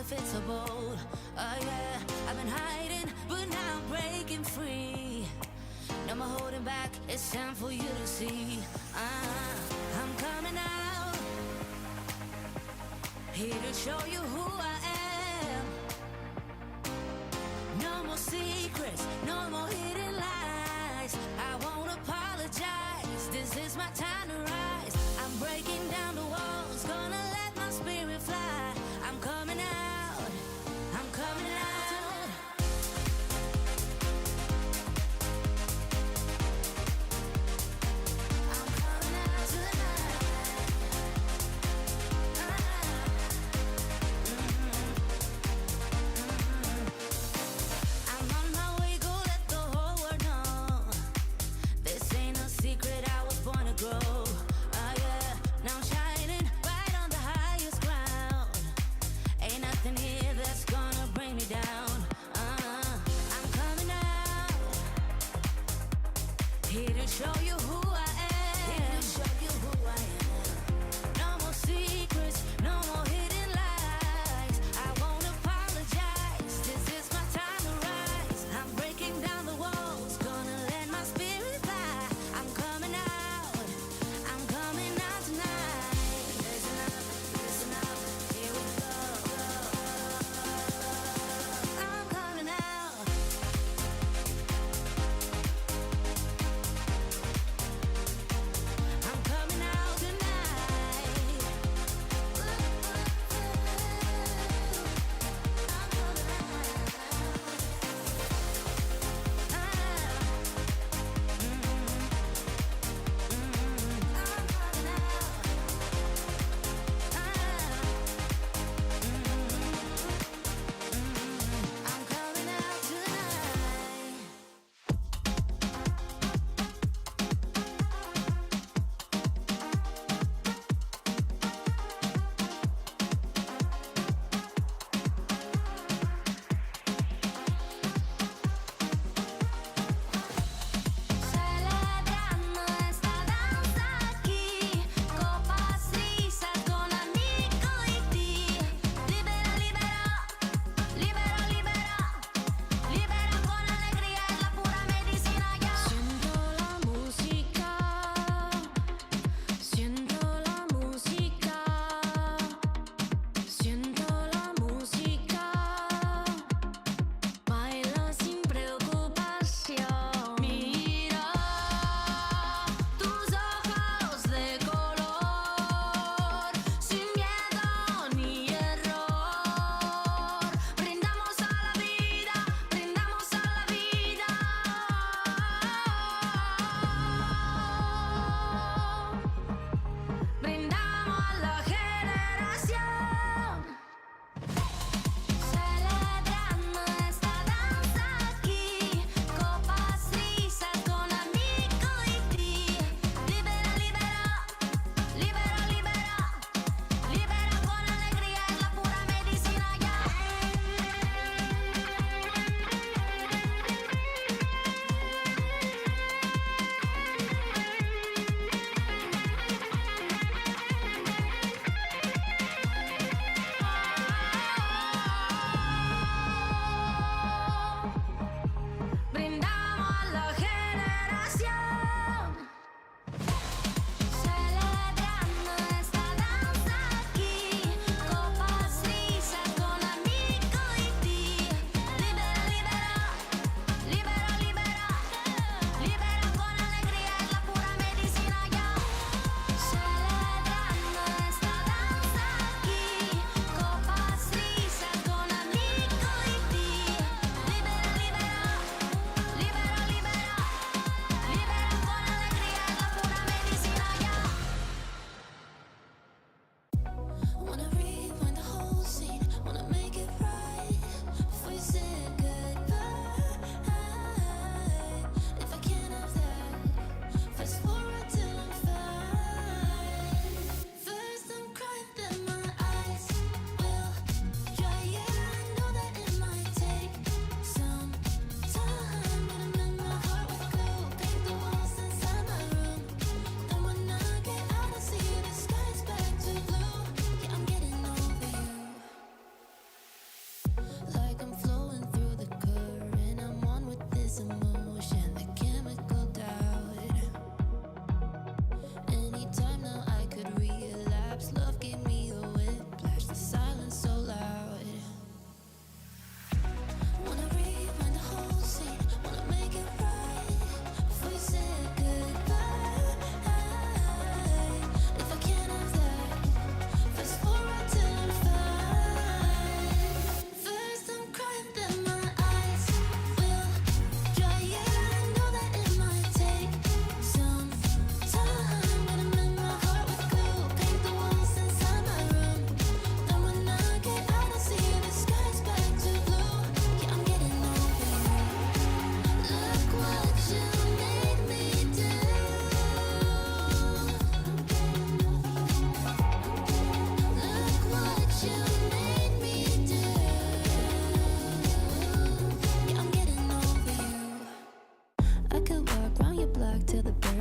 unfixable. Oh yeah, I've been hiding, but now I'm breaking free. No more holding back, it's time for you to see. I'm coming out, here to show you who I am. No more secrets, no more hidden lies. I won't apologize, this is my time to rise. I'm breaking down the walls, gonna let my spirit fly. I'm coming out, I'm coming out.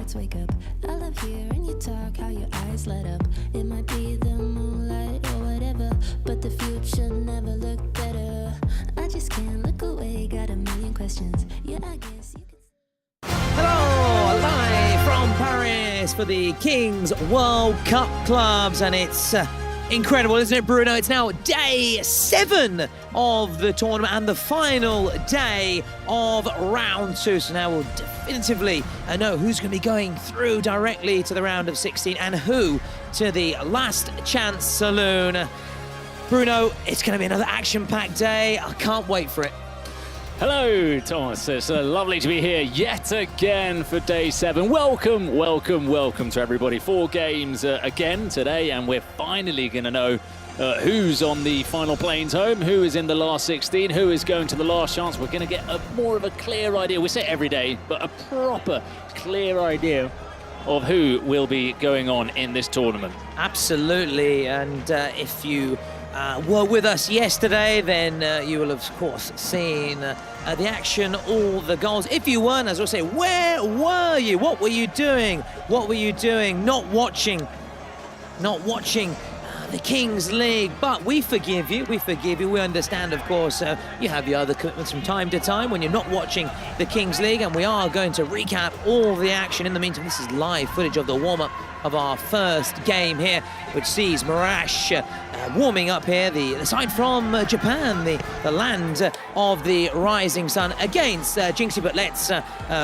lights wake up. I love hearing you talk, how your eyes light up. It might be the moonlight or whatever, but the future never looked better. I just can't look away, got a million questions. Yeah, I guess you can. Hello, live from Paris for the Kings World Cup clubs, and it's incredible, isn't it, Bruno? It's now day 7 of the tournament and the final day of round 2. So now we'll definitively know who's going to be going through directly to the round of 16 and who to the last chance saloon. Bruno, it's going to be another action-packed day. I can't wait for it. Hello, Thomas. It's lovely to be here yet again for day 7. Welcome to everybody. 4 games again today, and we're finally going to know who's on the final planes home, who is in the last 16, who is going to the last chance. We're going to get more of a clear idea. We say it every day, but a proper clear idea of who will be going on in this tournament. Absolutely, and if you were with us yesterday, then you will of course seen the action, all the goals. If you weren't, as I say, where were you? What were you doing? What were you doing? Not watching the Kings League. But we forgive you, we understand, of course, you have your other commitments from time to time when you're not watching the Kings League, and we are going to recap all the action. In the meantime, this is live footage of the warm-up of our first game here, which sees Morash warming up here, the side from Japan, the land of the rising sun, against Jynxzi. But let's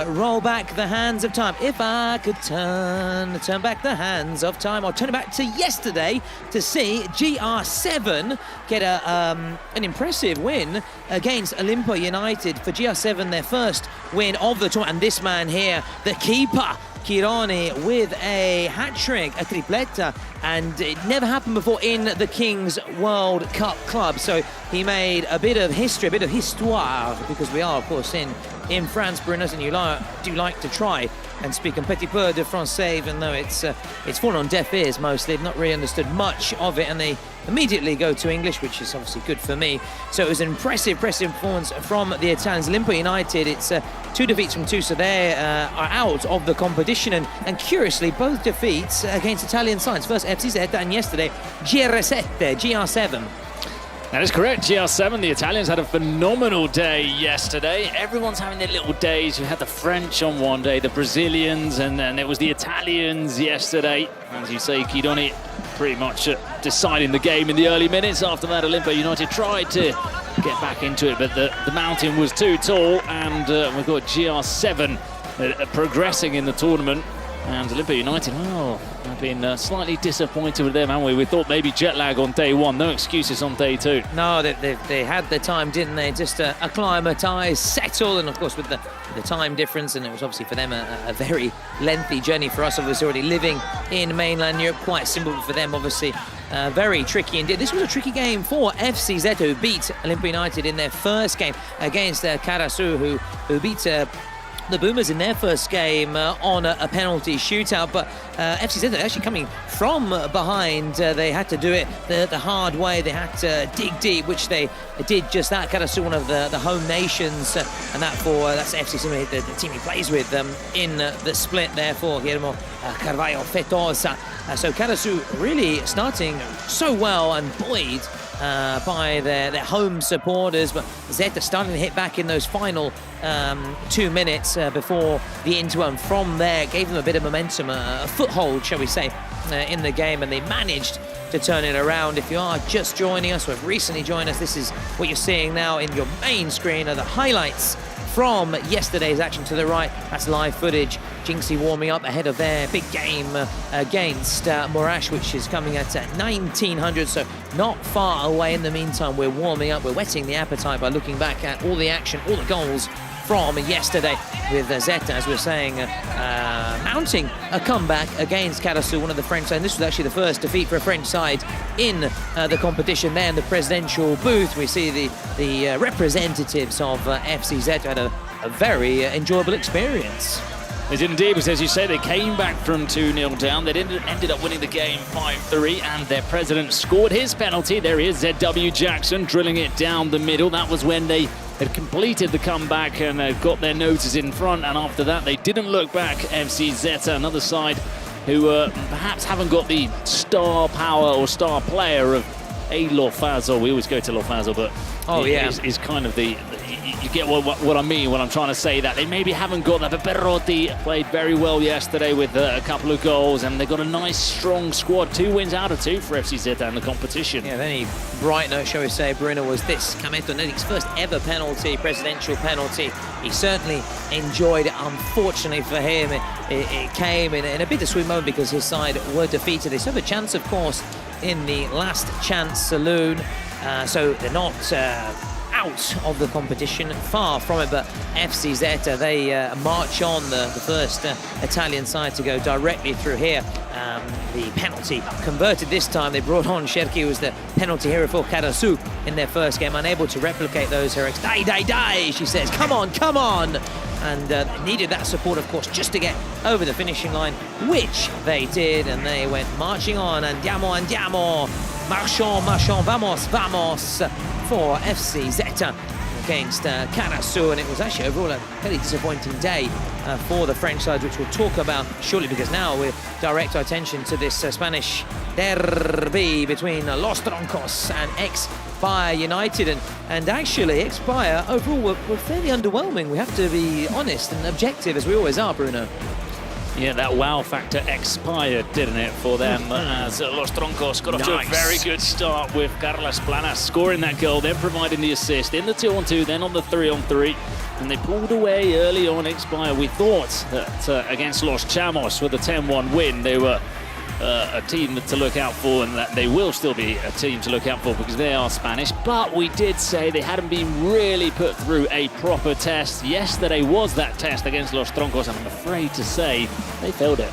roll back the hands of time. If I could turn back the hands of time, I'll turn it back to yesterday to see GR7 get an impressive win against Olimpo United. For GR7, their first win of the tournament, and this man here, the keeper, Kironi, with a hat-trick, a tripleta, and it never happened before in the Kings World Cup club. So he made a bit of history, a bit of histoire, because we are, of course, in France, Bruno, and you do like to try and speak un petit peu de français, even though it's fallen on deaf ears mostly. They've not really understood much of it, and they immediately go to English, which is obviously good for me. So it was an impressive performance from the Italians. Olimpo United, it's 2 defeats from 2, so they are out of the competition, and curiously, both defeats against Italian sides. First FCZ, and yesterday GR7. That is correct, GR7. The Italians had a phenomenal day yesterday. Everyone's having their little days. You had the French on one day, the Brazilians, and then it was the Italians yesterday. As you say, Kironi pretty much deciding the game in the early minutes. After that, Olimpo United tried to get back into it, but the mountain was too tall, and we've got GR7 progressing in the tournament. And Olimpo United, well, have been slightly disappointed with them, haven't we? We thought maybe jet lag on day 1, no excuses on day 2. No, they had their time, didn't they? Just acclimatise, settle, and of course with the time difference, and it was obviously for them a very lengthy journey. For us, obviously already living in mainland Europe, quite simple, but for them, obviously very tricky indeed. This was a tricky game for FCZ, who beat Olimpo United in their first game against Karasu, who beat the Boomers in their first game on a penalty shootout. But FCZ are actually coming from behind. They had to do it the hard way. They had to dig deep, which they did just that. Karasu, one of the home nations, and that's FCZ, the team he plays with in the split there for Guillermo Carvalho Fetosa. So Karasu really starting so well and buoyed by their home supporters, but Zeta starting to hit back in those final 2 minutes before the interval. From there, gave them a bit of momentum, a foothold, shall we say, in the game, and they managed to turn it around. If you are just joining us or have recently joined us, this is what you're seeing now in your main screen are the highlights from yesterday's action. To the right, that's live footage. Jynxzi warming up ahead of their big game against Morash, which is coming at 1900, so not far away. In the meantime, we're warming up, we're whetting the appetite by looking back at all the action, all the goals from yesterday, with Zeta, as we're saying, mounting a comeback against Karasu, one of the French side. And this was actually the first defeat for a French side in the competition. There in the presidential booth, we see the representatives of FCZ had a very enjoyable experience. They did indeed, because as you say, they came back from 2-0 down. They ended up winning the game 5-3, and their president scored his penalty. There he is, ZW Jackson, drilling it down the middle. That was when they had completed the comeback and got their noses in front, and after that they didn't look back. FC Zeta, another side who perhaps haven't got the star power or star player of a Lofazo. We always go to Lofazo, but is kind of the you get what I mean when I'm trying to say that. They maybe haven't got that, but Berrotti played very well yesterday with a couple of goals, and they've got a nice, strong squad. 2 wins out of 2 for FC Zeta in the competition. Yeah, the only bright note, shall we say, Bruno, was this. Cameto Nedic's first ever penalty, presidential penalty. He certainly enjoyed it. Unfortunately for him, it came in a bittersweet moment because his side were defeated. They still have a chance, of course, in the last chance saloon. So they're not out of the competition, far from it, but FC Zeta, they march on, the first Italian side to go directly through here. The penalty converted this time. They brought on Sherki, who was the penalty hero for Karasu in their first game, unable to replicate those heroics. Die, she says, come on, come on! And needed that support, of course, just to get over the finishing line, which they did, and they went marching on. Andiamo, marchons, vamos, for FC Zeta against Karasu, and it was actually overall a very disappointing day for the French side, which we'll talk about shortly, because now we'll direct our attention to this Spanish derby between Los Troncos and Ex-Fire United, and actually Ex-Fire overall were fairly underwhelming. We have to be honest and objective, as we always are, Bruno. Yeah, that wow factor expired, didn't it, for them? As Los Troncos got off to a very good start with Carlos Planas scoring that goal, then providing the assist in the 2-on-2, then on the 3-on-3. And they pulled away early on. Expire, we thought that against Los Chamos with a 10-1 win, they were a team to look out for, and that they will still be a team to look out for because they are Spanish. But we did say they hadn't been really put through a proper test. Yesterday was that test against Los Troncos, and I'm afraid to say they failed it.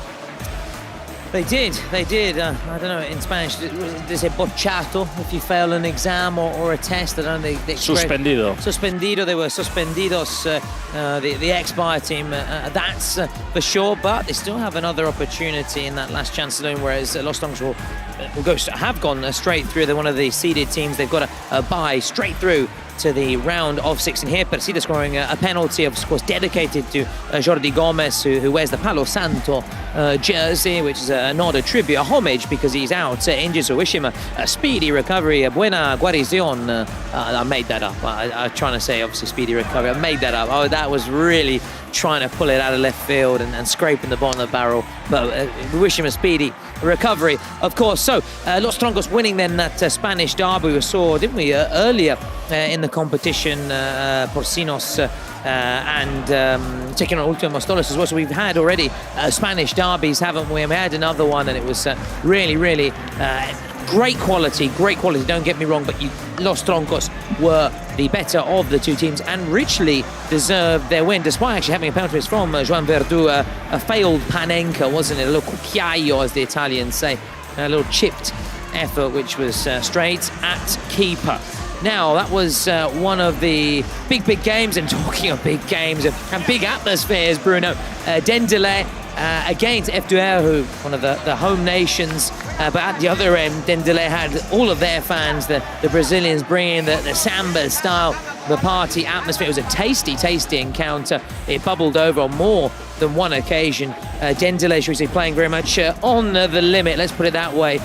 They did. I don't know, in Spanish, they say bocciato if you fail an exam or a test. I don't know. Suspendido. Suspendido, they were suspendidos, the Ex-Fire team, that's for sure, but they still have another opportunity in that last chance saloon, whereas Los Troncos have gone straight through. They're one of the seeded teams. They've got a bye straight through to the round of 16 here. Persida scoring a penalty, of course, dedicated to Jordi Gomez, who wears the Palo Santo jersey, which is a nod, a tribute, a homage, because he's out injured. So wish him a speedy recovery, a buena guarición. I made that up. I'm trying to say, obviously, speedy recovery. I made that up. Oh, that was really trying to pull it out of left field and scraping the bottom of the barrel. But we wish him a speedy recovery, of course. So Los Troncos winning then that Spanish derby we saw, didn't we, earlier in the competition, Porcinos and taking on Ultima Mostoles as well. So we've had already Spanish derbies, haven't we? And we had another one, and it was really great quality, don't get me wrong, but Los Troncos were the better of the two teams and richly deserved their win, despite actually having a penalty miss from Joan Verdu, a failed panenka, wasn't it? A little cucchiaio, as the Italians say, a little chipped effort, which was straight at keeper. Now, that was one of the big games, and talking of big games and big atmospheres, Bruno, Dender against FDR, who one of the home nations, but at the other end, Dender had all of their fans, the Brazilians bringing the samba style, the party atmosphere. It was a tasty encounter. It bubbled over on more than one occasion. Dender, should we say, playing very much on the limit, let's put it that way.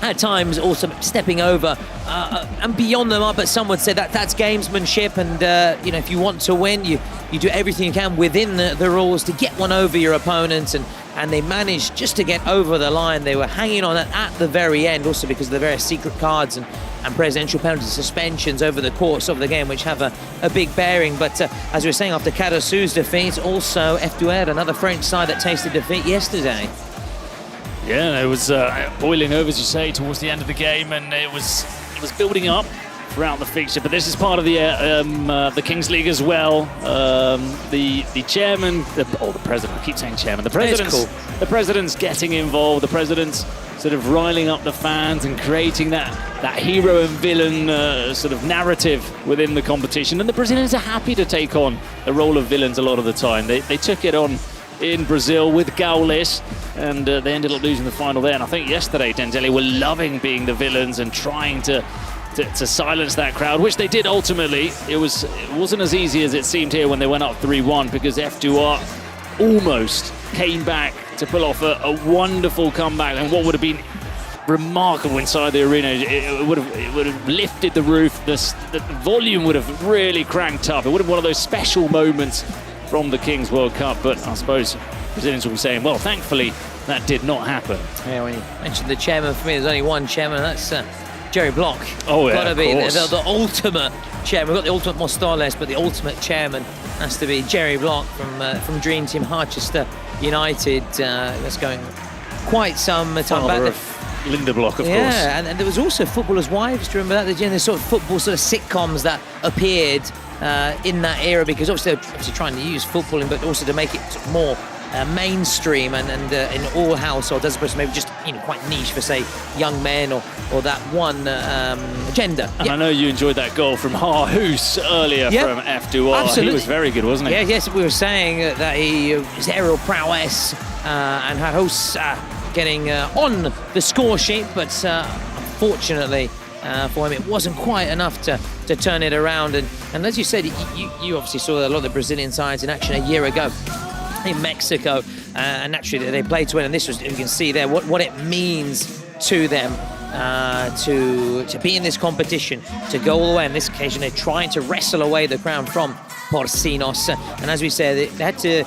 At times also stepping over and beyond them up, but some would say that's gamesmanship, and you know, if you want to win, you do everything you can within the rules to get one over your opponent, and they managed just to get over the line. They were hanging on at the very end, also because of the various secret cards and presidential penalties, suspensions over the course of the game, which have a big bearing. But as we were saying, after Karasu's defeat, also F2R, another French side that tasted defeat yesterday. Yeah, it was boiling over, as you say, towards the end of the game, and it was building up throughout the fixture. But this is part of the Kings League as well. The chairman, the president. I keep saying chairman. The president's getting involved. The president's sort of riling up the fans and creating that hero and villain sort of narrative within the competition. And the Brazilians are happy to take on the role of villains a lot of the time. They took it on in Brazil with Gaules, and they ended up losing the final there. And I think yesterday Dendele were loving being the villains and trying to to silence that crowd, which they did ultimately. It wasn't as easy as it seemed here when they went up 3-1, because F2R almost came back to pull off a wonderful comeback, and what would have been remarkable inside the arena. It would have lifted the roof. The volume would have really cranked up. It would have been one of those special moments from the Kings World Cup. But I suppose Brazilians will be saying, well, thankfully that did not happen. Yeah, when you mentioned the chairman, for me, there's only one chairman, that's Jerry Block. Oh, yeah, gotta be of course. the ultimate chairman. We've got the ultimate Mostales, but the ultimate chairman has to be Jerry Block from Dream Team Harchester United. That's going quite some time back. Linda Block, of course. Yeah, and there was also Footballers' Wives. Do you remember that? There's sort of football sort of sitcoms that appeared in that era, because obviously they're obviously trying to use footballing, but also to make it sort of more mainstream and in all households, as opposed to maybe just quite niche for, say, young men or that one gender. And I know you enjoyed that goal from Harhoos earlier from F2R. Absolutely. He was very good, wasn't he? Yeah, yes, we were saying that his aerial prowess and Harhoos getting on the score sheet, but unfortunately for him, it wasn't quite enough to turn it around. And as you said, you obviously saw a lot of the Brazilian sides in action a year ago in Mexico, and naturally they played to win. And this was, you can see there what it means to them to be in this competition, to go all the way. On this occasion, they're trying to wrestle away the crown from Porcinos. And as we said, they had to,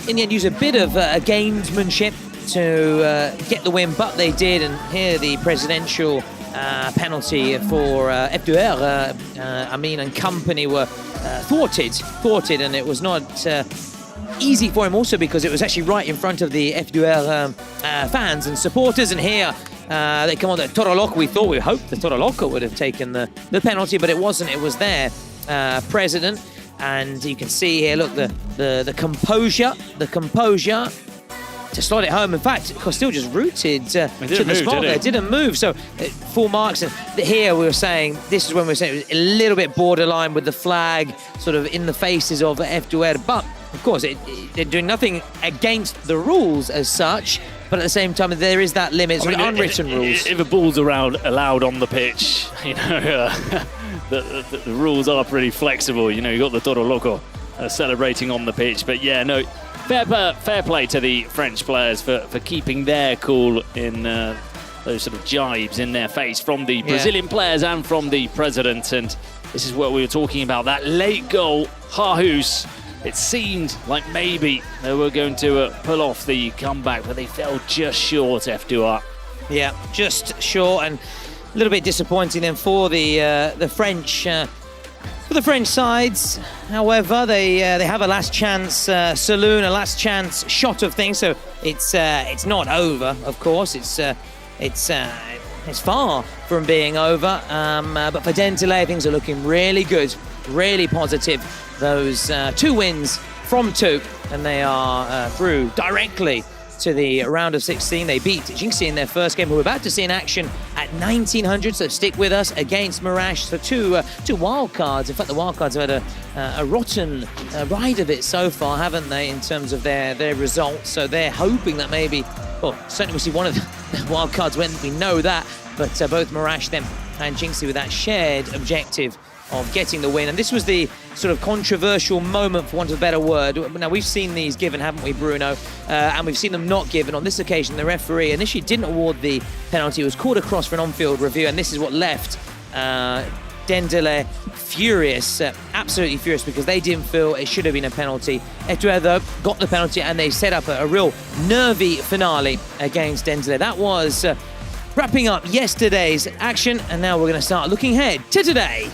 in the end, use a bit of gamesmanship to get the win, but they did. And here the presidential penalty for F2R, Amin and company were thwarted, and it was not easy for him, also because it was actually right in front of the F2R fans and supporters. And here they come on. The Toro Loco, we hoped the Toro Loco would have taken the penalty, but it wasn't. It was their president. And you can see here, look, the composure to slot it home. In fact, Costil just rooted to the spot there. Didn't move. So full marks. And here we were saying, this is when we were saying it was a little bit borderline with the flag sort of in the faces of F2R. But of course, they're doing nothing against the rules as such. But at the same time, there is that limit, sort of unwritten rules. If a ball's allowed on the pitch, the rules are pretty flexible. You got the Toro Loco celebrating on the pitch. But yeah, no, fair play to the French players for keeping their cool in those sort of jibes in their face from the Brazilian players and from the president. And this is what we were talking about, that late goal, Harhoos. It seemed like maybe they were going to pull off the comeback, but they fell just short, F2R. Yeah, just short, and a little bit disappointing then for the French. For the French sides, however, they have a last chance saloon, a last chance shot of things. So it's not over, of course. It's far from being over. But for Dender, things are looking really good, really positive. Those 2 wins from 2, and they are through directly to the round of 16. They beat Jynxzi in their first game, who we're about to see in action at 1900. So stick with us against Mirage. So two wild cards. In fact, the wild cards have had a rotten ride of it so far, haven't they, in terms of their results? So they're hoping that maybe, well, certainly we'll see one of the wild cards when we know that. But both Mirage them and Jynxzi with that shared objective of getting the win. And this was the sort of controversial moment, for want of a better word. Now, we've seen these given, haven't we, Bruno? And we've seen them not given. On this occasion, the referee initially didn't award the penalty. It was called across for an on-field review, and this is what left Dender furious, absolutely furious, because they didn't feel it should have been a penalty. F2R, though, got the penalty, and they set up a real nervy finale against Dender. That was wrapping up yesterday's action, and now we're going to start looking ahead to today.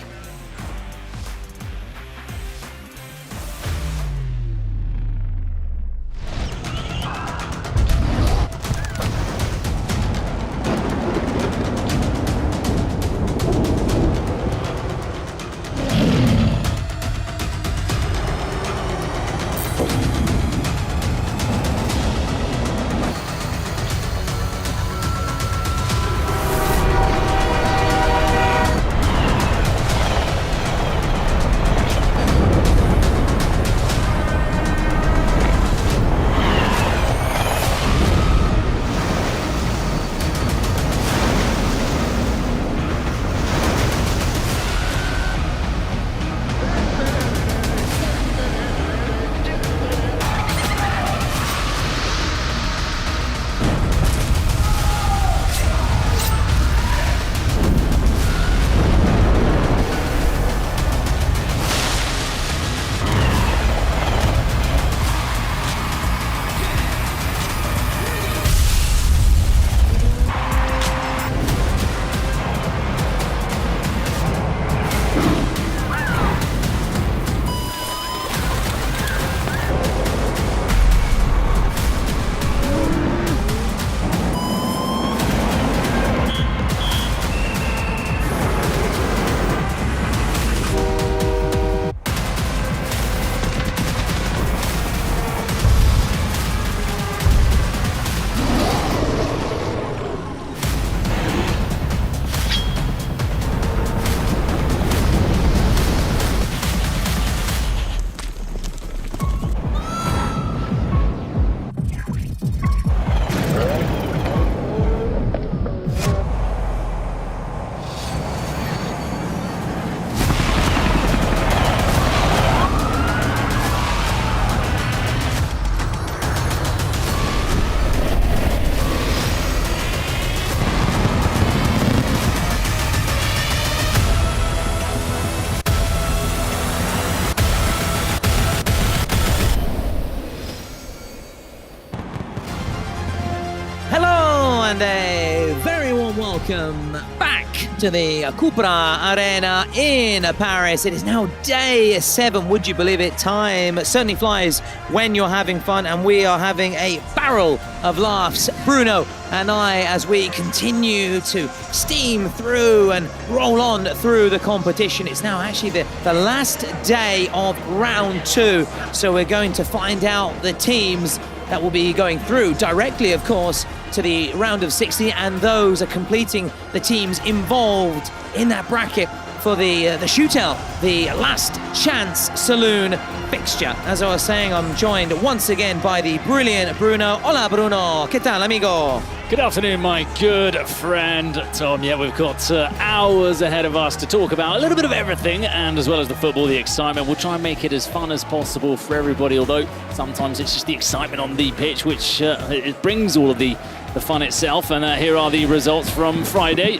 and a very warm welcome back to the Cupra Arena in Paris. It is now day 7, would you believe it? Time certainly flies when you're having fun, and we are having a barrel of laughs, Bruno and I, as we continue to steam through and roll on through the competition. It's now actually the last day of round 2, so we're going to find out the teams that will be going through directly, of course, to the round of 16, and those are completing the teams involved in that bracket for the shootout, the last chance saloon fixture. As I was saying, I'm joined once again by the brilliant Bruno. Hola, Bruno. ¿Qué tal, amigo? Good afternoon, my good friend Tom. Yeah, we've got hours ahead of us to talk about a little bit of everything, and as well as the football, the excitement. We'll try and make it as fun as possible for everybody, although sometimes it's just the excitement on the pitch which it brings all of the fun itself. And here are the results from Friday,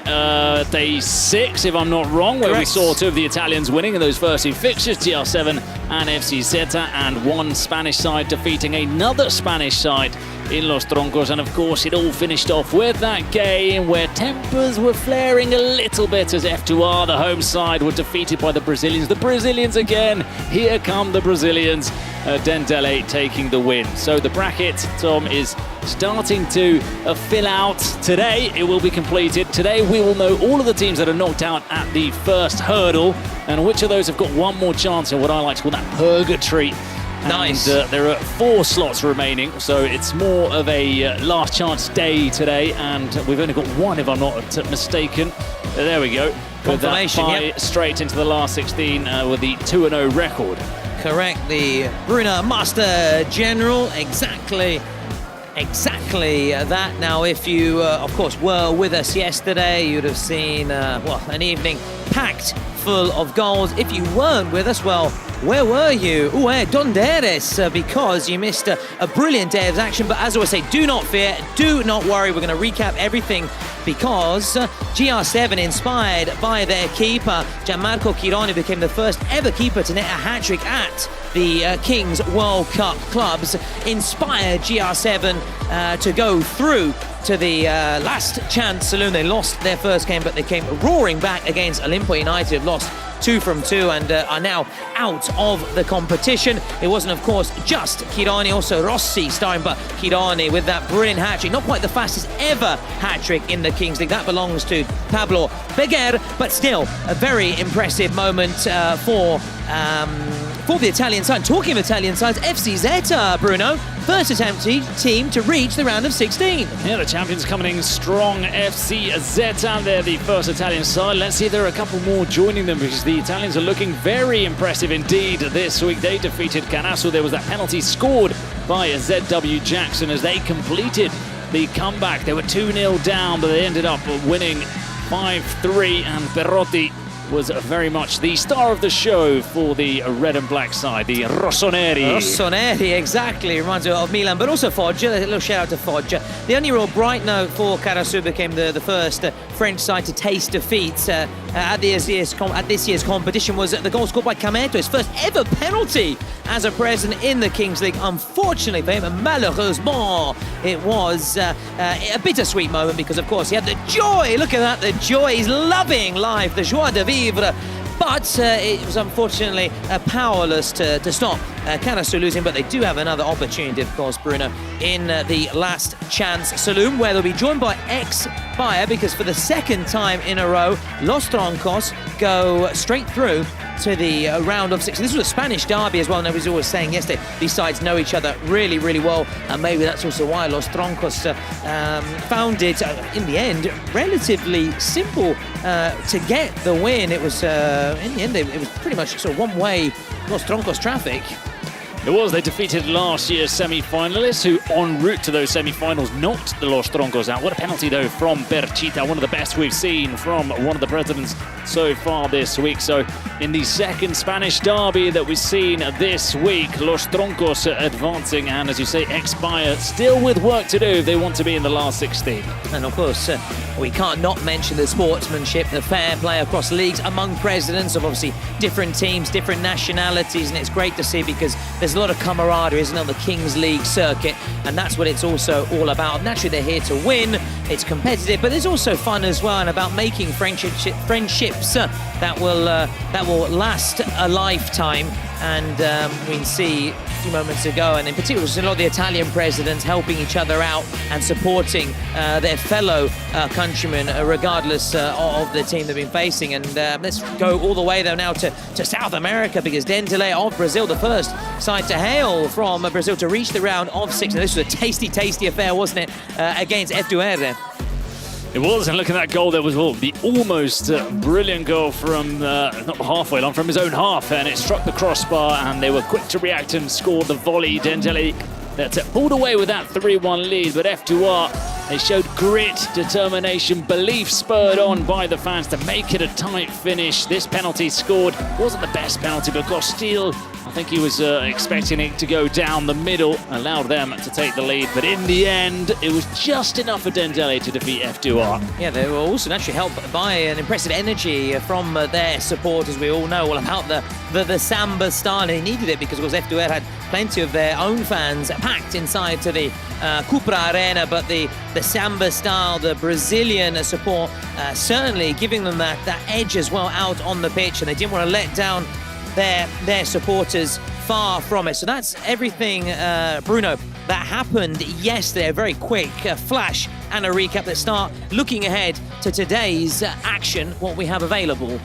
day 6, if I'm not wrong, where we saw 2 of the Italians winning in those first 2 fixtures, GR7 and FC Zeta, and 1 Spanish side defeating another Spanish side in Los Troncos. And of course it all finished off with that game where tempers were flaring a little bit as F2R, the home side, were defeated by the Brazilians. The Brazilians again, here come the Brazilians. Dender taking the win. So the bracket, Tom, is starting to fill out. Today it will be completed. Today we will know all of the teams that are knocked out at the first hurdle, and which of those have got one more chance in what I like to call that purgatory. Nice. And there are 4 slots remaining, so it's more of a last chance day today, and we've only got 1 if I'm not mistaken. There we go. Confirmation, yep. Straight into the last 16 with the 2-0 record. Correct, the Bruno Master General, exactly that. Now, if you, of course, were with us yesterday, you'd have seen, an evening packed full of goals. If you weren't with us, well, where were you? Donderes, because you missed a brilliant day of action. But as I always say, do not fear, do not worry. We're going to recap everything, because GR7, inspired by their keeper, Gianmarco Chironi, became the first ever keeper to net a hat-trick at the Kings World Cup clubs, inspired GR7 to go through to the last chance saloon. They lost their first game, but they came roaring back against Olimpo United, lost 2 from 2, and are now out of the competition. It wasn't, of course, just Chironi, also Rossi starring, but Chironi with that brilliant hat-trick, not quite the fastest ever hat-trick in the Kings League. That belongs to Pablo Beguer, but still a very impressive moment for the Italian side. Talking of Italian sides, FC Zeta, Bruno, first attempt team to reach the round of 16. Yeah, the champions coming in strong. FC Zeta, they're the first Italian side. Let's see if there are a couple more joining them, because the Italians are looking very impressive indeed this week. They defeated Canasso. There was that penalty scored by ZW Jackson as they completed the comeback. They were 2-0 down, but they ended up winning 5-3, and Perotti was very much the star of the show for the red and black side, the Rossoneri. Rossoneri, exactly. Reminds me of Milan, but also Foggia. A little shout out to Foggia. The only real bright note for Carasu became the first French side to taste defeat at this year's competition was the goal scored by Cameto, his first ever penalty as a present in the Kings League. Unfortunately for him, and malheureusement, it was a bittersweet moment, because of course he had the joy. Look at that, the joy. He's loving life, the joie de vivre. But it was unfortunately powerless to stop Canasu losing. But they do have another opportunity, of course, Bruno, in the last chance saloon, where they'll be joined by ex-Bayer, because for the 2nd time in a row, Los Troncos go straight through to the round of 16. This was a Spanish derby as well, and I was always saying yesterday, these sides know each other really, really well, and maybe that's also why Los Troncos found it, in the end, relatively simple to get the win. It was, in the end, it was pretty much sort of one-way Los Troncos traffic. It was. They defeated last year's semi-finalists, who en route to those semi-finals knocked the Los Troncos out. What a penalty, though, from Berchita, one of the best we've seen from one of the presidents so far this week. So in the 2nd Spanish derby that we've seen this week, Los Troncos advancing, and as you say, ex-Bayer still with work to do if they want to be in the last 16. And of course, we can't not mention the sportsmanship, the fair play across leagues among presidents of obviously different teams, different nationalities, and it's great to see because there's a lot of camaraderie, isn't there, on the Kings League circuit, and that's what it's also all about. Naturally, they're here to win, it's competitive, but there's also fun as well, and about making friendships that will last a lifetime. And we can see a few moments ago, and in particular, a lot of the Italian presidents helping each other out and supporting their fellow countrymen, regardless of the team they've been facing. And let's go all the way, though, now to South America, because Dender of Brazil, the first side to hail from Brazil to reach the round of 6. And this was a tasty, tasty affair, wasn't it, against F2R. It was, and look at that goal. There was the almost brilliant goal from, not halfway long, from his own half, and it struck the crossbar, and they were quick to react and score the volley. Dender that pulled away with that 3-1 lead, but F2R, they showed grit, determination, belief spurred on by the fans to make it a tight finish. This penalty scored wasn't the best penalty, but Costil, I think he was expecting it to go down the middle, allowed them to take the lead. But in the end, it was just enough for Dender to defeat F2R. Yeah, they were also naturally helped by an impressive energy from their supporters. We all know all about the samba style. They needed it because, of course, F2R had plenty of their own fans packed inside to the Cupra Arena, but the samba style, the Brazilian support, certainly giving them that edge as well out on the pitch, and they didn't want to let down their supporters, far from it. So that's everything, Bruno, that happened yesterday. A very quick flash and a recap. Let's start looking ahead to today's action, what we have available.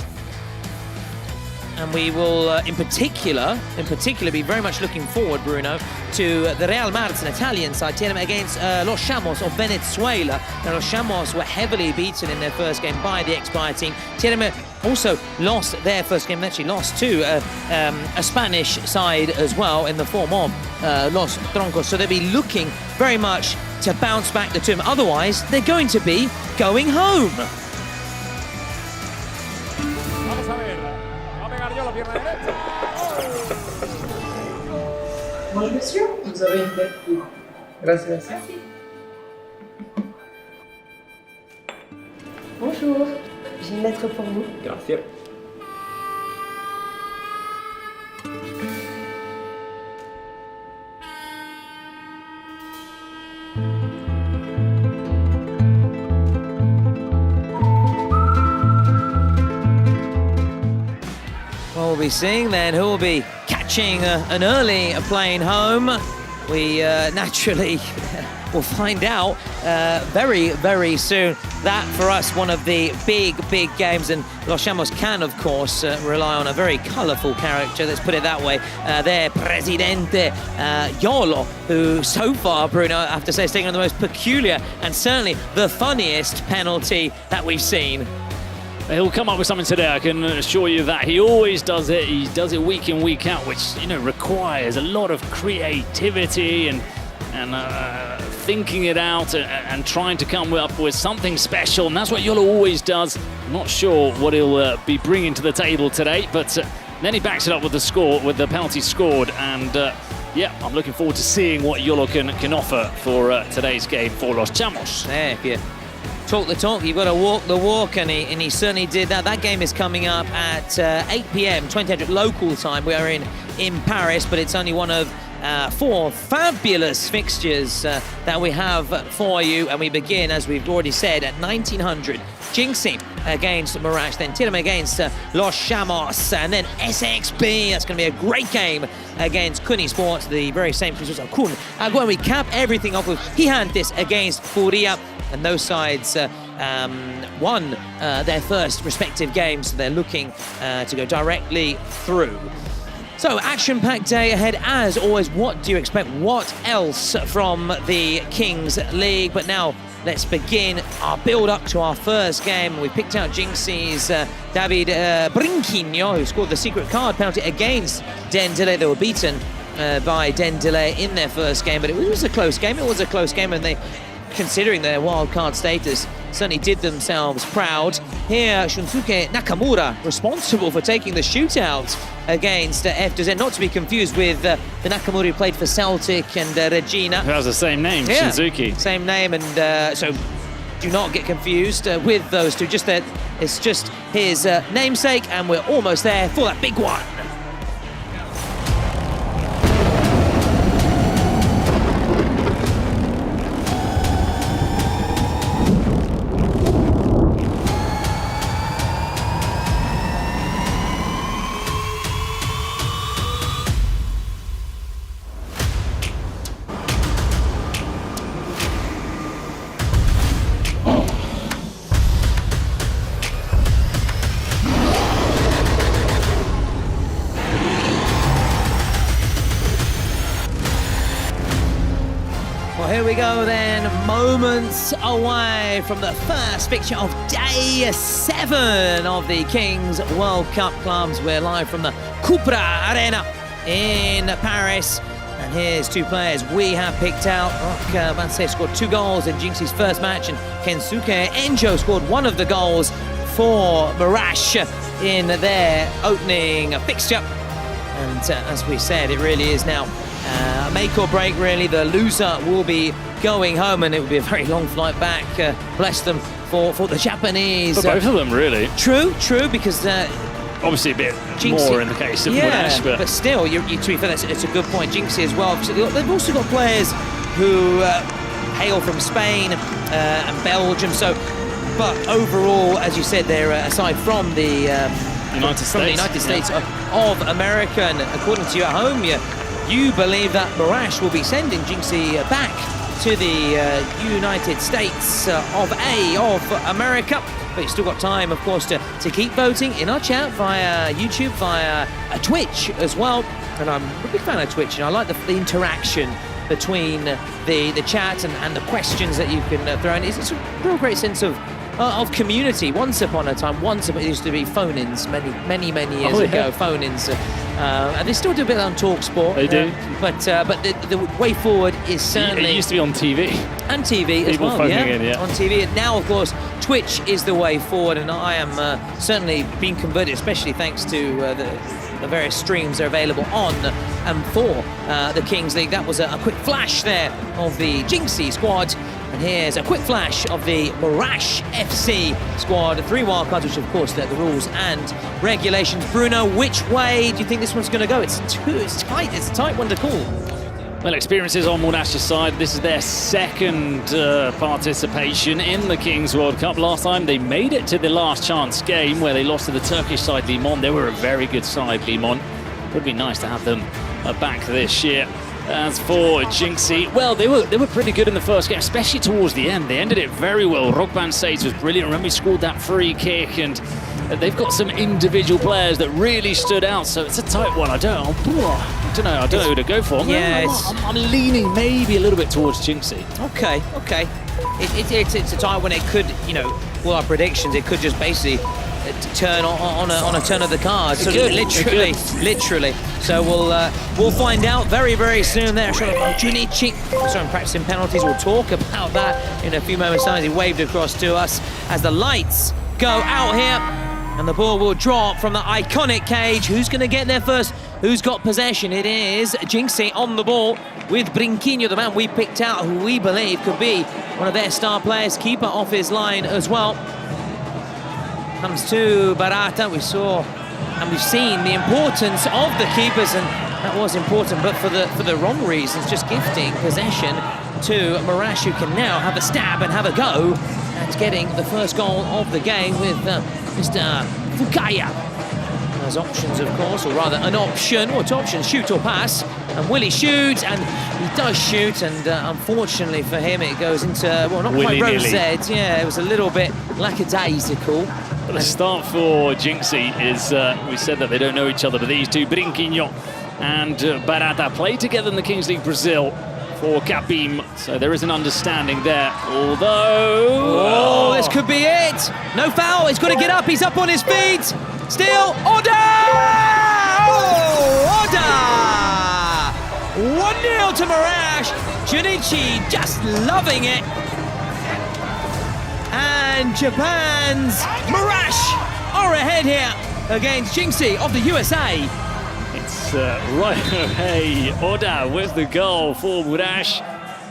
And we will, in particular, be very much looking forward, Bruno, to the Real Madrid, an Italian side, against Los Chamos of Venezuela. Now, Los Chamos were heavily beaten in their first game by the Expire team. Tiene also lost their first game, actually lost to a Spanish side as well in the form of Los Troncos. So they'll be looking very much to bounce back the two. Otherwise, they're going to be going home. Bonjour monsieur, vous avez une belle cour. Gracias. Bonjour, j'ai une lettre pour vous. Gracias. Well, we'll be seeing then who will be catching an early plane home. We naturally will find out very, very soon. That, for us, one of the big games. And Los Chamos can, of course, rely on a very colourful character, let's put it that way. Their Presidente Yolo, who so far, Bruno, I have to say, is taking on the most peculiar and certainly the funniest penalty that we've seen. He'll come up with something today, I can assure you that. He always does it. He does it week in, week out, which, you know, requires a lot of creativity and thinking it out and trying to come up with something special. And that's what Yolo always does. I'm not sure what he'll be bringing to the table today, but then he backs it up with the score, with the penalty scored. And yeah, I'm looking forward to seeing what Yolo can offer for today's game for Los Chamos. There, if you talk the talk, you've got to walk the walk, and he certainly did that. That game is coming up at 8 p.m. 2000 local time. We are in Paris, but it's only one of 4 fabulous fixtures that we have for you, and we begin, as we've already said, at 1900. Jynxzi against Mirage, then Tiene against Los Chamos, and then SXB. That's going to be a great game against Kuni Sports, the very same Kun. And when we cap everything off with Gigantes against Furia, and those sides won their first respective games, so they're looking to go directly through. So, action-packed day ahead, as always. What do you expect? What else from the Kings League? But now, let's begin our build-up to our first game. We picked out Jynxzi's David Brinquinho, who scored the secret card penalty against Dender. They were beaten by Dender in their first game, but it was a close game. It was a close game, and they, considering their wildcard status, certainly did themselves proud. Here, Shunsuke Nakamura, responsible for taking the shootout against F2Z, not to be confused with the Nakamura who played for Celtic and Regina. Who has the same name, yeah, Shunsuke. Same name, and so Do not get confused with those two. Just that it's just his namesake, and we're almost there for that big one. Well, here we go then, moments away from the first fixture of day 7 of the Kings World Cup clubs. We're live from the Cupra Arena in Paris. And here's two players we have picked out. Rock Banse scored 2 goals in Jynxzi's first match, and Kensuke Enjo scored one of the goals for Mirage in their opening fixture. And as we said, it really is now make or break, really. The loser will be going home, and it will be a very long flight back. Bless them for the Japanese. For both of them, really. True, because obviously a bit Jynxzi, more in the case of Monash, but still, to be fair, it's a good point. Jynxzi as well. They've also got players who hail from Spain and Belgium. So, but overall, as you said, they're aside from the United States of America, and according to you at home, you believe that Mirage will be sending Jynxzi back to the United States of America. But you've still got time, of course, to keep voting in our chat via YouTube, via Twitch as well. And I'm a big fan of Twitch, and I like the interaction between the chat and the questions that you can throw in. It's a real great sense of community. Once upon a time, it used to be phone-ins many years ago. Phone-ins, and they still do a bit on TalkSport. They do, but the way forward is certainly. It used to be on TV and TV as well. In, on TV. And now, of course, Twitch is the way forward, and I am certainly being converted, especially thanks to the various streams that are available on and for the Kings League. That was a quick flash there of the Jynxzi squad. And here's a quick flash of the Mirage FC squad. 3 wildcards, which of course the rules and regulations. Bruno, which way do you think this one's going to go? It's tight. It's a tight one to call. Well, experiences on Monash's side. This is their second participation in the Kings World Cup. Last time they made it to the last chance game where they lost to the Turkish side Limon. They were a very good side, Limon. Would be nice to have them back this year. As for Jynxzi, well, they were pretty good in the first game, especially towards the end. They ended it very well. Rockban Sates was brilliant. Remember, he scored that free kick, and they've got some individual players that really stood out. So it's a tight one. I don't know who to go for. Yeah, I'm leaning maybe a little bit towards Jynxzi. Okay. It's a tight one. It could, well, our predictions, it could just basically turn on a turn of the cards. So literally. So we'll find out very soon. There, Jynxzi. So I'm practicing penalties. We'll talk about that in a few moments' time. He waved across to us as the lights go out here, and the ball will drop from the iconic cage. Who's going to get there first? Who's got possession? It is Jynxzi on the ball with Brinquinho, the man we picked out, who we believe could be one of their star players. Keeper off his line as well. Comes to Barata. We saw and we've seen the importance of the keepers, and that was important, but for the wrong reasons, just gifting possession to Mirage, who can now have a stab and have a go at getting the first goal of the game with Mr. Fukaya. There's options, of course, or rather an option. What options? Shoot or pass. And will he shoot? And he does shoot, and unfortunately for him, it goes into, well, not quite rose red. Yeah, it was a little bit lackadaisical. But the start for Jynxzi is, we said that they don't know each other, but these two, Brinquinho and Barata, play together in the Kings League Brazil for Capim. So there is an understanding there, although... Oh, this could be it! No foul, he's got to get up, he's up on his feet! Still, Oda! Oh, Oda! 1-0 to Mirage. Jynxzi just loving it. And Japan's Mirage are ahead here against Jynxzi of the USA. It's right away. Oda with the goal for Mirage.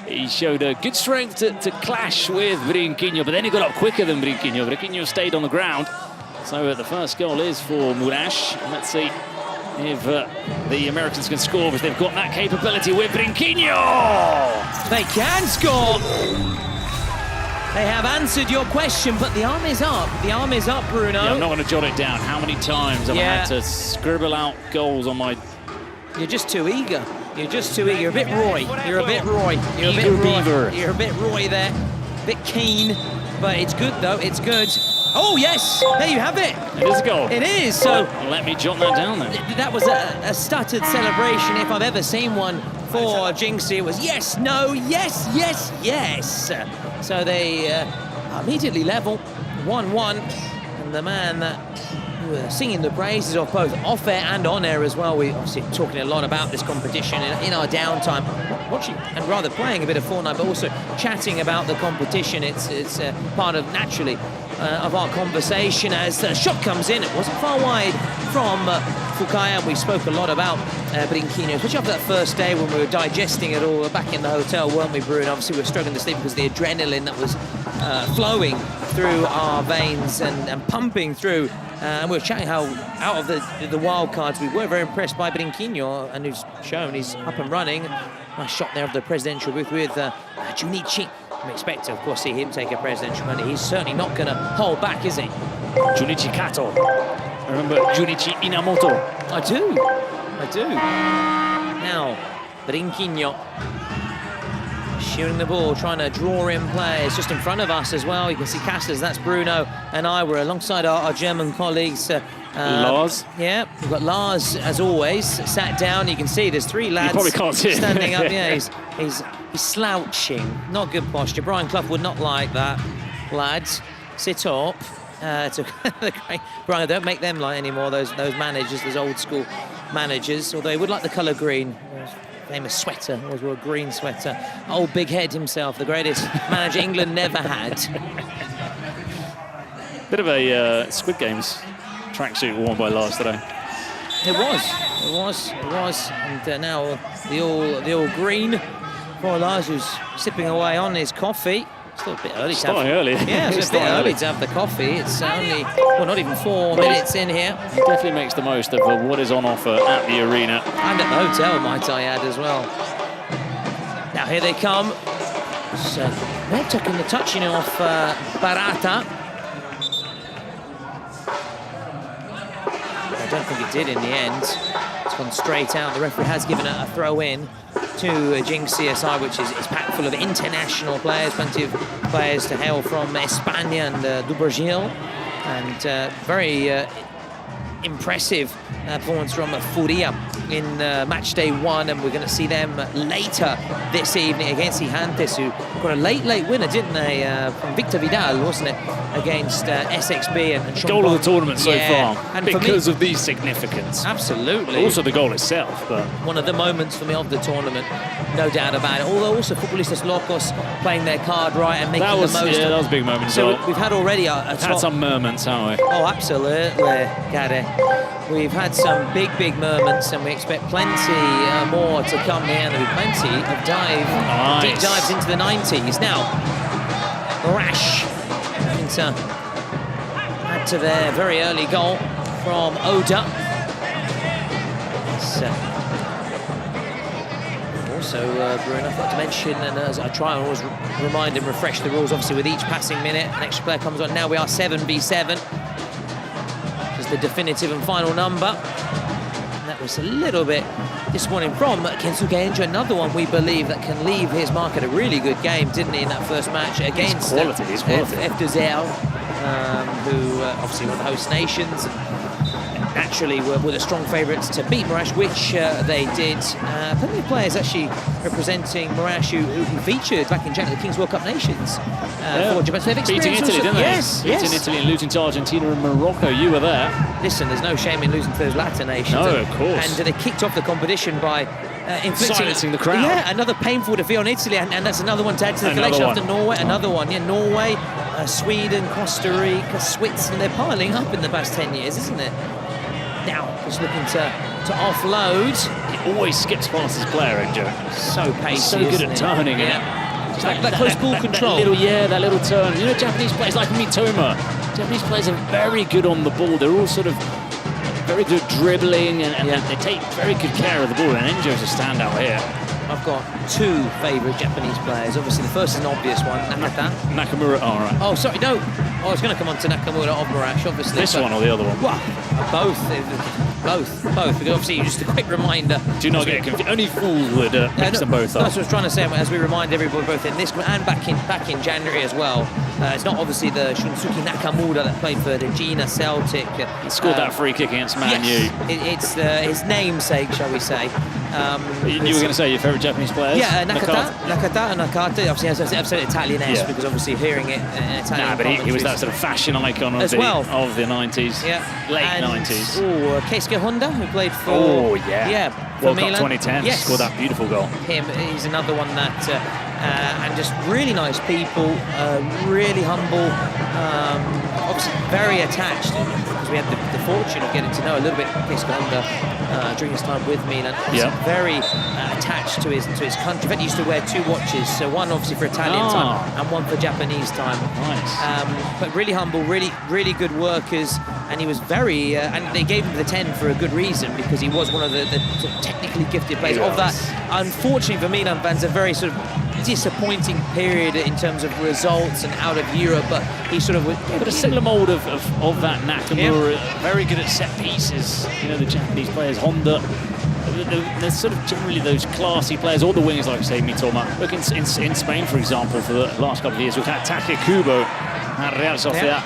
He showed a good strength to clash with Brinquinho, but then he got up quicker than Brinquinho. Brinquinho stayed on the ground. So the first goal is for Murash. Let's see if the Americans can score, because they've got that capability with Brinquinho. They can score. They have answered your question, but the arm is up. The arm is up, Bruno. Yeah, I'm not going to jot it down. How many times have I had to scribble out goals on my... You're just too eager. You're just too eager. You're a bit Roy. You're a bit Roy. You're Eager a bit Roy. beaver. You're a bit Roy there. A bit keen, but it's good though. It's good. Oh yes, there you have it. It is a goal. It is. So let me jot that down then. that was a stuttered celebration if I've ever seen one for Jynxzi. It was yes, no, yes, yes, yes. So they immediately level 1-1, and the man that singing the praises of both off-air and on-air as well. We obviously talking a lot about this competition in our downtime, watching and rather playing a bit of Fortnite, but also chatting about the competition. It's part of, naturally, of our conversation as the shot comes in. It wasn't far wide from Fukaya. We spoke a lot about Brinquinho, especially after that first day when we were digesting it all back in the hotel, weren't we, Bruno? Obviously, we were struggling to sleep because the adrenaline that was flowing through our veins and pumping through. And we were chatting how out of the wild cards we were very impressed by Brinquinho, and who's shown he's up and running. Nice shot there of the presidential booth with Jynxzi. We expect to, of course, see him take a presidential money. He's certainly not going to hold back, is he? Junichi Kato. Remember Junichi Inamoto? I do. Now, Brinquinho shooting the ball, trying to draw in players just in front of us as well. You can see Casters, that's Bruno, and I were alongside our German colleagues. Lars. Yeah, we've got Lars, as always, sat down. You can see there's three lads probably can't see standing up. Yeah, he's slouching. Not good posture. Brian Clough would not like that. Lads, sit up. Brian, don't make them like anymore, those managers, those old school managers, although he would like the colour green. Famous sweater, always wore a green sweater. Old Big Head himself, the greatest manager England never had. Bit of a Squid Games tracksuit worn by Lars today. It was. And now the all green for Lars, who's sipping away on his coffee. Still a bit early. Yeah, it's a bit early to have the coffee. It's only, well, not even 4 minutes in here. He definitely makes the most of what is on offer at the arena. And at the hotel, might I add, as well. Now here they come. So they're taking the touching off Barata. I don't think it did in the end. It's gone straight out. The referee has given a throw in to Jynxzi side, which is packed full of international players, plenty of players to hail from España and do Brazil, and very impressive performance from Furia in match day 1, and we're going to see them later this evening against Gigantes, who got a late winner, didn't they, from Victor Vidal, wasn't it, against SXB and Goal of the tournament so far, and because of the significance. Absolutely. Also the goal itself, but one of the moments for me of the tournament, no doubt about it. Although also Futbolistas Locos playing their card right and making the most of it. Yeah, that was a big moment. So we've had already had some moments, haven't we? Oh, absolutely, Gary. We've had some big moments, and we expect plenty more to come here. There'll be plenty of deep dives into the 90s. Now, Rash looking to add to their very early goal from Oda. Also, Bruno, I forgot to mention, and as I try and always remind and refresh the rules, obviously with each passing minute, an extra player comes on. Now we are 7v7. The definitive and final number. And that was a little bit disappointing from Kensuke Enjo, another one we believe that can leave his mark at a really good game, didn't he, in that first match against F2Zel, who obviously were the host nations and naturally were the strong favourites to beat Murash, which they did. Plenty of players actually representing Murash who featured back in January, the Kings World Cup Nations for Japan. So they've beating Italy, didn't they? Yes. Beating Italy and losing to Argentina and Morocco. You were there. Listen, there's no shame in losing to those Latin nations. No, of course. And they kicked off the competition by silencing the crowd. Yeah, another painful defeat on Italy, and that's another one to add to the collection after Norway. Another one, yeah, Norway, Sweden, Costa Rica, Switzerland. They're piling up in the past 10 years, isn't it? Now, just looking to to offload. He always skips past his player, Enjo. So pacey, He's so good isn't at it? turning. Yeah. Just that close ball control. That little turn. You know, Japanese players like Mitoma. Japanese players are very good on the ball. They're all sort of very good at dribbling, and they take very good care of the ball. And Enjo's a standout here. I've got two favourite Japanese players. Obviously, the first is an obvious one, Nakata. Nakamura, all right. Oh, sorry, no. I was going to come on to Nakamura of Marash, obviously. This one or the other one? Well, both. Both. Because obviously, just a quick reminder. Do not get confused. Only fools would mix them both up. That's what I was trying to say. As we remind everybody, both in this and back in January as well. It's not obviously the Shunsuke Nakamura that played for the Gina Celtic. He scored that free kick against Man U. Yes, it's his namesake, shall we say. You were going to say your favourite Japanese players? Yeah, Nakata. Obviously, as I've said, Italian-esque, because obviously hearing it in Italian. Nah, but he was that sort of fashion icon of the 90s, late 90s. Oh, Keisuke Honda, who played for... Oh, yeah. Yeah, World Milan. Cup 2010, yes. Scored that beautiful goal. He's another one that... and just really nice people, really humble, obviously very attached, because we had the fortune of getting to know a little bit Keisuke Honda during his time with Milan. Very attached to his country. In fact, he used to wear two watches, so one obviously for Italian time and one for Japanese time. Nice. But really humble, really good workers, and he was very, and they gave him the 10 for a good reason, because he was one of the sort of technically gifted players of that. Unfortunately for Milan fans, a very sort of disappointing period in terms of results and out of Europe, but he sort of... But a similar mould of that Nakamura, very good at set pieces. You know, the Japanese players, Honda, they're sort of generally those classy players, all the wingers, like I say, Mitoma. Look, in Spain, for example, for the last couple of years, we've had Take Kubo at Real Sociedad.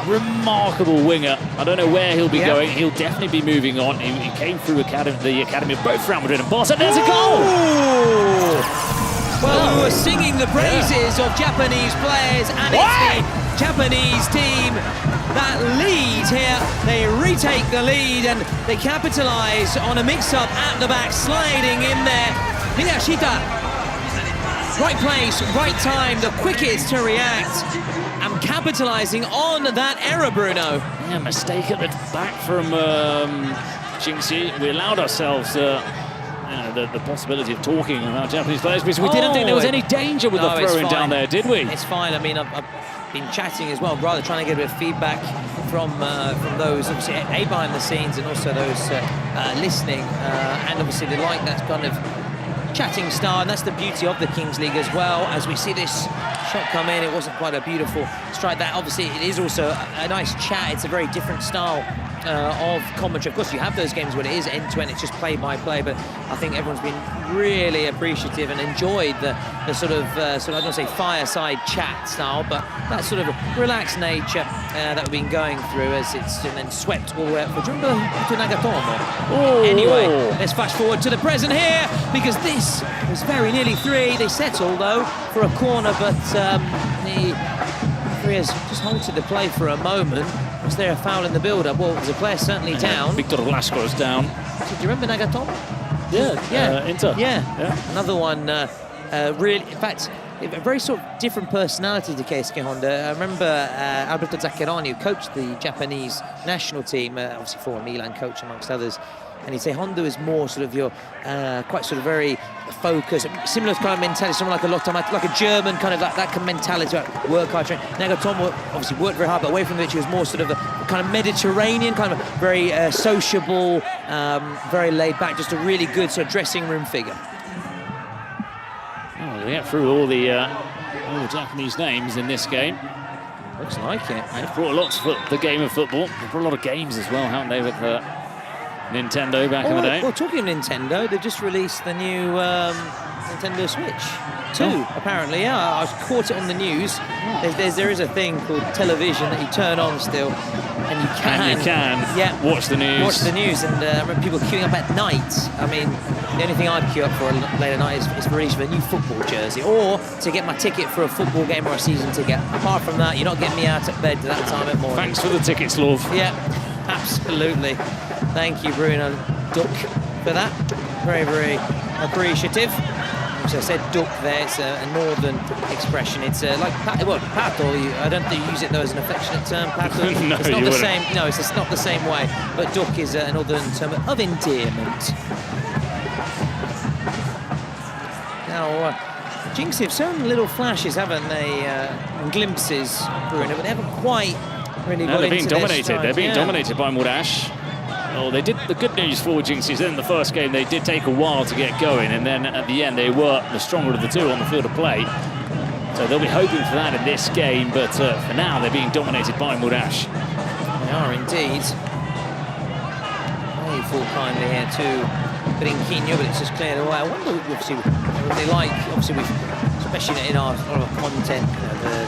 Remarkable winger. I don't know where he'll be going. He'll definitely be moving on. He came through the academy of both Real Madrid and Barca. There's a goal! Well, we were singing the praises of Japanese players, and it's the Japanese team that lead here. They retake the lead and they capitalise on a mix-up at the back, sliding in there. Miyashita, right place, right time, the quickest to react, and capitalising on that error, Bruno. Yeah, mistake at the back from Jynxzi. We allowed ourselves the possibility of talking about Japanese players, because we didn't think there was any danger with the throw-in down there, did we? It's fine. I mean, I've been chatting as well, rather trying to get a bit of feedback from those, obviously, behind the scenes, and also those listening, and obviously they like that kind of chatting style, and that's the beauty of the Kings League as well. As we see this shot come in, it wasn't quite a beautiful strike. That obviously it is also a nice chat. It's a very different style of commentary. Of course, you have those games where it is end-to-end, it's just play-by-play, but I think everyone's been really appreciative and enjoyed the sort of I don't want to say fireside chat style, but that sort of relaxed nature that we've been going through as it's then swept all the way up for Jumbo to Nagatomo. Anyway, let's flash forward to the present here, because this was very nearly 3. They settle though for a corner, but the referee has just halted the play for a moment. Was there a foul in the build-up? Well, there's a player certainly down. Victor Blasco's down. So, do you remember Nagatomo? Yeah. Inter. Yeah. Another one, really, in fact, a very sort of different personality to Keisuke Honda. I remember Alberto Zaccheroni, who coached the Japanese national team, obviously former Milan coach amongst others, and he'd say Honda is more sort of your, quite sort of very focused, similar kind of mentality, someone like a German kind of that kind of mentality, like work hard, train. Nagatomo obviously worked very hard, but away from which he was more sort of a kind of Mediterranean, kind of very sociable, very laid back, just a really good sort of dressing room figure. Oh, they get through all the Japanese names in this game. Looks like it. They've brought a lot to the game of football. They've brought a lot of games as well, haven't they, with Nintendo back in the day? Well, talking of Nintendo, they've just released the new Nintendo Switch 2, apparently. Yeah, I caught it on the news. There is a thing called television that you turn on still, and you can watch the news. Watch the news, and I remember people queuing up at night. I mean, the only thing I'd queue up for late at night is for release of a new football jersey, or to get my ticket for a football game or a season ticket. Apart from that, you're not getting me out of bed to that time of morning. Thanks for the tickets, love. Yeah, absolutely. Thank you, Bruno Duck, for that. Very, very appreciative. I said duck there. It's a northern expression. It's like pato. I don't think you use it though as an affectionate term. Pato. No, it's not you the wouldn't. same. No, it's just not the same way. But duck is a northern term of endearment. Now, Jynxzi have shown little flashes, haven't they? Glimpses, Bruno, but they haven't quite really got they're being into their dominated. stride. They're being Yeah. dominated by Murash. Oh, they did. The good news for Jynxzi is in the first game they did take a while to get going, and then at the end they were the stronger of the two on the field of play. So they'll be hoping for that in this game, but for now they're being dominated by Murash. They are indeed. They fall kindly here to Brinquinho, but it's just cleared away. I wonder, obviously, what they like, obviously, especially in our sort of content,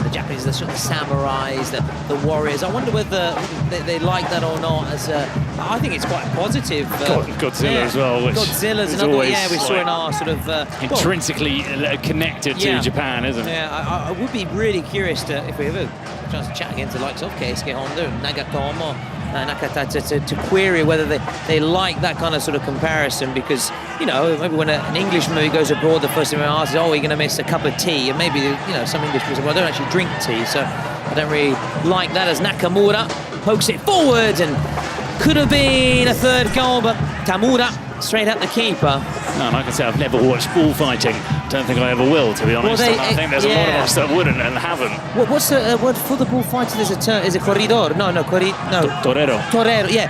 the Japanese, the sort of samurais, the warriors. I wonder whether they like that or not. As I think it's quite positive. Godzilla as well, which Godzilla's is another. always Yeah, we saw in our sort of intrinsically connected to Japan, isn't it? Yeah, I would be really curious to, if we ever a chance to chat against the likes of Keisuke Honda and Nagatomo, Nakata, to query whether they like that kind of sort of comparison, because, you know, maybe when an English movie goes abroad, the first thing we ask is, oh, are you going to miss a cup of tea? And maybe, you know, some English people say, well, I don't actually drink tea, so I don't really like that, as Nakamura pokes it forward, and could have been a third goal, but Tamura straight at the keeper. No, like I said, I've never watched bullfighting. Don't think I ever will, to be honest. Well, I think there's a lot of us that wouldn't and haven't. What's the word for the bullfighter? There's a term. Is it corridor? No. Torero. Torero. Yeah.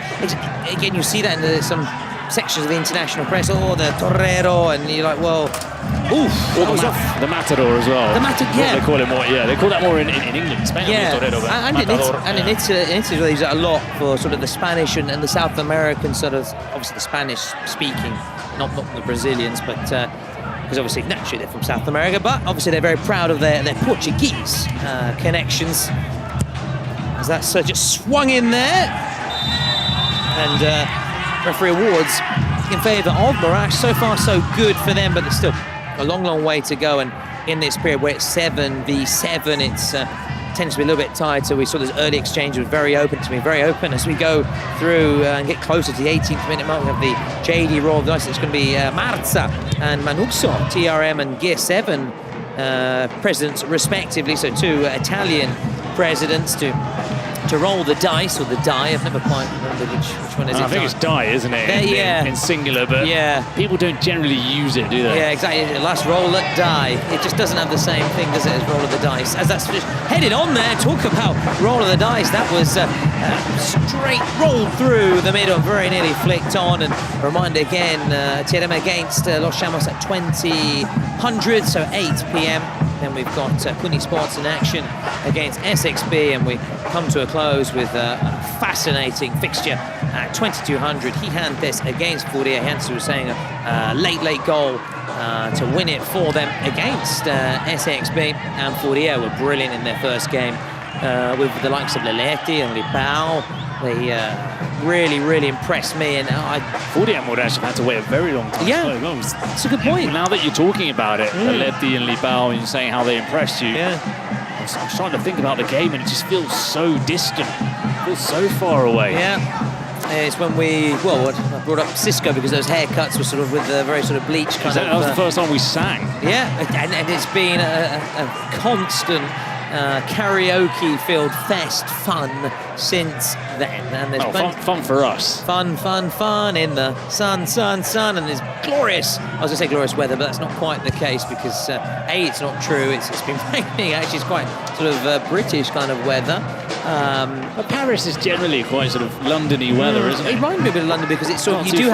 Again, you see that in some sections of the international press. Oh, the torero, and you're like, well, oof. Or the matador as well. The matador, yeah. They call it more. Yeah, they call that more in England. Spain, Yeah, torero, but and in Italy they use it a lot for sort of the Spanish and the South American sort of, obviously the Spanish speaking, not the Brazilians, but because obviously naturally they're from South America, but obviously they're very proud of their Portuguese connections. As that's just swung in there, and referee awards in favour of Murash. So far so good for them, but there's still a long way to go, and in this period where it's 7v7, it's tends to be a little bit tight. So we saw this early exchange was very open. It's been very open as we go through and get closer to the 18th minute mark. We have the JD roll of the dice. It's going to be Marza and Manuzzo, TRM and Gear 7 presidents respectively. So two Italian presidents to roll the dice, or the die. I've never quite remembered which one is it. I think it's die, isn't it? In singular, but people don't generally use it, do they? Yeah, exactly. Last roll at die. It just doesn't have the same thing, does it, as roll of the dice? As that's just headed on there. Talk about roll of the dice. That was straight rolled through the middle, very nearly flicked on. And a reminder again, TRM against Los Chamos at 20:00, so 8 p.m. Then we've got Kuni Sports in action against SXB, and we come to a close with a fascinating fixture at 2200. Gigantes against Furia. Jynxzi was saying a late goal to win it for them against SXB, and Furia were brilliant in their first game with the likes of Leletti and Lipao. They really impressed me, and Furia and Murash have had to wait a very long time. Yeah, that's a good point. Now that you're talking about it, Leletti and Lipao, and you're saying how they impressed you, I was trying to think about the game, and it just feels so distant. It feels so far away. Yeah. It's when I brought up Cisco because those haircuts were sort of with the very sort of bleach kind of... That was the first time we sang. Yeah, and it's been a constant karaoke-filled fest fun since then. And there's fun for us. Fun in the sun, and there's glorious, I was going to say glorious weather, but that's not quite the case because, A, it's not true, it's been raining, actually it's quite sort of British kind of weather. But Paris is generally quite sort of London-y weather, isn't it? It reminds me a bit of London because it's sort of, you do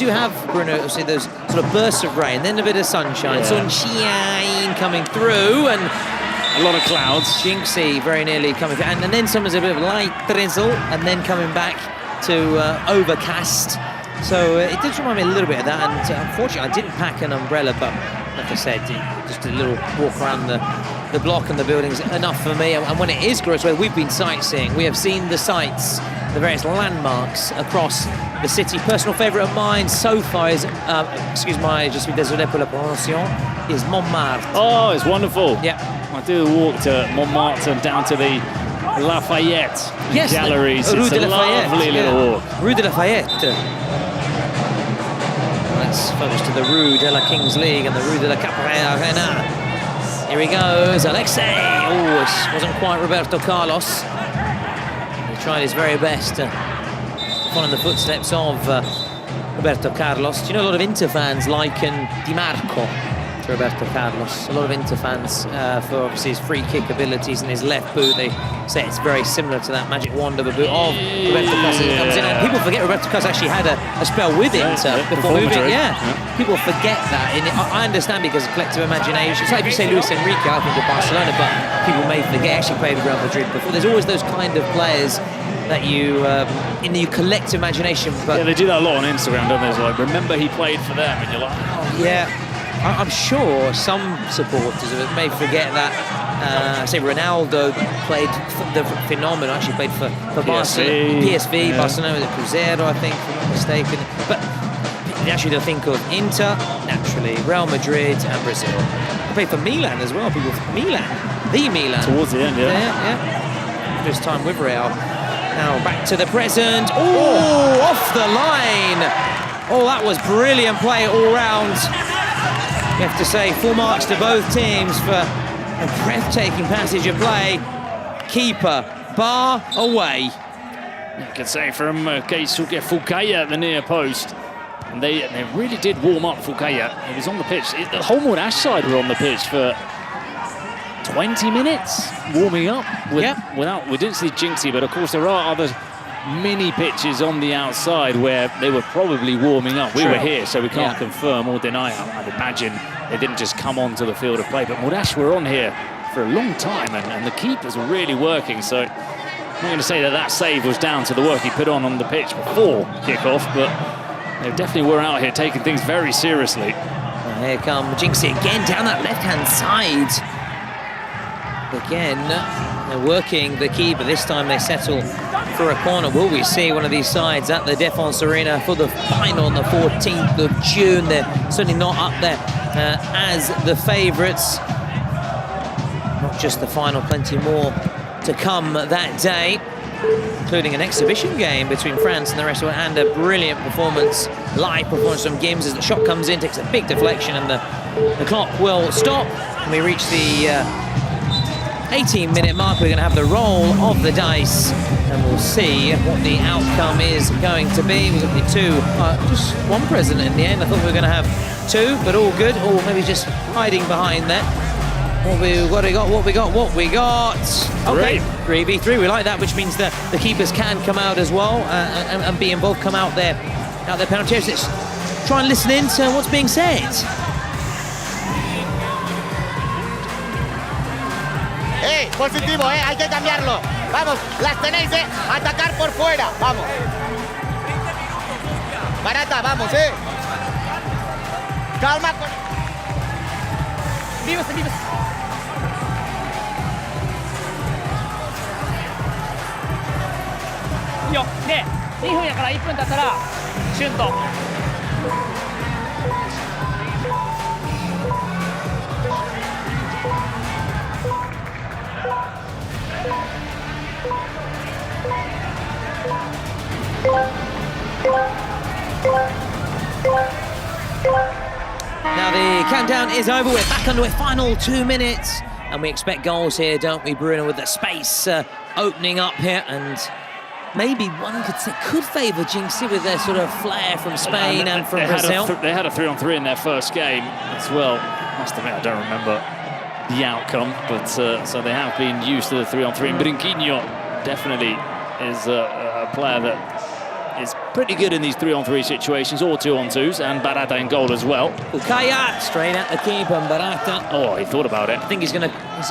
have, Bruno, say those sort of bursts of rain, then a bit of sunshine coming through, and a lot of clouds. Jynxzi very nearly coming through, and then sometimes a bit of light drizzle, and then coming back to overcast. So it did remind me a little bit of that, and unfortunately I didn't pack an umbrella, but like I said, just a little walk around the block and the buildings enough for me. And when it is glorious weather, we've been sightseeing. We have seen the sights, the various landmarks across the city. Personal favourite of mine so far is, je suis désolé pour la prononciation, is Montmartre. Oh, it's wonderful. Yeah. I do the walk to Montmartre and down to the Lafayette galleries. Rue it's de a Lafayette. lovely little walk. Rue de Lafayette. Let's focus to the Rue de la Kings League and the Rue de la Caprera. Here he goes, Alexei. Oh, it wasn't quite Roberto Carlos. He tried his very best to follow in the footsteps of Roberto Carlos. Do you know a lot of Inter fans liken Di Marco to Roberto Carlos? A lot of Inter fans for obviously his free kick abilities and his left boot. They say it's very similar to that magic wand of a boot of Roberto Carlos. He comes in, and people forget Roberto Carlos actually had a spell with Inter before moving. People forget that. And I understand because of collective imagination. It's like if you say Luis Enrique, I think of Barcelona, but people may forget actually played with Real Madrid before. There's always those kind of players that you, in your collective imagination. But yeah, they do that a lot on Instagram, don't they? It's like, remember he played for them, and you're like, oh. Yeah, I'm sure some supporters of it may forget that. Say Ronaldo played for the phenomenon, actually played for Barcelona, PSV, Barcelona, the Cruzeiro, I think, if I'm not mistaken. But actually they'll think of Inter, naturally, Real Madrid and Brazil. They played for Milan as well, people from Milan, the Milan. Towards the end, yeah. This time with Real. Now back to the present. Oh, off the line. Oh, that was brilliant play all round. You have to say full marks to both teams for a breathtaking passage of play. Keeper, bar away. You could say from Keisuke Fukaya at the near post. And they really did warm up Fukaya. He was on the pitch. The whole Monash side were on the pitch for 20 minutes warming up. We didn't see Jynxzi, but of course there are other mini pitches on the outside where they were probably warming up. We were here, so we can't confirm or deny. I'd imagine they didn't just come onto the field of play, but Monash were on here for a long time, and the keepers were really working. So I'm not going to say that save was down to the work he put on the pitch before kickoff, but they definitely were out here taking things very seriously. And here come Jynxzi again down that left-hand side. Again, they're working the keeper. This time they settle for a corner. Will we see one of these sides at the Défense Arena for the final on the 14th of June? They're certainly not up there as the favourites. Not just the final, plenty more to come that day, including an exhibition game between France and the rest of it, and a brilliant performance, live performance from Gims as the shot comes in, takes a big deflection, and the clock will stop. And we reach the 18-minute mark. We're going to have the roll of the dice, and we'll see what the outcome is going to be. We're going to be just one president in the end. I thought we were going to have two, but all good. Or maybe just hiding behind that. What we got. Okay, 3v3. We like that, which means that the keepers can come out as well and be involved, come out their penalty areas. Let's try and listen in to what's being said. Positivo, hay que cambiarlo. Vamos, las tenéis, atacar por fuera. Vamos. Barata, vamos, Calma. Vivos. いいよ。で、2分やから1分経ったらシュンと。Now the countdown is over. We're back underway. Final 2 minutes, and we expect goals here, don't we, Bruno? With the space opening up here, and maybe one could say could favour Jynxzi with their sort of flair from Spain and from Brazil. They had a 3-on-3 in their first game as well. Must admit, I don't remember the outcome, but so they have been used to the 3-on-3. And Brinquinho definitely is a player that is pretty good in these 3-on-3 situations, or 2-on-2s, and Barata in goal as well. Fukaya straight at the keeper, and Barata. Oh, he thought about it. I think is he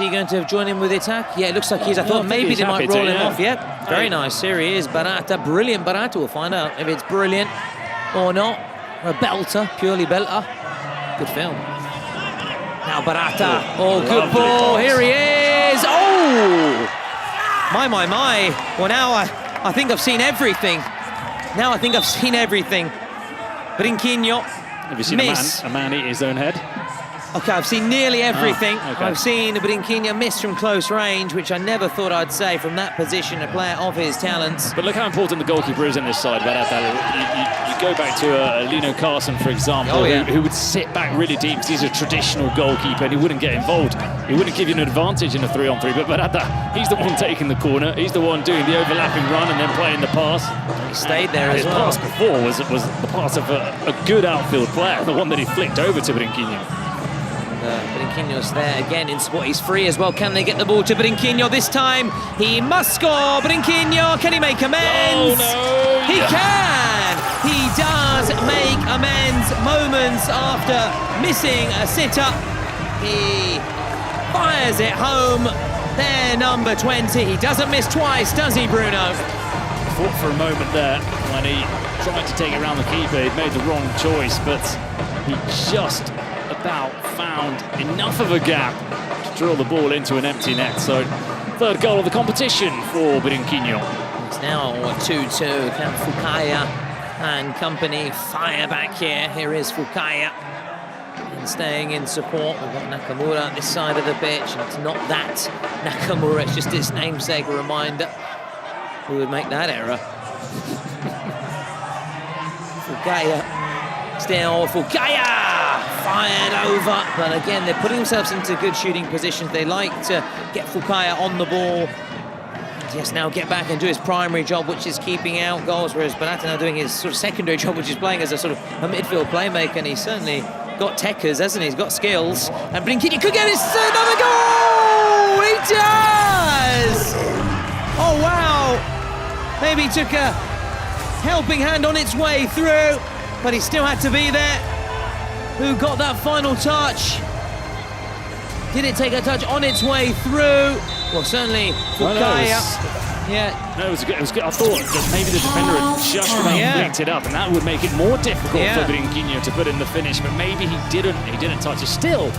going to join in with the attack? Yeah, it looks like he is. I thought maybe they might roll him off. Yep, very nice. Here he is, Barata, brilliant Barata. We'll find out if it's brilliant or not. Or a belter, purely belter. Good film. Now Barata. Oh, good ball. Here he is. Oh! My. Well, now I think I've seen everything. Brinquinho. Have you seen a man eat his own head? Okay, I've seen nearly everything. Oh, okay. I've seen Brinquinho miss from close range, which I never thought I'd say from that position, a player of his talents. But look how important the goalkeeper is in this side. You go back to Lino Carson, for example, who would sit back really deep because he's a traditional goalkeeper and he wouldn't get involved. He wouldn't give you an advantage in a 3-on-3. But Barata, he's the one taking the corner. He's the one doing the overlapping run and then playing the pass. He stayed there as his well. pass before was the pass of a good outfield player, the one that he flicked over to Brinquinho. Brinquinho's there again in sport. He's free as well. Can they get the ball to Brinquinho this time? He must score. Brinquinho, can he make amends? Oh, no. He can! He does make amends moments after missing a sit-up. He fires it home. There, number 20. He doesn't miss twice, does he, Bruno? Thought for a moment there when he tried to take it around the keeper. He'd made the wrong choice, but he just about found enough of a gap to draw the ball into an empty net. So, third goal of the competition for Brinquinho. It's now 2-2. Can Fukaya and company fire back here? Here is Fukaya. And staying in support. We've got Nakamura on this side of the pitch. And it's not that Nakamura, it's just his namesake, a reminder. Who would make that error? Fukaya. Still Fukaya! Fired over, but again, they're putting themselves into good shooting positions. They like to get Fukaya on the ball. Yes, now get back and do his primary job, which is keeping out goals, whereas Barata now doing his sort of secondary job, which is playing as a sort of a midfield playmaker, and he's certainly got techers, hasn't he? He's got skills. And Brinquinho could get his another goal! He does! Oh, wow! Maybe he took a helping hand on its way through, but he still had to be there. Who got that final touch? Did it take a touch on its way through? Well, certainly Fukaya. No, it was good. I thought that maybe the defender had just about flicked it up, and that would make it more difficult for Brinquinho to put in the finish. But maybe he didn't. He didn't touch it. Still,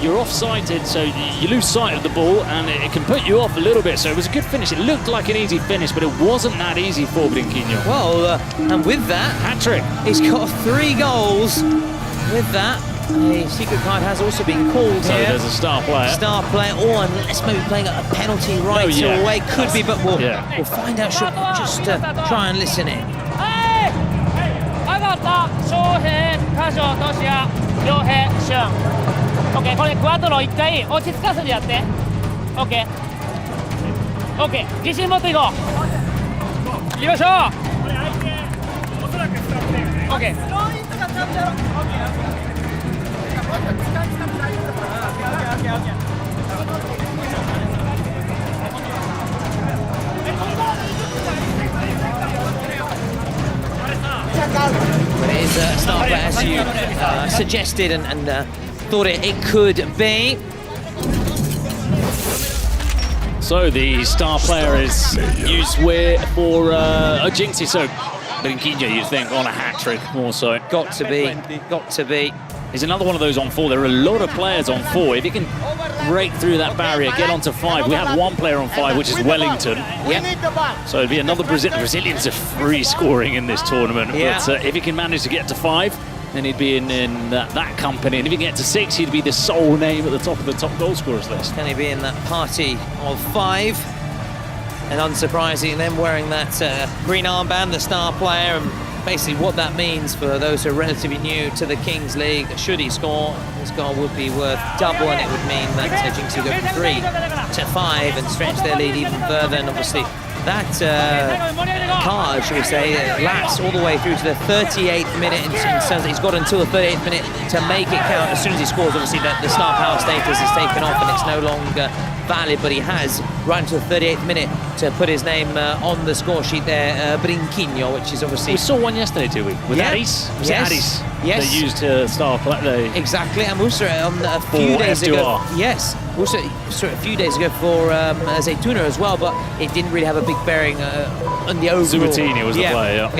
you're off-sighted, so you lose sight of the ball, and it can put you off a little bit. So it was a good finish. It looked like an easy finish, but it wasn't that easy for Brinquinho. Well, and with that, hat-trick. He's got 3 goals. With that, a secret card has also been called so here. There's a star player. Star player, or unless maybe playing a penalty right away. Could be, but we'll find out shortly. Just try and listen in. OK これクワトロ1回落ち着かせてやって OK OK 自信持っていこう行きましょう OK But it is a star player, as you suggested and thought it could be. So the star player is used for Jynxzi. So Brinquinho, you'd think, on a hat-trick more so. Got to be. He's another one of those on 4. There are a lot of players on 4. If he can break through that barrier, get onto 5. We have one player on 5, which is Wellington. So it'd be another Brazilians are free scoring in this tournament. But if he can manage to get to 5, then he'd be in that company. And if he can get to 6, he'd be the sole name at the top of the top goal scorers list. Can he be in that party of 5? And unsurprising, them wearing that green armband, the star player, and basically what that means for those who are relatively new to the Kings League. Should he score, this goal would be worth double, and it would mean that Jynxzi go from 3 to 5 and stretch their lead even further. And obviously that card, should we say, lasts all the way through to the 38th minute in terms that he's got until the 38th minute to make it count. As soon as he scores, obviously the star power status is taken off and it's no longer valid, but he has right until the 38th minute to put his name on the score sheet there, Brinquinho, which is obviously... We saw one yesterday, did we? With Addis? Was it Addis? Yes. They used star play. Exactly, and also a few days ago... Yes, also a few days ago for Zaytuna as well, but it didn't really have a big bearing on the overall... Zubatini was the player,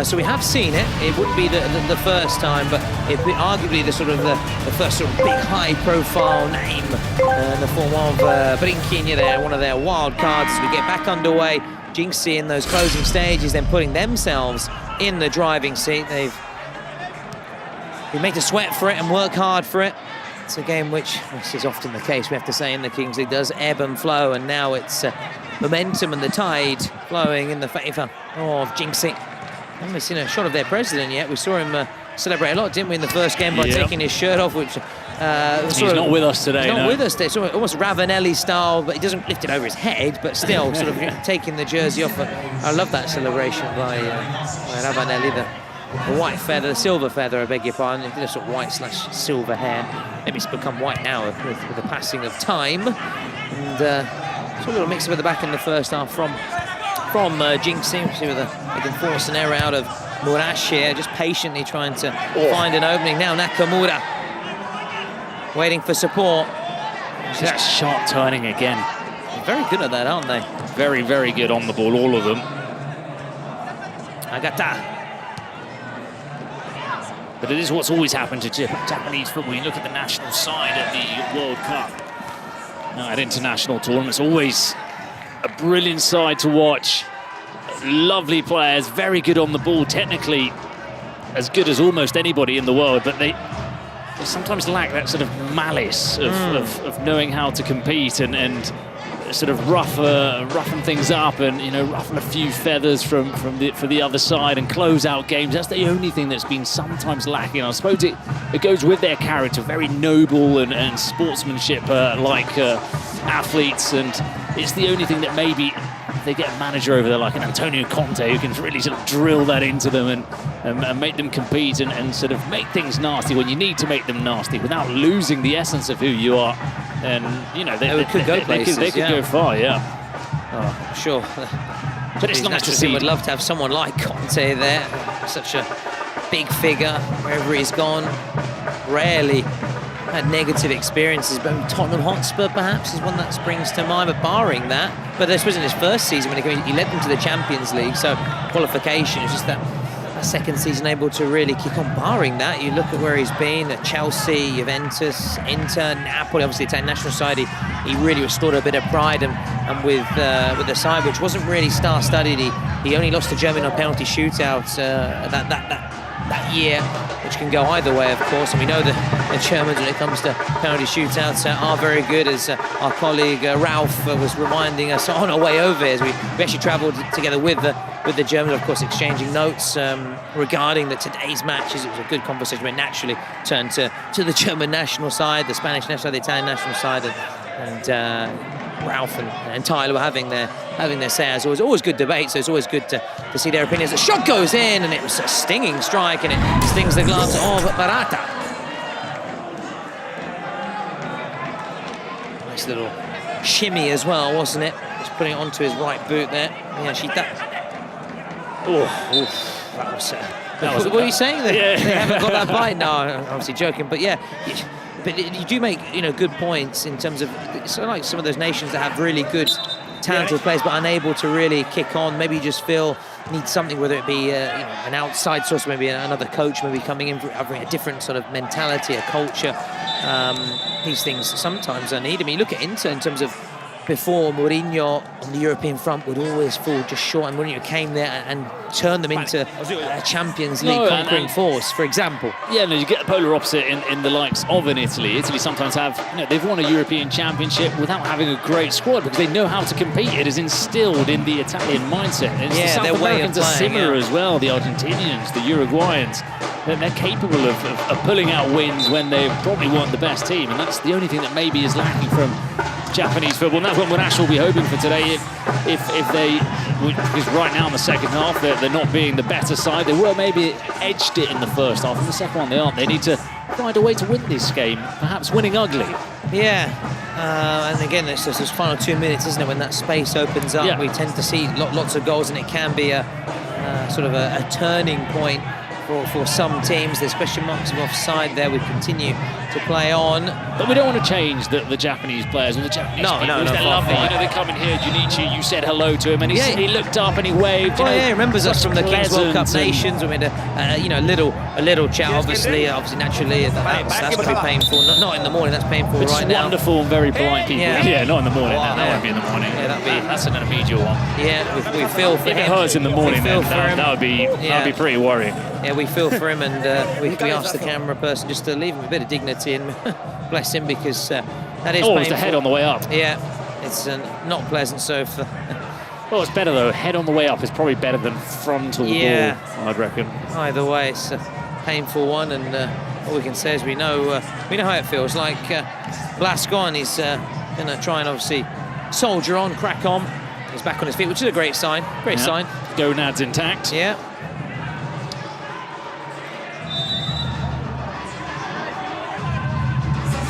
so we have seen it. It wouldn't be the first time, but it'd be arguably the first sort of big high-profile name in the form of Brinquinho there, one of their wild cards as we get back underway. Jynxzi in those closing stages, then putting themselves in the driving seat. They've be made to sweat for it and work hard for it. It's a game which, this is often the case, we have to say, in the Kings League, does ebb and flow, and now it's momentum and the tide flowing in the favour of Jynxzi. I haven't seen a shot of their president yet. We saw him celebrate a lot, didn't we, in the first game by taking his shirt off, which... he's not with us today. He's not with us today. It's almost Ravanelli style, but he doesn't lift it over his head, but still sort of taking the jersey off. I love that celebration by Ravanelli. The white feather, the silver feather, I beg your pardon. He did a sort of white/silver hair. Maybe it's become white now with the passing of time. And saw a little mix-up at the back in the first half from Jynxzi. See whether they can force an error out of Murash here, just patiently trying to find an opening. Now Nakamura waiting for support. That sharp turning again. They're very good at that, aren't they? Very, very good on the ball, all of them. Agata. But it is what's always happened to Japanese football. You look at the national side at the World Cup, at international tournaments, always a brilliant side to watch. Lovely players, very good on the ball, technically as good as almost anybody in the world, but they sometimes lack that sort of malice of knowing how to compete and sort of roughen things up and, you know, ruffle a few feathers for the other side and close out games. That's the only thing that's been sometimes lacking. I suppose it goes with their character, very noble and sportsmanship like athletes, and it's the only thing that maybe they get a manager over there like an Antonio Conte who can really sort of drill that into them and make them compete and sort of make things nasty when you need to make them nasty without losing the essence of who you are. And, you know, they could go places. They could go far, yeah. Oh, sure. But it's nice to see. Would love to have someone like Conte there. Such a big figure wherever he's gone. Rarely had negative experiences, but Tottenham Hotspur perhaps is one that springs to mind. But barring that, but this wasn't his first season when he led them to the Champions League, so qualification is just that second season able to really kick on. Barring that, you look at where he's been at Chelsea, Juventus, Inter, Napoli, obviously Italian national side. He really restored a bit of pride, and with the side which wasn't really star-studded, he only lost to Germany on penalty shootouts that year, which can go either way, of course. And we know the Germans, when it comes to penalty shootouts, are very good, as our colleague Ralph was reminding us on our way over, as we actually travelled together with the Germans, of course, exchanging notes regarding today's matches. It was a good conversation. We naturally turned to the German national side, the Spanish national side, the Italian national side, and Ralph and Tyler were having their say. As always good debate, so it's always good to see their opinions. The shot goes in, and it was a stinging strike, and it stings the gloves of Barata. Nice little shimmy as well, wasn't it? Just putting it onto his right boot there. That was. What were you saying? They haven't got that bite. No, I'm obviously joking, but yeah. But you do make, you know, good points in terms of sort of like some of those nations that have really good, talented players but unable to really kick on. Maybe you just feel need something, whether it be an outside source, maybe another coach, maybe coming in having a different sort of mentality, a culture. These things sometimes are needed. I mean, you look at Inter in terms of before, Mourinho on the European front would always fall just short, and Mourinho came there and turned them into a Champions League conquering force, for example. Yeah, no, you get the polar opposite in the likes of Italy. Italy sometimes have, they've won a European Championship without having a great squad because they know how to compete. It is instilled in the Italian mindset. And the South Americans are similar as well, the Argentinians, the Uruguayans. They're capable of pulling out wins when they probably weren't the best team, and that's the only thing that maybe is lacking from Japanese football. And that's what Monash will be hoping for today. If they, because right now in the second half they're not being the better side. They were maybe edged it in the first half. In the second one they aren't. They need to find a way to win this game, perhaps winning ugly. Yeah, and again it's just those final 2 minutes, isn't it, when that space opens up. We tend to see lots of goals, and it can be a sort of a turning point for some teams. There's question marks of offside there. We continue to play on, but we don't want to change the Japanese players and the Japanese people. They're lovely. They come in here. Jynxzi, you said hello to him, and he looked up and he waved. He remembers us from the Kings World Cup Nations. We made a little chat. Obviously, naturally, that's going to be painful. Not in the morning. That's painful but right now. Wonderful and very polite people. Yeah, not in the morning. That won't be in the morning. That's an immediate one. Yeah, we feel for him. If it hurts in the morning, then that would be pretty worrying. Yeah, we feel for him, and we asked the camera person just to leave him a bit of dignity and bless him, because that is Oh, painful. it's the head on the way up. Yeah, it's not pleasant. So for Well, it's better though. Head on the way up is probably better than frontal Yeah. ball, I'd reckon. either way, it's a painful one, and all we can say is we know how it feels. Like Blascon, he's going to try and obviously soldier on, crack on. He's back on his feet, which is a great sign. Great sign. Gonads intact. Yeah.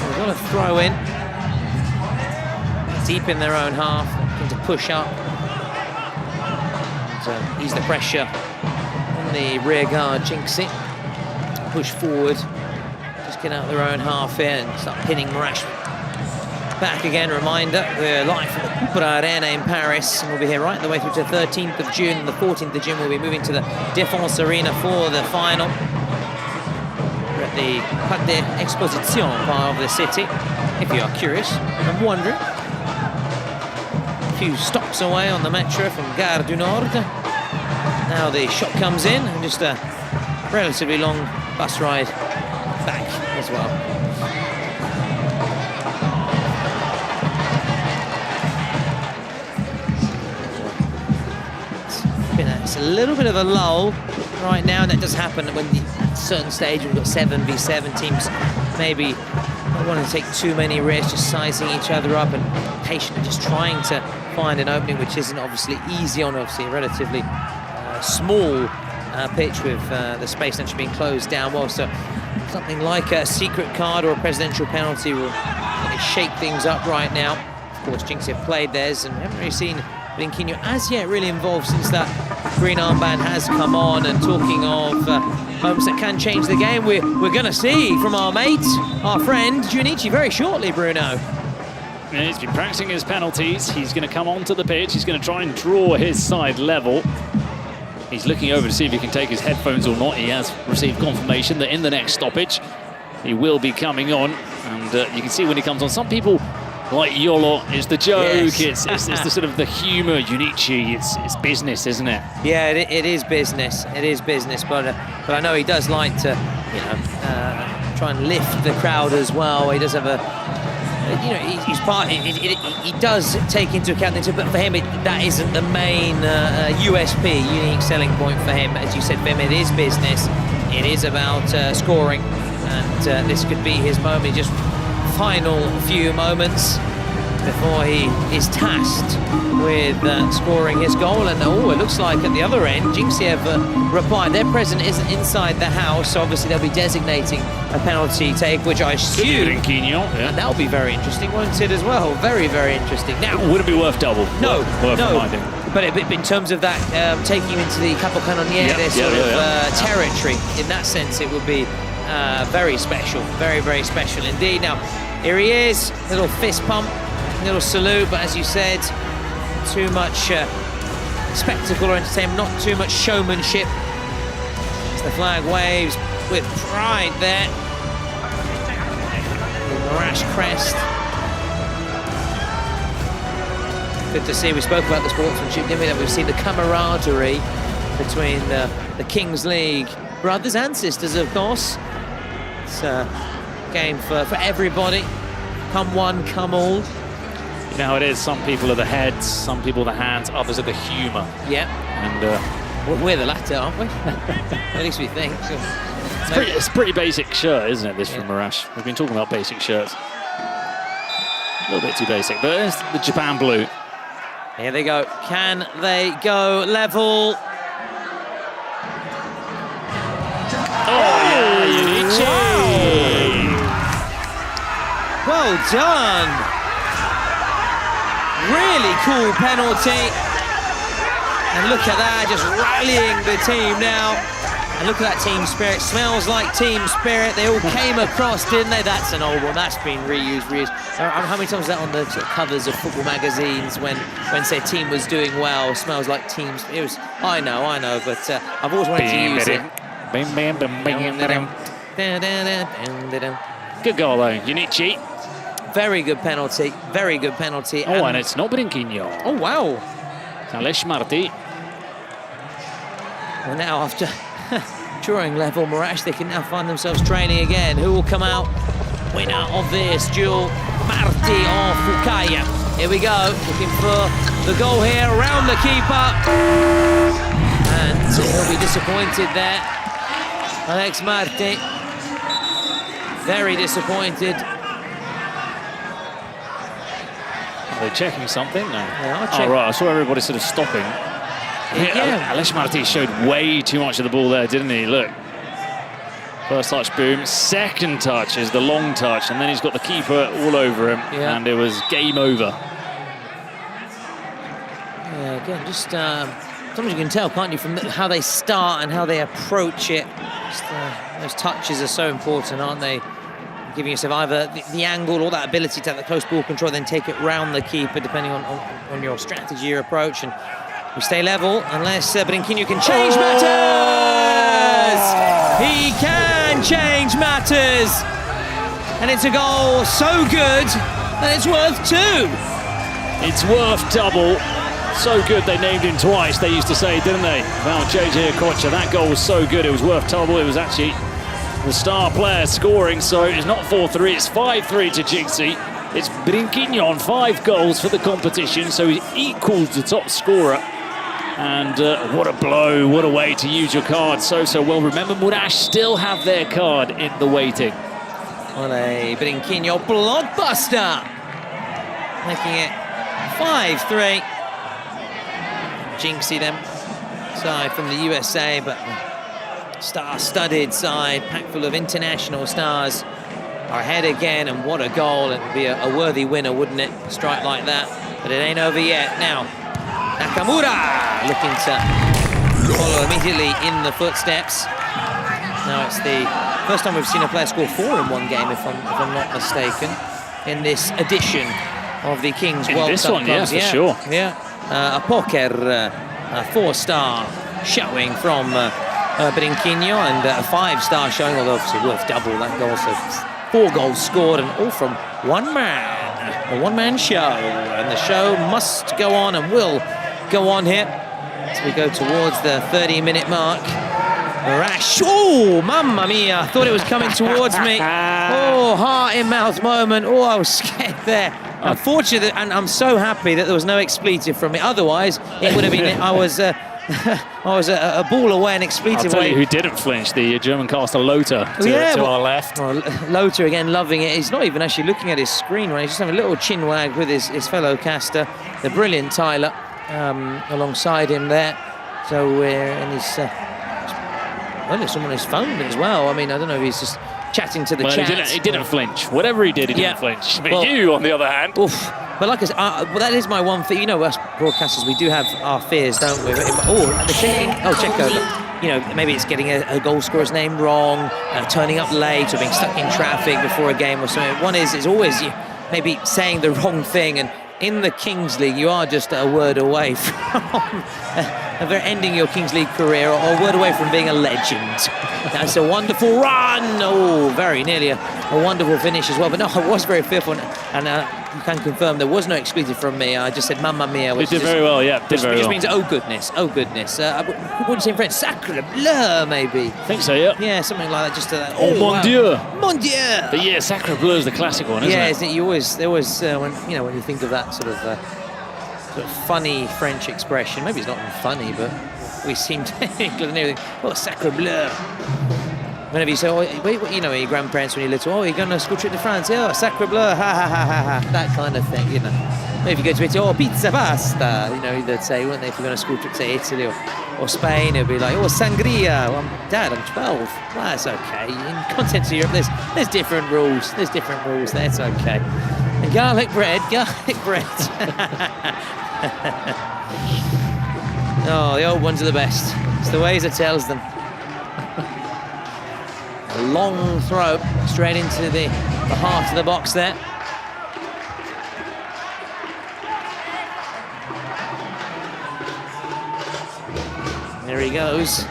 They've got to throw in. Deep in their own half, looking to push up. So ease the pressure on the rear guard, Jynxzi. Push forward. Just get out their own half here and start pinning Marash back again. Reminder, we're live from the Cupra Arena in Paris, and we'll be here right the way through to the 13th of June. And the 14th of June, we'll be moving to the Défense Arena for the final. We're at the Parc des Expositions part of the city, if you are curious and wondering. A few stops away on the metro from Gare du Nord. Now the shot comes in, and just a relatively long bus ride back as well. It's a little bit of a lull right now, and that does happen when at a certain stage we've got 7v7 teams. Maybe don't want to take too many risks, just sizing each other up and patiently just trying to find an opening, which isn't obviously easy on obviously a relatively small pitch with the space actually being closed down well. So something like a secret card or a presidential penalty will really shake things up right now. Of course, Jynxzi have played theirs, and we haven't really seen Blinquinho as yet really involved since that green armband has come on. And talking of moments that can change the game, we're going to see from our mate, our friend Jynxzi very shortly, Bruno. Yeah, he's been practicing his penalties. He's going to come onto the pitch. He's going to try and draw his side level. He's looking over to see if he can take his headphones or not. He has received confirmation that in the next stoppage he will be coming on, and you can see when he comes on, some people like Yolo, it's the joke, Yes. it's the sort of the humour. Jynxzi, it's business, isn't it? Yeah, it is business. It is business, but I know he does like to, try and lift the crowd as well. He does have a, he's part. He does take into account things, but for him, that isn't the main USP, unique selling point for him. As you said, for him, it is business. It is about scoring, and this could be his moment. Just final few moments before he is tasked with scoring his goal. And it looks like at the other end, Jynxzi have replied. Their president isn't inside the house, so obviously they'll be designating a penalty take, which I assume, and that'll be very interesting, won't it, as well? Very, very interesting. Now, Would it be worth double? No, worth no. reminding. But in terms of that, taking him into the Capo Cannoniere, their sort of territory, in that sense, it would be very special, very, very special indeed. Now, here he is, little fist pump, little salute, but as you said, too much spectacle or entertainment, not too much showmanship. As the flag waves with pride there. The Marash crest. Good to see. We spoke about the sportsmanship, didn't we? That we've seen the camaraderie between the Kings League brothers and sisters, of course. It's a game for everybody. Come one, come all. You know how it is. Some people are the heads, some people are the hands, others are the humour. Yeah. And we're the latter, aren't we? At least we think. it's a pretty basic shirt, isn't it? This from Marash. We've been talking about basic shirts. A little bit too basic, but it's the Japan blue. Here they go. Can they go level? Oh, Jynxzi! Well done. Really cool penalty. And look at that, just rallying the team now. And look at that team spirit. Smells like team spirit. They all came across, didn't they? That's an old one. That's been reused. How many times was that on the sort of covers of football magazines when say team was doing well? Smells like teams. It was. I know, but I've always wanted to use it. Good goal though, Jynxzi. Very good penalty. Very good penalty. Oh, and it's not Brinquinho. Oh wow. Alex Marti. Well, now after drawing level. Marash, they can now find themselves training again. Who will come out winner of this duel? Marti or Fukaya. Here we go, looking for the goal here around the keeper. And he'll be disappointed there. Alex Marti, very disappointed. Are they checking something? No. Yeah, oh, right, I saw everybody sort of stopping. Yeah. Alex Marti showed way too much of the ball there, didn't he? Look. First touch, boom. Second touch is the long touch, and then he's got the keeper all over him, and it was game over. Yeah, again, just sometimes you can tell, can't you, from how they start and how they approach it. Just, those touches are so important, aren't they? Giving yourself either the angle or that ability to have the close ball control, then take it round the keeper, depending on your strategy, your approach. And we stay level unless Brinquinho can change matters. He can change matters, and it's a goal so good that it's worth 2. It's worth double. So good they named him twice, they used to say, didn't they? About JJ Okocha. That goal was so good, it was worth double. It was actually the star player scoring, so it's not 4-3, it's 5-3 to Jynxzi. It's Brinquinho on 5 goals for the competition, so he equals the top scorer. And what a blow, what a way to use your card so well. Remember, Murash still have their card in the waiting. What a Brinquinho blockbuster, making it 5-3. Jynxzi then, side from the USA, but star-studded side, packed full of international stars, are ahead again, and what a goal. It would be a worthy winner, wouldn't it? A strike like that, but it ain't over yet. Now, Nakamura looking to follow immediately in the footsteps. Now it's the first time we've seen a player score 4 in one game, if I'm not mistaken, in this edition of the Kings World Cup. This one, yes, for sure. Yeah, a poker, a 4-star showing from Brinquinho, and a 5-star showing, although obviously worth double that goal. So 4 goals scored, and all from one man. A one-man show, and the show must go on and will go on here as we go towards the 30-minute mark. Rash, oh, mamma mia, thought it was coming towards me. Oh, heart-in-mouth moment. Oh, I was scared there. Unfortunately, and I'm so happy that there was no expletive from me. Otherwise, it would have been, I was a ball away, an expletive. I'll tell you who didn't flinch, the German caster Lothar to our left. Well, Lothar again loving it. He's not even actually looking at his screen, right? He's just having a little chin wag with his fellow caster, the brilliant Tyler, alongside him there. So and he's I wonder if someone has phoned as well. I mean, I don't know if he's just chatting to the chat. He didn't flinch. Whatever he did, he didn't flinch. But well, you, on the other hand. Oof. But like I said, well, that is my one thing. You know, us broadcasters, we do have our fears, don't we? Checo. You know, maybe it's getting a goal scorer's name wrong, turning up late, or being stuck in traffic before a game or something. One is always maybe saying the wrong thing, and in the Kings League, you are just a word away from ending your Kings League career, or a word away from being a legend. That's a wonderful run. Oh, very nearly a wonderful finish as well. But no, I was very fearful, and you can confirm there was no expletive from me. I just said "mamma mia," which did very well. Yeah, did very well. Which means "oh goodness, oh goodness." What do you say in French? Sacre bleu, maybe. I think so. Yeah. Yeah, something like that. Just oh mon Dieu, mon Dieu. But yeah, sacre bleu is the classic one, isn't it? Yeah, there was when you think of that sort of funny French expression. Maybe it's not funny, but we seem to think, oh, sacre bleu. Whenever you say, oh, wait, your grandparents when you're little, oh, you're going on a school trip to France, oh, sacre bleu, ha ha ha ha ha, that kind of thing, Maybe if you go to Italy, oh, pizza pasta, they'd say, wouldn't they, if you're going on a school trip to Italy or Spain, it'd be like, oh, sangria. Well, Dad, I'm 12. Well, that's okay. In continental Europe, there's different rules. There's different rules. That's okay. And garlic bread. Oh, the old ones are the best. It's the ways it tells them. A long throw straight into the heart of the box there. There he goes.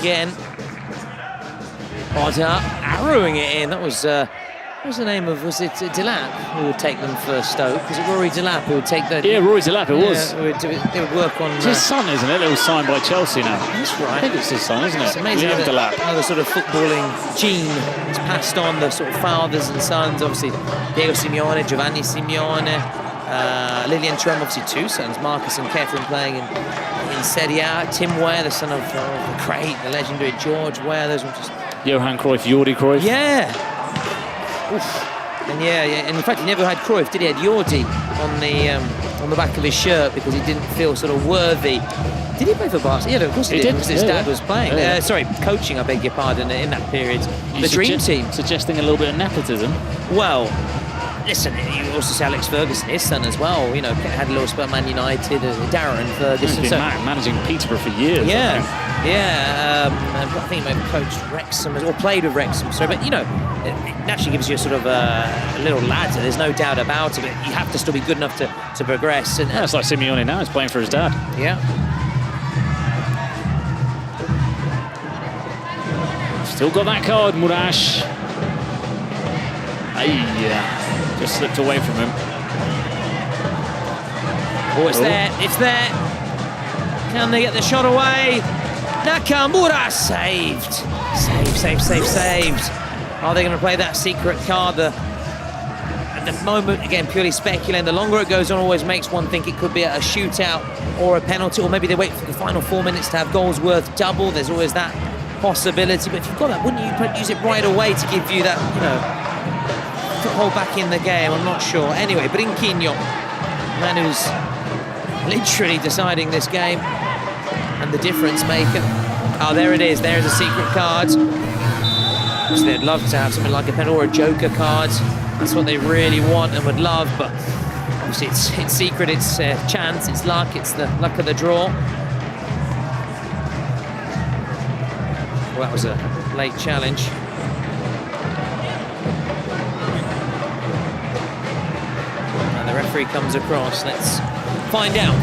Again. Potter arrowing it in. That was What's the name of, was it Delap who would take them for Stoke? Was it Rory Delap who would take the... Yeah, Rory Delap, it was. They would work on... It's his son, isn't it? It was signed by Chelsea now. That's right. I think it's his son, isn't it? It's amazing Liam Delap. how the sort of footballing gene is passed on, the sort of fathers and sons. Obviously, Diego Simeone, Giovanni Simeone, Lilian Thuram, obviously 2 sons, Marcus and Kefren playing in Serie A. Tim Ware, the son of the great, the legendary George Ware. Those were just... Johan Cruyff, Jordi Cruyff. Yeah. Oof. And yeah, and in fact, he never had Cruyff, did he? He had Jordi on the back of his shirt because he didn't feel sort of worthy. Did he play for Barca? Yeah, of course he did. Because his dad was playing. Sorry, coaching, I beg your pardon, in that period. The dream team. Suggesting a little bit of nepotism. Well, listen, you also see Alex Ferguson, his son as well, you know, had a little spell at Man United, Darren Ferguson. He's been managing Peterborough for years. Yeah, I think he may have coached Wrexham or played with Wrexham. So, but you know, it naturally gives you a sort of a little ladder. There's no doubt about it. But you have to still be good enough to progress. And it's like Simeone now. He's playing for his dad. Yeah. Still got that card, Murash. Just slipped away from him. Oh, it's there. It's there. Can they get the shot away? Nakamura saved. Saved. Are they going to play that secret card? At the moment, again, purely speculating. The longer it goes on, always makes one think it could be a shootout or a penalty, or maybe they wait for the final 4 minutes to have goals worth double. There's always that possibility. But if you've got that, wouldn't you use it right away to give you that, you know, foothold back in the game? I'm not sure. Anyway, Brinquinho, man who's literally deciding this game and the difference maker. Oh, there it is. There's a secret card. Which they'd love to have something like a penalty or a joker card. That's what they really want and would love, but obviously it's secret, it's chance, it's luck, it's the luck of the draw. Well, that was a late challenge. And the referee comes across. Let's find out.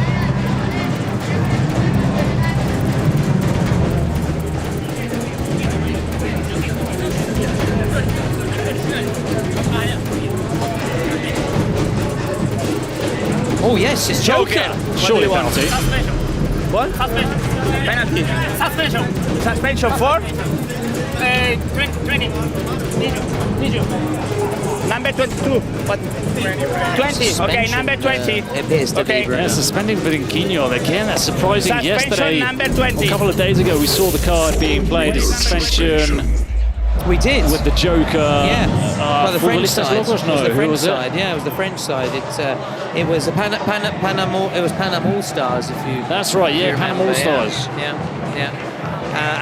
Oh yes, it's Joker. Surely penalty. What? Penalty. Suspension. Suspension for? 20. Number 22. What? 20. Okay, number 20. Appears to be Bruno. Yeah, suspending Brinquinho again. That's surprising. Suspension Yesterday, number 20. a couple of days ago, we saw the card being played as suspension. We did. With the Joker. Yeah. Well, the French side. No, it was the French who was side. Yeah, it was the French side. It was a Panam All Stars. If you. That's right. Yeah, Panam All Stars. Yeah.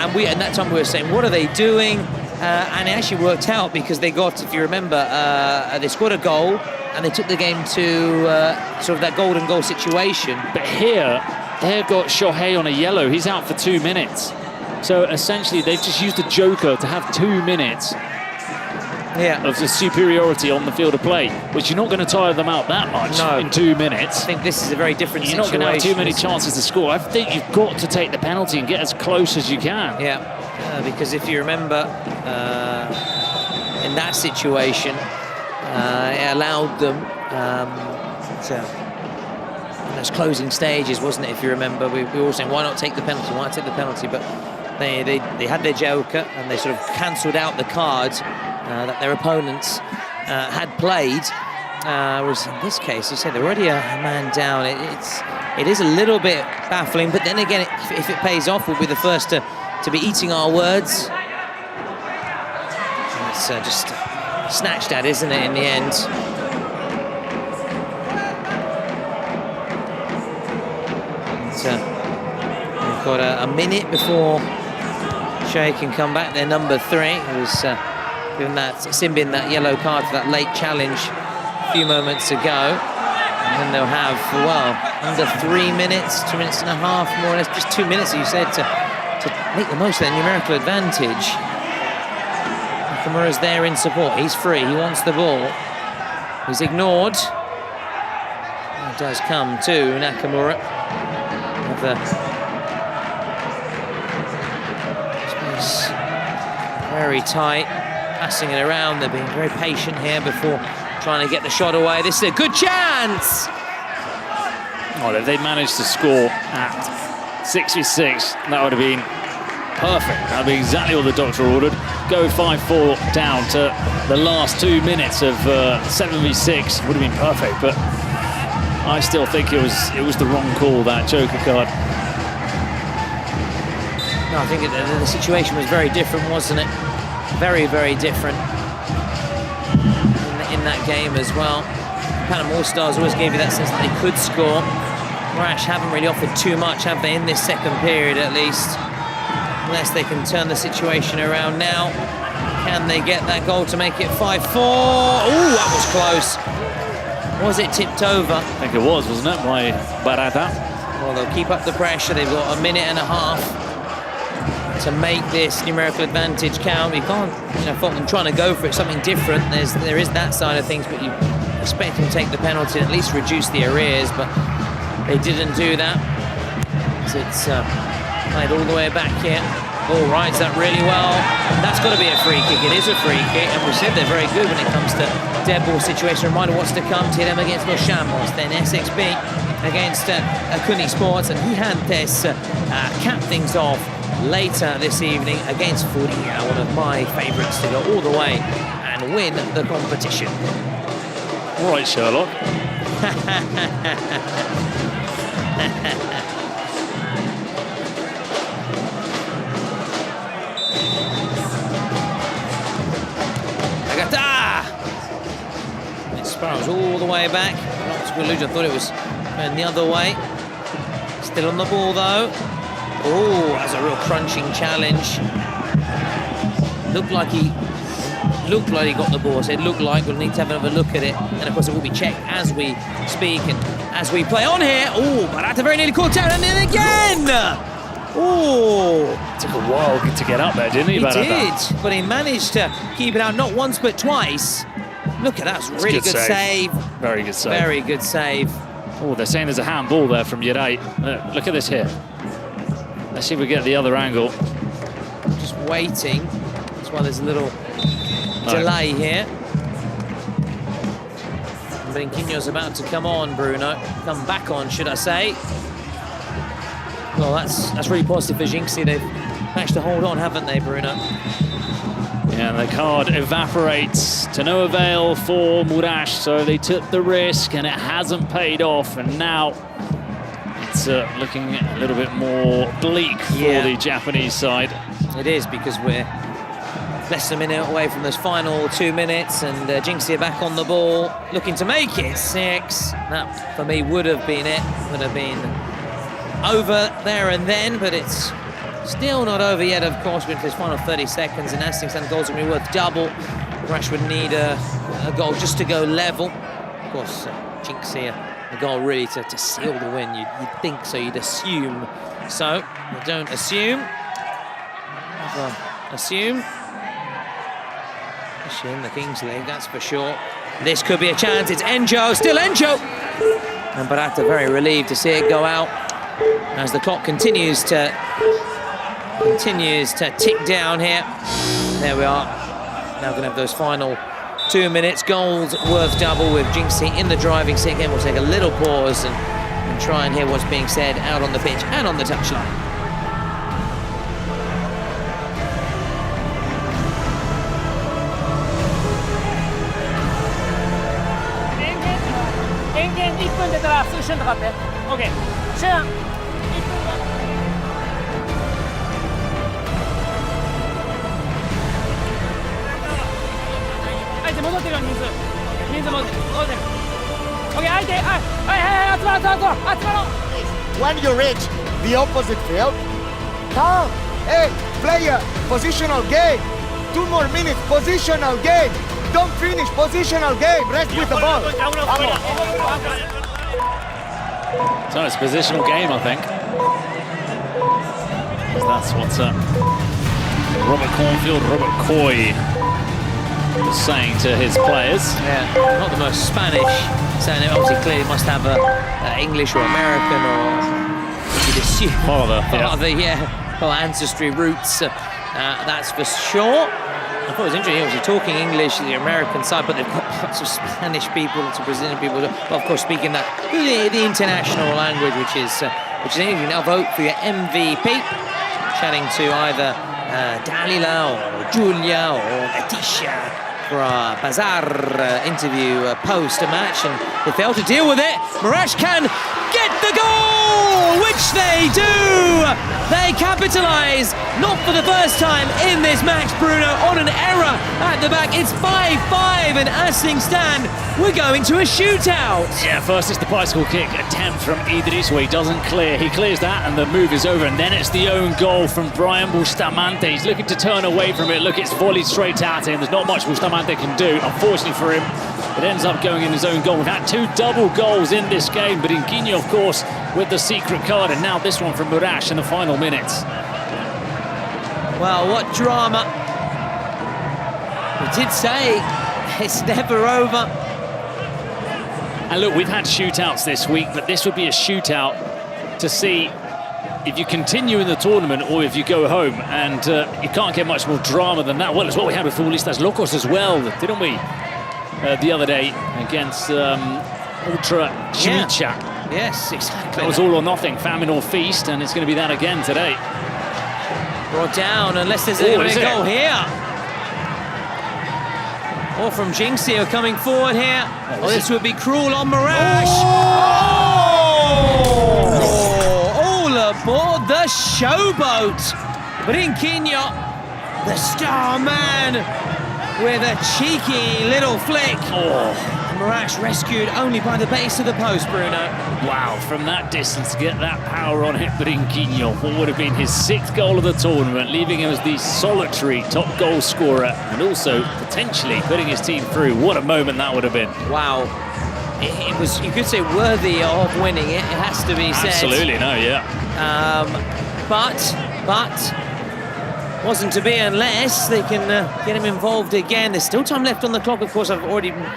And at that time we were saying, what are they doing? And it actually worked out because they got, if you remember, they scored a goal and they took the game to sort of that golden goal situation. But here got Shohei on a yellow. He's out for 2 minutes. So essentially, they've just used the Joker to have 2 minutes of the superiority on the field of play, which you're not going to tire them out that much in 2 minutes. I think this is a very different situation. You're not going to have too many chances to score. I think you've got to take the penalty and get as close as you can. Yeah, because if you remember, in that situation, it allowed them in those closing stages, wasn't it? If you remember, we were all saying, why not take the penalty? Why not take the penalty? But they had their Joker and they sort of cancelled out the cards that their opponents had played. Whereas in this case, you said they're already a man down. It is a little bit baffling, but then again, if it pays off, we'll be the first to be eating our words. It's just snatched at, isn't it, in the end? We've got a minute before Shea can come back. They're number 3. It was given that Simbin that yellow card for that late challenge a few moments ago. And then they'll have, under 3 minutes, 2 minutes and a half, more or less, just 2 minutes, you said, to make the most of their numerical advantage. Nakamura's there in support. He's free. He wants the ball. He's ignored. It does come to Nakamura. Space very tight. passing it around. They're being very patient here before trying to get the shot away. This is a good chance. Oh, if they'd managed to score at 66, that would have been perfect. That would be exactly what the doctor ordered. Go 5-4 down to the last 2 minutes of 7v6 would have been perfect, but I still think it was the wrong call, that joker card. No, I think the situation was very different, wasn't it? Very, very different in that game as well. Panama All-Stars always gave you that sense that they could score. Rash haven't really offered too much, have they, in this second period at least? Unless they can turn the situation around now. Can they get that goal to make it 5-4? Ooh, that was close. Was it tipped over? I think it was, wasn't it, by Barata? Well, they'll keep up the pressure. They've got a minute and a half to make this numerical advantage count. You can't, fault them trying to go for it, something different. There is that side of things, but you expect them to take the penalty and at least reduce the arrears, but they didn't do that. So it's played all the way back here. Ball rides that really well. That's got to be a free kick. It is a free kick, and we said they're very good when it comes to dead ball situation. Reminder what's to come. TLM against Chamos, then SXB against Kuni Sports, and Gigantes cap things off later this evening against Furia, one of my favourites to go all the way and win the competition. All right, Sherlock. It spirals all the way back. Not to illusion, I thought it was going the other way. Still on the ball though. Oh, that's a real crunching challenge. Looked like he got the ball. I said looked like, we'll need to have another look at it. And of course it will be checked as we speak and as we play on here. Oh, Barata very nearly caught out and then again! Oh! Took a while to get up there, didn't he? He did, but he managed to keep it out not once but twice. Look at that, that's a really good save. Very good save. Very good save. Oh, they're saying there's a handball there from Jynxzi. Look at this here. Let's see if we get the other angle. Just waiting. That's why there's a little delay here. Brinquinho's about to come on, Bruno. Come back on, should I say. Well, that's really positive for Jynxzi. They've managed to hold on, haven't they, Bruno? Yeah, and the card evaporates to no avail for Murash, so they took the risk and it hasn't paid off, and now it's looking a little bit more bleak for the Japanese side. It is, because we're less than a minute away from those final 2 minutes, and Jynxzi are back on the ball, looking to make it 6. That, for me, would have been it. Would have been over there and then, but it's still not over yet, of course. With this final 30 seconds, and Asting's goals are going to be worth double. Rash would need a goal just to go level. Of course, Jynxzi a goal really to seal the win. You'd think so, you'd assume. So, we don't assume. Assume. In the Kings League, that's for sure. This could be a chance. It's Enjo, still Enjo! And Barata very relieved to see it go out as the clock continues to tick down here. There we are. Now going to have those final 2 minutes. Goals worth double with Jynxzi in the driving seat. Again, we'll take a little pause and try and hear what's being said out on the pitch and on the touchline. OK。シェア。相手戻ってるよ、人数戻ってる。OK、相手、はい、集まろう。When you reach the opposite field, come, hey, player, positional game. 2 more minutes, positional game. Don't finish, positional game. Rest with the ball. So it's a positional game, I think. That's what Robert Cornfield, Robert Coy was saying to his players. Yeah, not the most Spanish, saying it obviously clearly must have a English or American or you'd assume father, or ancestry roots. That's for sure. I thought it was interesting, obviously talking English, the American side, but they've got lots of Spanish people, lots of Brazilian people, but of course speaking that the international language, which is anything. Now vote for your MVP. Chatting to either Dalila or Julia or Leticia for our Bazar interview post a match, and they failed to deal with it. Marash can get the goal, which they do. They capitalise, not for the first time in this match, Bruno, on an error at the back. It's 5-5, and Asing Stan, we're going to a shootout. Yeah, first it's the bicycle kick attempt from Idris, where he doesn't clear. He clears that, and the move is over, and then it's the own goal from Brian Bustamante. He's looking to turn away from it. Look, it's volleyed straight at him. There's not much Bustamante can do. Unfortunately for him, it ends up going in his own goal. We've had 2 double goals in this game, but Jynxzi, of course, with the secret card, and now this one from Murash in the final minutes. Well, what drama. We did say it's never over. And look, we've had shootouts this week, but this would be a shootout to see if you continue in the tournament or if you go home, and you can't get much more drama than that. Well, it's what we had with Futbolistas Locos as well, didn't we? The other day against Ultra Chimicha. Yeah. Yes, exactly. That was all or nothing, famine or feast, and it's going to be that again today. Brought down, unless there's a goal here. Or from Jynxzi are coming forward here. Oh, this would be cruel on Marash. Oh! All aboard the showboat. Brinquinho, the star man, with a cheeky little flick. Oh. Marash rescued only by the base of the post, Bruno. Wow, from that distance to get that power on hit Brinquinho, what would have been his 6th goal of the tournament, leaving him as the solitary top goal scorer, and also potentially putting his team through. What a moment that would have been. Wow. It was, you could say, worthy of winning it. It has to be said. Absolutely, no, yeah. But wasn't to be unless they can get him involved again. There's still time left on the clock. Of course, I've already been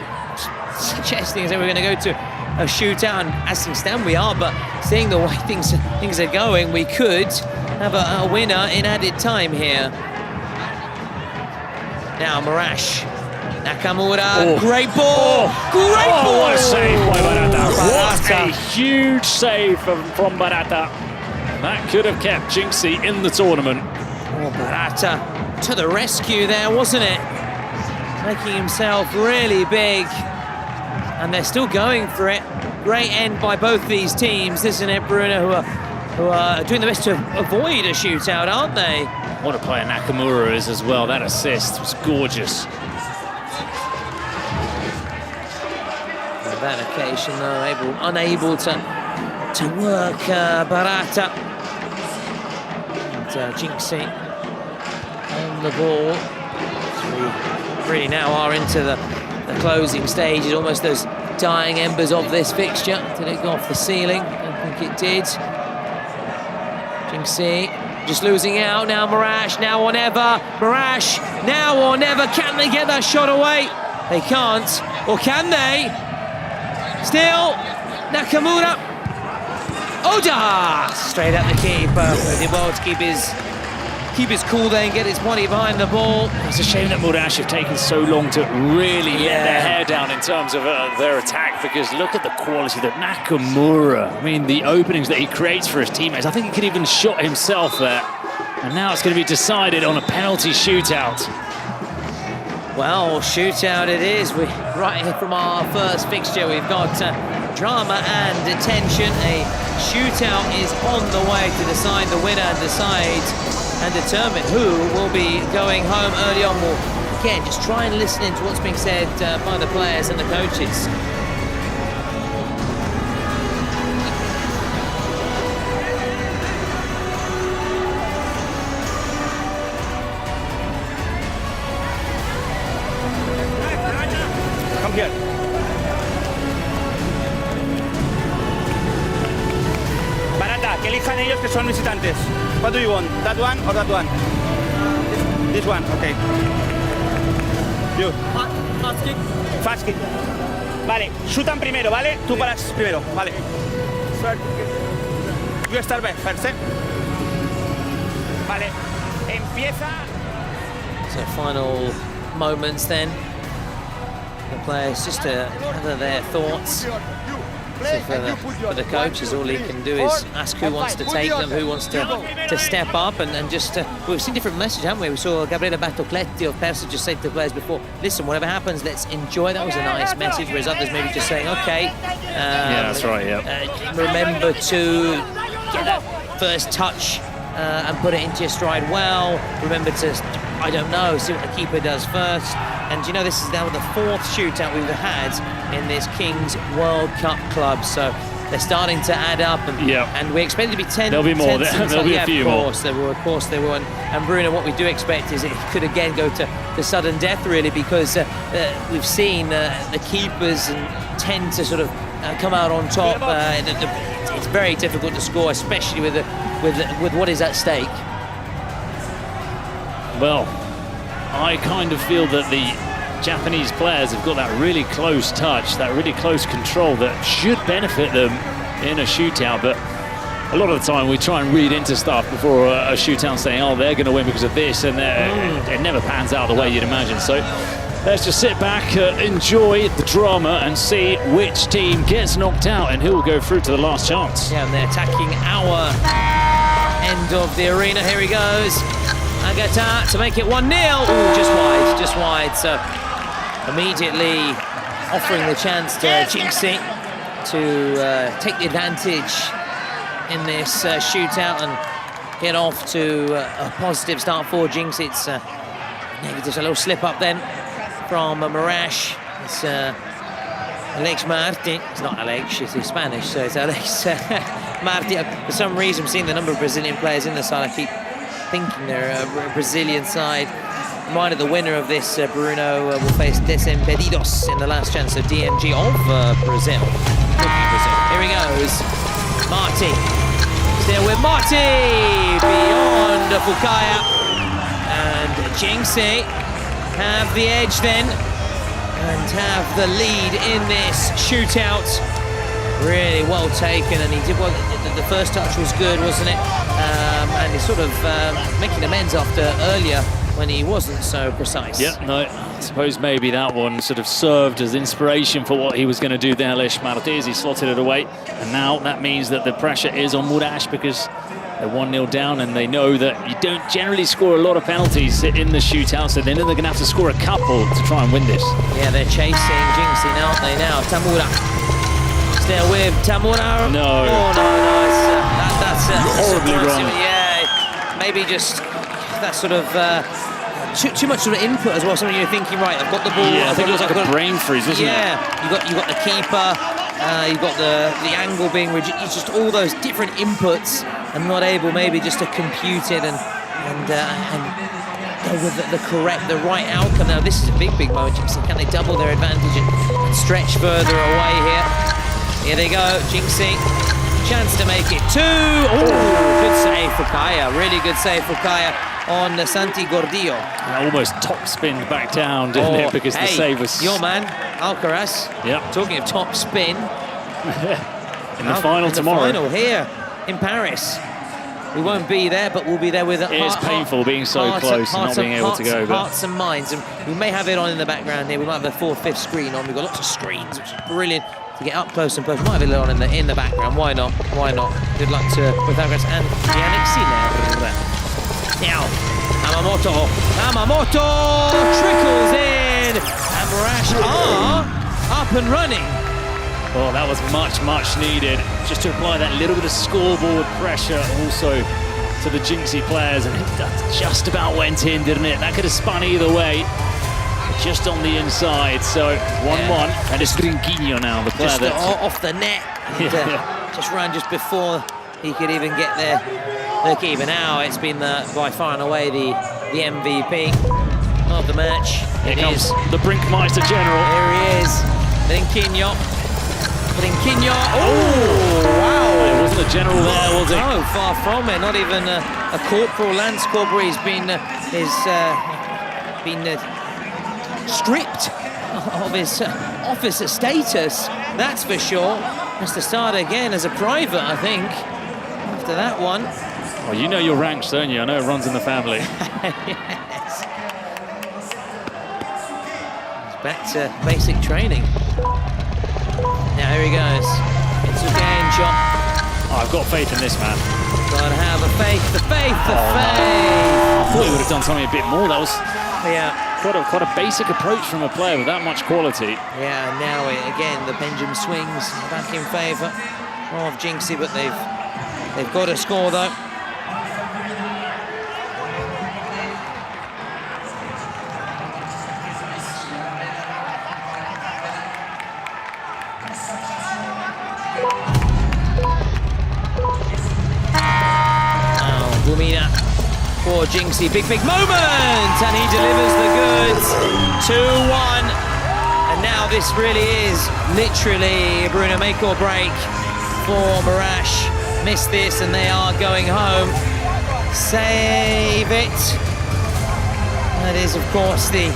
suggesting that we're going to go to a shootout, and as things stand we are, but seeing the way things are going, we could have a winner in added time here. Now Marash, Nakamura, great ball, great ball! What a save by Barata. What a huge save from Barata. That could have kept Jynxzi in the tournament. Oh, Barata to the rescue there, wasn't it? Making himself really big. And they're still going for it. Great end by both these teams, isn't it, Bruno, who are doing the best to avoid a shootout, aren't they? What a player Nakamura is as well. That assist was gorgeous. On that occasion, though, unable to work Barata. And Jynxzi on the ball. So we really now are into the closing stages, almost those dying embers of this fixture. Did it go off the ceiling? I don't think it did. Jynxzi just losing out now. Marash, now or never. Marash, now or never. Can they get that shot away? They can't. Or can they? Still, Nakamura. Oda! Straight at the keeper. Did well to keep his cool there and get his body behind the ball. It's a shame that Murash have taken so long to really let their hair down in terms of their attack, because look at the quality that Nakamura, I mean, the openings that he creates for his teammates. I think he could even shot himself there. And now it's going to be decided on a penalty shootout. Well, shootout it is. Right here from our first fixture, we've got drama and tension. A shootout is on the way to decide the winner and determine who will be going home early on. We'll, again, just try and listen into what's being said by the players and the coaches. Come here. Barata, que elijan ellos que son visitantes. What do you want? That one or that one? This one, okay. You. Fast kick. Fast kick. Vale, shootan primero, ¿vale? Tú paras primero, vale. You start back first, ¿eh? Vale, empieza So final moments then. The players just to gather their thoughts. So for the coach, all he can do is ask who wants to take them, who wants to step up, and just we've seen different messages, haven't we? We saw Gabriele Battocletti of Persa just say to the players before, listen, whatever happens, let's enjoy. That was a nice message, whereas others maybe just saying, okay. Yeah, that's right, yeah. Remember to get that first touch and put it into your stride well. Remember to, I don't know, see what the keeper does first. And you know, this is now the 4th shootout we've had in this Kings World Cup club, so they're starting to add up, and we expect it to be 10. There'll be more. There'll be a few more. Of course there will. And Bruno, what we do expect is it could again go to sudden death, really, because we've seen the keepers tend to sort of come out on top. It's very difficult to score, especially with what is at stake. Well, I kind of feel that the Japanese players have got that really close touch, that really close control that should benefit them in a shootout. But a lot of the time we try and read into stuff before a shootout, saying, oh, they're going to win because of this, and it never pans out the way you'd imagine. So let's just sit back, enjoy the drama, and see which team gets knocked out and who will go through to the last chance. Yeah, and they're attacking our end of the arena. Here he goes. Agata to make it 1-0. Ooh, just wide. So immediately offering the chance to Jynxzi to take the advantage in this shootout and get off to a positive start for Jynxzi. It's negative, a little slip up then from Marash. It's Alex Marti. It's not Alex, it's Spanish, so it's Alex Marti. For some reason, I'm seeing the number of Brazilian players in the side. I keep thinking they're a Brazilian side. Reminded the winner of this, Bruno, will face Desimpedidos in the last chance of DMG of Brazil. Here he goes. Marti. Still with Marti. Beyond Fukaya. And Jynxzi have the edge then and have the lead in this shootout. Really well taken, and he did well. The first touch was good, wasn't it? And he's sort of making amends after earlier when he wasn't so precise. Yeah, no, I suppose maybe that one sort of served as inspiration for what he was going to do there, Alex Marti, as he slotted it away. And now that means that the pressure is on Murash because they're 1-0 down, and they know that you don't generally score a lot of penalties in the shootout, so they know they're going to have to score a couple to try and win this. Yeah, they're chasing Jynxzi, aren't they now? Tamura. Still with Tamura. No. Oh, no. That's horribly wrong. Yeah, maybe just that sort of too much sort of input as well. Something you're thinking, right, I've got the ball. Yeah, I think it was like a brain freeze, wasn't it? Yeah, you got the keeper, you've got the angle being it's just all those different inputs, and not able maybe just to compute it and go with the right outcome. Now this is a big moment. Can they double their advantage and stretch further away here? Here they go, Jynxzi. Chance to make it 2. Oh, good save for Kaya. Really good save for Kaya on Santi Gordillo. Almost top spinned back down, didn't it? Because the save was... your man, Alcaraz. Yep. Talking of top spin. in the final tomorrow. In the final here in Paris. We won't be there, but we'll be there with... It is painful being so close and not being able to go. Hearts and minds. And we may have it on in the background here. We might have the 4th, 5th screen on. We've got lots of screens, which is brilliant to get up close and personal. Might have it on in the background. Why not? Why not? Good luck to with Alcaraz and Jynxzi there. Now, Hamamoto trickles in, and Marash are up and running. Well, that was much needed, just to apply that little bit of scoreboard pressure also to the Jynxzi players, and that just about went in, didn't it? That could have spun either way, just on the inside. So 1-1, and it's Trinquinho now, the player just that's off the net, and, just ran just before he could even get there. The keeper. Now it's been by far and away the MVP of the match. Here comes the Brinkmeister General. Here he is, Trinquinho. Oh, wow. It wasn't a general there, was it? No, far from it. Not even a corporal, lance corporal. He's been stripped of his officer status, that's for sure. Has to start again as a private, I think, after that one. Well, you know your ranks, don't you? I know it runs in the family. Yes. back to basic training. Now here he goes. It's again shot. Oh, I've got faith in this man. Gotta have the faith, the faith, the faith. I thought he would have done something a bit more. That was Yeah. quite a basic approach from a player with that much quality. Yeah, now again the pendulum swings back in favour of Jynxzi, but they've got to score though. Gumina for Jynxzi, big moment, and he delivers the goods. 2-1, and now this really is literally Bruno make or break for Marash. Missed this and they are going home. Save it. That is of course the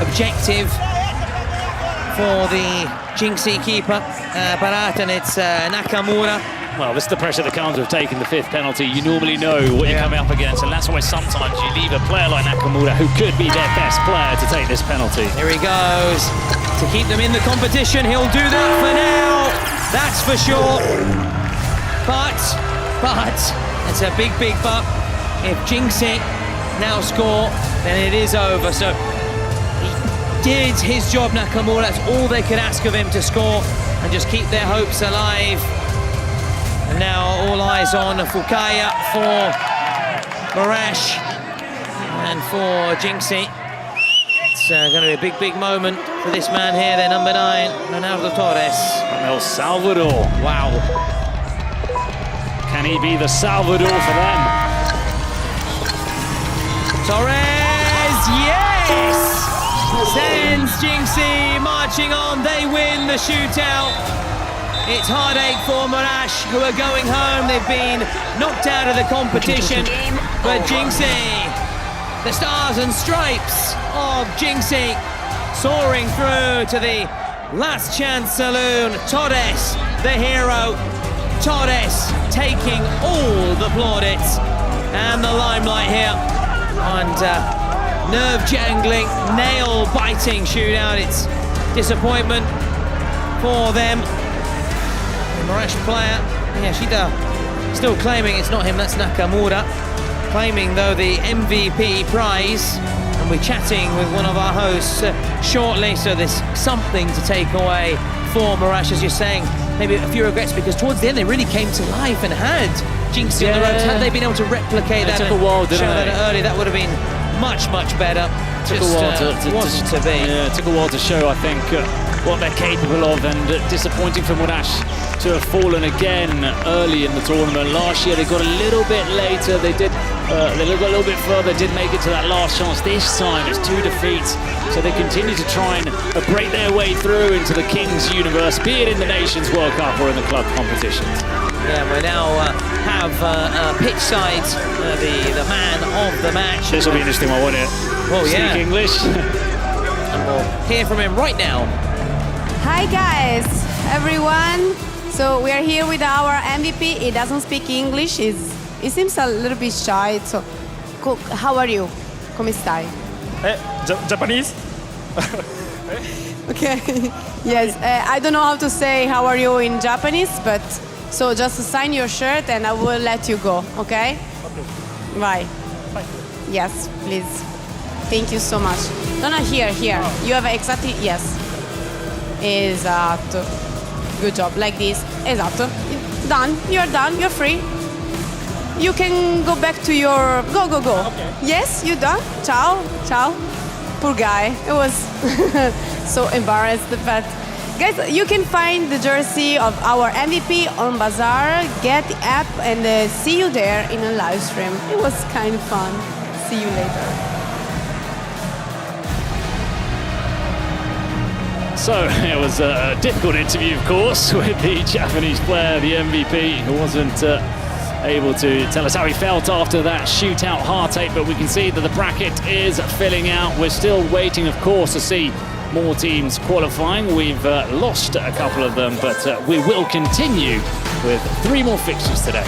objective for the Jynxzi keeper, Barat, and it's Nakamura. Well, this is the pressure that comes with taking the 5th penalty. You normally know what you're coming up against, and that's why sometimes you leave a player like Nakamura, who could be their best player, to take this penalty. Here he goes to keep them in the competition. He'll do that for now, that's for sure. But it's a big but. If Jynxzi now score, then it is over. So he did his job, Nakamura. That's all they could ask of him, to score and just keep their hopes alive. And now all eyes on Fukaya for Marash and for Jynxzi. It's going to be a big moment for this man here, their number 9, Ronaldo Torres. From El Salvador. Wow. Can he be the Salvador for them? Torres, yes! Sends Jynxzi marching on. They win the shootout. It's heartache for Marash, who are going home. They've been knocked out of the competition. But Jynxzi, the stars and stripes of Jynxzi, soaring through to the last chance saloon. Torres, the hero. Torres taking all the plaudits and the limelight here. And nerve-jangling, nail-biting shootout. It's disappointment for them. Marash player, Yashida still claiming it's not him, that's Nakamura. Claiming though the MVP prize, and we're chatting with one of our hosts shortly, so there's something to take away for Marash, as you're saying. Maybe a few regrets, because towards the end they really came to life and had Jynxzi on the ropes. Had they been able to replicate that took a while, and show didn't that early, that would have been much better. Took a while wasn't to be. Yeah, it took a while to show, I think, what they're capable of, and disappointing for Marash to have fallen again early in the tournament. Last year they got a little bit later, they got a little bit further, did make it to that last chance. This time it's 2 defeats, so they continue to try and break their way through into the King's universe, be it in the Nations World Cup or in the club competitions. Yeah, we now have pitch side, the man of the match. This will be an interesting one, won't it? Oh yeah. Speak English. And we'll hear from him right now. Hi guys, everyone. So we are here with our MVP. He doesn't speak English. He seems a little bit shy. So, how are you? Come stai? Japanese? Okay. Yes. I don't know how to say how are you in Japanese, but so just sign your shirt and I will let you go. Okay? Okay. Bye. Bye. Yes, please. Thank you so much. No, here. You have exactly, yes. Esatto. Good job, like this. Esatto. Done, you're free. You can go back to your, go. Okay. Yes, you done? Ciao. Poor guy, it was so embarrassed, but guys, you can find the jersey of our MVP on Bazaar, get the app and see you there in a live stream. It was kind of fun. See you later. So it was a difficult interview, of course, with the Japanese player, the MVP, who wasn't able to tell us how he felt after that shootout heartache, but we can see that the bracket is filling out. We're still waiting, of course, to see more teams qualifying. We've lost a couple of them, but we will continue with 3 more fixtures today.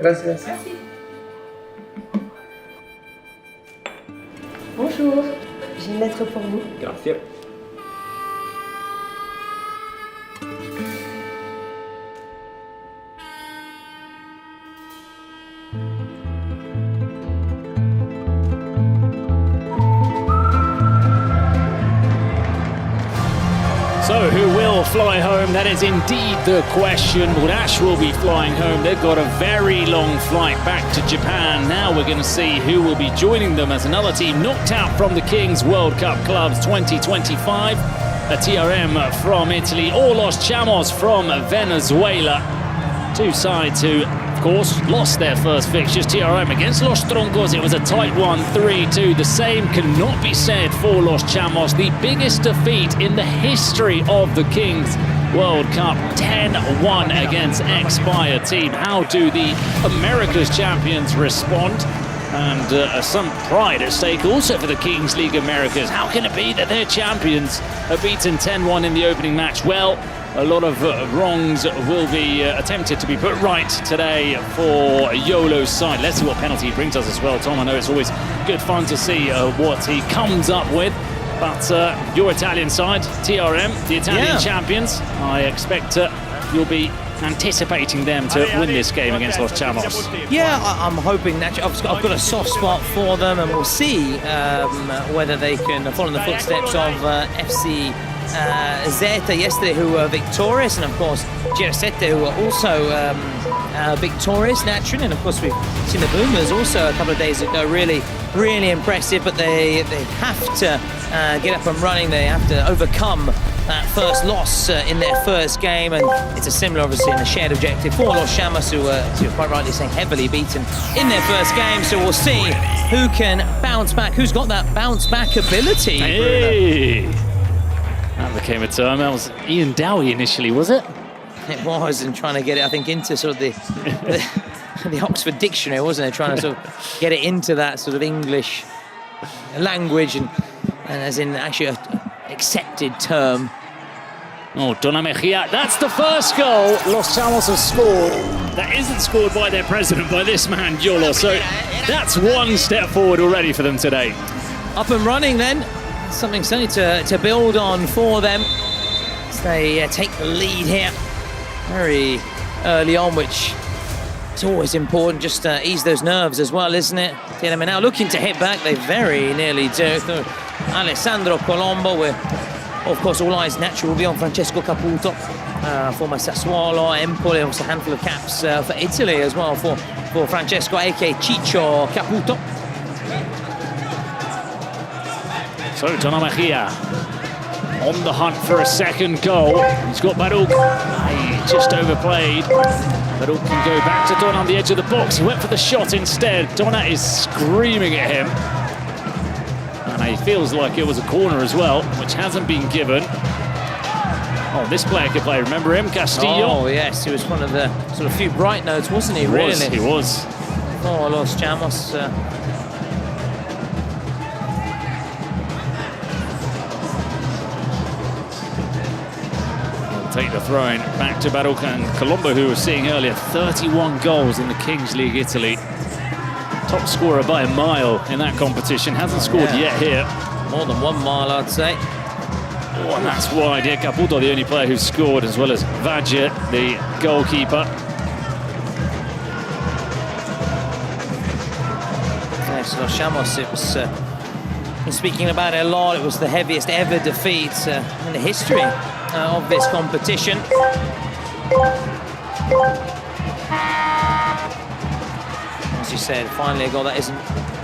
Gracias. Bonjour, j'ai une lettre pour vous. Gracias. So who will fly home? That is indeed the question. Murash will be flying home. They've got a very long flight back to Japan. Now we're going to see who will be joining them as another team knocked out from the Kings World Cup Clubs 2025. A TRM from Italy, or Los Chamos from Venezuela. Two sides who, of course, lost their first fixtures. TRM against Los Troncos, it was a tight one, 3-2. The same cannot be said for Los Chamos. The biggest defeat in the history of the Kings World Cup, 10-1 against Expire team. How do the Americas champions respond? And some pride at stake also for the Kings League Americas. How can it be that their champions are beaten 10-1 in the opening match? Well, a lot of wrongs will be attempted to be put right today for Yolo's side. Let's see what penalty he brings us as well, Tom. I know it's always good fun to see what he comes up with. But your Italian side, TRM, the Italian champions, I expect you'll be anticipating them to win this game against Los Chamos. Yeah, I'm hoping that I've got a soft spot for them, and we'll see whether they can follow in the footsteps of FC Zeta yesterday, who were victorious, and of course Jynxzi, who were also victorious naturally, and of course we've seen the Boomers also a couple of days ago, really impressive, but they have to get up and running. They have to overcome that first loss in their first game, and it's a similar, obviously, in the shared objective for Los Chamos, who were, as you're quite rightly saying, heavily beaten in their first game. So we'll see who can bounce back, who's got that bounce back ability. Hey. That became a term. That was Ian Dowie initially, was it? It was, and trying to get it, I think, into sort of the Oxford Dictionary, wasn't it? Trying to sort of get it into that sort of English language, and as in actually an accepted term. Oh, Donna Mejia, that's the first goal Los Chamos have scored. That isn't scored by their president, by this man, Yolo. So that's one step forward already for them today. Up and running then. Something certainly to build on for them as they take the lead here very early on, which is always important, just to ease those nerves as well, isn't it? TNM are now looking to hit back. They very nearly do. Alessandro Colombo, where, of course, all eyes naturally will be on Francesco Caputo, former Sassuolo, Empoli, also a handful of caps for Italy as well for Francesco, aka Ciccio Caputo. So Donna Mejia on the hunt for a second goal. He's got Baruch. He just overplayed. Baruch can go back to Donna on the edge of the box. He went for the shot instead. Donna is screaming at him. And he feels like it was a corner as well, which hasn't been given. Oh, this player could play. Remember him, Castillo? Oh, yes. He was one of the sort of few bright notes, wasn't he, really? He was. Oh, Los Chamos. Take the throw-in back to Baruch and Colombo, who was seeing earlier, 31 goals in the Kings League Italy. Top scorer by a mile in that competition. Hasn't scored yet here. More than 1 mile, I'd say. Oh, and that's wide. Yeah, Caputo, the only player who's scored, as well as Vadje, the goalkeeper. Yes, Los Chamos, it was, been speaking about it a lot, it was the heaviest ever defeat in the history of this competition. As you said, finally a goal that isn't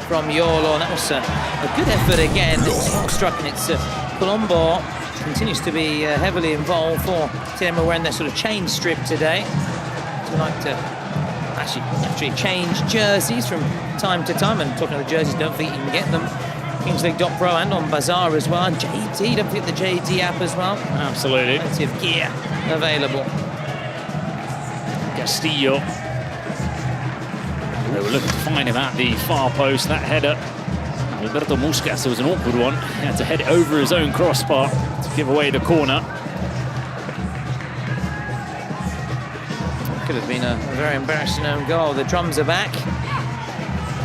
from Yolo, and that was a good effort again. It's well struck, and it's Colombo continues to be heavily involved for TNM. We're in their sort of change strip today. We like to actually change jerseys from time to time, and talking about the jerseys, don't think you can get them kingsleague.pro and on Bazaar as well, and JD, don't forget the JD app as well. Absolutely. Plenty of gear available. Castillo. They were looking to find him at the far post. That header, Alberto Muscas, it was an awkward one. He had to head over his own crossbar to give away the corner. Could have been a very embarrassing own goal. The drums are back.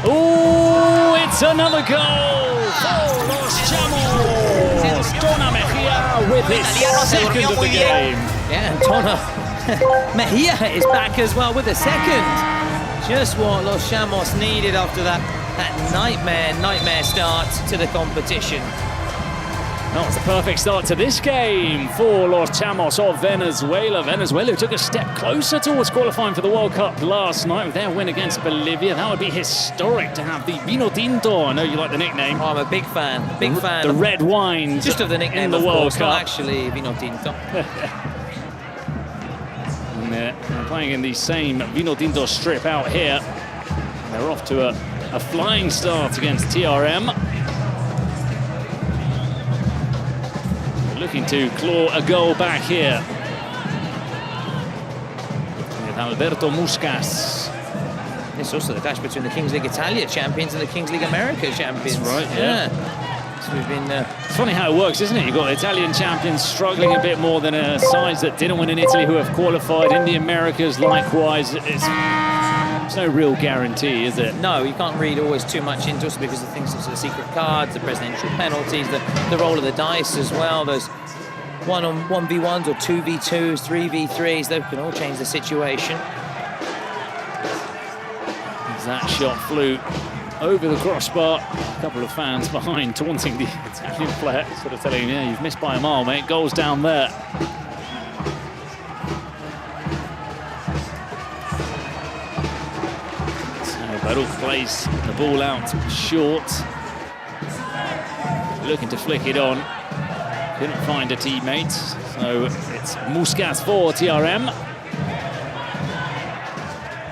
Oh, it's another goal for Los Chamos. Tona Mejia with his second of the game. Yeah, and Tona Mejia is back as well with a second. Just what Los Chamos needed after that nightmare start to the competition. That was the perfect start to this game for Los Chamos of Venezuela. Venezuela took a step closer towards qualifying for the World Cup last night with their win against Bolivia. That would be historic to have the Vino Tinto. I know you like the nickname. Oh, I'm a big fan. The red wine. Just of the nickname, in the of World course, Cup. not actually Vino Tinto. And they're playing in the same Vino Tinto strip out here. They're off to a flying start against TRM. Looking to claw a goal back here. With Alberto Muscas. It's also the clash between the Kings League Italia champions and the Kings League America champions. That's right, yeah. So we've been... It's funny how it works, isn't it? You've got Italian champions struggling a bit more than sides that didn't win in Italy who have qualified. In the Americas, likewise. It's no real guarantee, is it? No, you can't read always too much into it because of things such as the secret cards, the presidential penalties, the roll of the dice as well. Those 1v1s or 2v2s, 3v3s, those can all change the situation. As that shot flew over the crossbar, a couple of fans behind taunting the Italian player, sort of telling him, yeah, you've missed by a mile, mate. Goal's down there. Baruch plays the ball out short. Looking to flick it on. Couldn't find a teammate. So it's Muscas for TRM.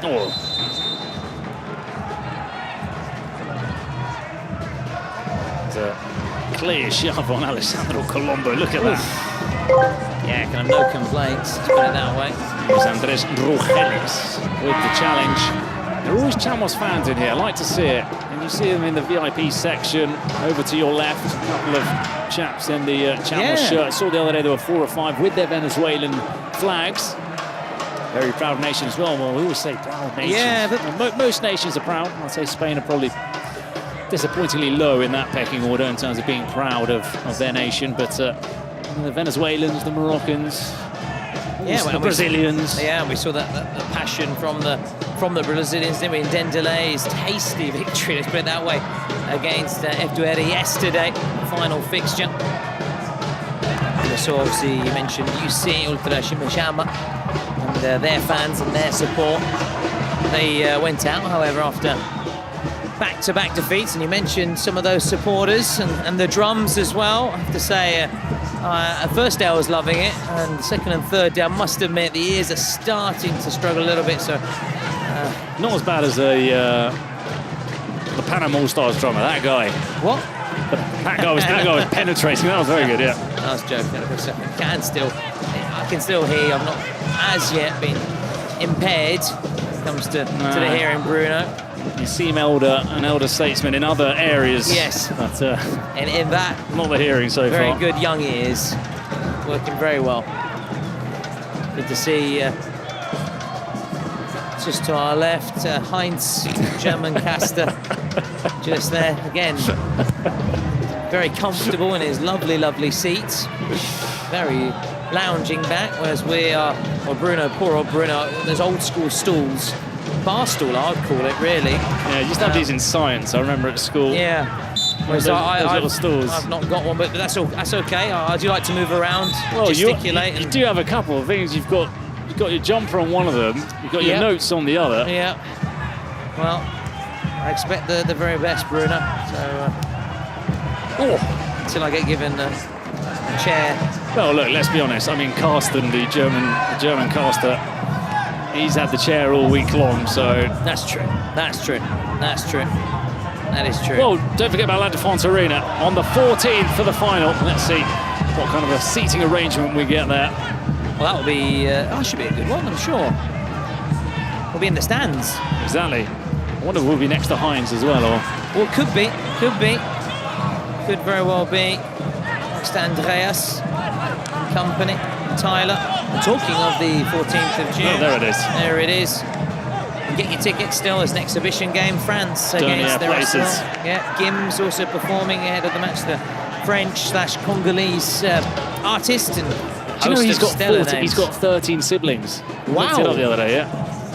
Oh. It's a clear shove on Alessandro Colombo. Look at that. Yeah, kind of no complaints, let's put it that way. Here's Andres Rugeles with the challenge. There are always Chamos fans in here. I like to see it. And you see them in the VIP section. Over to your left, a couple of chaps in the Chamos shirt. I saw the other day there were 4 or 5 with their Venezuelan flags. Very proud nation as well. Well, we always say proud nation. Yeah, but most nations are proud. I'd say Spain are probably disappointingly low in that pecking order in terms of being proud of their nation. But the Venezuelans, the Moroccans, the Brazilians. We saw that passion from the Brazilians, didn't we? In Dender's tasty victory, let's put it that way, against F2R yesterday, final fixture. And so obviously you mentioned UC Ultra Shimashama and their fans and their support. They went out, however, after back-to-back defeats, and you mentioned some of those supporters and the drums as well. I have to say, first day I was loving it, and second and third day I must admit the ears are starting to struggle a little bit. So not as bad as the Panama All-Stars drummer. That guy. What? That guy was penetrating. That was very good. Yeah. I was joking. I can still hear. I've not as yet been impaired when it comes to the hearing, Bruno. You seem an elder statesman in other areas. Yes. But in that, not the hearing so far. Very good young ears, working very well. Good to see. Just to our left, Heinz, German caster, just there again. Very comfortable in his lovely seat. Very lounging back, whereas we are, poor old Bruno, those old school stools. Bar stool, I would call it, really. Yeah, you used to have these in science, I remember at school. Yeah. Those little stools. I've not got one, but that's okay. I do like to move around, gesticulate. You do have a couple of things. You've got your jumper on one of them, you've got your notes on the other. Yeah. Well, I expect the very best, Bruno. So, until I get given a chair. Well, look, let's be honest. I mean, Carsten, the German caster, he's had the chair all week long, so... That's true. That is true. Well, don't forget about La Défense Arena on the 14th for the final. Let's see what kind of a seating arrangement we get there. Well, that will be... should be a good one, I'm sure. We'll be in the stands. Exactly. I wonder if we'll be next to Heinz as well, or... Well, could be. Could very well be. Next to Andreas and company. Tyler. And talking of the 14th of June. Oh, there it is. There it is. Get your tickets still as an exhibition game. France against the rest of them. Yeah, Gim's also performing ahead of the match. The French/Congolese artist and Do you know he's he's got 13 siblings? Wow. Looked it up the other day, yeah.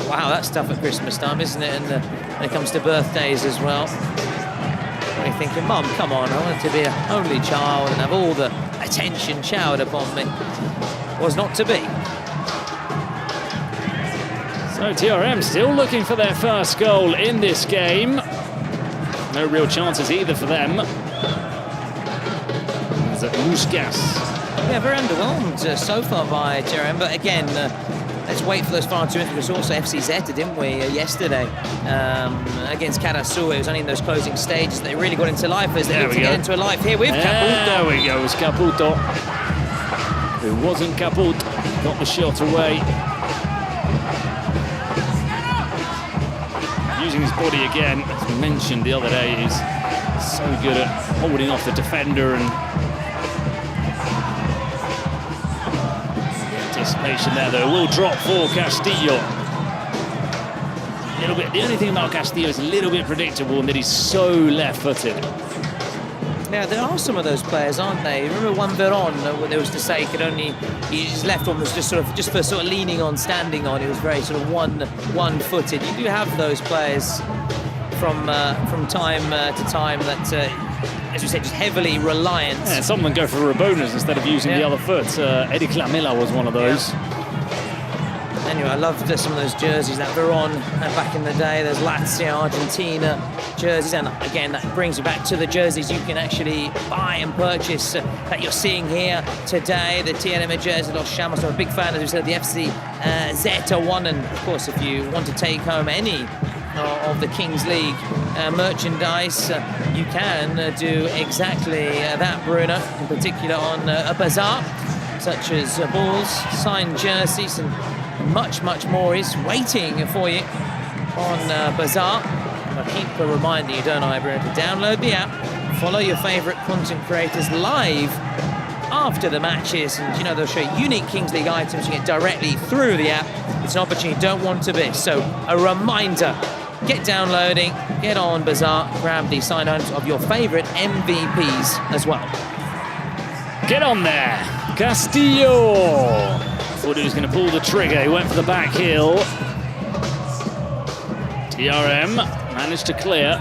Wow, that's tough at Christmas time, isn't it? And when it comes to birthdays as well. When you're thinking, Mum, come on, I want to be an only child and have all the attention showered upon me. Was not to be. So TRM still looking for their first goal in this game. No real chances either for them. Is it Muscas? Yeah, very underwhelmed so far by TRM, but again, let's wait for those final two. We saw also FC Zeta, didn't we, yesterday against Karasu. It was only in those closing stages that they really got into life as they looked to get into a life here with Caputo. There we go, it's Caputo. It wasn't Caput, got the shot away. Using his body again, as we mentioned the other day, he's so good at holding off the defender and anticipation there, though. Will drop for Castillo. A little bit. The only thing about Castillo is a little bit predictable in that he's so left-footed. Yeah, there are some of those players, aren't they? Remember Juan Veron, when there was to say his left one was just for sort of leaning on, standing on. He was very sort of one-footed. You do have those players from time to time that, as we said, just heavily reliant. Yeah, some of them go for Rabonas instead of using the other foot. Eddie Clamilla was one of those. Yeah. Anyway, I loved some of those jerseys that Veron had back in the day. There's Lazio, Argentina jerseys, and again, that brings you back to the jerseys you can actually buy and purchase that you're seeing here today. The TNM jersey, Los Chamos. I'm a big fan, as we said, the FC Zeta one, and of course, if you want to take home any of the Kings League merchandise, you can do exactly that, Bruno, in particular on a bazaar, such as balls, signed jerseys, and much more is waiting for you on Bazaar. I keep reminding you, don't I, Bruno, to download the app, follow your favourite content creators live after the matches, and you know they'll show you unique Kings League items you get directly through the app. It's an opportunity you don't want to miss. So a reminder, get downloading, get on Bazaar, grab the signed items of your favourite MVPs as well. Get on there, Castillo. Thought he was going to pull the trigger. He went for the back heel. TRM managed to clear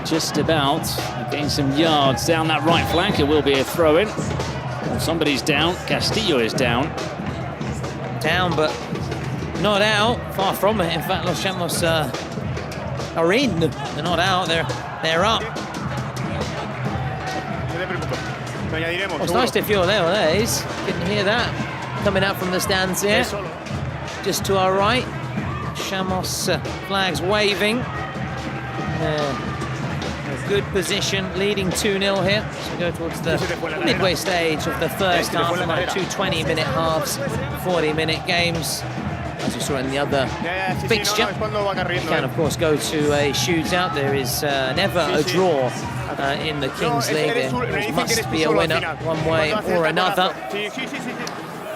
just about, gain some yards down that right flank. It will be a throw-in. Well, somebody's down. Castillo is down. Down, but not out. Far from it. In fact, Los Chamos are in. They're not out. They're up. Well, it's nice to feel there. There it is. Didn't hear that. Coming out from the stands here, just to our right. Chamos flags waving. A good position, leading 2-0 here. So we go towards the midway stage of the first half, like 2 20-minute halves, 40-minute games. As we saw in the other fixture, you can of course go to a shootout. There is never a draw in the Kings League. There must be a winner one way or another.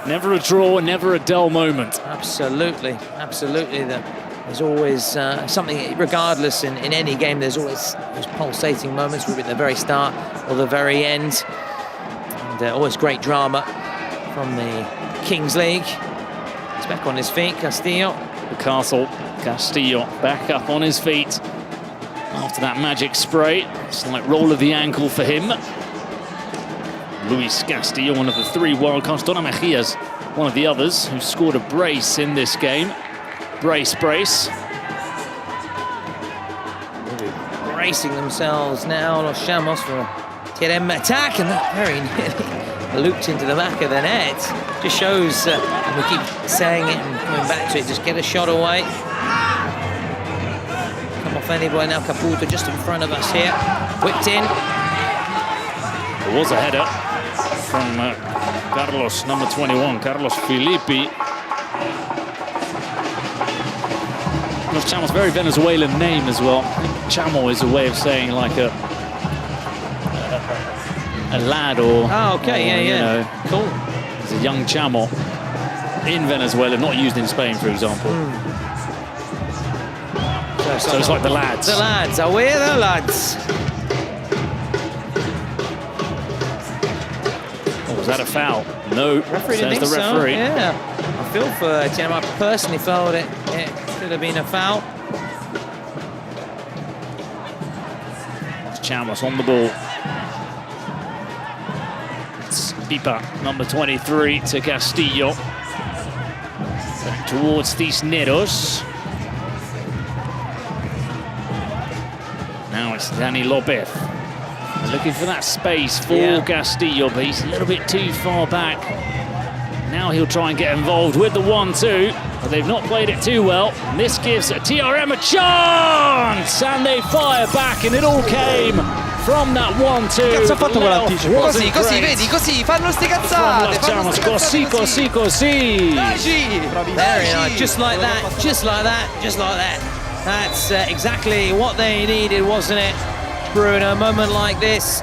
Never a draw, never a dull moment. Absolutely. There's always something, regardless in any game, there's always those pulsating moments, whether at the very start or the very end. And always great drama from the Kings League. He's back on his feet, Castillo. Castillo back up on his feet after that magic spray. Slight roll of the ankle for him. Luis Castillo, one of the 3 wild cards. Donna Mejia's one of the others who scored a brace in this game. Brace. Bracing themselves now, Los Chamos, for a TRM attack, and that very nearly looped into the back of the net. Just shows, and we keep saying it and coming back to it, just get a shot away. Come off anybody now, Caputo just in front of us here. Whipped in. There was a header from Carlos, number 21, Carlos Filippi. Los Chamos, very Venezuelan name as well. Chamo is a way of saying like a lad or... Oh, okay, or, yeah. You know, cool. as The young Chamos in Venezuela, not used in Spain, for example. So it's like the lads. The lads, are we the lads? Oh, was that a foul? No, Referee says didn't the think so. referee. Yeah, I feel for Chamos. I personally felt it could have been a foul. Chamos on the ball. It's Pipa, number 23, to Castillo. Back towards Cisneros. Now it's Dani Lopez. Looking for that space for Castillo, but he's a little bit too far back. Now he'll try and get involved with the 1-2, but they've not played it too well. And this gives TRM a chance! And they fire back, and it all came from that 1-2. Cazzo ha fatto quell'anticipo? Così, Così, vedi, così, fanno ste cazzate. Fanno così, così, così. Very nice, just like that, just like that, just like that. That's exactly what they needed, wasn't it, Bruno? A moment like this,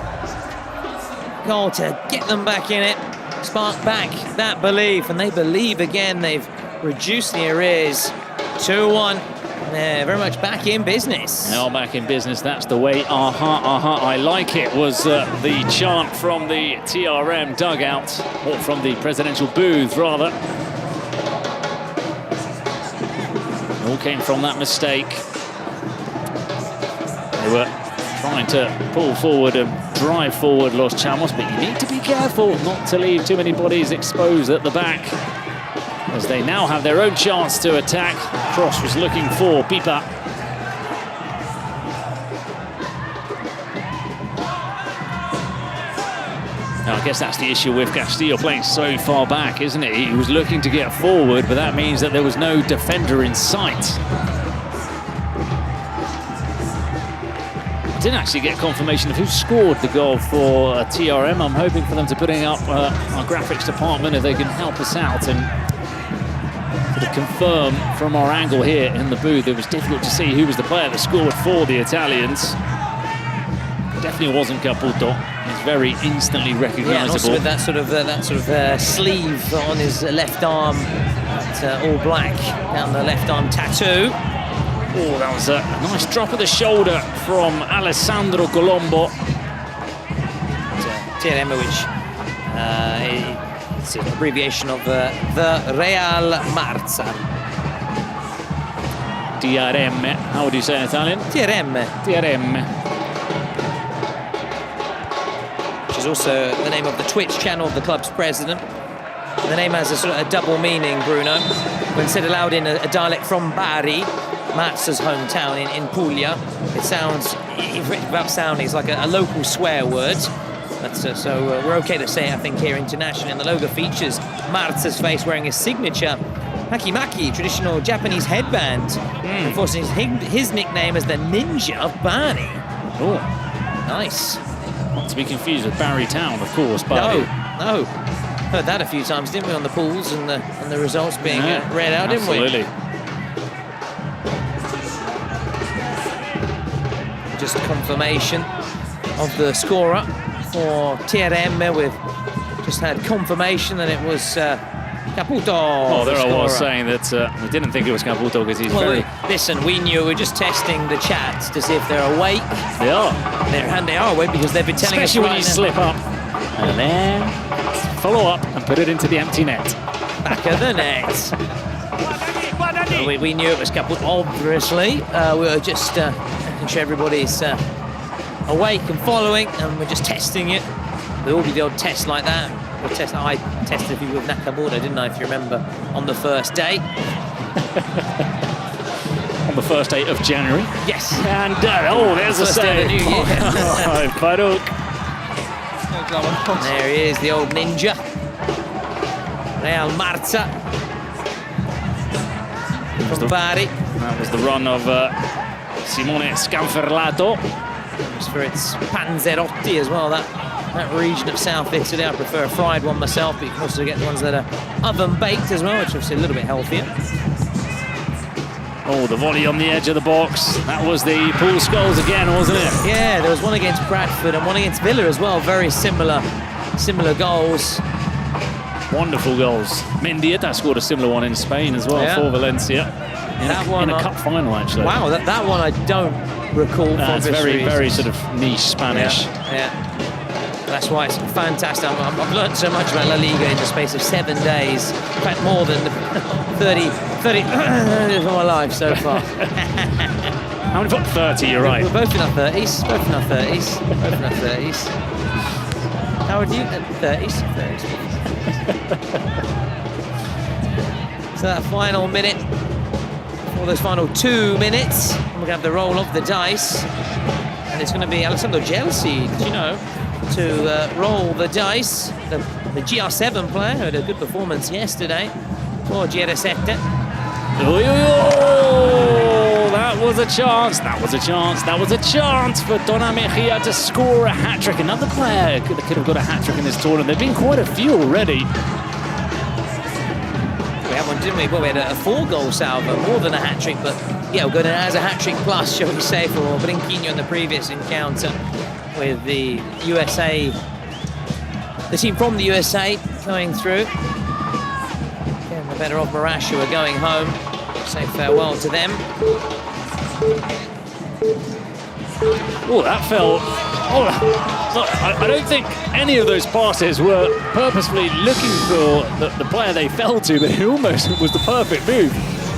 goal to get them back in it, spark back that belief, and they believe again. They've reduced the arrears 2-1. They're very much back in business. Now back in business, that's the way. I like it, was the chant from the TRM dugout, or from the presidential booth, rather. It all came from that mistake. They were trying to pull forward and drive forward Los Chamos, but you need to be careful not to leave too many bodies exposed at the back, as they now have their own chance to attack. Cross was looking for Pipa. Now, I guess that's the issue with Castillo playing so far back, isn't it? He was looking to get forward, but that means that there was no defender in sight. I didn't actually get confirmation of who scored the goal for TRM. I'm hoping for them to putting up our graphics department, if they can help us out and sort of confirm from our angle here in the booth. It was difficult to see who was the player that scored for the Italians. Definitely wasn't Caputo. He's very instantly recognisable. Yeah, and also with that sort of sleeve on his left arm, that all black down the left arm tattoo. Oh, that was a nice drop of the shoulder from Alessandro Colombo. TRM, which it's an abbreviation of the Real Marza. TRM, how would you say in Italian? TRM. TRM. Which is also the name of the Twitch channel of the club's president. The name has a sort of a double meaning, Bruno. When said aloud in a dialect from Bari, Marza's hometown in Puglia, it sounds, without sounding, it's like a local swear word. That's, so we're okay to say, I think, here internationally. And the logo features Marza's face wearing his signature Hakimaki, traditional Japanese headband, enforcing his nickname as the Ninja of Bari. Oh, nice. Not to be confused with Barry Town, of course, Bari. No. Heard that a few times, didn't we, on the pools and the results being read out, didn't we? Absolutely. Just confirmation of the scorer for TRM. We've just had confirmation that it was Caputo. Oh, there I was saying that we didn't think it was Caputo because he's very... Listen, we knew. We're just testing the chat to see if they're awake. They are. And they are awake because they've been telling Especially us when you slip up. And then follow up and put it into the empty net. Back of the net. We knew it was Caputo, obviously. We were just making sure everybody's awake and following, and we're just testing it. There will be the odd test like that. I tested a few with Nakamura, didn't I, if you remember, on the first day. On the first day of January. Yes. And, there's a save. Of the new year. Farouk. There he is, the old ninja. Real Marza. From Bari. That was the run of Simone Scanferlato. Just for its panzerotti as well, that region of South Italy. I prefer a fried one myself, but you can also get the ones that are oven-baked as well, which are obviously a little bit healthier. Oh, the volley on the edge of the box. That was the Pool Skulls again, wasn't it? Yeah, there was one against Bradford and one against Villa as well. Very similar goals. wonderful goals. Mendieta scored a similar one in Spain as well for Valencia. In a cup final, actually. Wow, that one I don't recall. It's very sort of niche Spanish. Yeah. That's why it's fantastic. I've learned so much about La Liga in the space of 7 days. In fact, more than 30 of my life so far. How many? 30, you're right. We're both in our 30s. Both in our 30s. Both in our 30s. How old are you? 30s. So that final minute, or those final 2 minutes, we're going to have the roll of the dice. And it's going to be Alessandro Jynxzi, did you know, to roll the dice. The GR7 player who had a good performance yesterday for GR7. Oh, that was a chance. That was a chance. That was a chance for Donna Mejia to score a hat-trick. Another player that could have got a hat-trick in this tournament. There have been quite a few already. We had one, didn't we? Well, we had a 4-goal salvo, more than a hat-trick, but yeah, we're going as a hat-trick plus, shall we say, for Brinquinho in the previous encounter with the USA, the team from the USA going through. Again, the better off Marash who are going home. Say farewell to them. Oh, that felt... Oh, look, I don't think any of those passes were purposefully looking for the player they fell to, but it almost was the perfect move.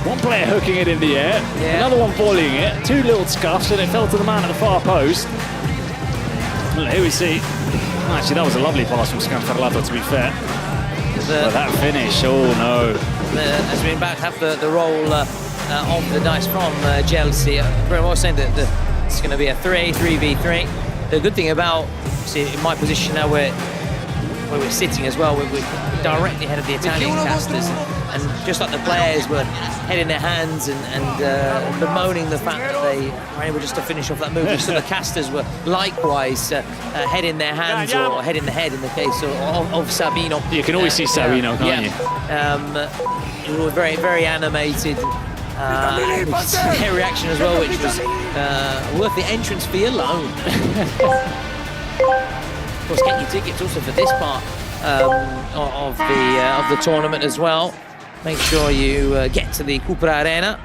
One player hooking it in the air, another one volleying it, 2 little scuffs, and it fell to the man at the far post. Well, here we see... Actually, that was a lovely pass from Scanfarlato, to be fair. But that finish, oh no. As we have the roll of the dice from Jynxzi. I was saying that it's going to be a 3v3. The good thing about, see, in my position now where we're sitting as well, we're directly ahead of the Italian casters, and just like the players were head in their hands and bemoaning the fact that they were able just to finish off that move, so the casters were likewise head in their hands or head in the head in the case of Sabino. You can always see Sabino, can't you? We were very, very animated. Their reaction as well, which was worth the entrance fee alone. Of course, get your tickets also for this part of the tournament as well. Make sure you get to the Cupra Arena.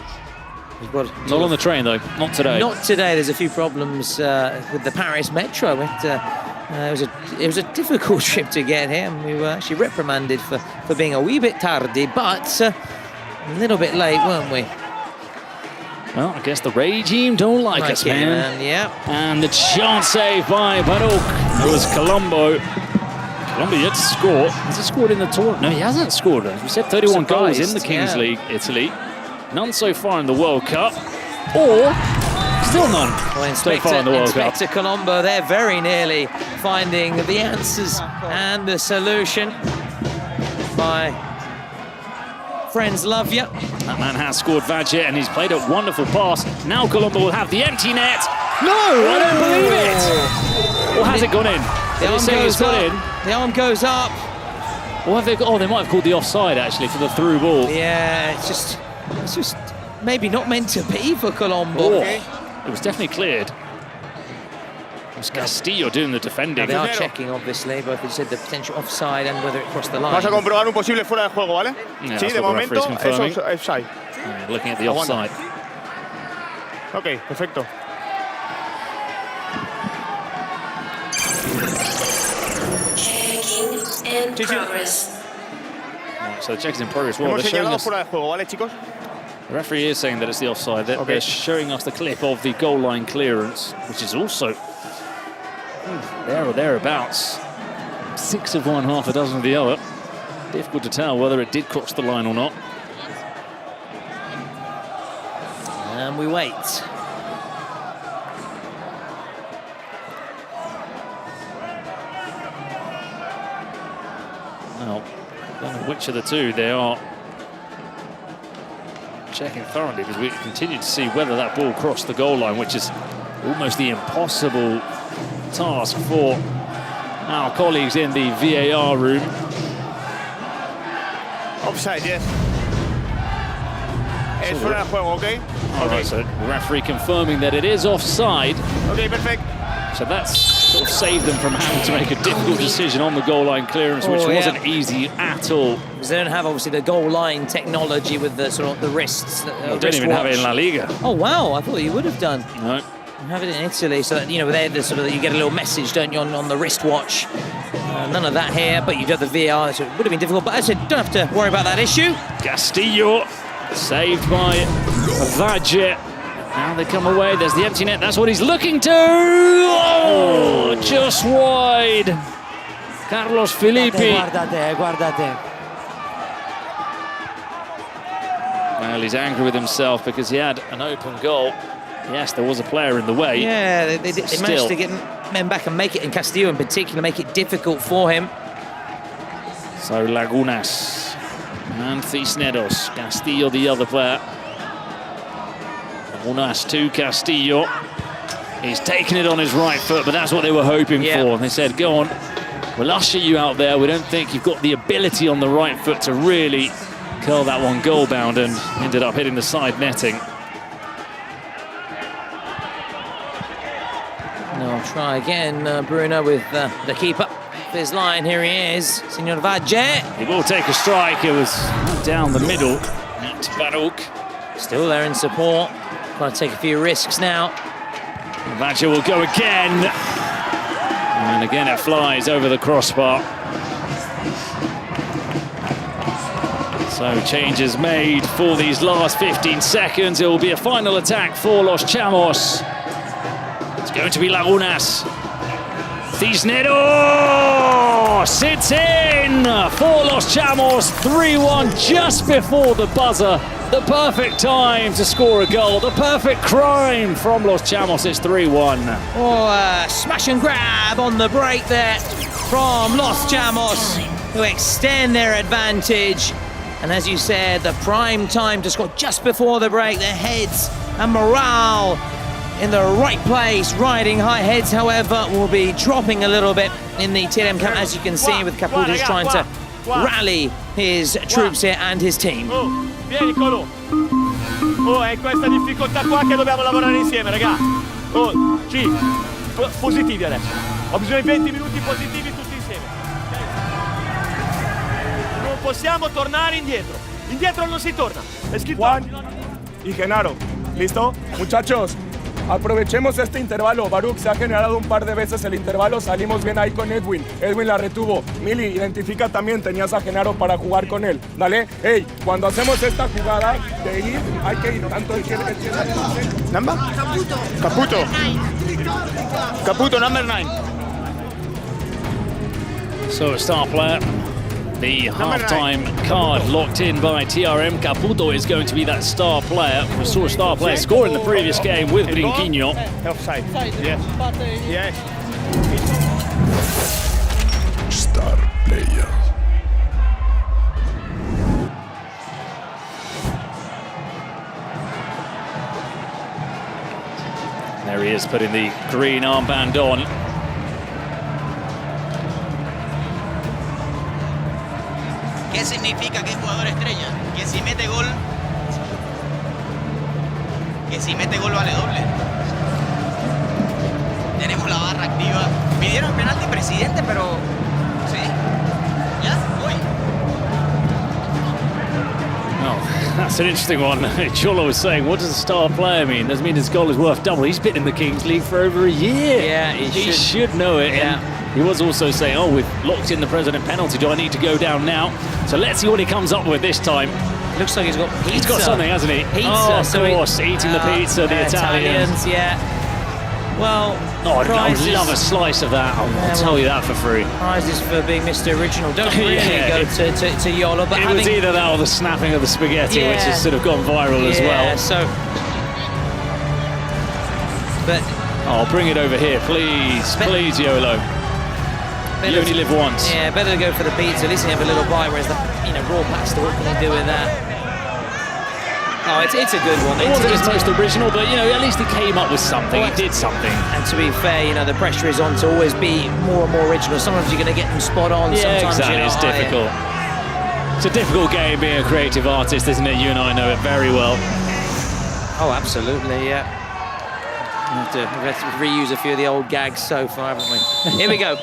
Not on the train though, not today. Not today. There's a few problems with the Paris Metro. It was a difficult trip to get here, and we were actually reprimanded for being a wee bit tardy, but a little bit late, weren't we? Well, I guess the regime don't like us, man. Yeah. And the chance save by Baruch. It was Colombo. Colombo yet to score. Has he scored in the tournament? No, he hasn't scored. We said 31 goals in the Kings League, Italy. None so far in the World Cup. Or still none so far in the World Cup. Inspector Colombo, they're very nearly finding the answers and the solution by friends love you. That man has scored Vajit, and he's played a wonderful pass. Now Colombo will have the empty net. No, I don't believe it. Or has it gone in? The arm goes up. The arm goes up. Or have they? Oh, they might have called the offside actually for the through ball. Yeah, it's just maybe not meant to be for Colombo. It was definitely cleared. It was Castillo doing the defending. Now they are checking, obviously, both they said the potential offside and whether it crossed the line. Vamos a comprobar un posible fuera de juego, ¿vale? Yeah, sí, de momento es offside. Yeah, looking at the offside. Ok, perfecto. Checking in progress. Right, so the check is in progress. Well, Hemos they're showing señalado us, fuera de juego, ¿vale, chicos? the referee is saying that it's the offside. They're showing us the clip of the goal line clearance, which is also there or thereabouts. 6 of one, half a dozen of the other. Difficult to tell whether it did cross the line or not. And we wait. Now, I don't know which of the two they are checking thoroughly, because we continue to see whether that ball crossed the goal line, which is almost the impossible task for our colleagues in the VAR room. Offside, yes. Es fuera de juego, okay? All right, so the referee confirming that it is offside. Okay, perfect. So that's sort of saved them from having to make a difficult decision on the goal line clearance, which wasn't easy at all. Because they don't have, obviously, the goal line technology with the sort of the wrists. They don't even have it in La Liga. Oh, wow, I thought you would have done. No. You have it in Italy, so that, you know, they're the sort of, you get a little message, don't you, on the wristwatch. None of that here, but you've got the VR, so it would have been difficult. But as I said, don't have to worry about that issue. Castillo saved by Valle. Now they come away. There's the empty net. That's what he's looking to. Oh, just wide. Carlos Filippi. Guardate. Well, he's angry with himself because he had an open goal. Yes, there was a player in the way. Yeah, they managed to get men back and make it, in Castillo in particular, make it difficult for him. So Lagunas and Cisneros. Castillo, the other player. Lagunas to Castillo. He's taken it on his right foot, but that's what they were hoping for. They said, go on, we'll usher you out there. We don't think you've got the ability on the right foot to really curl that one goal bound, and ended up hitting the side netting. I'll try again, Bruno, with the keeper. His line, here he is, Signor Valle. He will take a strike. It was down the middle at Baruch. Still there in support. Got to take a few risks now. Valle will go again. And again it flies over the crossbar. So changes made for these last 15 seconds. It will be a final attack for Los Chamos. It's going to be Lagunas. Cisneros sits in for Los Chamos. 3-1 just before the buzzer. The perfect time to score a goal. The perfect crime from Los Chamos. It's 3-1. Oh, smash and grab on the break there from Los Chamos, who extend their advantage. And as you said, the prime time to score just before the break. Their heads and morale in the right place, riding high. Heads, however, will be dropping a little bit in the TLM camp, as you can see, with Caputo trying to rally his troops here and his team. Vieni Colo. Oh, è questa difficoltà qua che dobbiamo lavorare insieme, raga. Oh, sì, positivi adesso. Ho bisogno di 20 minuti positivi tutti insieme. Non possiamo tornare indietro. Indietro non si torna. È scritto. Juan y Genaro, ¿listo? Muchachos, aprovechemos este intervalo. Baruch se ha generado un par de veces el intervalo. Salimos bien ahí con Edwin. Edwin la retuvo. Mili, identifica también. Tenías a Genaro para jugar con él. Dale. Hey, cuando hacemos esta jugada de ir, hay que ir tanto el Number? Caputo. Caputo, number 9. So a star player. The half-time card locked in by TRM. Caputo is going to be that star player. We saw a star player score in the previous game with Brinquinho. Offside. Yes. Yes. Star player. There he is, putting the green armband on. ¿Qué significa que es jugador estrella? Que si mete gol vale doble. Tenemos la barra activa. Pidieron penalti presidente, pero sí. Ya, voy. Oh, that's an interesting one. Cholo was saying, what does a star player mean? Does it mean his goal is worth double? He's been in the Kings League for over a year. Yeah, he should know it. Yeah. And he was also saying, oh, we've locked in the president penalty. Do I need to go down now? So let's see what he comes up with this time. Looks like he's got pizza. He's got something, hasn't he? Pizza. Oh, of course, eating the pizza, the Italians. Yeah. Well, I would love a slice of that. I'll tell you that for free. Prizes for being Mr. Original don't really go to Yola, but it was either that or the snapping of the spaghetti, which has sort of gone viral as well. Yeah, so... But... Oh, bring it over here, please. Please, Yolo. You only live once. Yeah, better to go for the pizza. At least you have a little bite, whereas the raw pasta, what can you do with that? Oh, it's a good one. It wasn't his most original, but, at least he came up with something. He did something. And to be fair, the pressure is on to always be more and more original. Sometimes you're going to get them spot on. Yeah, sometimes exactly. It's difficult. It's a difficult game being a creative artist, isn't it? You and I know it very well. Oh, absolutely, yeah. We've had to reuse a few of the old gags so far, haven't we? Here we go.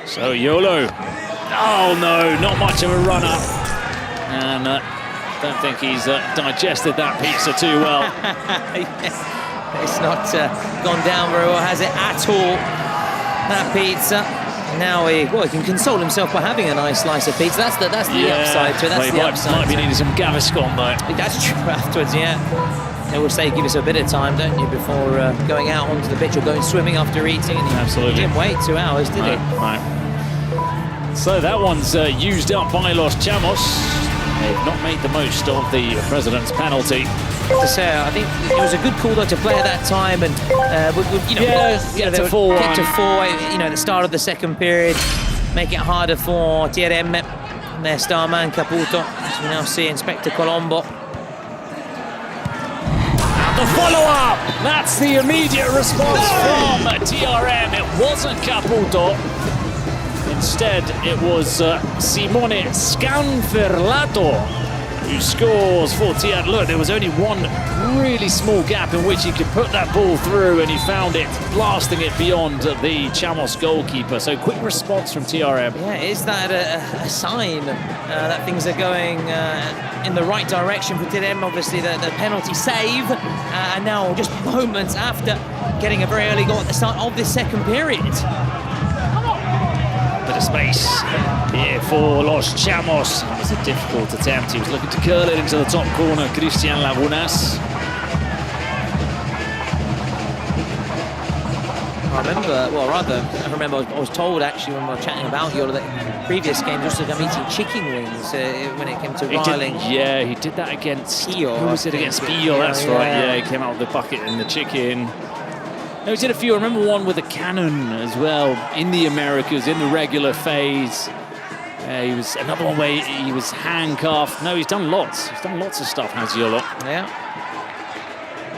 So YOLO. Oh no, not much of a run-up. And don't think he's digested that pizza too well. Yeah. It's not gone down very well, has it, at all, that pizza. Now he can console himself by having a nice slice of pizza. That's the upside to it. That's the upside. Might be needing some Gaviscon though. That's true afterwards, yeah. They will say give us a bit of time, don't you, before going out onto the pitch or going swimming after eating. And Absolutely. He didn't wait 2 hours, did he? Right. So that one's used up by Los Chamos. They've not made the most of the president's penalty. To say, I think it was a good call though to play at that time, and get to 4-1. Get to 4, at the start of the second period, make it harder for TRM and their star man Caputo. As we now see Inspector Colombo. And the follow-up! That's the immediate response from TRM. It wasn't Caputo. Instead, it was Simone Scanferlato who scores for TR. Look, there was only one really small gap in which he could put that ball through, and he found it, blasting it beyond the Chamos goalkeeper. So quick response from TRM. Yeah, is that a sign that things are going in the right direction for TRM? Obviously, the penalty save, and now just moments after getting a very early goal at the start of this second period. Bit of space here for Los Chamos. That was a difficult attempt. He was looking to curl it into the top corner, Christian Lagunas. I remember I was told actually when we were chatting about Yola that previous games also come eating chicken wings when it came to riling. He did that against Pio. Who was it against Pio? That's right. Yeah, he came out with the bucket and the chicken. No, he did a few. I remember one with a cannon as well in the Americas in the regular phase. He was another one where he was handcuffed. No, he's done lots. He's done lots of stuff, has Yolo. Yeah.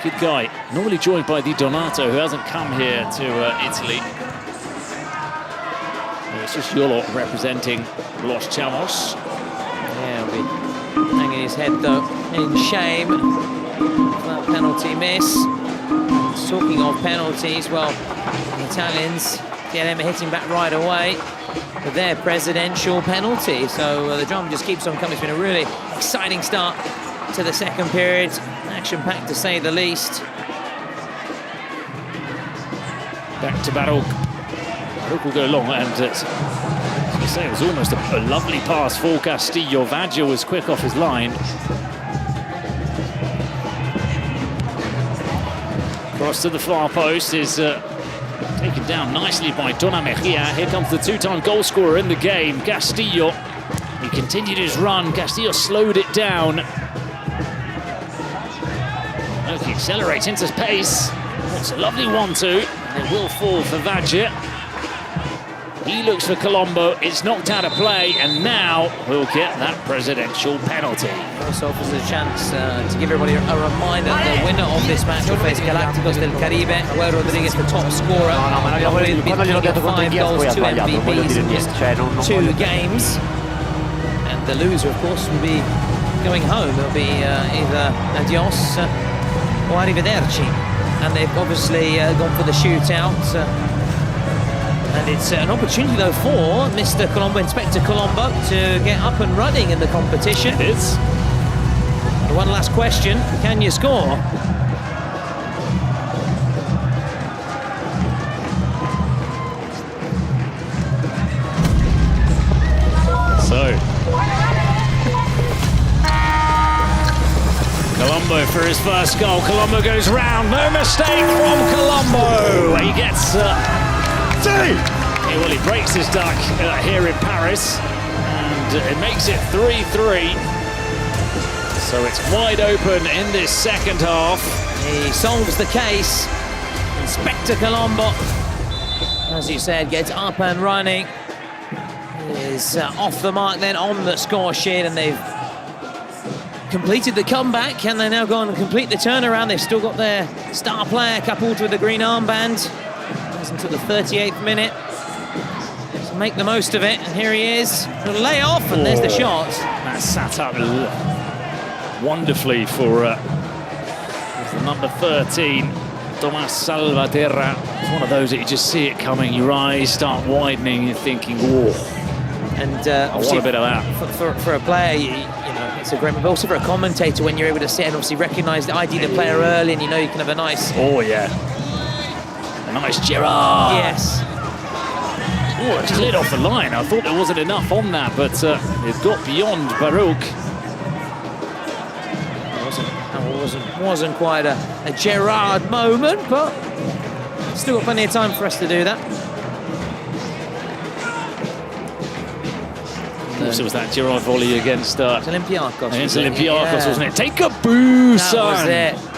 Good guy. Normally joined by Di Donato, who hasn't come here to Italy. It's just Yolo representing Los Chamos. Yeah, he'll be hanging his head though in shame for that penalty miss. Talking of penalties, well, the Italians, TLM are hitting back right away with their presidential penalty. So the drama just keeps on coming. It's been a really exciting start to the second period. Action-packed to say the least. Back to Baruch. Baruch will go long, and as you say, it was almost a lovely pass for Castillo. Vadja was quick off his line. Cross to the far post is taken down nicely by Donna Mejia. Here comes the two-time goal scorer in the game, Castillo. He continued his run. Castillo slowed it down. Look, he accelerates into pace. That's a lovely 1-2. It will fall for Vadja. He looks for Colombo. It's knocked out of play, and now we'll get that presidential penalty. Also offers a chance to give everybody a reminder that the winner of this match will face Galácticos del Caribe. Will Rodriguez, the top scorer. With 5 goals, 2 MVPs in just 2 games. And the loser, of course, will be going home. It'll be either adios or arrivederci. And they've obviously gone for the shootout. And it's an opportunity, though, for Mr. Colombo, Inspector Colombo, to get up and running in the competition. It is. One last question, can you score? So, Colombo for his first goal. Colombo goes round, no mistake from Colombo. He gets... Well, he breaks his duck here in Paris, and it makes it 3-3. So it's wide open in this second half. He solves the case. Inspector Colombo, as you said, gets up and running. He is off the mark then on the score sheet, and they've completed the comeback, and they're now going to complete the turnaround. They've still got their star player, Caputo, with the green armband. Until the 38th minute. So make the most of it, and here he is. A lay off, and there's the shot. That sat up wonderfully for the number 13, Tomas Salvaterra. It's one of those that you just see it coming, your eyes start widening, you're thinking, whoa. And I want a bit of that. For a player, you know, it's a great, but also for a commentator, when you're able to sit and obviously recognise the ID the player early, and you know you can have a nice... Oh, yeah. A nice Gerard. Yes. Oh, it just lit off the line. I thought there wasn't enough on that, but it got beyond Baruch. It wasn't quite a Gerard moment, but still got plenty of time for us to do that. Of course, it was that Gerard volley against Olympiacos. Against Olympiacos, wasn't it? Take a boo, son! That was it.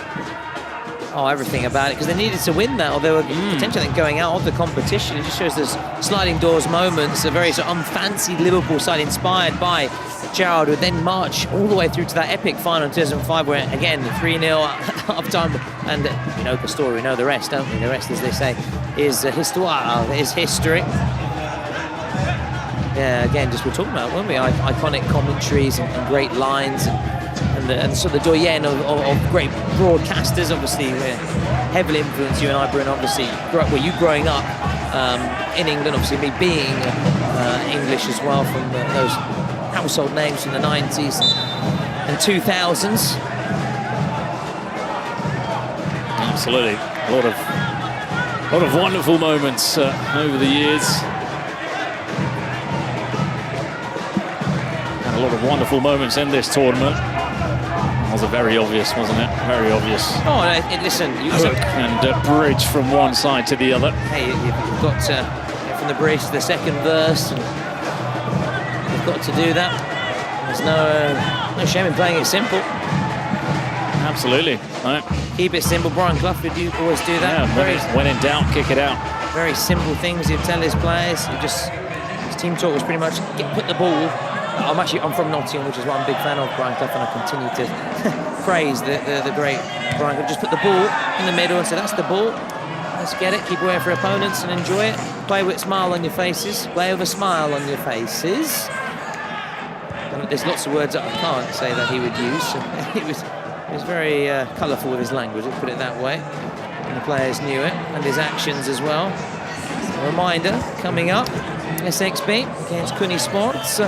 Oh, everything about it, because they needed to win that, or they were potentially, I think, going out of the competition. It just shows there's sliding doors moments, a very sort of unfancied Liverpool side inspired by Gerard, would then march all the way through to that epic final in 2005, where, again, 3-0 half-time, and you know the story, we know the rest, don't we? The rest, as they say, is histoire, is history. Yeah, again, just we're talking about, weren't we? Iconic commentaries and great lines, and sort of the doyen of great broadcasters. Obviously, heavily influenced you and I, Bruno. Obviously, you growing up in England, obviously me being English as well, from those household names from the 90s and 2000s. Absolutely, a lot of wonderful moments over the years. A lot of wonderful moments in this tournament. It was very obvious, wasn't it? Very obvious. Oh, listen, hook and bridge from one side to the other. Hey, you've got from the bridge to the second verse, and you've got to do that. There's no shame in playing it simple. Absolutely. Right. Keep it simple. Brian Clough would always do that. Yeah, when in doubt, kick it out. Very simple things he'd tell his players. His team talk was pretty much put the ball. I'm from Nottingham, which is what I'm a big fan of, Brian Clough, and I continue to praise the great Brian Clough. Just put the ball in the middle and say, that's the ball. Let's get it. Keep away for opponents and enjoy it. Play with a smile on your faces. Play with a smile on your faces. And there's lots of words that I can't say that he would use. He was very colourful with his language, let's put it that way. And the players knew it, and his actions as well. A reminder, coming up, SXB against Kuni Sports.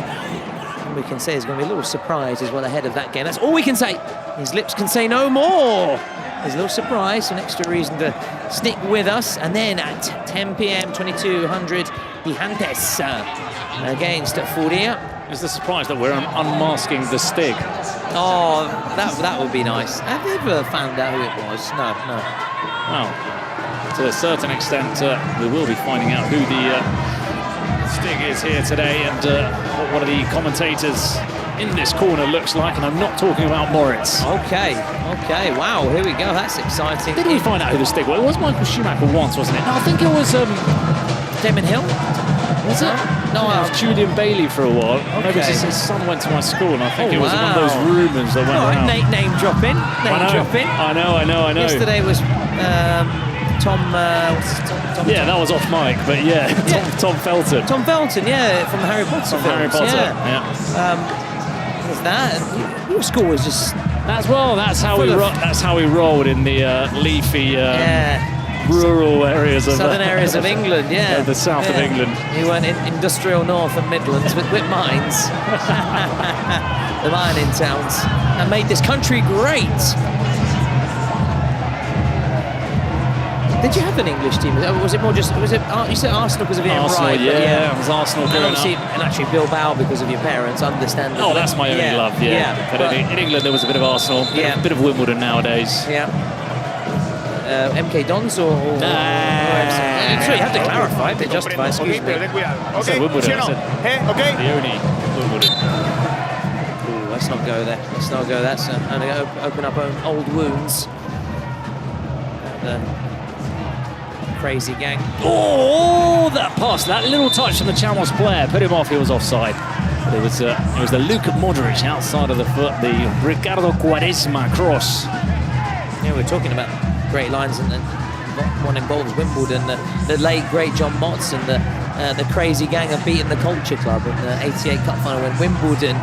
We can say there's going to be a little surprise as well ahead of that game. That's all we can say. His lips can say no more. There's a little surprise, an extra reason to stick with us. And then at 10 p.m, 2200, Gigantes against Furia. Is the surprise that we're unmasking the Stig? Oh, that would be nice. Have you ever found out who it was? No. Well, to a certain extent, we will be finding out who the Stig is here today, and what one of the commentators in this corner looks like, and I'm not talking about Moritz. Okay, wow, here we go, that's exciting. Did we find out who the Stig was? It was Michael Schumacher once, wasn't it? No, I think it was... Damon Hill? Was it? No, it was Julian Bailey for a while. Okay. Maybe his son went to my school, and I think it was one of those rumours that went around. Name dropping. I know. Yesterday was... Tom, yeah, that was off mic, but yeah, Tom Felton. Tom Felton, yeah, from the Harry Potter films. Harry Potter, yeah. Was that? Your school was just... That's how we rolled in the leafy, rural areas of... Southern areas of England, yeah. The south of England. You weren't in industrial north and Midlands with mines. The mining towns. And made this country great. Did you have an English team? Was it more just... you said Arsenal because of Ian Wright? Yeah, it was Arsenal growing up. And actually Bilbao because of your parents, understandably. Oh, that's my only love, yeah. But in England there was a bit of Arsenal, a bit of Wimbledon nowadays. Yeah. MK Dons or... So you have to clarify, to justify, excuse me. I said Wimbledon, I said the only Wimbledon. Ooh, let's not go there. That's only going to open up old wounds. Crazy gang. Oh, that pass, that little touch from the Chamos player put him off. He was offside. But it was the Luka Modric outside of the foot, the Ricardo Quaresma cross. Yeah, we're talking about great lines, and one involves Wimbledon, the late great John Motts, and the crazy gang of beating the Culture Club in the '88 Cup final when Wimbledon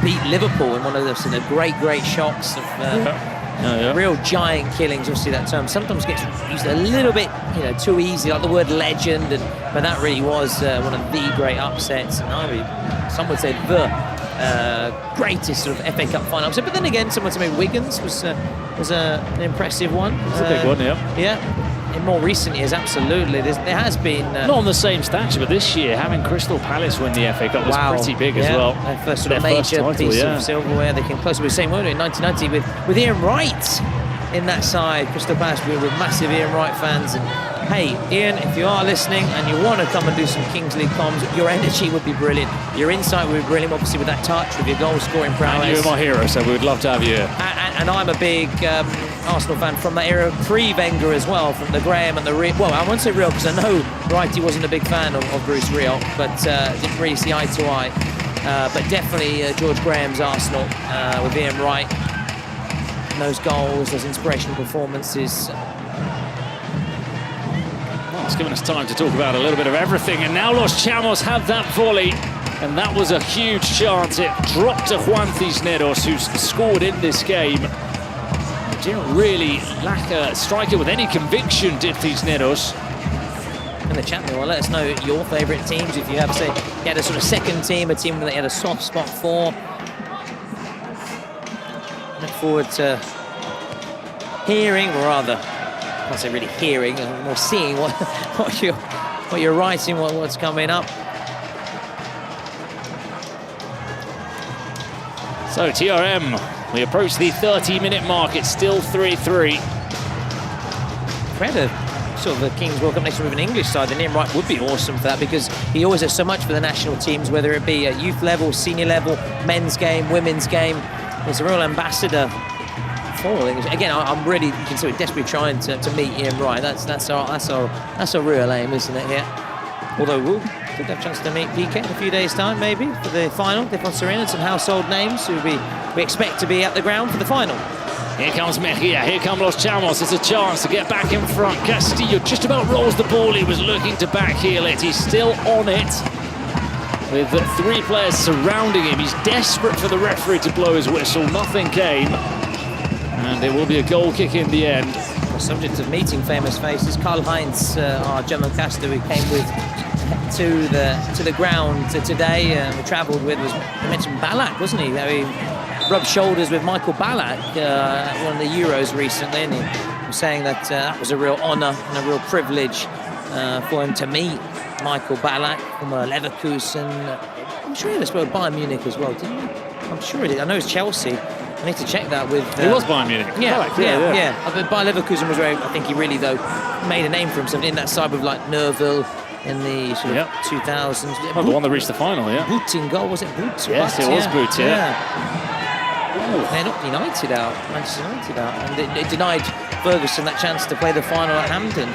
beat Liverpool in one of those great shocks of Real giant killings, obviously that term sometimes gets used a little bit, too easy, like the word legend, but that really was one of the great upsets, and I mean, some would say the greatest sort of FA Cup final upset. But then again, someone said maybe Wigan's was an impressive one. It's a big one, yeah. Yeah. In more recent years, absolutely. There has been... Not on the same stature, but this year, having Crystal Palace win the FA Cup was pretty big as well. Their first sort of major piece of silverware. They came close with the same one in 1990 with Ian Wright in that side. Crystal Palace, we were massive Ian Wright fans. And hey, Ian, if you are listening and you want to come and do some Kings League comms, your energy would be brilliant. Your insight would be brilliant, obviously, with that touch, with your goal-scoring prowess. And you're my hero, so we would love to have you. And I'm a big Arsenal fan from that era, pre-Wenger as well, from the Graham and the Real. Well, I won't say Real because I know Wrighty wasn't a big fan of Bruce Real, but didn't really see eye to eye. But definitely George Graham's Arsenal with Ian Wright. And those goals, those inspirational performances. Well, it's given us time to talk about a little bit of everything. And now Los Chamos have that volley. And that was a huge chance. It dropped to Juan Cisneros, who's scored in this game. Didn't really lack a striker with any conviction, did Cisneros. In the chat room, let us know your favourite teams. If you have, say, you had a sort of second team, a team that you had a soft spot for. Look forward to hearing, or rather, I can't say really hearing, more seeing what you're writing, what's coming up. So TRM, we approach the 30-minute mark. It's still 3-3. Sort of the Kings World Cup next year with an English side, then Ian Wright would be awesome for that, because he always does so much for the national teams, whether it be at youth level, senior level, men's game, women's game. He's a real ambassador for English. Again, I'm really, you can see we're desperately trying to meet Ian Wright. That's our real aim, isn't it? Here, although we'll have a chance to meet PK in a few days' time, maybe for the final. Defense Arena, some household names who we expect to be at the ground for the final. Here comes Mejia, here come Los Chamos. It's a chance to get back in front. Castillo just about rolls the ball. He was looking to backheel it. He's still on it with 3 players surrounding him. He's desperate for the referee to blow his whistle. Nothing came. And it will be a goal kick in the end. Subject of meeting famous faces, Karl-Heinz, our German caster who came with to the ground today. We travelled with, I mentioned Ballack, wasn't he? Rubbed shoulders with Michael Ballack at one of the Euros recently, and he was saying that that was a real honour and a real privilege for him to meet Michael Ballack from Leverkusen. I'm sure he was at Bayern Munich as well, didn't he? I'm sure he did. I know it's Chelsea. I need to check that with... He was Bayern Munich. Yeah. But Bayern Leverkusen was where I think he really, though, made a name for himself in that side with, like, Nerville in the sort of 2000s. Oh, the one that reached the final, yeah. Boot in goal, was it Boot? Yes, it was Boot, yeah. They knocked United out, Manchester United out, and it denied Ferguson that chance to play the final at Hampden,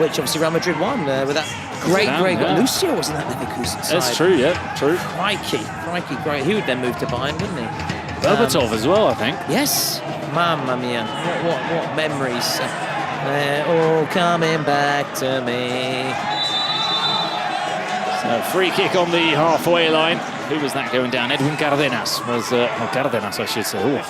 which obviously Real Madrid won with that great goal. Lucio was in that Leverkusen side. That's true, yeah, true. Crikey, great. He would then move to Bayern, wouldn't he? Berbatov as well, I think. Yes, mamma mia, what memories. They're all coming back to me. So free kick on the halfway line. Who was that going down? Edwin Cardenas was, Cardenas I should say. Oh, that's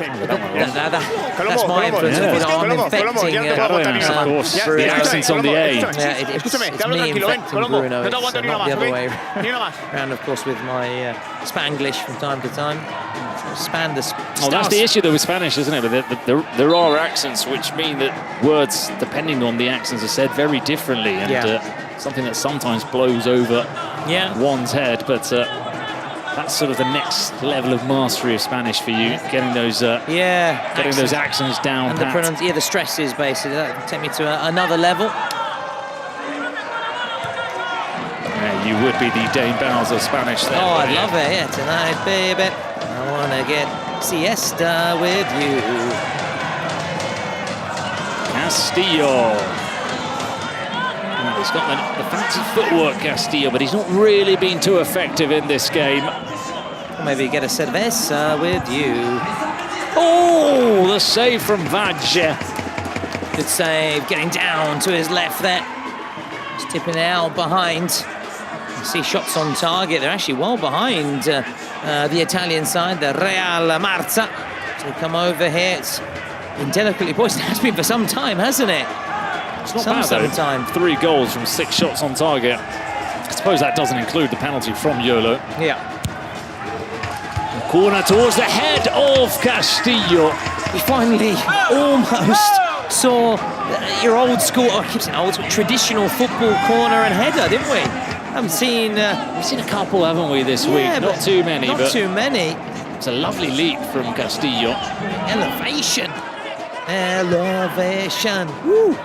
my influence. I'm infecting Cardenas, of course. The accents on the A. It's me infecting Bruno. It's not the other way around, of course, with my Spanglish from time to time. Oh, that's the issue though with Spanish, isn't it? But there are accents which mean that words, depending on the accents, are said very differently, and something that sometimes blows over one's head. But that's sort of the next level of mastery of Spanish for you, getting those those accents down. And the stresses basically that take me to another level. Yeah, you would be the Dane Bowles of Spanish there. Oh, I love it. Yeah, tonight, baby. I want to get siesta with you. Castillo. He's got the fancy footwork, Castillo, but he's not really been too effective in this game. Or maybe get a cerveza with you. Oh, the save from Vaj. Good save, getting down to his left there. Just tipping it out behind. You see shots on target. They're actually well behind the Italian side, the Real Marza. So they come over here. It's indelicately poised. It has been for some time, hasn't it? It's not bad, though. Time. 3 goals from 6 shots on target. I suppose that doesn't include the penalty from Yolo. Yeah. Corner towards the head of Castillo. We finally almost saw your old school, I keep saying old school, traditional football corner and header, didn't we? We've seen a couple, haven't we, this week? Not too many. Not too many. It's a lovely leap from Castillo. Elevation. Elevation. Woo.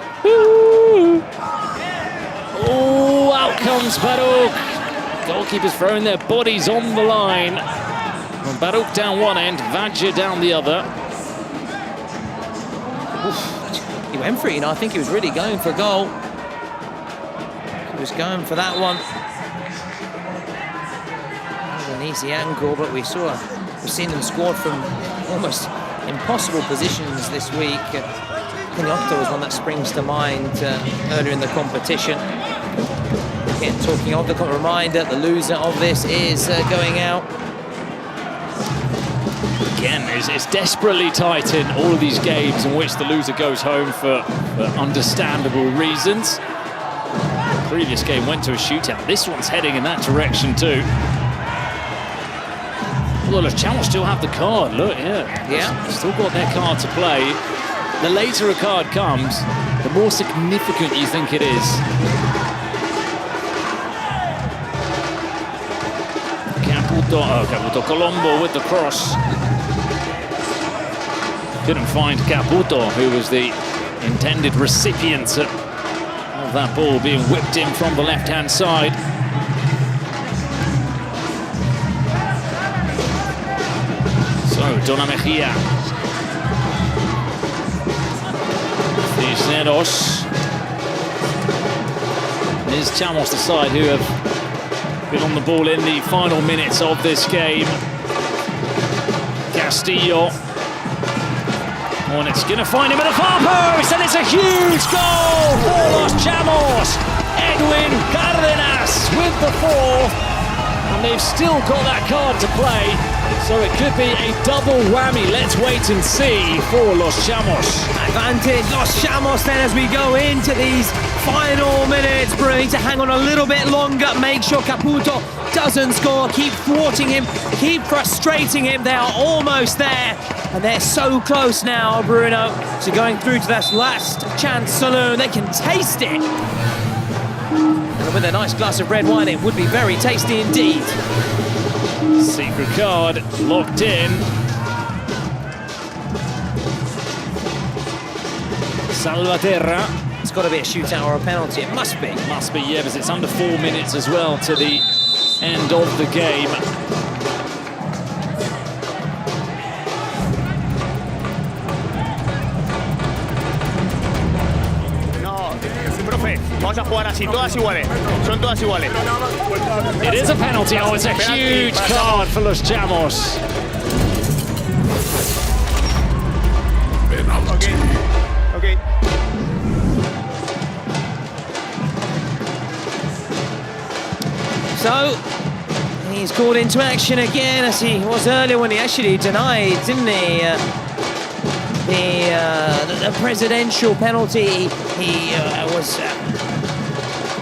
Oh, out comes Baruch. Goalkeepers throwing their bodies on the line. And Baruch down one end, Vadje down the other. He went for it, you know. I think he was really going for a goal. He was going for that one. An easy angle, but we've seen them scored from almost impossible positions this week. Pinotto was one that springs to mind earlier in the competition. Again, talking of the reminder, the loser of this is going out. Again, it's desperately tight in all of these games in which the loser goes home for understandable reasons. The previous game went to a shootout. This one's heading in that direction too. Well, Chamos still have the card, look, yeah. Still got their card to play. The later a card comes, the more significant you think it is. Caputo Colombo with the cross. Couldn't find Caputo, who was the intended recipient of that ball being whipped in from the left-hand side. So, Dona Mejia. Cisneros. Here's Chamos, the side who have been on the ball in the final minutes of this game. Castillo. Hornets gonna find him at the far post, and it's a huge goal for Los Chamos. Edwin Cárdenas with the 4th, and they've still got that card to play, so it could be a double whammy. Let's wait and see for Los Chamos. Advantage Los Chamos then as we go into these final minutes. Bruno need to hang on a little bit longer, make sure Caputo doesn't score, keep thwarting him, keep frustrating him. They are almost there, and they're so close now, Bruno, to going through to that last chance saloon. They can taste it. And with a nice glass of red wine, it would be very tasty indeed. Secret card locked in. Salvaterra. It's got to be a shootout or a penalty. It must be. Must be, yeah, because it's under 4 minutes as well to the end of the game. No, profe, vamos a jugar así, todas iguales. Son todas iguales. It is a penalty. Oh, it's a huge card for Los Chamos. Penalty. Okay. So, he's called into action again, as he was earlier when he actually denied, didn't he? The presidential penalty. He was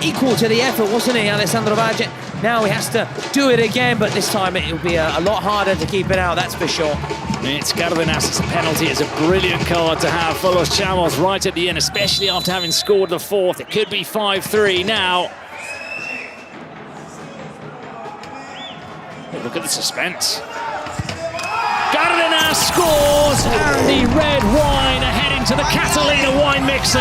equal to the effort, wasn't he, Alessandro Vadje? Now he has to do it again, but this time it will be a lot harder to keep it out, that's for sure. It's Cárdenas, it's a penalty. It's a brilliant card to have for Los Chamos right at the end, especially after having scored the 4th. It could be 5-3 now. Look at the suspense. Cárdenas scores, and the red wine are heading to the Catalina wine mixer.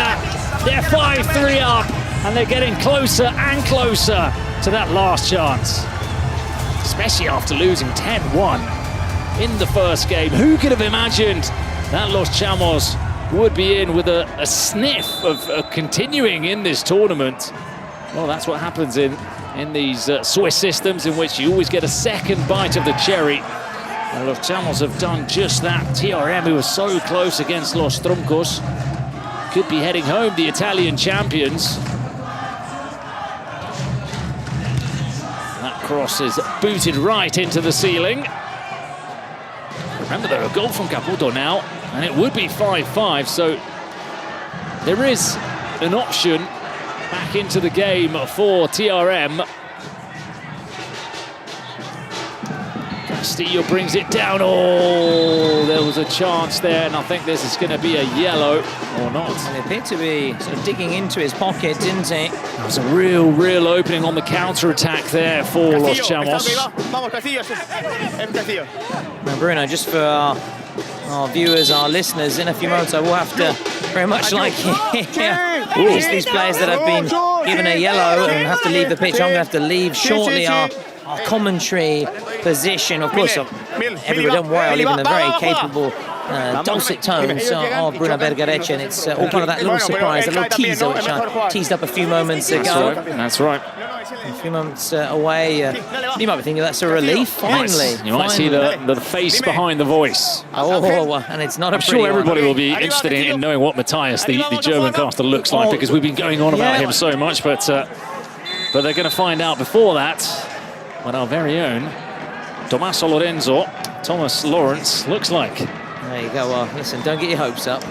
They're 5-3 up, and they're getting closer and closer to that last chance. Especially after losing 10-1 in the first game. Who could have imagined that Los Chamos would be in with a sniff of continuing in this tournament? Well, that's what happens in these Swiss systems, in which you always get a second bite of the cherry. And Los Chamos have done just that. TRM, who was so close against Los Troncos, could be heading home, the Italian champions. That cross is booted right into the ceiling. Remember, though, a goal from Caputo now And it would be 5-5, so there is an option back into the game for TRM. Castillo brings it down. Oh, there was a chance there, and I think this is going to be a yellow or not. And he appeared to be sort of digging into his pocket, didn't he? That was a real opening on the counter-attack there for Los Chamos. Now, Bruno, just for our viewers, our listeners, in a few moments I will have to, very much like these players that have been given a yellow and have to leave the pitch. I'm going to have to leave shortly our commentary position. Of course, everybody, don't worry, I'll leave in the very capable dulcet tones of Bruno Bergareccia, and it's all part of that little surprise, a little teaser which I teased up a few moments ago. That's right. A few moments away. You might be thinking that's a relief, finally. You might see the face behind the voice. Oh, and it's not a I'm sure everybody will be interested in knowing what Matthias, the German caster, looks like, because we've been going on about him so much, but they're going to find out before that what our very own Thomas Lawrence looks like. There you go. Well, listen, don't get your hopes up.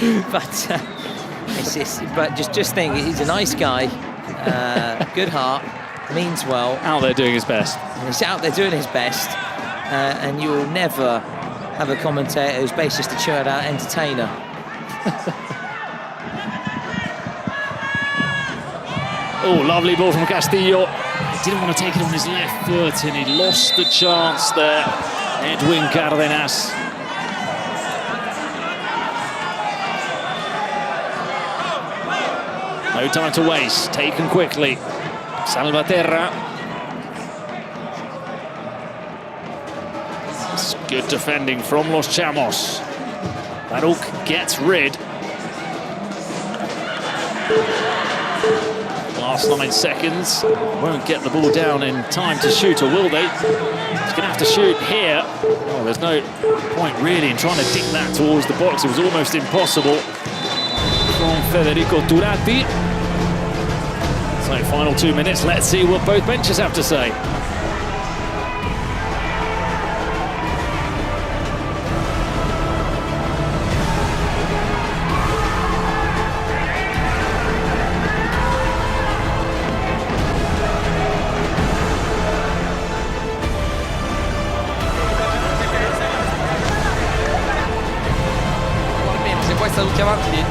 And, but just think, he's a nice guy, good heart, means well. Out there doing his best. And he's out there doing his best, and you will never have a commentator who's based just a chilled out entertainer. Oh, lovely ball from Castillo. He didn't want to take it on his left foot, and he lost the chance there. Edwin Cárdenas. No time to waste, taken quickly. Salvaterra. It's good defending from Los Chamos. Baruch gets rid. Last 9 seconds. Won't get the ball down in time to shoot, or will they? He's going to have to shoot here. Oh, there's no point really in trying to dig that towards the box. It was almost impossible from Federico Turati. So final 2 minutes. Let's see what both benches have to say. tutti avanti.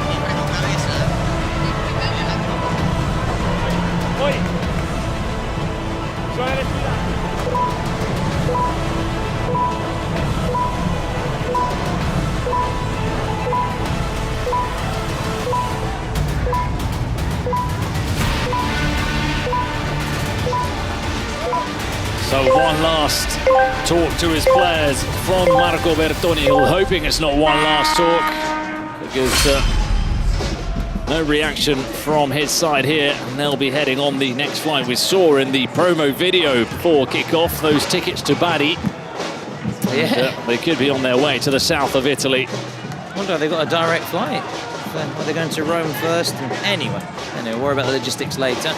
Poi suona respirare. So one last talk to his players from Marco Bertoni, hoping it's not one last talk, because no reaction from his side here, and they'll be heading on the next flight. We saw in the promo video before kickoff those tickets to Bari. Yeah. They could be on their way to the south of Italy. I wonder if they've got a direct flight. Are they going to Rome first? Anyway, worry about the logistics later.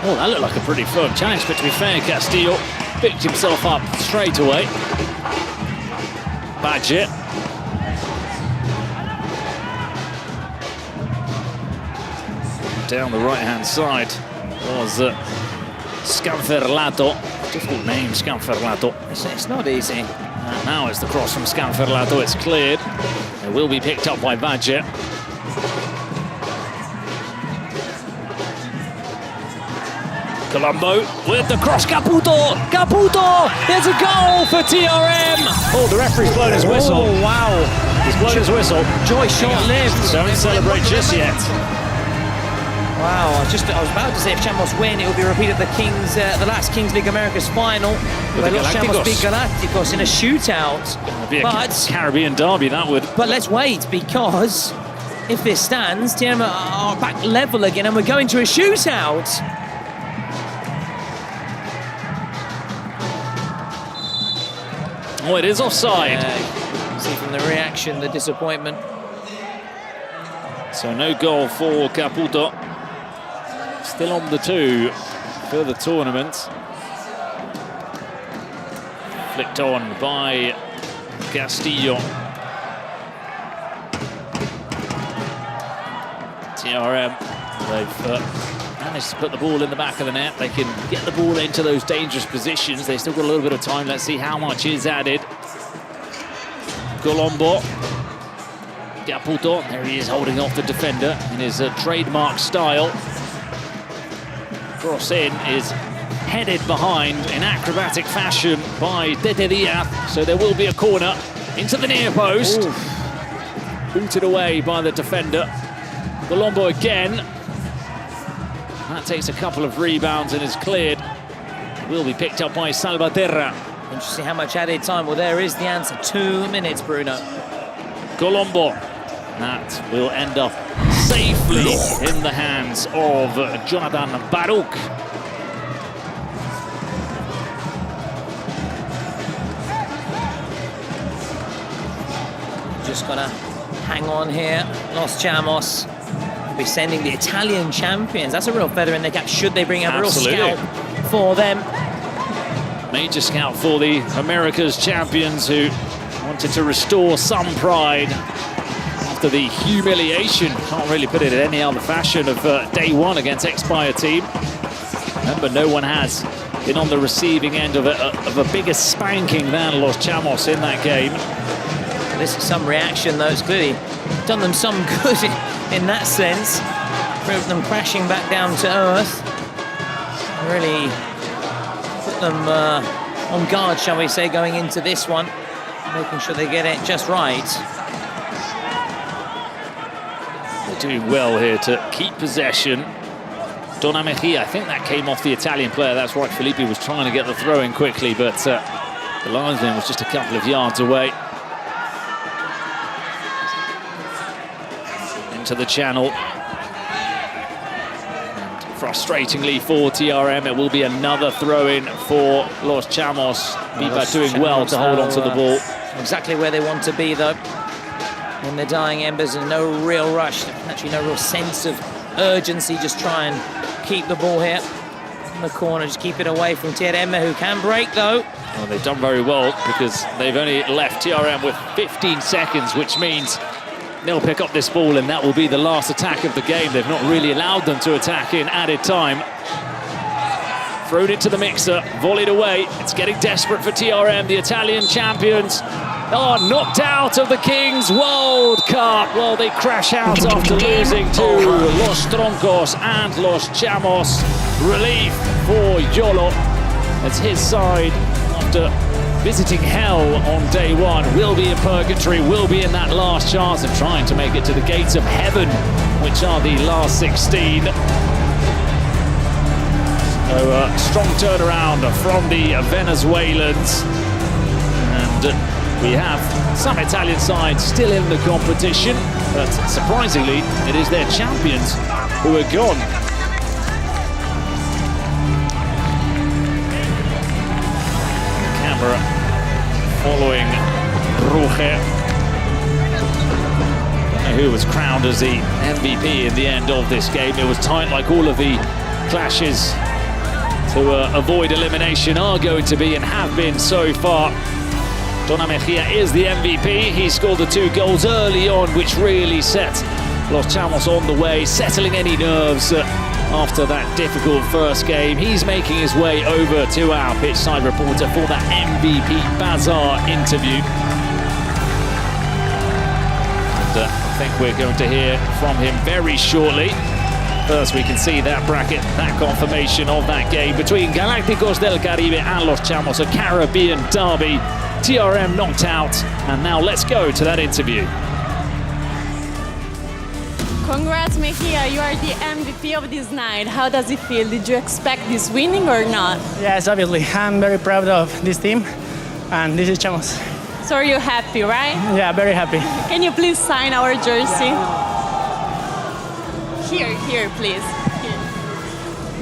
Oh, that looked like a pretty firm challenge, but to be fair, Castillo picked himself up straight away. Badgett. Down the right-hand side was Scanferlato. Difficult name, Scanferlato. It's not easy. And now it's the cross from Scanferlato. It's cleared. It will be picked up by Badgett. Colombo with the cross, Caputo! Caputo! There's a goal for TRM! Oh, the referee's blown his whistle. Oh, wow. He's blown his whistle. Joy short-lived. Don't celebrate just yet. Wow, I was about to say if Chamos win, it will be repeated the last Kings League Americas final, where Los Chamos beat Galacticos in a shootout. It'd be a Caribbean derby, that would. But let's wait, because if this stands, TRM are back level again, and we're going to a shootout. Oh, it is offside. See from the reaction, the disappointment. So no goal for Caputo. Still on the 2 for the tournament. Flicked on by Castillo. TRM, they've managed to put the ball in the back of the net. They can get the ball into those dangerous positions. They've still got a little bit of time. Let's see how much is added. Colombo. Caputo, there he is holding off the defender in his trademark style. Cross in is headed behind in acrobatic fashion by Dender. So there will be a corner into the near post. Booted away by the defender. Colombo again. That takes a couple of rebounds and is cleared. Will be picked up by Salvaterra. Interesting how much added time. Well, there is the answer. 2 minutes, Bruno. Colombo. That will end up safely in the hands of Jonathan Baruch. Just gonna hang on here. Los Chamos will be sending the Italian champions. That's a real feather in their cap. Should they bring a real scout for them? Major scout for the Americas champions who wanted to restore some pride after the humiliation, can't really put it in any other fashion, of day one against Expire team. Remember, no one has been on the receiving end of a bigger spanking than Los Chamos in that game. This is some reaction, though. It's clearly done them some good in that sense. Proved them crashing back down to earth. Really put them on guard, shall we say, going into this one. Making sure they get it just right. They're doing well here to keep possession. Donna Mejia, I think that came off the Italian player. That's right, Felipe was trying to get the throw in quickly, but the linesman was just a couple of yards away. Into the channel. And frustratingly for TRM, it will be another throw-in for Los Chamos. Biba doing well to hold on to the ball. Exactly where they want to be, though. In the dying embers, and no real rush. Actually, no real sense of urgency. Just try and keep the ball here in the corner. Just keep it away from TRM, who can break, though. Well, they've done very well because they've only left TRM with 15 seconds, which means they'll pick up this ball and that will be the last attack of the game. They've not really allowed them to attack in added time. Thrown into the mixer, volleyed away. It's getting desperate for TRM, the Italian champions. Oh, knocked out of the Kings World Cup. Well, they crash out after losing to Los Troncos and Los Chamos. Relief for Yolo. It's his side after visiting hell on day one. Will be in purgatory, will be in that last chance of trying to make it to the gates of heaven, which are the last 16. So strong turnaround from the Venezuelans. And we have some Italian sides still in the competition, but surprisingly, it is their champions who are gone. Camera following Ruge, who was crowned as the MVP in the end of this game. It was tight, like all of the clashes to avoid elimination are going to be and have been so far. Donna Mejia is the MVP. He scored the 2 goals early on, which really set Los Chamos on the way, settling any nerves after that difficult first game. He's making his way over to our pitchside reporter for that MVP Bazaar interview. And I think we're going to hear from him very shortly. First, we can see that bracket, that confirmation of that game between Galácticos del Caribe and Los Chamos, a Caribbean derby. TRM knocked out, and now let's go to that interview. Congrats, Mejia, you are the MVP of this night. How does it feel? Did you expect this winning or not? Yes, obviously. I'm very proud of this team, and this is Chamos. So are you happy, right? Yeah, very happy. Can you please sign our jersey? Here, please.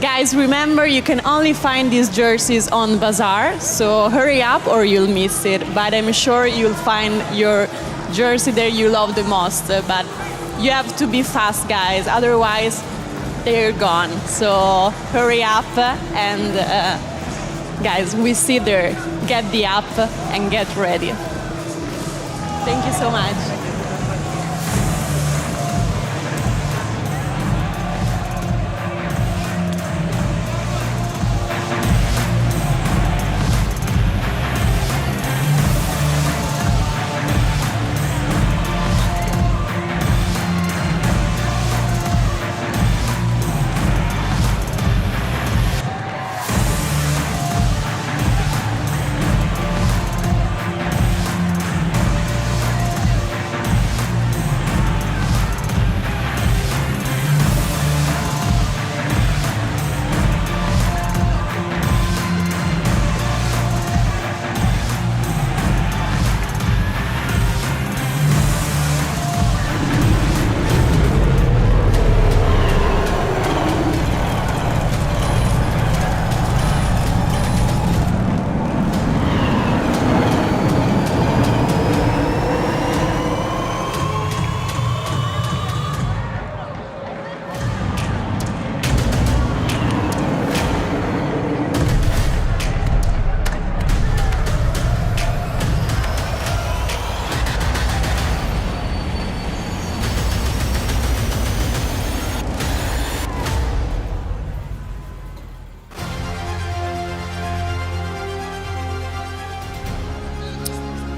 Guys, remember, you can only find these jerseys on Bazaar, so hurry up or you'll miss it. But I'm sure you'll find your jersey there you love the most. But you have to be fast, guys, otherwise they're gone. So hurry up and Guys, we see there. Get the app and get ready. Thank you so much.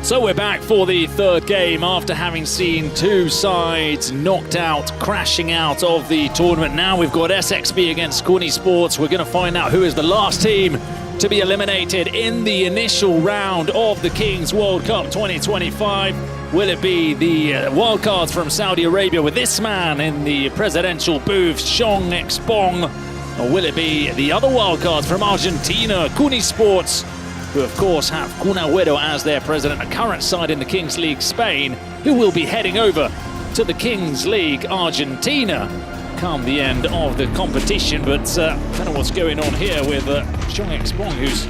So we're back for the third game after having seen two sides knocked out, crashing out of the tournament. Now we've got SXB against Kuni Sports. We're going to find out who is the last team to be eliminated in the initial round of the Kings World Cup 2025. Will it be the wildcards from Saudi Arabia with this man in the presidential booth, Jynxzi, or will it be the other wildcards from Argentina, Kuni Sports, who of course have Kun Agüero as their president, a current side in the Kings League Spain, who will be heading over to the Kings League Argentina come the end of the competition. But I don't know what's going on here with Jynxzi, who's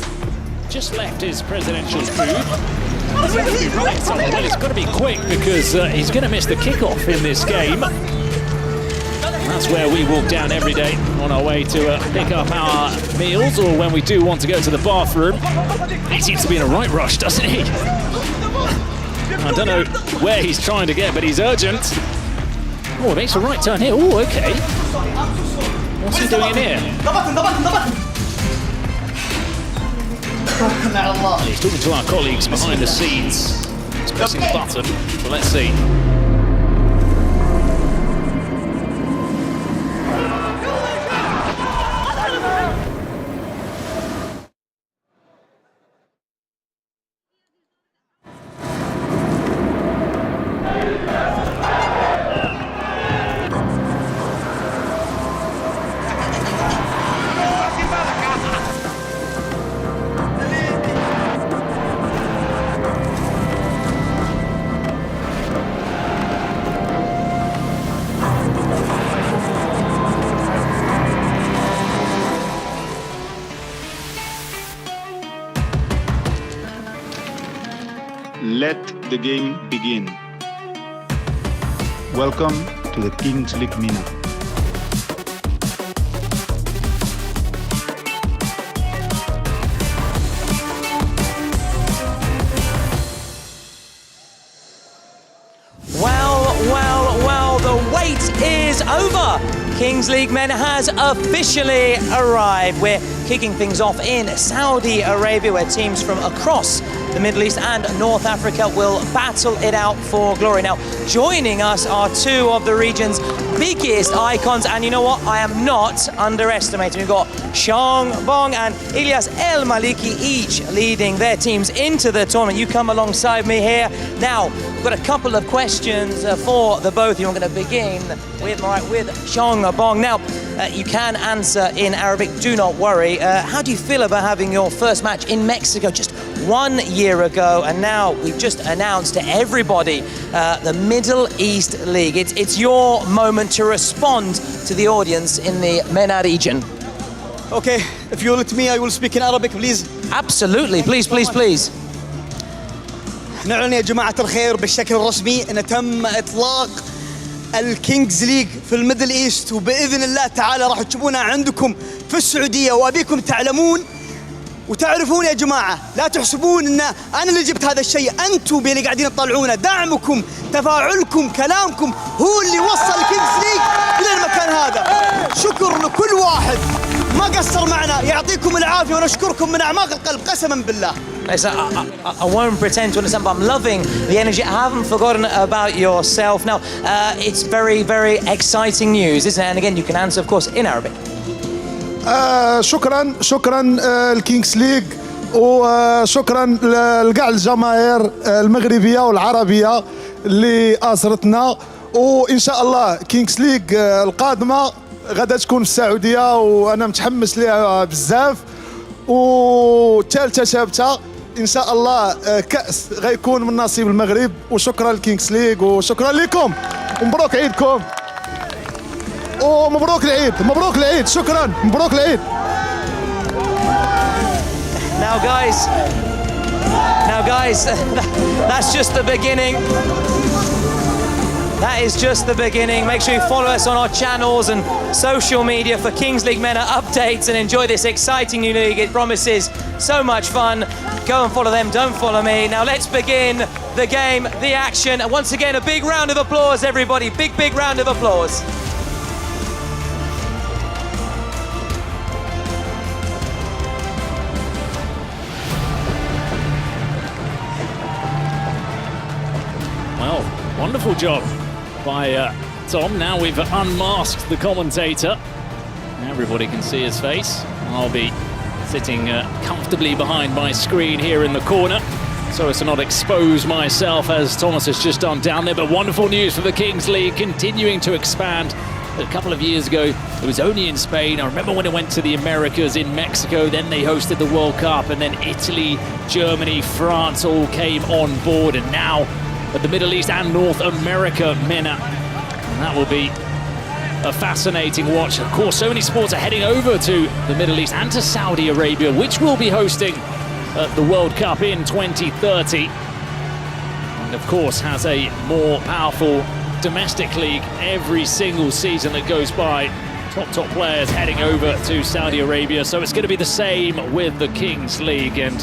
just left his presidential booth. He's got to be right somewhere. Well, it's got to be quick because he's going to miss the kickoff in this game. That's where we walk down every day on our way to pick up our meals, or when we do want to go to the bathroom. He seems to be in a right rush, doesn't he? I don't know where he's trying to get, but he's urgent. Oh, he makes a right turn here. Oh, okay. What's he doing in here? He's talking to our colleagues behind the scenes. He's pressing the button. Well, let's see. Let the game begin. Welcome to the Kings League Mina. Well, the wait is over. Kings League Men has officially arrived. We're kicking things off in Saudi Arabia, where teams from across the Middle East and North Africa will battle it out for glory. Now, joining us are two of the region's biggest icons, and you know what? I am not underestimating. We've got Chamos and Ilyas El Maliki, each leading their teams into the tournament. You come alongside me here. Now, we've got a couple of questions for the both of you. I'm going to begin with Chamos. Now, you can answer in Arabic, do not worry. How do you feel about having your first match in Mexico just 1 year ago, and now we've just announced to everybody the Middle East League? It's your moment to respond to the audience in the MENA region. Okay, if you let me, I will speak in Arabic, please. Absolutely, please. نعلن يا جماعة الخير بالشكل الرسمي أن تم إطلاق الكينجز ليج في الميدل إيست، وبإذن الله تعالى راح تشوفونها عندكم في السعودية. وأبيكم تعلمون وتعرفون يا جماعة لا تحسبون ان انا اللي جبت هذا الشيء، انتم اللي قاعدين تطلعونه، دعمكم تفاعلكم كلامكم هو اللي وصل الكينجز ليج الى المكان هذا. شكر لكل واحد ما قصر معنا، يعطيكم العافية ونشكركم من اعماق القلب قسما بالله. I won't pretend to understand, but I'm loving the energy. I haven't forgotten about yourself. Now, it's very, very exciting news, isn't it? And again, you can answer, of course, in Arabic. شكرا الكينجز ليج، وشكرا لكاع الجماهير المغربيه والعربيه اللي آزرتنا، وان شاء الله كينجز ليج القادمه غادا تكون في السعوديه وانا متحمس ليها بزاف، والثالثه ثابته ان شاء الله كاس غيكون من نصيب المغرب. وشكرا للكينجز ليج وشكرا لكم ومبروك عيدكم ومبروك العيد، مبروك العيد، شكرا، مبروك العيد. Now guys, that's just the beginning. That is just the beginning. Make sure you follow us on our channels and social media for Kings League MENA updates and enjoy this exciting new league. It promises so much fun. Go and follow them, don't follow me. Now let's begin the game, the action. And once again, a big round of applause, everybody. Big round of applause. Well, wonderful job by Tom. Now we've unmasked the commentator. Everybody can see his face. I'll be sitting comfortably behind my screen here in the corner so as to not expose myself as Thomas has just done down there. But wonderful news for the Kings League, continuing to expand. A couple of years ago, it was only in Spain. I remember when it went to the Americas in Mexico, then they hosted the World Cup, and then Italy, Germany, France all came on board, and now at the Middle East and North America MENA. And that will be a fascinating watch. Of course, Kuni Sports are heading over to the Middle East and to Saudi Arabia, which will be hosting the World Cup in 2030. And of course, has a more powerful domestic league every single season that goes by. Top players heading over to Saudi Arabia. So it's going to be the same with the Kings League. And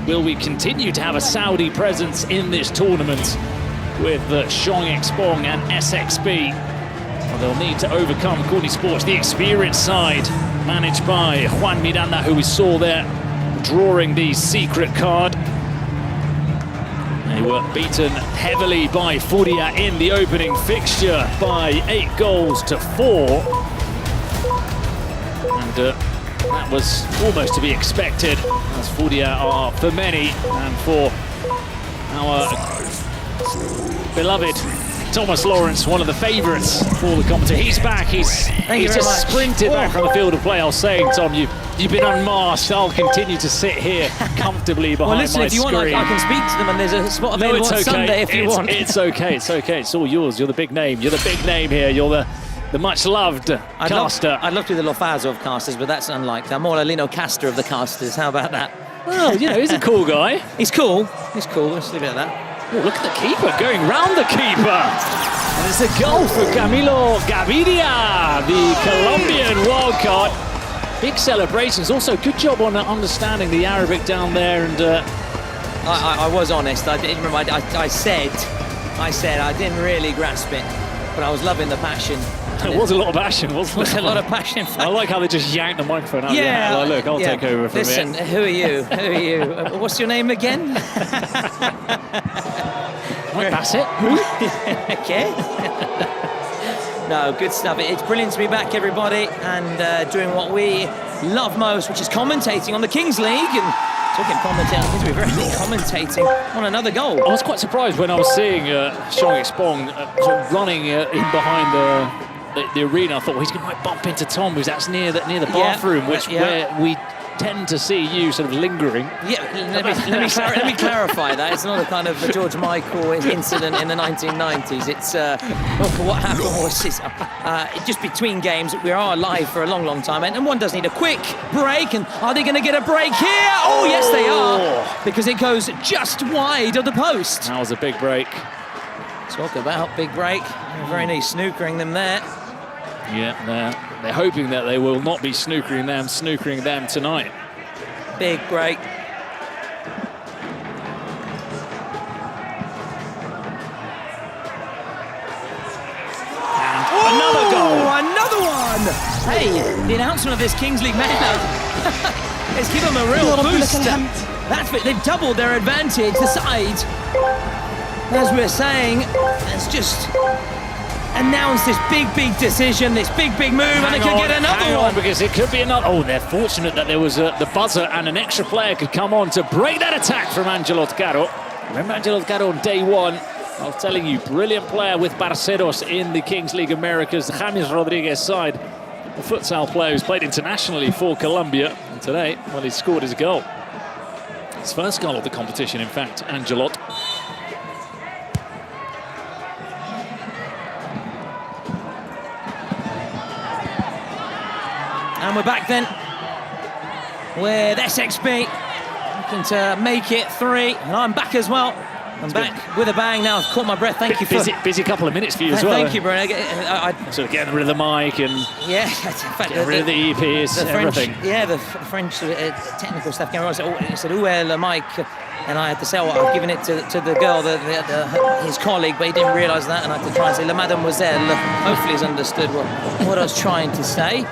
will we continue to have a Saudi presence in this tournament with Jynxzi and SXB? Well, they'll need to overcome Kuni Sports, the experienced side, managed by Juan Miranda, who we saw there drawing the secret card. They were beaten heavily by Furia in the opening fixture by 8-4. And that was almost to be expected, as Furia are for many, and for our beloved Thomas Lawrence, one of the favourites for the competition. He's back, he's just sprinted back from the field of play. I was saying, Tom, you've been unmasked. I'll continue to sit here comfortably behind my screen. Well, listen, if you want, I can speak to them, and there's a spot available on Sunday if you want. It's okay, it's all yours. You're the big name. You're the big name here. You're the much-loved caster. I'd love to be the Lofazo of casters, but that's unlikely. I'm more a Lino Caster of the casters. How about that? Well, you know, he's a cool guy. He's cool. Let's leave it at that. Oh, look at the keeper going round the keeper. And it's a goal for Camilo Gaviria, the Colombian wildcard. Big celebrations. Also, good job on understanding the Arabic down there. And I was honest. I didn't remember. I said I didn't really grasp it, but I was loving the passion. There was a lot of passion, wasn't there? There was a lot of passion. In fact. I like how they just yanked the microphone out of your hand. Like, look, I'll take over from Listen, here. who are you? Who are you? What's your name again? That's it. Okay. No, good stuff. It's brilliant to be back, everybody, and doing what we love most, which is commentating on the Kings League. And talking commentating, I'm going to be very commentating on another goal. I was quite surprised when I was seeing Jynxzi sort of running in behind the arena. I thought, well, he's going to bump into Tom, because that's near the bathroom, where we tend to see you sort of lingering. Yeah, let me clarify that. It's not a kind of a George Michael incident in the 1990s. It's what happened was just between games. We are live for a long time, and one does need a quick break. And are they going to get a break here? Oh, yes, they are, because it goes just wide of the post. That was a big break. Talk about big break. Very nice snookering them there. Yeah, they're hoping that they will not be snookering them tonight. big break. Another goal! Another one! Hey, the announcement of this Kings League match has given them a real boost. That's it, they've doubled their advantage. The side, as we're saying, has just announced this big decision, this big move, and they could get another one. Because it could be another. Oh, they're fortunate that there was the buzzer and an extra player could come on to break that attack from Angelo Caro. Remember Angelo Caro on day one? I was telling you, brilliant player with Barceros in the Kings League Americas, the James Rodriguez side. The futsal player who's played internationally for Colombia. And today, well, he scored his goal. His first goal of the competition, in fact, Angelot. And we're back then with SXB looking to make it 3. And I'm back as well. I'm back with a bang now. I've caught my breath. Thank you for... Busy couple of minutes for you as well. Thank you, Bruno. Sort of getting rid of the mic and yeah, in fact, getting rid of the earpiece, everything. The French technical stuff came around. He said, "Où est le mic?" And I had to say, "Oh, I've given it to the girl, his colleague," but he didn't realise that, and I had to try and say, "La mademoiselle." Hopefully he's understood what I was trying to say.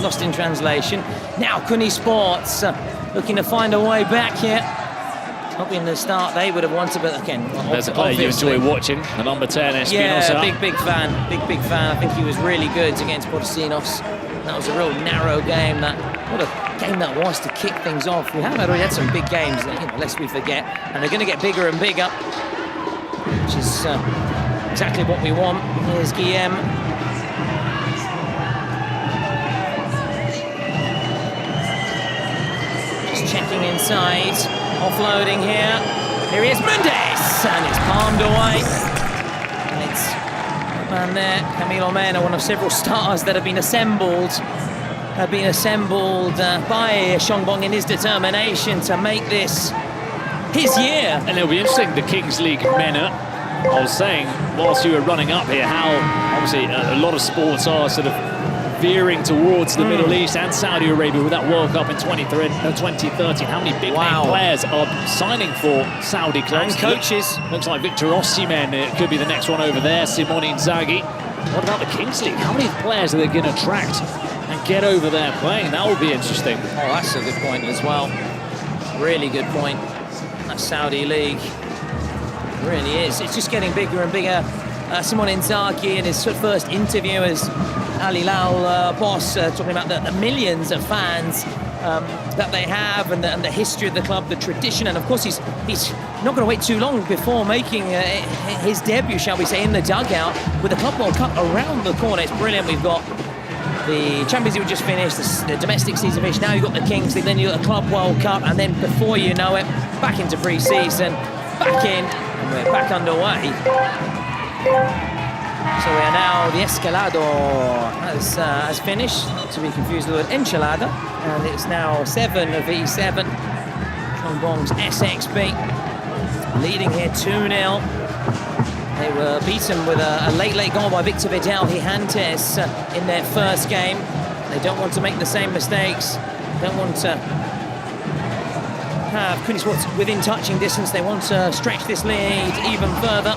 Lost in translation. Now, Kuni Sports looking to find a way back here. Hoping the start they would have wanted, but again, there's a player you enjoy watching, the number 10, Espinosa. Yeah, big fan. I think he was really good against Porcinos. That was a real narrow game. What a game that was to kick things off. We have already had some big games, lest we forget, and they're going to get bigger and bigger, which is exactly what we want. Here's Guillem. Just checking inside. Offloading here. Here he is, Mendes! And it's palmed away. And it's man there, Camilo Mena, one of several stars that have been assembled. By Shongbong in his determination to make this his year. And it'll be interesting, the Kings League Mena. I was saying, whilst you were running up here, how obviously a lot of sports are sort of veering towards the Middle East and Saudi Arabia with that World Cup in 2030. How many big name players are signing for Saudi clubs? And coaches. Looks like Victor Osimhen, it could be the next one over there, Simone Inzaghi. What about the Kings League? How many players are they going to attract and get over there playing? That will be interesting. Oh, that's a good point as well. Really good point. That Saudi League really is. It's just getting bigger and bigger. Simone Inzaghi in his first interview as Al Hilal boss, talking about the millions of fans that they have and the history of the club, the tradition, and of course he's not going to wait too long before making his debut, shall we say, in the dugout with the Club World Cup around the corner. It's brilliant. We've got the Champions League just finished, the domestic season finished, now you've got the Kings League, then you've got the Club World Cup, and then before you know it, back into pre-season, back in, and we're back underway. So we are now, the Escalado has finished, not to be confused with Enchilada, and it's now 7v7. Chongbong's SXB leading here 2-0. They were beaten with a late goal by Victor Vidal Gigantes in their first game. They don't want to make the same mistakes, don't want to have Kuni Sports within touching distance. They want to stretch this lead even further.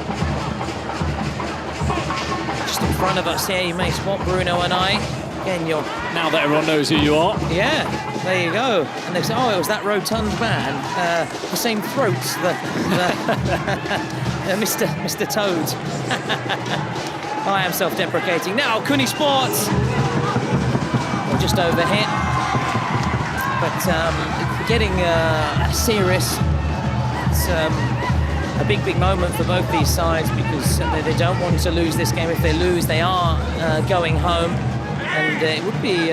In front of us here, you may spot Bruno and I. Again, now that everyone knows who you are. Yeah, there you go. And they say, oh, it was that rotund man, the same throat, Mr. Toad. I am self-deprecating. Now, Kuni Sports. We're just over here. But getting serious. It's a big moment for both these sides because they don't want to lose this game. If they lose, they are going home, and it would be,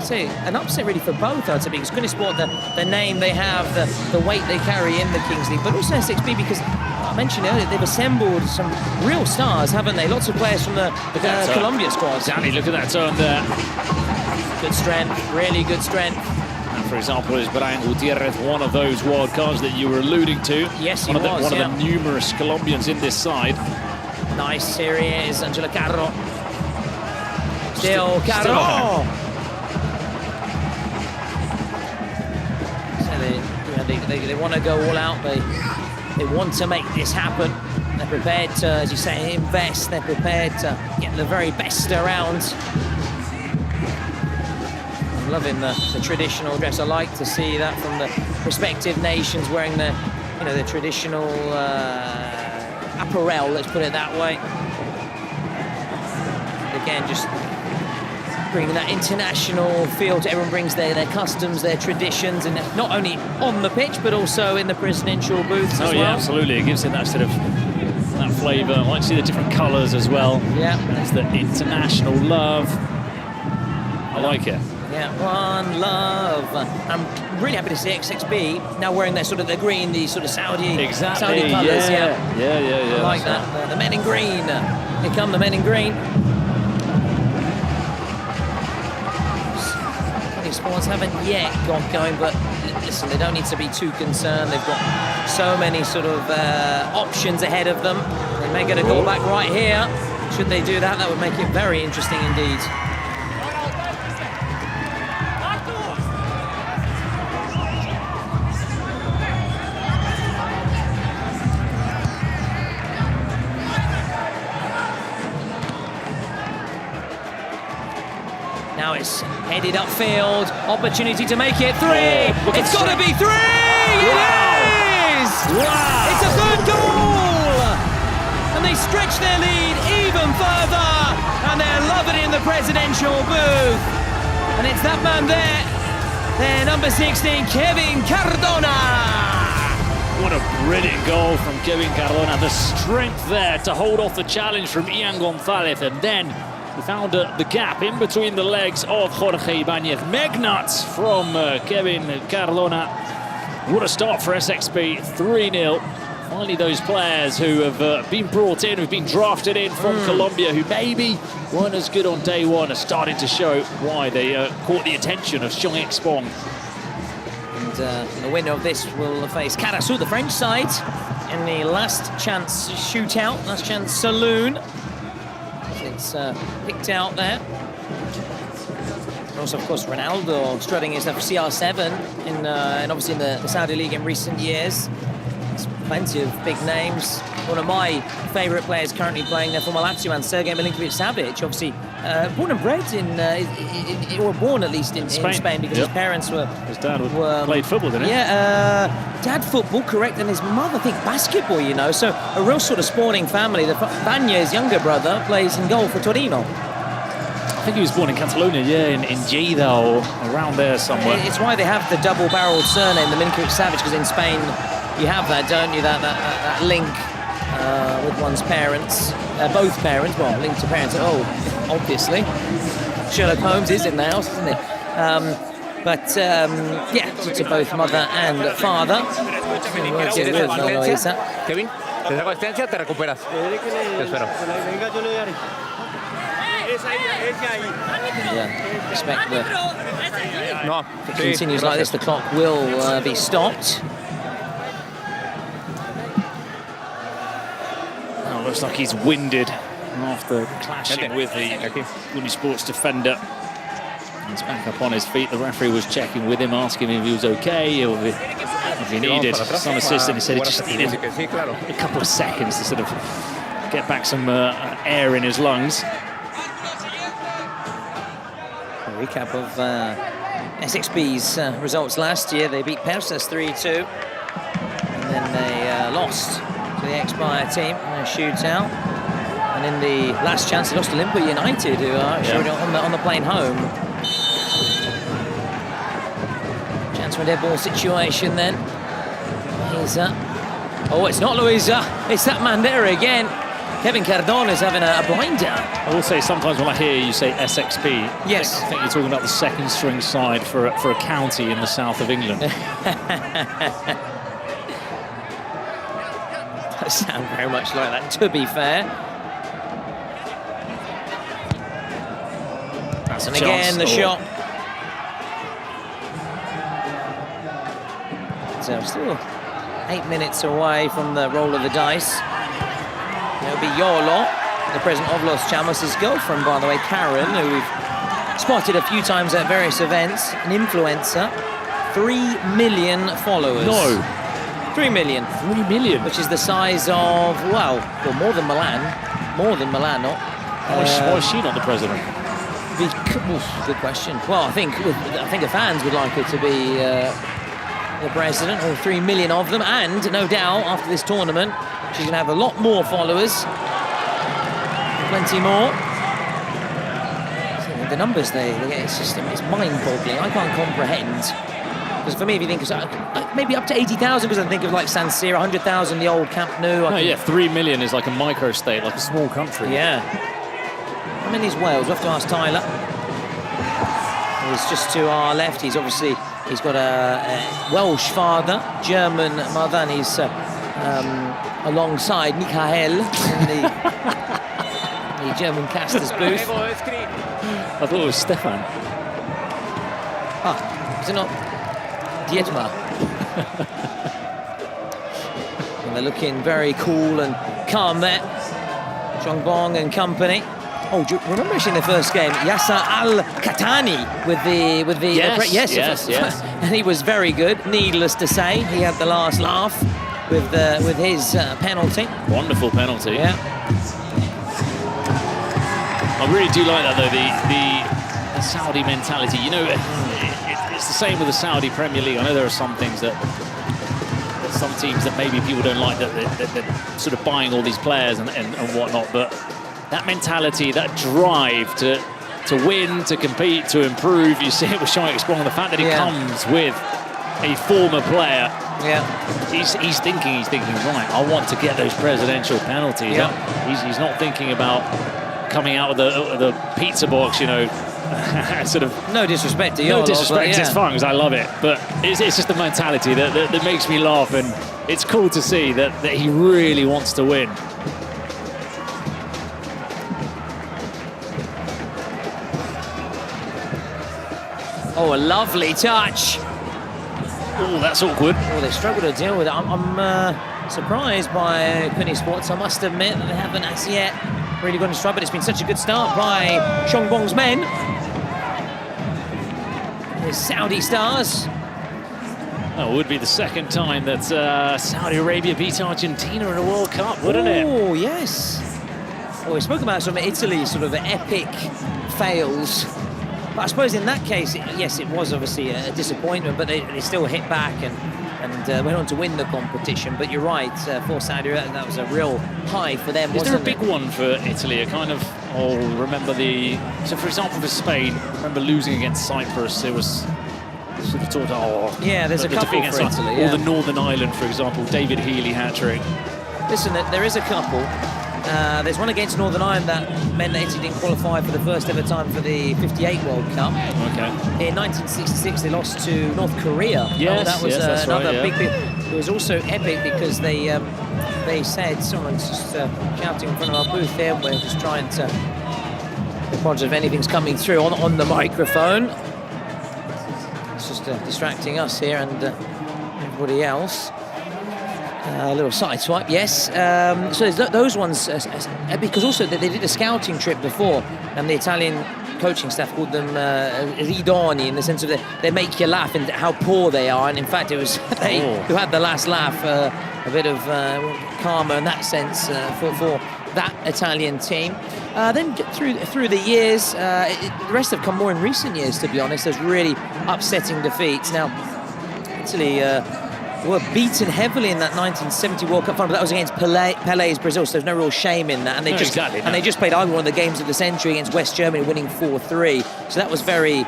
say, an upset really for both, I'd say, because Kuni Sport, the name they have, the weight they carry in the Kings League, but also SXB because I mentioned earlier they've assembled some real stars, haven't they? Lots of players from the Colombia squad. Danny, look at that turn there. Good strength, really good strength. For example, is Brian Gutierrez one of those wild cards that you were alluding to? Yes, he was. One of the numerous Colombians in this side. Nice, here he is, Angelo Caro. Still Caro. They want to go all out. They want to make this happen. They're prepared to, as you say, invest. They're prepared to get the very best around. I'm loving the traditional dress. I like to see that from the respective nations wearing the, the traditional apparel. Let's put it that way. Again, just bringing that international feel to everyone. Brings their customs, their traditions, and not only on the pitch but also in the presidential booths as well. Yeah, absolutely. It gives it that sort of that flavour. I like to see the different colours as well. Yeah, that's the international love. I like it. Yeah, one love. I'm really happy to see XXB now wearing their sort of the green, the sort of Saudi Saudi colours. Yeah. I like that. The men in green. Here come the men in green. Kuni Sports haven't yet got going, but listen, they don't need to be too concerned. They've got so many sort of options ahead of them. They may get a goal back right here. Should they do that, that would make it very interesting indeed. Now it's headed upfield, opportunity to make it three. It's got to be three. Wow. It is. Wow. It's a third goal, and they stretch their lead even further, and they're loving it in the presidential booth. And it's that man there, their number 16, Kevin Cardona. What a brilliant goal from Kevin Cardona. The strength there to hold off the challenge from Ian Gonzalez, and then we found the gap in between the legs of Jorge Ibanez. Megnuts from Kevin Cardona. What a start for SXP, 3-0. Finally, those players who have been brought in, who've been drafted in from Colombia, who maybe weren't as good on day one, are starting to show why they caught the attention of Jynxzi. And the winner of this will face Carasu, the French side, in the last chance shootout, last chance saloon. It's picked out there. Also, of course, Ronaldo strutting his CR7 and obviously in the Saudi League in recent years. There's plenty of big names. One of my favourite players currently playing there for Lazio, and Sergej Milinkovic-Savic, obviously born and bred or born at least in Spain because his parents were... His dad played football, didn't he? Yeah, dad football, correct, and his mother, I think, basketball, so a real sort of sporting family. Banya's younger brother plays in goal for Torino. I think he was born in Catalonia, in Lleida or around there somewhere. It's why they have the double-barreled surname, the Milinkovic-Savic, because in Spain you have that, don't you, that link with one's parents, both parents, well, linked to parents, obviously. Sherlock Holmes is in the house, isn't he? Yeah, to both mother and father. Working with Eloisa. Kevin, te saco asistencia, te recuperas. Te espero. Yeah, expect if it continues like this, the clock will be stopped. Oh, looks like he's winded after clashing with the Kuni Sports defender. He's back up on his feet. The referee was checking with him, asking him if he was okay or if he needed some assistance. He said he just needed a couple of seconds to sort of get back some air in his lungs. A recap of SXB's results last year. They beat Persas 3-2, and then they lost to the Expire team in a shootout. And in the last chance, they lost to Olympia United, who are actually on the plane home. Chance for a dead ball situation then. Luisa. Oh, it's not Luisa. It's that man there again. Kevin Cardona is having a blinder. I will say sometimes when I hear you say SXP, yes, I think you're talking about the second string side for a county in the south of England. Does sound very much like that, to be fair. That's and again, the shot. So still 8 minutes away from the roll of the dice. It'll be Yolo, the president of Los Chamos' girlfriend, by the way, Karen, who we've spotted a few times at various events, an influencer 3 million followers. No. 3 million. 3 million. Which is the size of, well, more than Milan. More than Milan. Why is she not the president? Good question. Well, I think the fans would like her to be the president, all 3 million of them, and no doubt after this tournament, she's going to have a lot more followers, plenty more. So the numbers they get, it's mind-boggling. I can't comprehend. Because for me, if you think maybe up to 80,000, because I think of like San Siro, 100,000, the old Camp Nou. Yeah, 3 million is like a micro-state, like a small country. Yeah. How many is Wales? We'll have to ask Tyler. He's just to our left. He's got a Welsh father, German mother, and he's alongside Michael in the German caster's booth. I thought it was Stefan. Is it not Dietmar? And they're looking very cool and calm there. Chongbong and company. Oh, do you remember actually in the first game, Yasser Al-Khattani with the yes. And he was very good. Needless to say, he had the last laugh with his penalty. Wonderful penalty. Yeah. I really do like that though, the Saudi mentality. You know, it's the same with the Saudi Premier League. I know there are some things that some teams that maybe people don't like that they're sort of buying all these players and whatnot, but that mentality, that drive to win, to compete, to improve. You see it with Jynxzi, the fact that he comes with a former player. Yeah. He's thinking, right, I want to get those presidential penalties. Yeah. He's not thinking about coming out of the pizza box, you know, sort of... No disrespect to you. No disrespect, it's fun, because I love it. But it's just the mentality that makes me laugh, and it's cool to see that he really wants to win. Oh, a lovely touch. Oh, that's awkward. Oh, they struggle to deal with it. I'm surprised by Kuni Sports. I must admit that they haven't as yet really gone to struggle, but it's been such a good start by Chongbong's men. The Saudi stars. That would be the second time that Saudi Arabia beat Argentina in a World Cup, wouldn't it? Oh, yes. Well, we spoke about some of Italy's sort of epic fails. But I suppose in that case, yes, it was obviously a disappointment, but they still hit back and went on to win the competition. But you're right, for Saudi Arabia, that was a real high for them, Is there a big one for Italy? A kind of, remember so for example, for Spain, remember losing against Cyprus, it was sort of talked, yeah, there's a couple for Italy. Or the Northern Ireland, for example, David Healy hat-trick. Listen, there is a couple. There's one against Northern Ireland that meant that Italy didn't qualify for the first ever time for the '58 World Cup. Okay. In 1966, they lost to North Korea. Yes, that was that's another right, big. It was also epic because they said, someone's just shouting in front of our booth there. We're just trying to apologize if anything's coming through on the microphone. It's just distracting us here and everybody else. A little side swipe, yes. So there's those ones, because also they did a scouting trip before, and the Italian coaching staff called them ridoni, in the sense of they make you laugh and how poor they are. And in fact, it was they who had the last laugh, a bit of karma in that sense for that Italian team. Then through the years, the rest have come more in recent years, to be honest. There's really upsetting defeats. Now, Italy were beaten heavily in that 1970 World Cup final, but that was against Pelé's Brazil, so there's no real shame in that. And they just played arguably one of the games of the century against West Germany, winning 4-3. So that was very,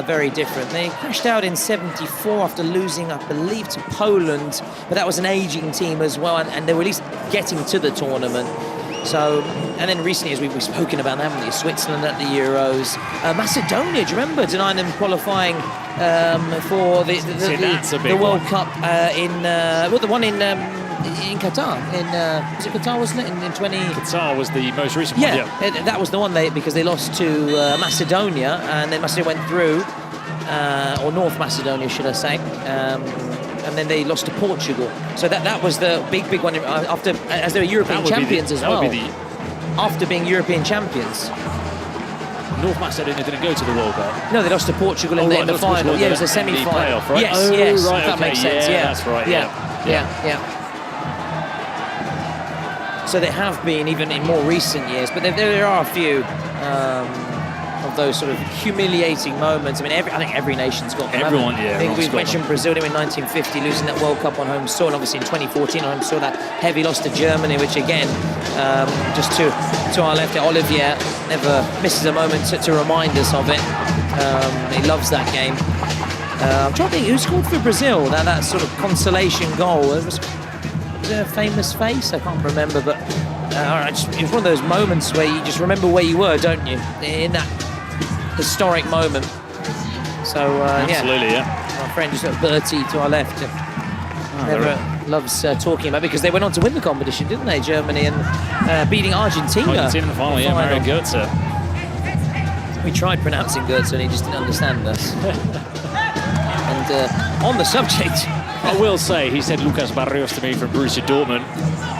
very different. They crashed out in '74 after losing, I believe, to Poland, but that was an aging team as well, and they were at least getting to the tournament. So, and then recently, as we've spoken about them, haven't we? Switzerland at the Euros, Macedonia, do you remember denying them qualifying for the World Cup the one in Qatar? Was it Qatar, wasn't it? In 20. Qatar was the most recent one. Yeah, that was the one because they lost to Macedonia, and then Macedonia went through, or North Macedonia, should I say? And then they lost to Portugal. So that was the big one as they were European champions as well. After being European champions. North Macedonia didn't go to the World Cup. No, they lost to Portugal in the final. Yeah, it was a semi-final. Playoff, right? Yes, oh, yes, right, that okay. makes sense. Yeah, that's right. Yeah. So they have been, even in more recent years, but there are a few of those sort of humiliating moments. I mean, I think every nation's got them. Everyone, yeah. I think we've mentioned Brazil in 1950 losing that World Cup on home soil, and obviously in 2014 on home soil that heavy loss to Germany, which again, just to our left, Olivier never misses a moment to remind us of it. He loves that game. I'm trying to think who scored for Brazil. That sort of consolation goal. Was it a famous face? I can't remember, but it's one of those moments where you just remember where you were, don't you? In that historic moment. So absolutely, yeah. Our friend just Bertie to our left. Never loves talking about it, because they went on to win the competition, didn't they? Germany, and beating Argentina. Argentina in the final, yeah. Mario Götze. We tried pronouncing Götze and he just didn't understand us. And on the subject, I will say, he said Lucas Barrios to me from Borussia Dortmund.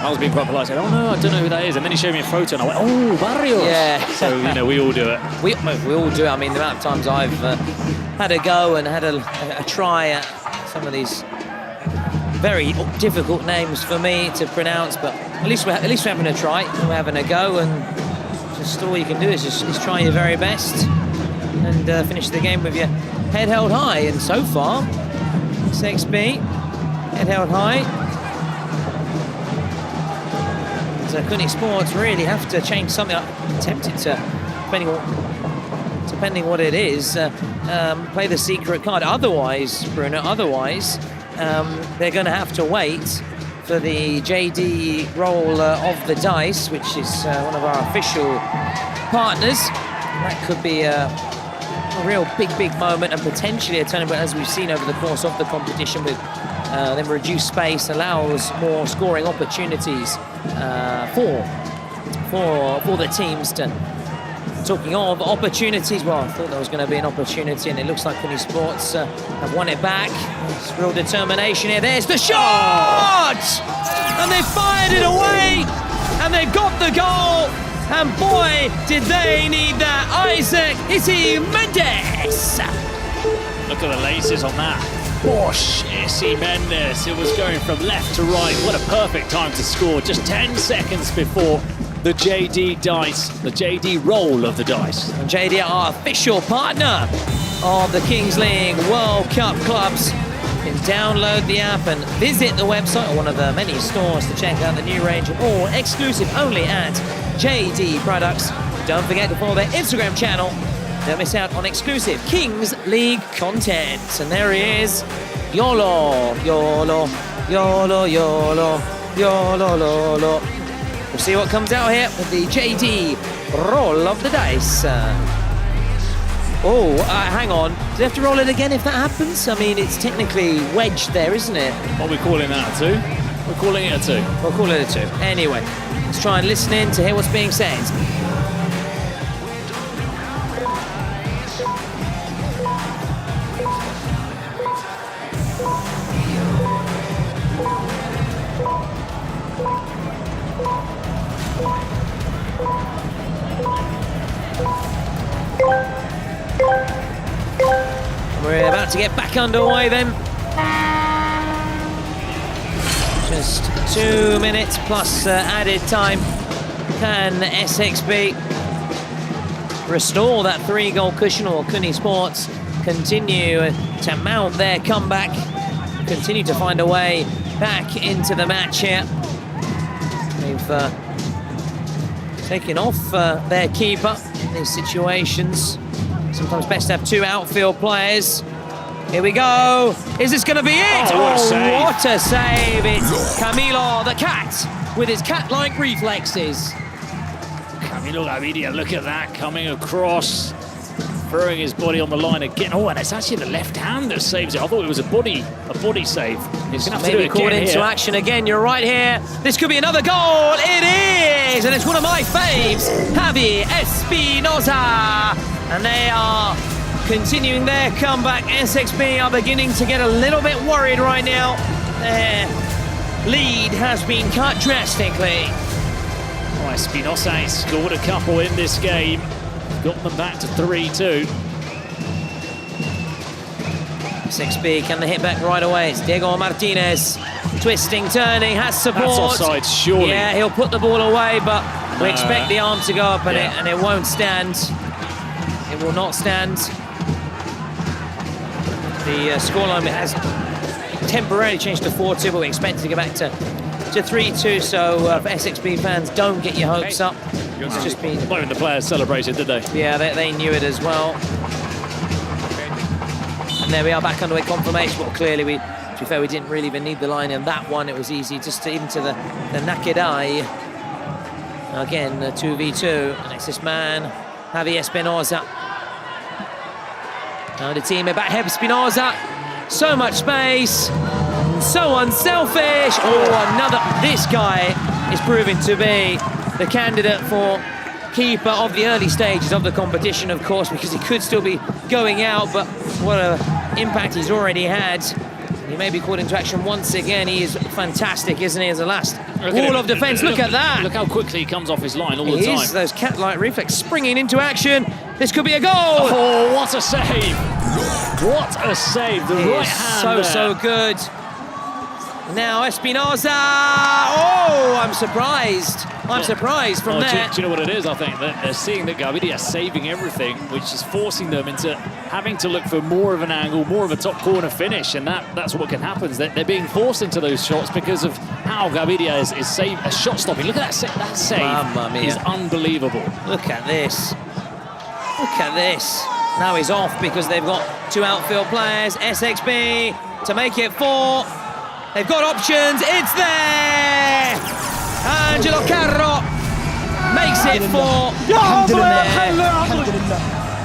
I was being quite polite. I said, oh no, I don't know who that is. And then he showed me a photo and I went, oh, Barrios. Yeah. So, we all do it. We all do it. I mean, the amount of times I've had a go and had a try at some of these very difficult names for me to pronounce, but at least we're having a try, we're having a go, and just all you can do is just try your very best and finish the game with your head held high. And so far, SXB, head held high. So Kuni Sports really have to change something. I'm tempted to, depending what it is, play the secret card. Otherwise, Bruno, they're going to have to wait for the JD roll of the dice, which is one of our official partners. That could be a real big moment, and potentially a turning point, as we've seen over the course of the competition, with then reduced space allows more scoring opportunities for the teams to. Talking of opportunities, well, I thought there was going to be an opportunity, and it looks like Kuni Sports have won it back. It's real determination here. There's the shot! And they fired it away, and they've got the goal. And boy, did they need that. Isaac Isi Mendes. Look at the laces on that. Bosh, Isi Mendes. It was going from left to right. What a perfect time to score. Just 10 seconds before the JD dice, the JD roll of the dice. And JD are our official partner of the Kings League World Cup clubs. You can download the app and visit the website or one of the many stores to check out the new range, or exclusive only at JD Products. Don't forget to follow their Instagram channel. Don't miss out on exclusive Kings League content. And there he is, YOLO, YOLO, YOLO, YOLO, YOLO, YOLO. We'll see what comes out here with the JD roll of the dice. Hang on. Do you have to roll it again if that happens? I mean, it's technically wedged there, isn't it? What are we calling that, a 2? We're calling it a 2. We'll call it a 2. Anyway, let's try and listen in to hear what's being said. We're about to get back underway then. Just 2 minutes plus added time. Can SXB restore that 3-goal cushion, or Kuni Sports continue to mount their comeback, continue to find a way back into the match here? They've taken off their keeper in these situations. Sometimes best to have 2 outfield players. Here we go. Is this going to be it? Oh, what a save. What a save. It's Camilo the Cat with his cat-like reflexes. Camilo Gaviria, look at that, coming across, throwing his body on the line again. Oh, and it's actually the left hand that saves it. I thought it was a body save. He's going to have to do it caught again into here. action again. You're right here. This could be another goal. It is, and it's one of my faves, Javi Espinosa. And they are continuing their comeback. SXB are beginning to get a little bit worried right now. Their lead has been cut drastically. Oh, Espinosa scored a couple in this game. got them back to 3-2. 6B, can they hit back right away? It's Diego Martinez. Twisting, turning, has support. That's offside, surely. Yeah, he'll put the ball away, but we expect the arm to go up and it won't stand. It will not stand. The scoreline has temporarily changed to 4-2, but we expect to go back to 3-2. So for SXB fans, don't get your hopes up. It's just been... Not even the players celebrated, did they? Yeah, they knew it as well. And there we are back underway confirmation, but clearly to be fair, we didn't really even need the line in that one. It was easy just to, even to the naked eye. Again, 2v2. Next this man, Javi Espinoza. Now the team back here, Espinoza. So much space. So unselfish. Oh, another. This guy is proving to be the candidate for keeper of the early stages of the competition, of course, because he could still be going out, but what an impact he's already had. He may be called into action once again. He is fantastic, isn't he, as a last wall of defence? Look at that. Look how quickly he comes off his line all the time. He is, those cat-like reflex springing into action. This could be a goal. Oh, what a save. What a save. The right hand so good. Now Espinoza. Oh, I'm surprised. I'm surprised from there. Do you know what it is? I think that they're seeing that Gaviria is saving everything, which is forcing them into having to look for more of an angle, more of a top corner finish, and that's what can happen. They're being forced into those shots because of how Gaviria is shot stopping. Look at that save. That save is unbelievable. Look at this. Look at this. Now he's off because they've got two outfield players. SXB to make it 4. They've got options. It's there. Angelo Carro makes it 4.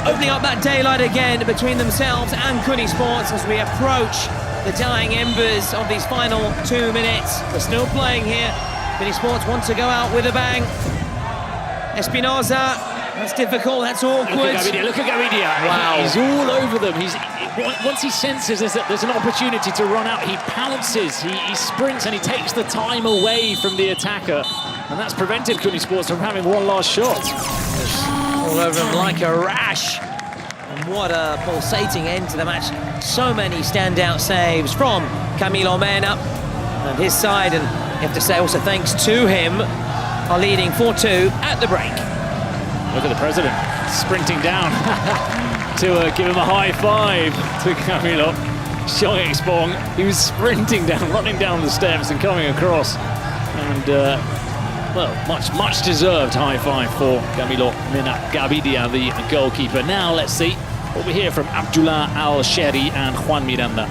Opening up that daylight again between themselves and Kuni Sports as we approach the dying embers of these final 2 minutes. We're still playing here. Kuni Sports want to go out with a bang. Espinoza, that's difficult, that's awkward. Look at Gaviria. Wow. He's all over them. Once he senses there's an opportunity to run out, he pounces, he sprints, and he takes the time away from the attacker. And that's prevented Kuni Sports from having one last shot. All over him like a rash. And what a pulsating end to the match. So many standout saves from Camilo Mena and his side. And you have to say also thanks to him, are leading 4-2 at the break. Look at the president sprinting down to give him a high five to Camilo. Showing Expong, he was sprinting down, running down the steps and coming across. And, well, much deserved high five for Camilo Mena Gaviria, the goalkeeper. Now let's see what we hear from Abdullah Al-Sheri and Juan Miranda.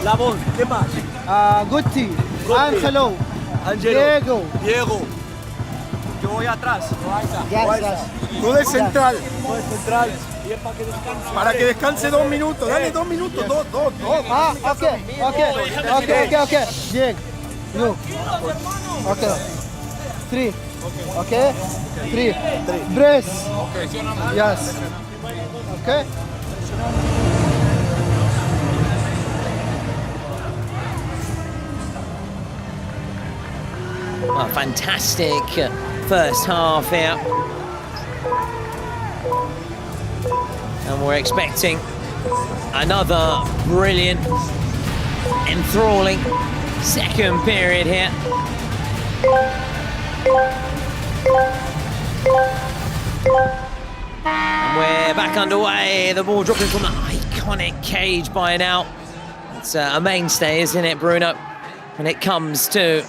Labón, ¿qué más? Guti, Angelo, Diego. Yo voy atrás. Tú de central. Para que descanse 2 minutos. Dale 2 minutos, dos. Okay. Bien. You. Okay. 3. Okay. 3. Brace. Yes. Okay. Well, fantastic first half here. And we're expecting another brilliant, enthralling second period here. And we're back underway. The ball dropping from the iconic cage by now. It's a mainstay, isn't it, Bruno? When it comes to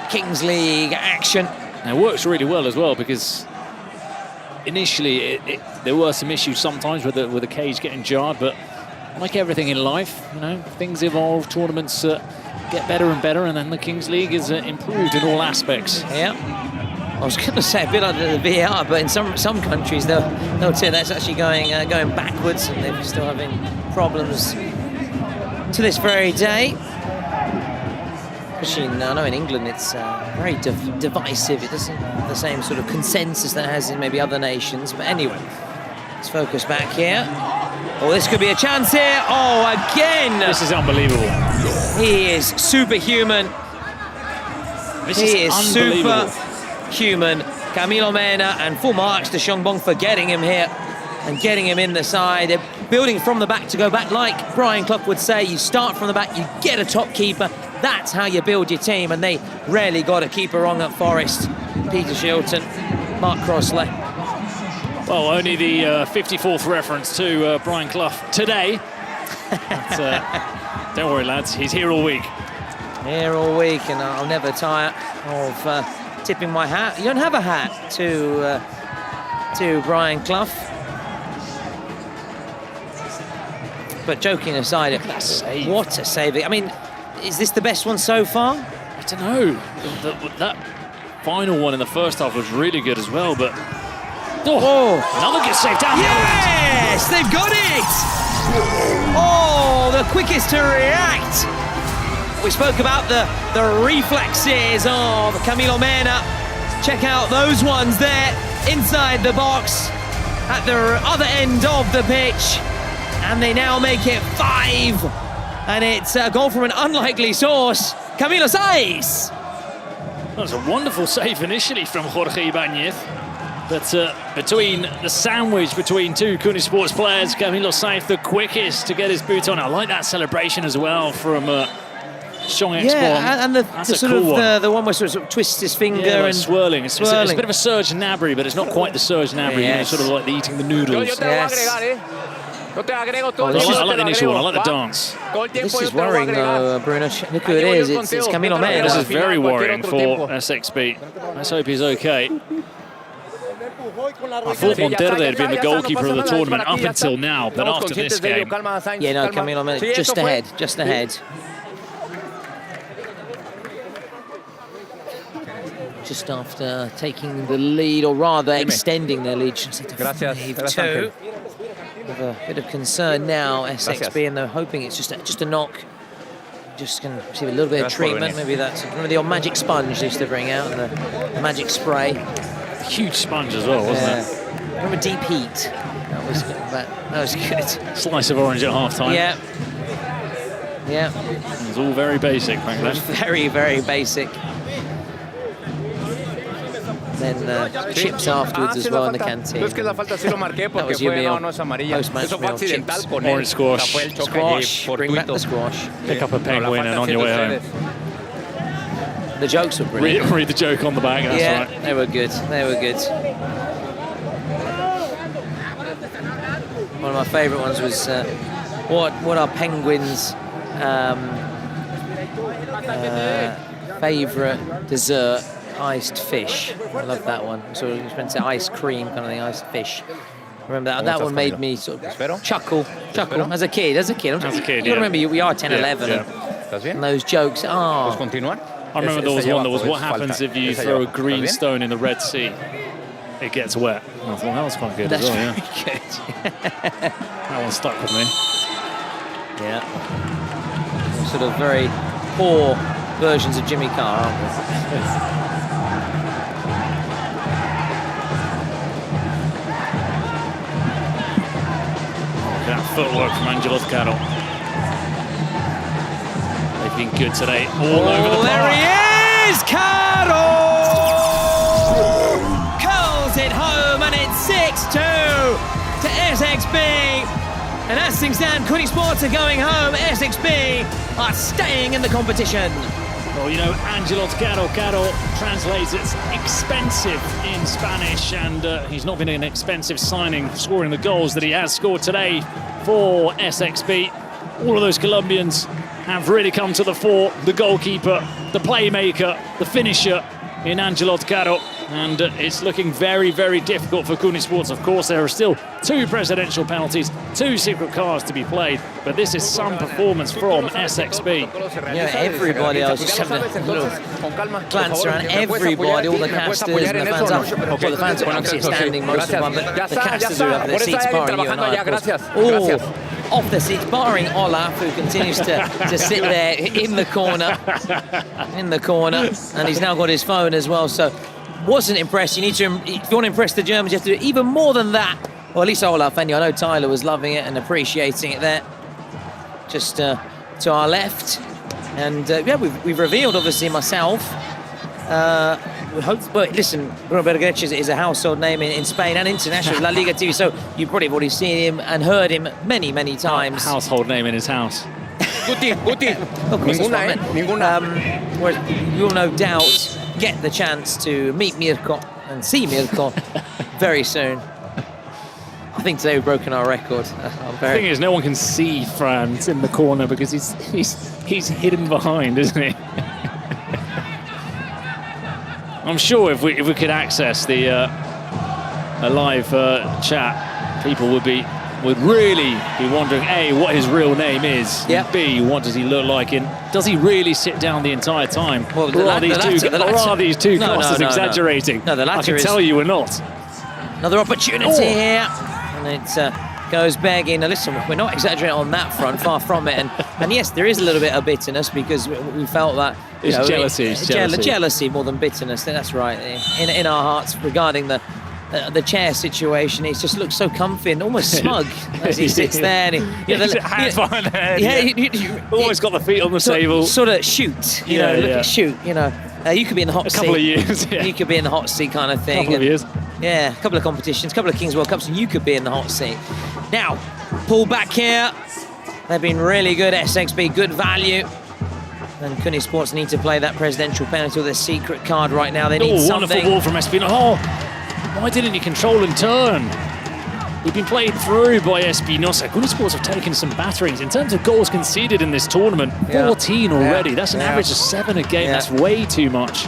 Kings League action. And it works really well as well because initially there were some issues sometimes with the cage getting jarred, but like everything in life, you know, things evolve, tournaments get better and better, and then the Kings League is improved in all aspects. Yeah. I was going to say a bit like the VAR, but in some countries they'll say that's actually going backwards, and they're still having problems to this very day. Especially I know in England it's very divisive. It doesn't have the same sort of consensus that it has in maybe other nations. But anyway, let's focus back here. Oh, this could be a chance here. Oh, again! This is unbelievable. He is superhuman. He is superhuman. Camilo Mena, and full marks to Xiongbo for getting him here and getting him in the side. They're building from the back to go back. Like Brian Clough would say, you start from the back, you get a top keeper. That's how you build your team, and they rarely got a keeper wrong at Forest. Peter Shilton, Mark Crossley. Well, only the 54th reference to Brian Clough today. But, don't worry, lads, he's here all week. Here all week, and I'll never tire of tipping my hat. You don't have a hat to Brian Clough. But joking aside, what a save. I mean, is this the best one so far? I don't know. That final one in the first half was really good as well, but... another good save down. Yes, they've got it! Oh, the quickest to react. We spoke about the reflexes of Camilo Mena. Check out those ones there inside the box at the other end of the pitch. And they now make it 5. And it's a goal from an unlikely source. Camilo Saiz. That was a wonderful save initially from Jorge Ibanez. But between the sandwich between two Kuni Sports players, Camilo Saiz the quickest to get his boot on. I like that celebration as well from Xiong X-Bomb. Yeah, and the sort cool of the one where sort of twists his finger and swirling. It's a bit of a Serge Gnabry, but it's not quite the Serge Gnabry. Yes. You know, sort of like eating the noodles. Yes. I like the initial one. I like the dance. This is worrying, though, Bruno. Look who it is. It's Camilo Mena. This is very worrying for SXB. Let's hope he's okay. I thought Monterde had been the goalkeeper of the tournament up until now, but after this game... Yeah, no, Camilo Mena just ahead. Just after taking the lead, or rather extending their lead, should say, to 5-2. With a bit of concern now, SXB, and they're hoping it's just a knock. Just going to receive a little bit of treatment. Maybe that's, remember the old magic sponge they used to bring out, and the magic spray. Huge sponge as well, wasn't it? Remember Deep Heat? That was good. Slice of orange at half-time. Yeah. It was all very basic, frankly. Very, very basic. Then chips afterwards as well in the canteen. That was your meal, post-match meal, chips. Orange squash. Bring back the squash. Pick up a penguin and on your way home. The jokes were brilliant. Read the joke on the back, that's right. They were good. One of my favourite ones was what are penguins' favourite dessert? Iced fish. I love that one. So you meant to say ice cream, kind of the iced fish. Remember that? That one made me sort of chuckle as a kid. As a kid, you remember we are 10, 11, and those jokes. I remember there was one that was what happens if you throw a green stone in the Red Sea? It gets wet. And I thought that was quite good as well. Very good. That one stuck with me. Yeah. Sort of very poor versions of Jimmy Carr, aren't they? That footwork from Angelo Caro. They've been good today, all over the park. There he is, Caro! Curls it home, and it's 6-2 to SXB. And as things stand, Kuni Sports are going home. SXB are staying in the competition. Well, you know, Angelo Caro translates it's expensive in Spanish, and he's not been an expensive signing, scoring the goals that he has scored today for SXB. All of those Colombians have really come to the fore. The goalkeeper, the playmaker, the finisher in Angelo Caro, and it's looking very, very difficult for Kuni Sports. Of course, there are still 2 presidential penalties, 2 secret cards to be played, but this is some performance from SXB. Yeah, everybody, I was just having a little glance around everybody, all the casters and the fans up. Well, the fans are obviously standing, most of them, but the casters who have their seats apart, you and I, of course, all off the seats, barring Olaf, who continues to sit there in the corner. And he's now got his phone as well, so wasn't impressed. You need to, if you want to impress the Germans, you have to do even more than that. Well, at least Olaf, anyway. I know Tyler was loving it and appreciating it there. Just to our left. And yeah, we've revealed, obviously, myself. We hope, but listen, Bruno Bergerich is a household name in Spain and international La Liga TV, so you probably have already seen him and heard him many, many times. Household name in his house. Guti. Of course, ninguna. Whereas you'll no doubt get the chance to meet Mirko and see Mirko very soon. I think today we've broken our record. The thing is, no one can see Franz in the corner because he's hidden behind, isn't he? I'm sure if we could access the a live chat, people would really be wondering, A, what his real name is, and B, what does he look like, and does he really sit down the entire time? Well, or are these two glasses exaggerating? No, the latter I can tell you we're not. Another opportunity here, and it goes begging. Now listen, we're not exaggerating on that front, far from it, and yes, there is a little bit of bitterness because we felt that jealousy more than bitterness. That's right, in our hearts regarding the chair situation. He just looks so comfy and almost smug as he sits there. And hands behind the head. Always got the feet on the table. Sort of shoot, shoot. You could be in the hot seat. A couple of years. You could be in the hot seat, kind of thing. Couple of years. Yeah, a couple of competitions, a couple of Kings World Cups, and you could be in the hot seat. Now, pull back here. They've been really good, SXB, good value. And Kuni Sports need to play that presidential penalty with a secret card right now. They need something. Wonderful ball from Espinosa. Oh, why didn't he control and turn? He'd been played through by Espinosa. Kuni Sports have taken some batterings. In terms of goals conceded in this tournament, 14 already. That's an average of 7 a game. That's way too much.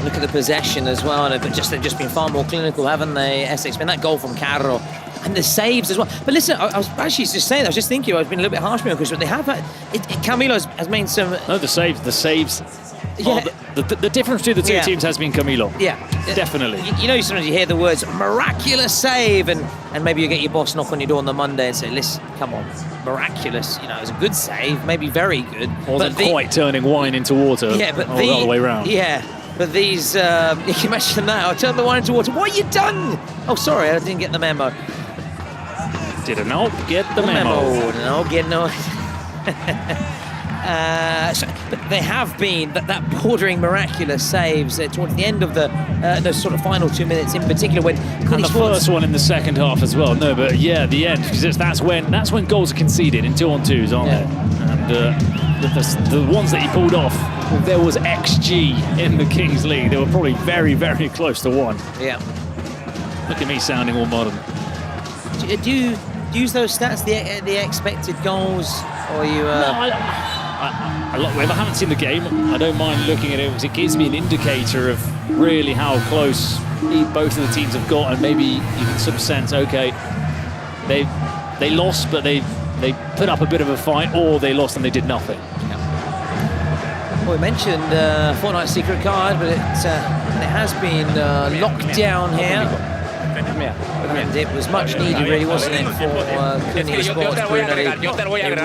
Look at the possession as well. They've just been far more clinical, haven't they? Essex, been that goal from Carro. And the saves as well. But listen, I was actually just saying, I was just thinking, I've been a little bit harsh on because they have Camilo has made some... No, the saves. Yeah. The difference between the two teams has been Camilo. Yeah. Definitely. Sometimes you hear the words miraculous save and maybe you get your boss knock on your door on the Monday and say, listen, come on, miraculous. It was a good save, maybe very good. Wasn't quite turning wine into water. Yeah, but the other way around. Yeah. But these, you can imagine that. I'll turn the wine into water. What have you done? Oh, sorry, I didn't get the memo. Did not get the memo. No, get no. But they have been that bordering miraculous saves towards the end of the sort of final 2 minutes in particular when and the first one in the second half as well. No, but yeah, the end, because that's when goals are conceded in 2-on-2s, aren't they? And the ones that he pulled off, there was XG in the Kings League. They were probably very, very close to 1. Yeah. Look at me sounding all modern. Do you use those stats, the expected goals, or you? If I haven't seen the game, I don't mind looking at it because it gives me an indicator of really how close both of the teams have got, and maybe you can sort of sense, okay, they lost, but they put up a bit of a fight, or they lost and they did nothing. Well, we mentioned Fortnite's secret card, but it has been locked down here. And it was much needed, really, wasn't it, for Kuni Sports, Bruno? They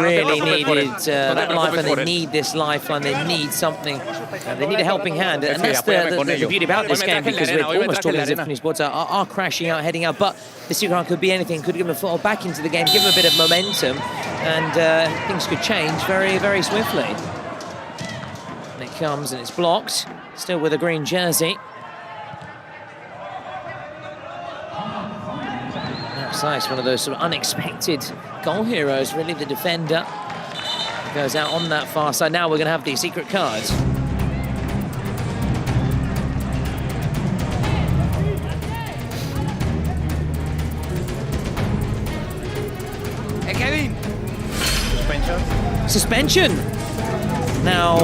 really needed that lifeline. They need this lifeline. They need something. They need a helping hand. And that's the beauty about this game, because we're almost talking as if Kuni Sports are crashing out, heading out. But the secret card could be anything. Could give them a foothold back into the game, give them a bit of momentum, and things could change very, very swiftly. And it comes and it's blocked, still with a green jersey. It's one of those sort of unexpected goal heroes, really, the defender. Goes out on that far side. Now we're going to have the secret cards. Hey, Kevin! Suspension! Now,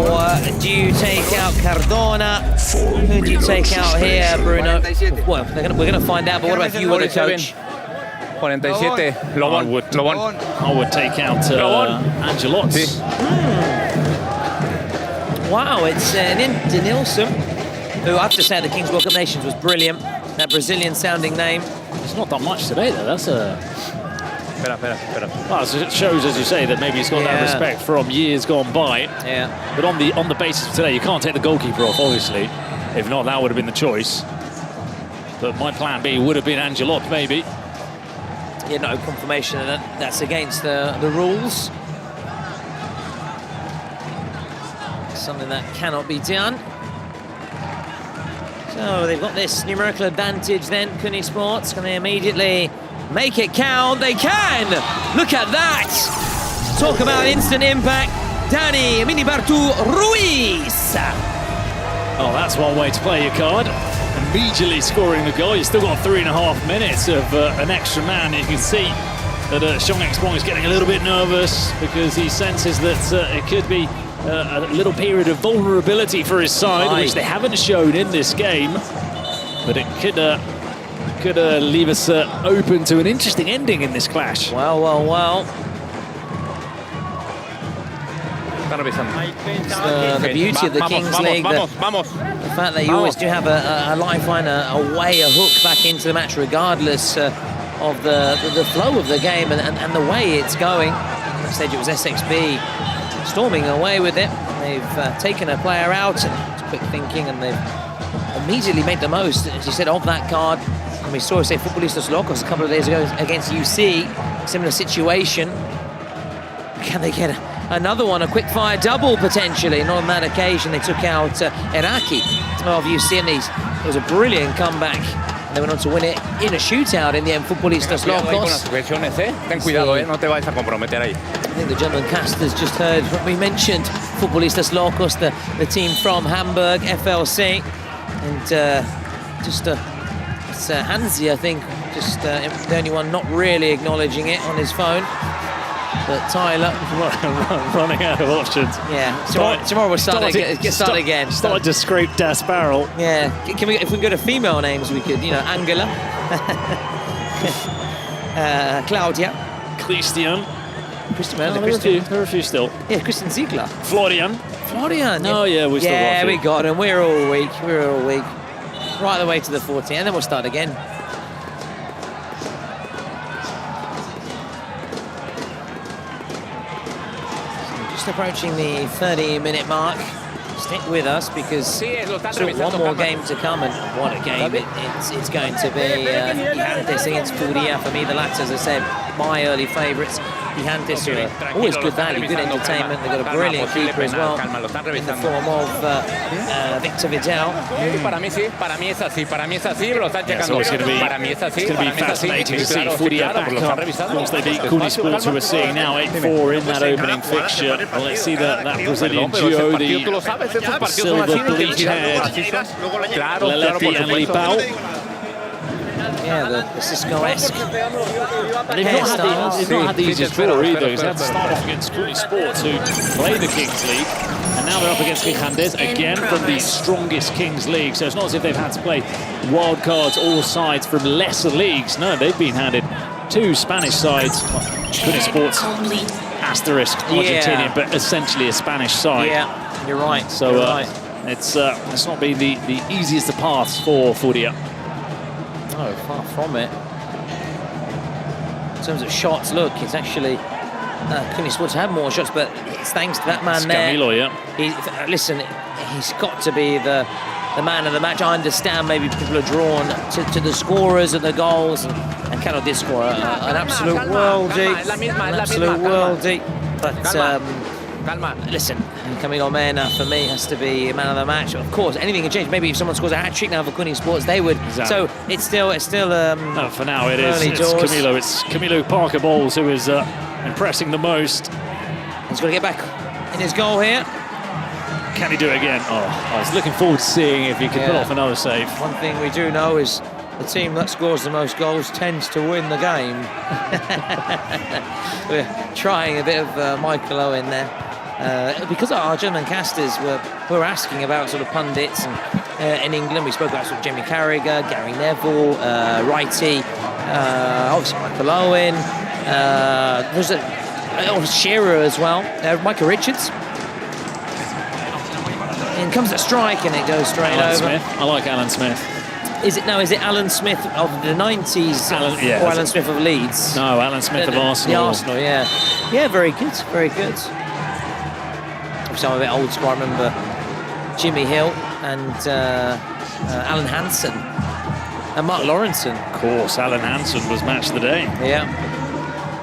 do you take out Cardona? Who do you take out here, Bruno? Well, we're going to find out, but what about you, the coach? 47, I would take out Angelotti. Wow, it's Denilson, who I have to say at the Kings World Cup Nations was brilliant. That Brazilian sounding name. It's not done much today, though. That's Well, it shows, as you say, that maybe he's got that respect from years gone by. Yeah. But on the basis of today, you can't take the goalkeeper off, obviously. If not, that would have been the choice. But my plan B would have been Angelot, maybe. Yeah, no confirmation that that's against the rules. Something that cannot be done. So they've got this numerical advantage then, Kuni Sports. Can they immediately make it count? They can! Look at that! Talk about instant impact. Dani Minibartu Ruiz. Oh, that's one way to play your card. Immediately scoring the goal. You've still got 3.5 minutes of an extra man. You can see that Xiong is getting a little bit nervous because he senses that it could be a little period of vulnerability for his side, which they haven't shown in this game. But it could leave us open to an interesting ending in this clash. Well. The beauty of the Kings League, the fact that you always do have a lifeline, a way, a hook back into the match, regardless of the flow of the game and the way it's going. At that stage, it was SXB storming away with it. They've taken a player out, and it's quick thinking, and they've immediately made the most, as you said, of that card. And we saw, say, Futbolistas Locos a couple of days ago against UC, similar situation. Can they get another one, a quick-fire double, potentially? Not on that occasion. They took out Eraki of UC, and it was a brilliant comeback. They went on to win it in a shootout in the end, Futbolistas Locos. Ten cuidado, no te vayas a comprometer ahí. I think the German casters just heard what we mentioned, Futbolistas Locos, the team from Hamburg, FLC. And it's Jynxzi, I think, just the only one not really acknowledging it on his phone. But Tyler running out of options. Yeah, tomorrow we'll start again. Start to scrape Das Barrel. Yeah, if we can go to female names, we could, Angela, Claudia, Christian. There are a few still. Yeah, Christian Ziegler. Florian. Oh yeah, we still got a few. we got him. We're all weak. Right the way to the 14, and then we'll start again. Approaching the 30-minute mark. Stick with us because one more game to come, and what a game it's going to be. Gigantes against Furia. For me, the latter, as I said, my early favourites. Gigantes are always good value, good entertainment. They've got a brilliant keeper as well in the form of Victor Vidal. Para mí es así, lo están checando. It's going to be fascinating to see Furia back up. Of course, they beat Kuni Sports, who we're seeing now 8-4 in that opening fixture. Well, let's see that Brazilian duo, the silver bleach-haired Lelepi and Lipao. Yeah, the Cisco-esque They've not had the easiest draw either. He's had to start off against Kuni Sports, who play the Kings League, and now they're up against Gigantes, again from the strongest Kings League. So it's not as if they've had to play wild cards, all sides from lesser leagues. No, they've been handed two Spanish sides. Kuni Sports, asterisk, Argentinian, but essentially a Spanish side. Yeah, you're right. So it's not been the easiest of paths for Furia. No, far from it. In terms of shots, look, it's actually Kuni Sports have more shots, but it's thanks to that man there. Camilo, yeah. Listen, he's got to be the man of the match. I understand maybe people are drawn to the scorers and the goals, and Cano did score an absolute worldie. But listen, Camilo Mena for me has to be man of the match. Of course, anything can change. Maybe if someone scores a hat-trick now for Kuni Sports, they would. Exactly. So it's still. No, for now it is. It's Camilo. It's Camilo Parker Bowles who is impressing the most. He's got to get back in his goal here. Can he do it again? Oh, I was looking forward to seeing if he could pull off another save. One thing we do know is the team that scores the most goals tends to win the game. We're trying a bit of Michael Owen there. Because our German casters were asking about sort of pundits, and in England we spoke about sort of Jamie Carragher, Gary Neville, Wrighty, obviously Michael Owen, there's Shearer as well, Michael Richards. And comes a strike and it goes straight over. Smith. I like Alan Smith. Is it Alan Smith of the 90s or Alan Smith of Leeds? No, Alan Smith of Arsenal. The Arsenal, yeah. Yeah, very good, very good. Obviously, I'm a bit old school. I remember Jimmy Hill and Alan Hansen and Mark Lawrenson. Of course, Alan Hansen was match of the day. Yeah.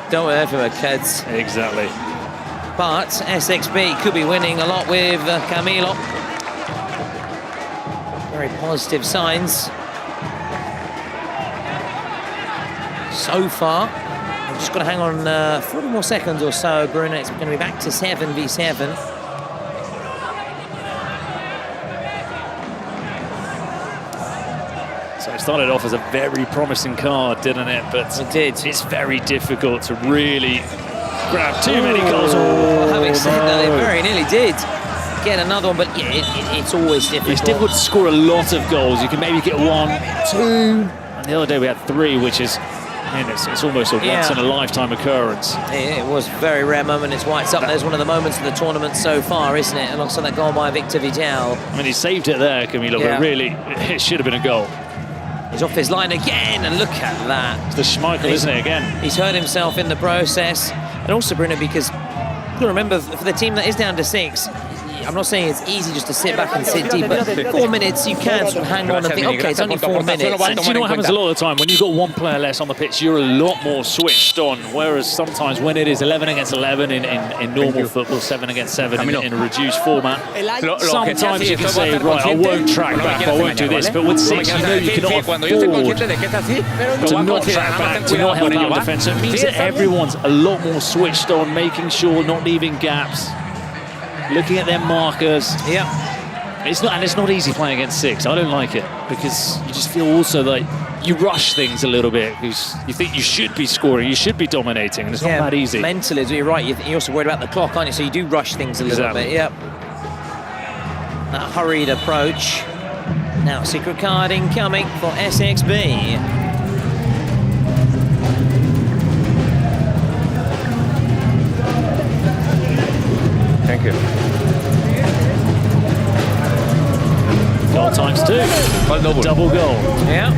Don't worry for my kids. Exactly. But SXB could be winning a lot with Camilo. Very positive signs so far. I'm just going to hang on 40 more seconds or so, Bruno. It's going to be back to 7v7. So it started off as a very promising card, didn't it? But it did. It's very difficult to really grab too many goals. Having said that, they very nearly did get another one, but yeah, it's always difficult. It's difficult to score a lot of goals. You can maybe get 1, 2, and the other day we had 3, which is, it's almost a once-in-a-lifetime occurrence. It was a very rare moment. It's why it's up there as one of the moments of the tournament so far, isn't it? Alongside that goal by Victor Vidal. I mean, he saved it there, Camilo, but really, it should have been a goal. He's off his line again, and look at that. It's the Schmeichel, isn't it, again? He's hurt himself in the process. And also, Bruno, because you've got to remember, for the team that is down to 6, I'm not saying it's easy just to sit back and sit deep, but 4 minutes you can sort of hang on and think, okay, it's only 4 minutes. And do you know what happens a lot of the time? When you've got 1 player less on the pitch, you're a lot more switched on, whereas sometimes when it is 11 against 11 in normal football, 7 against 7 in a reduced format, sometimes you can say, right, I won't track back, I won't do this, but with 6, you know you cannot afford to not track back, to not help out defence. So it means that everyone's a lot more switched on, making sure, not leaving gaps, looking at their markers. Yeah. It's not easy playing against 6. I don't like it because you just feel also like you rush things a little bit because you think you should be scoring, you should be dominating, and it's not that easy. Mentally, you're right. You're also worried about the clock, aren't you? So you do rush things a little bit. Yep. That hurried approach. Now secret card incoming for SXB. Thank you. Goal times 2. Double goal. Yeah.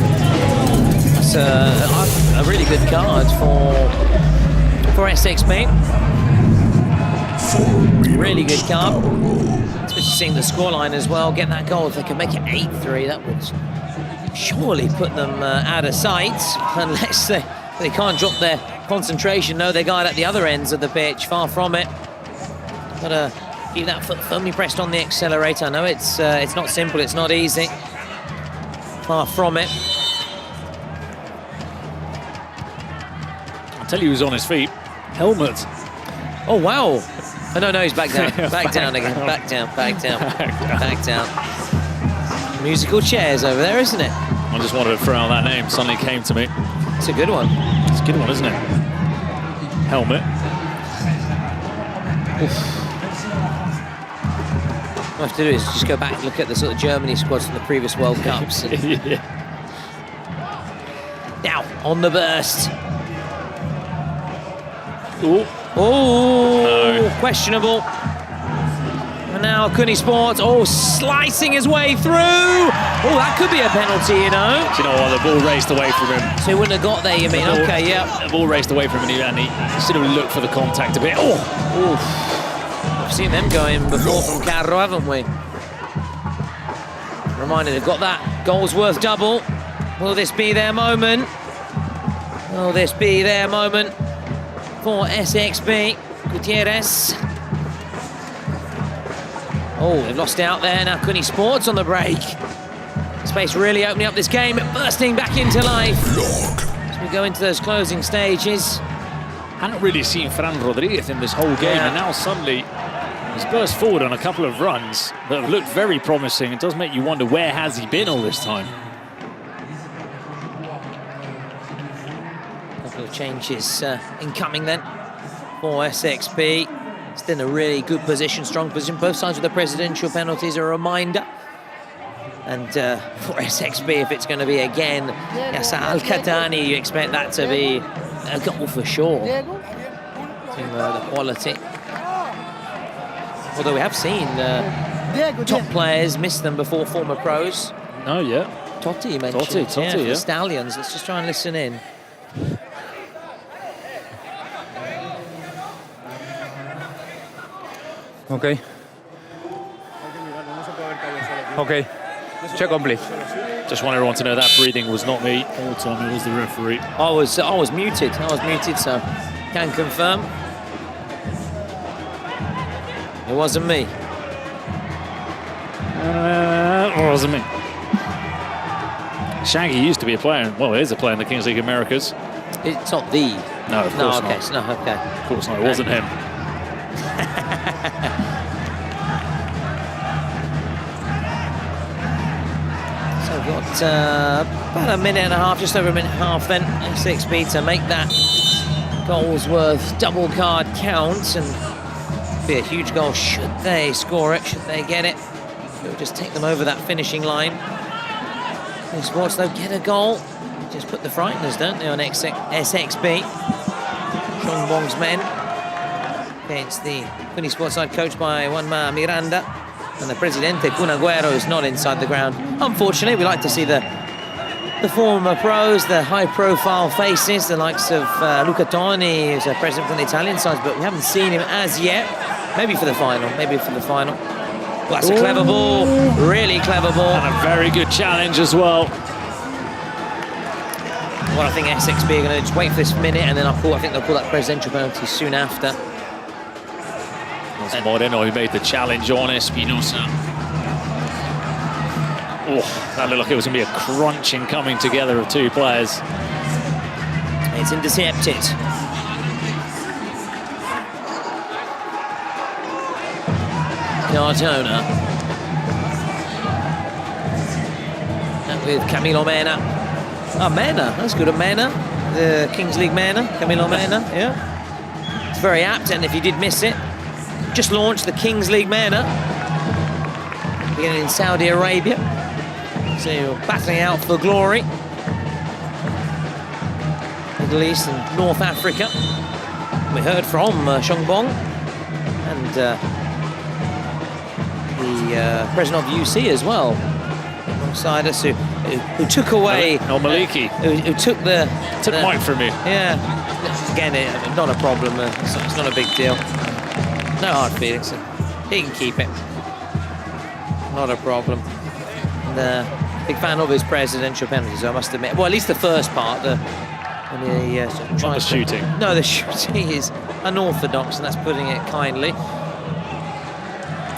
That's a really good card for SXB. Really good card. Especially seeing the scoreline as well. Get that goal. If they can make it 8-3, that would surely put them out of sight. Unless they can't drop their concentration. No, they got at the other ends of the pitch. Far from it. Got to keep that foot firmly pressed on the accelerator. I know it's not simple, it's not easy. Far from it. I'll tell you who's on his feet. Helmet. Oh, wow. Oh, no, he's back down. Back down again. Back down. Back down. Musical chairs over there, isn't it? I just wanted to throw out that name. Suddenly came to me. It's a good one. It's a good one, isn't it? Helmet. What I have to do is just go back and look at the sort of Germany squads from the previous World Cups. Yeah. Now, on the burst. Oh, no. Questionable. And now Kuni Sports, slicing his way through. Oh, that could be a penalty, you know. Do you know what? The ball raced away from him. So he wouldn't have got there, you mean? Okay, yeah. The ball raced away from him and he sort of looked for the contact a bit. We've seen them going before from Carro, haven't we? Reminded they've got that goals worth double. Will this be their moment? Will this be their moment for SXB? Gutierrez. They've lost out there. Now Kuni Sports on the break. Space really opening up this game, bursting back into life. As we go into those closing stages. Hadn't really seen Fran Rodriguez in this whole game, and now suddenly he's burst forward on a couple of runs that have looked very promising. It does make you wonder, where has he been all this time? A couple of changes incoming then for SXB. It's in a really good position, strong position. Both sides of the presidential penalties, a reminder. And for SXB, if it's going to be again Yasser Al-Khatani, you expect that to be a goal for sure. The quality. Although we have seen top players miss them before, former pros. Oh, yeah. Totti, you mentioned. Totti, yeah. The Stallions. Let's just try and listen in. Okay. Okay. Check on, please. Just want everyone to know that breathing was not me. All time it was the referee. I was muted. So can confirm. It wasn't me. It wasn't me. Shaggy used to be a player. Well, he is a player in the Kings League Americas. It's not the. No, of course okay. not. No, okay. Of course not. It wasn't him. So we've got about a minute and a half, just over a minute and a half then, 6B to make that goals worth double card count, and be a huge goal should they score it, should they get it. It'll just take them over that finishing line. Kuni Sports though get a goal, just put the frighteners, don't they, on SXB. Shongbong's men against the Kuni Sports side, coached by Juanma Miranda, and the Presidente Cunaguero is not inside the ground. Unfortunately, we like to see the former pros, the high-profile faces, the likes of Luca Toni, who's a president from the Italian side, but we haven't seen him as yet. Maybe for the final, Well, that's a clever ball, really clever ball. And a very good challenge as well. Well, I think SXB are going to just wait for this minute, and then I think they'll call that presidential penalty soon after. It was Moreno who made the challenge on Espinosa. Oh, that looked like it was going to be a crunching coming together of two players. It's intercepted. Cardona. And with Camilo Mena. Mena, that's good. Mena, the Kings League Mena, Camilo Mena, yeah. It's very apt, and if you did miss it, just launched the Kings League Mena. Beginning in Saudi Arabia. So you're battling out for glory. Middle East and North Africa. We heard from Shongbong and the president of UC as well, alongside us, who took away... Maliki. Who took the... Took Mike from you. Yeah. Again, not a problem. It's not a big deal. No hard feelings. He can keep it. Not a problem. And, big fan of his presidential penalties, I must admit. Well, at least the first part. Not the shooting. No, the shooting is unorthodox, and that's putting it kindly.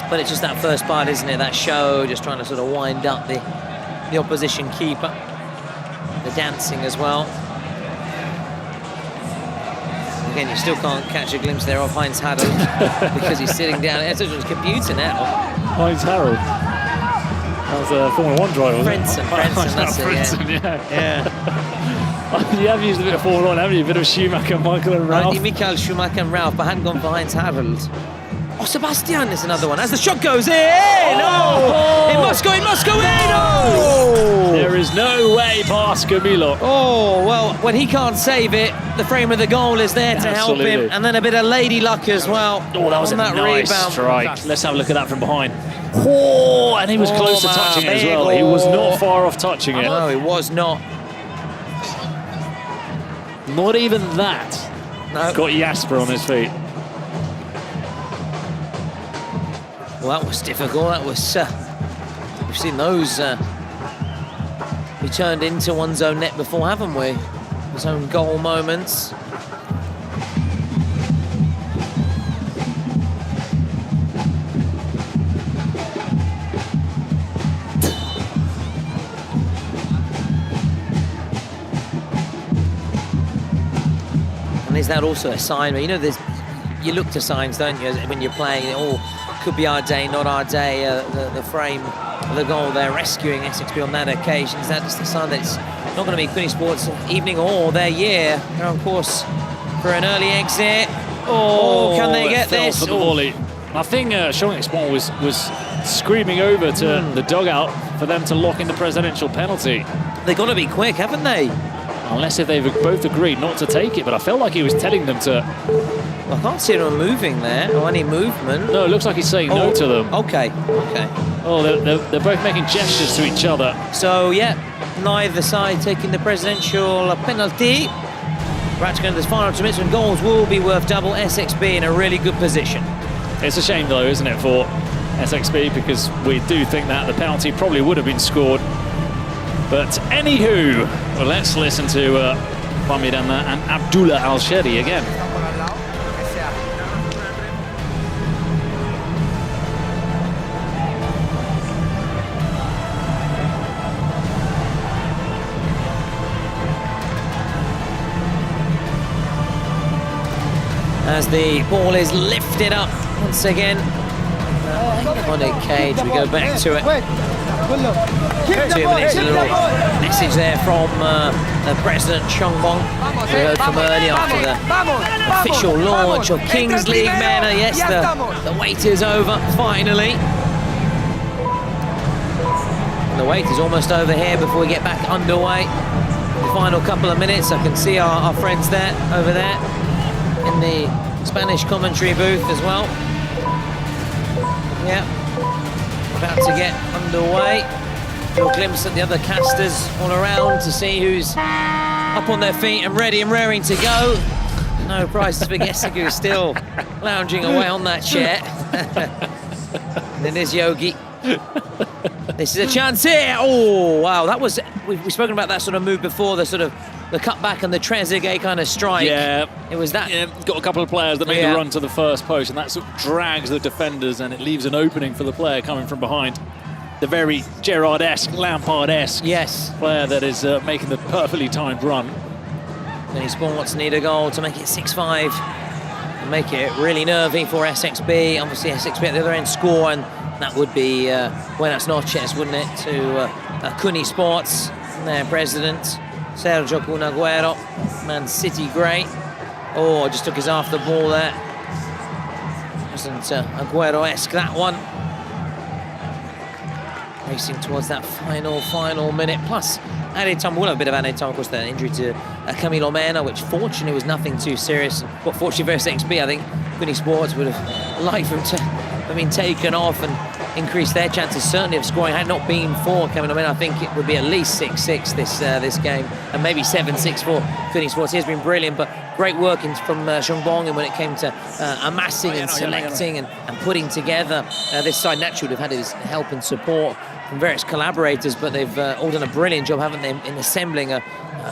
But it's just that first part, isn't it? That show, just trying to sort of wind up the opposition keeper. The dancing as well. Again, you still can't catch a glimpse there of Heinz Harold because he's sitting down. It's on his computer now. Heinz Harold. That was a Formula 1 driver, wasn't Frentzen, that's it, yeah. You have used a bit of Formula 1, haven't you? A bit of Schumacher, Michael and Ralph. Michael Schumacher and Ralph, but hadn't gone for Heinz Harold. Oh, Sebastian is another one. As the shot goes in! Oh! It must go in! Oh! There is no way past Camilo. Oh, well, when he can't save it, the frame of the goal is there to help him. And then a bit of lady luck as well. Oh, that was a nice rebound. strike. Let's have a look at that from behind. Oh, and he was close to touching it as well. He was not far off touching it. No, he was not. Not even that. No. Got Jasper on his feet. Well, that was difficult. That was... we've seen those be turned into one's own net before, haven't we? His own goal moments. And is that also a sign? You know, you look to signs, don't you, when you're playing? It could be our day, not our day. The frame of the goal there, rescuing SXB on that occasion. Is that just a sign that it's not going to be Kuni Sports evening or their year? They're on course for an early exit. Oh, can they get this? For the volley. I think Shongbong was screaming over to the dugout for them to lock in the presidential penalty. They've got to be quick, haven't they? Unless if they've both agreed not to take it, but I felt like he was telling them to... I can't see anyone moving there, or any movement. No, it looks like he's saying no to them. Okay. Oh, they're both making gestures to each other. So, yeah, neither side taking the presidential penalty. Practically in this final 2 minutes, and goals will be worth double. SXB in a really good position. It's a shame though, isn't it, for SXB, because we do think that the penalty probably would have been scored. But anywho, well, let's listen to Fahmi Dender and Abdullah Al-Sheri again. As the ball is lifted up once again. Iconic cage, we go back to it. 2 minutes, a little message there from the President Chongbong. We heard from early after the official launch of Kings League Manor. Yes, the wait is over, finally. And the wait is almost over here before we get back underway. The final couple of minutes, I can see our friends there, over there, in the Spanish commentary booth as well. Yeah, about to get underway. A little glimpse at the other casters all around to see who's up on their feet and ready and raring to go. No prizes for Jynxzi, still lounging away on that chair. And then there's Yogi. This is a chance here. Oh, wow, that was, we've spoken about that sort of move before, the sort of the cutback and the Trezeguet kind of strike. Yeah. It was that. Yeah, got a couple of players that make the run to the first post, and that sort of drags the defenders, and it leaves an opening for the player coming from behind. The very Gerrard-esque, Lampard-esque player that is making the perfectly timed run. Kuni Sports need a goal to make it 6-5 and make it really nervy for SXB. Obviously, SXB at the other end score, and that would be buenas noches, wouldn't it, to Kuni Sports and their president, Sergio Kun Agüero, Man City great. Oh, just took his half the ball there. Wasn't Agüero-esque, that one. Racing towards that final minute, plus added time. We'll have a bit of added time, of course, the injury to Camilo Mena, which fortunately was nothing too serious. But fortunately for SXB, I think Kuni Sports would have liked him to have been taken off and increased their chances, certainly, of scoring. Had it not been for Camilo Mena, I think it would be at least 6-6 this game, and maybe 7-6 for Kuni Sports. He has been brilliant, but great work from Chongbong, and when it came to amassing and selecting and putting together this side. Naturally would have had his help and support from various collaborators, but they've all done a brilliant job, haven't they, in assembling a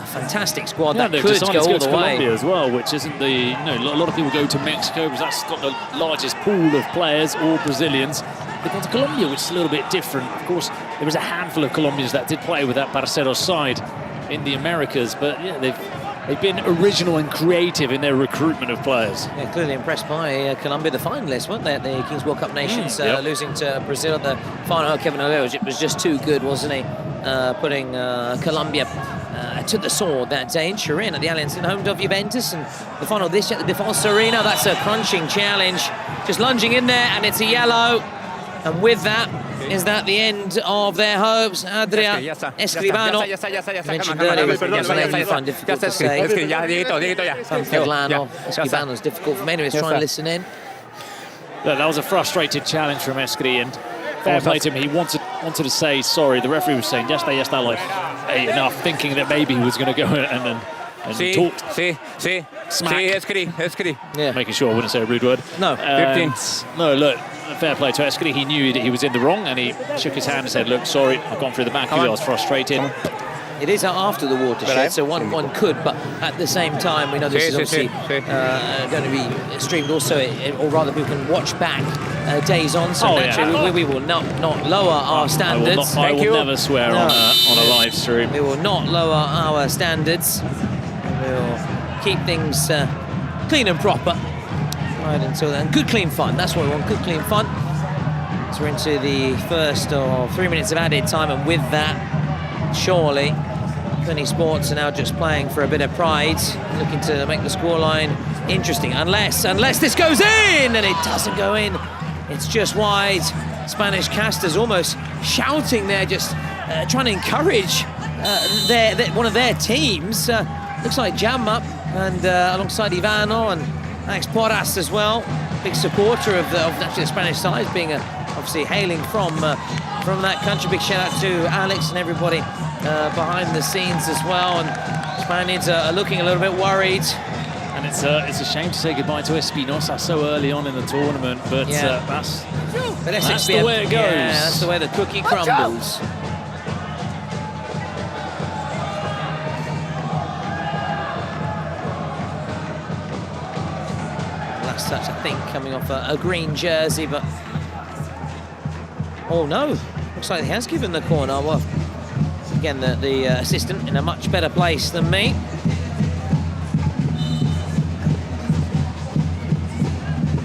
fantastic squad that could go all the way. Colombia as well, which isn't the, you know, a lot of people go to Mexico because that's got the largest pool of players, all Brazilians. They've gone to Colombia, which is a little bit different. Of course, there was a handful of Colombians that did play with that Parceros side in the Americas, but yeah, they've been original and creative in their recruitment of players. Yeah, clearly impressed by Colombia, the finalists, weren't they, at the Kings World Cup Nations, losing to Brazil at the final. Kevin Oleo, it was just too good, wasn't he? Putting Colombia to the sword that day in Turin at the Allianz, in home of Juventus, and the final this year at the Defensa Arena. That's a crunching challenge, just lunging in there, and it's a yellow. And with that, is that the end of their hopes? Adria Escribano mentioned earlier, you find difficult to say. Escribano's difficult for many, he's trying to listen in. Look, that was a frustrated challenge from Escri, and fair play to him. He wanted to say sorry. The referee was saying, ya está, like, hey, enough, thinking that maybe he was going to go and talk. Smack. Escri. Yeah. Making sure I wouldn't say a rude word. No. 15. No, look, fair play to Escri. He knew that he was in the wrong, and he shook his hand and said, look, sorry, I've gone through the back. I was frustrated. It is after the watershed, so one could, but at the same time, we know this is obviously going to be streamed also, or rather people can watch back days on, so naturally we will not lower our standards. I will never swear on a live stream. We will not lower our standards. We will keep things clean and proper right until then. Good clean fun, that's what we want, good clean fun. So we're into the first 3 minutes of added time, and with that, surely Kuni Sports are now just playing for a bit of pride, looking to make the scoreline interesting, unless this goes in, and it doesn't go in. It's just wide. Spanish casters almost shouting there, just trying to encourage one of their teams. Looks like Jam up, and alongside Ivano and Max Porras as well. Big supporter of actually the Spanish side, being obviously hailing from that country. Big shout out to Alex and everybody behind the scenes as well, and Spaniards are looking a little bit worried. And it's a shame to say goodbye to Espinosa so early on in the tournament, but that's the way it goes. Yeah, that's the way the cookie crumbles. Last touch, I think, coming off a green jersey, but oh no, looks like he has given the corner. Well, again, the assistant in a much better place than me.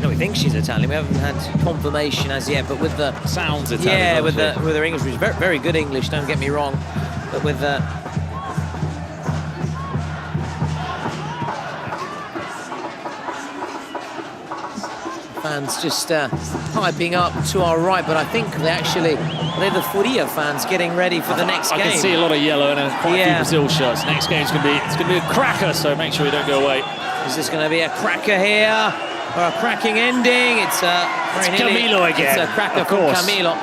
No, we think she's Italian. We haven't had confirmation as yet, but with the sounds Italian. Yeah, with her English, which is very, very good English. Don't get me wrong, but with the fans just piping up to our right, but I think they're the Furia fans getting ready for the next game. I can see a lot of yellow and quite a few Brazil shirts. Next game's gonna be a cracker, so make sure you don't go away. Is this going to be a cracker here or a cracking ending? It's Camilo again. It's a cracker from Camilo.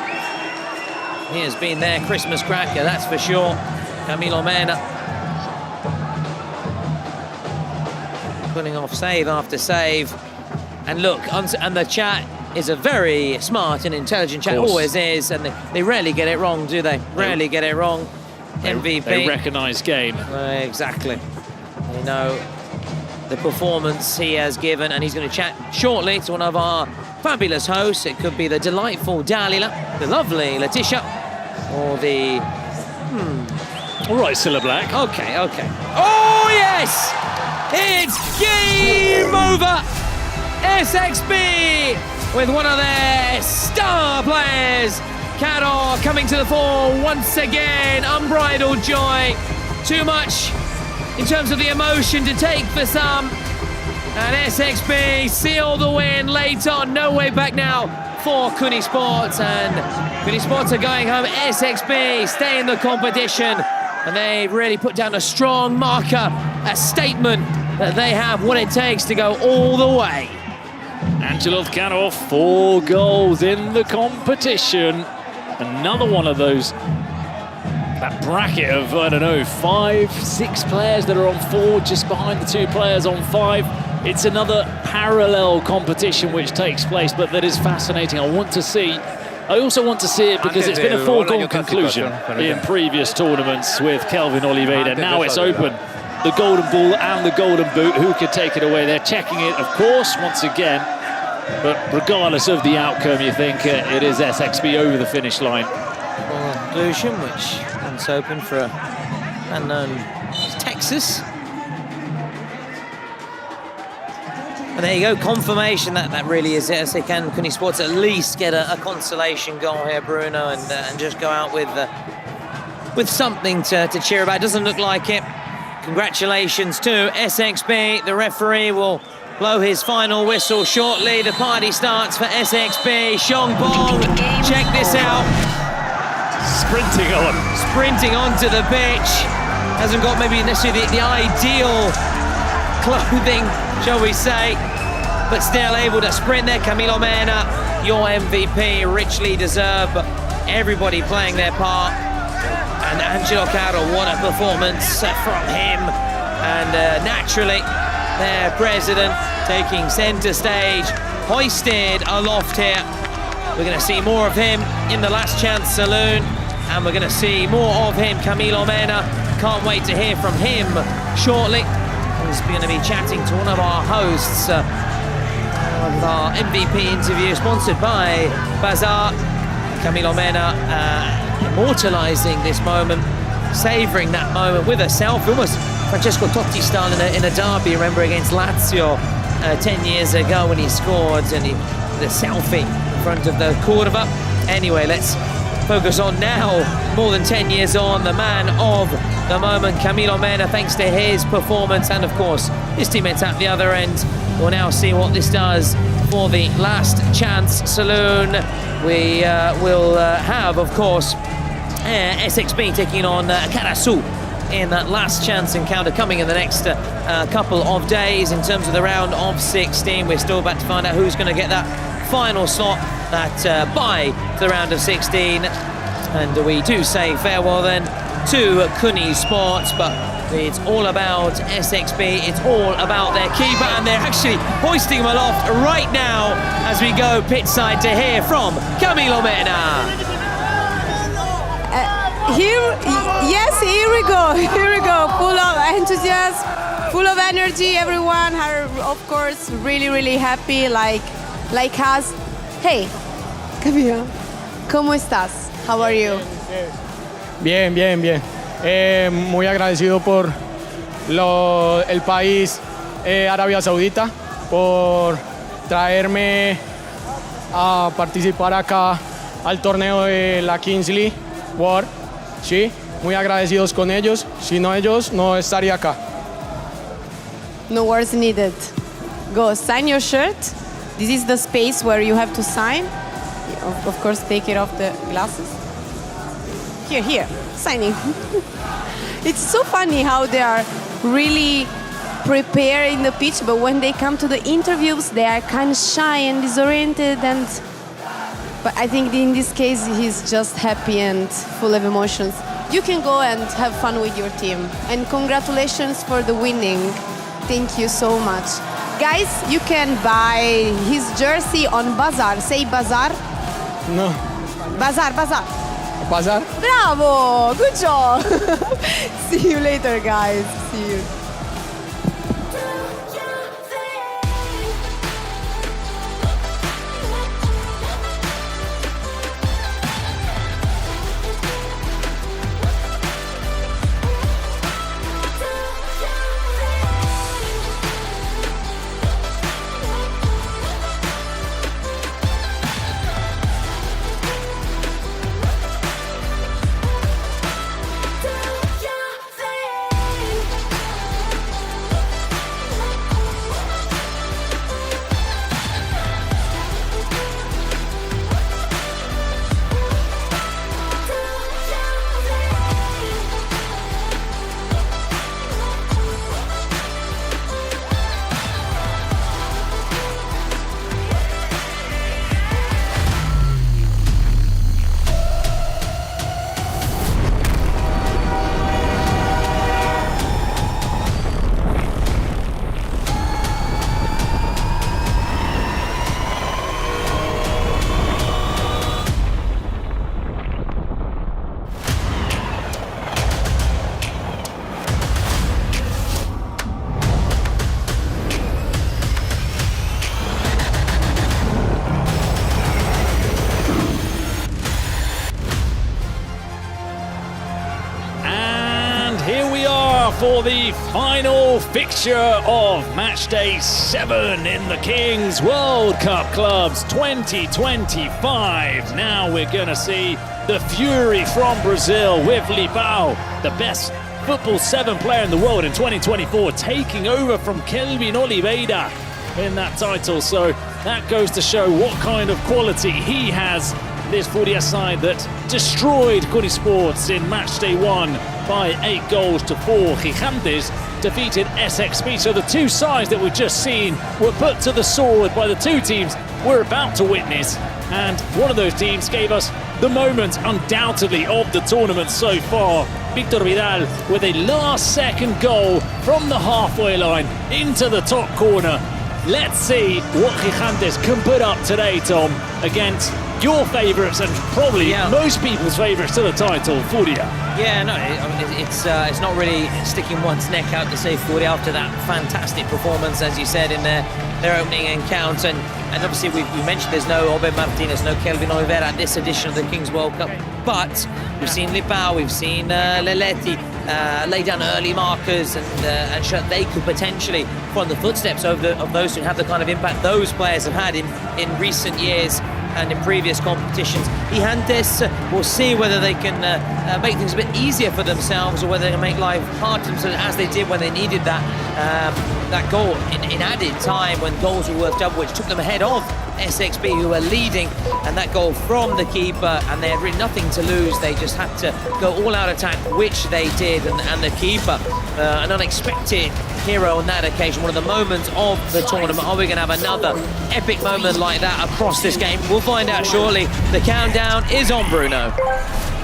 He has been their Christmas cracker, that's for sure. Camilo Mena pulling off save after save. And look, and the chat is a very smart and intelligent chat, always is, and they rarely get it wrong, do they? Rarely get it wrong. MVP. They recognise game. Exactly. They know the performance he has given, and he's going to chat shortly to one of our fabulous hosts. It could be the delightful Dalila, the lovely Letitia, or the... All right, Cilla Black. Okay. Oh, yes! It's game over! SXB with one of their star players, Caro, coming to the fore once again. Unbridled joy. Too much in terms of the emotion to take for some. And SXB seal the win late on. No way back now for Kuni Sports. And Kuni Sports are going home. SXB stay in the competition. And they really put down a strong marker, a statement that they have what it takes to go all the way. Angelo Caro, 4 goals in the competition. Another one of those, that bracket of, I don't know, 5, 6 players that are on 4, just behind the 2 players on 5. It's another parallel competition which takes place, but that is fascinating. I also want to see it because it's been a foregone conclusion in previous tournaments with Kelvin Oliveira. Now it's open. The golden ball and the golden boot, who could take it away? They're checking it, of course, once again. But regardless of the outcome, you think it is SXB over the finish line. Conclusion, which once open for a unknown Texas. And there you go, confirmation that really is it. As they can, Kuni Sports at least get a consolation goal here, Bruno, and just go out with something to cheer about. Doesn't look like it. Congratulations to SXB. The referee will blow his final whistle shortly. The party starts for SXB. Shong Bong, check this out. Sprinting onto the pitch. Hasn't got maybe necessarily the ideal clothing, shall we say, but still able to sprint there. Camilo Mena, your MVP, richly deserved, but everybody playing their part. And Angelo Caro, what a performance from him. And naturally, their president taking center stage, hoisted aloft here. We're going to see more of him in the Last Chance Saloon, and we're going to see more of him, Camilo Mena. Can't wait to hear from him shortly. He's going to be chatting to one of our hosts of our MVP interview, sponsored by Bazaar. Camilo Mena immortalising this moment, savouring that moment with a selfie, almost Francesco Totti style in a derby, remember, against Lazio 10 years ago when he scored, and the selfie in front of the Cordova. Anyway, let's focus on now, more than 10 years on, the man of the moment, Camilo Mena, thanks to his performance, and of course his teammates at the other end. We'll now see what this does for the Last Chance Saloon. We will have, of course, SXB taking on Karasu in that Last Chance encounter coming in the next couple of days. In terms of the round of 16, we're still about to find out who's going to get that final slot, that bye to the round of 16. And we do say farewell then to Kuni Sports, but it's all about SXB, it's all about their keeper, and they're actually hoisting him aloft right now as we go pitchside to hear from Camilo Mena. Here we go, full of enthusiasm, full of energy. Everyone are, of course, really happy, like us. Hey, Camilo, ¿cómo estás? How are you? Bien. Muy agradecido por el país Arabia Saudita por traerme a participar acá al torneo de la Jynxzi World. Sí, muy agradecidos con ellos. Si no ellos, no estaría acá. No words needed. Go sign your shirt. This is the space where you have to sign. Of course, take it off the glasses. Here, signing. It's so funny how they are really preparing the pitch, but when they come to the interviews, they are kind of shy and disoriented. But I think in this case, he's just happy and full of emotions. You can go and have fun with your team. And congratulations for the winning. Thank you so much. Guys, you can buy his jersey on Bazaar. Say Bazaar. No. Bazaar. Bazaar? Bravo! Good job! See you later, guys. See you. For the final fixture of match day 7 in the Kings World Cup Clubs 2025. Now we're going to see the Fury from Brazil with Lipao, the best football 7 player in the world in 2024, taking over from Kelvin Oliveira in that title. So that goes to show what kind of quality he has. This Furia side that destroyed Kuni Sports in match day 1 by 8 goals to 4. Gigantes defeated SXB. So the two sides that we've just seen were put to the sword by the two teams we're about to witness. And one of those teams gave us the moment, undoubtedly, of the tournament so far. Victor Vidal with a last-second goal from the halfway line into the top corner. Let's see what Gigantes can put up today, Tom, against your favourites and probably most people's favourites to the title, Furia. Yeah, no, it's not really sticking one's neck out to say Furia after that fantastic performance, as you said, in their opening encounter. And obviously we mentioned there's no Obe Martinez, no Kelvin Oliveira at this edition of the Kings World Cup, but we've seen Lipao, we've seen Leletti lay down early markers and show they could potentially follow the footsteps of those who have the kind of impact those players have had in recent years and in previous competitions. Gigantes will see whether they can make things a bit easier for themselves or whether they can make life hard to themselves, as they did when they needed that goal in added time when goals were worth double, which took them ahead of SXB, who were leading, and that goal from the keeper, and they had really nothing to lose. They just had to go all-out attack, which they did, and the keeper, an unexpected hero on that occasion, one of the moments of the tournament. Are we going to have another epic moment like that across this game? We'll find out shortly. The countdown is on, Bruno.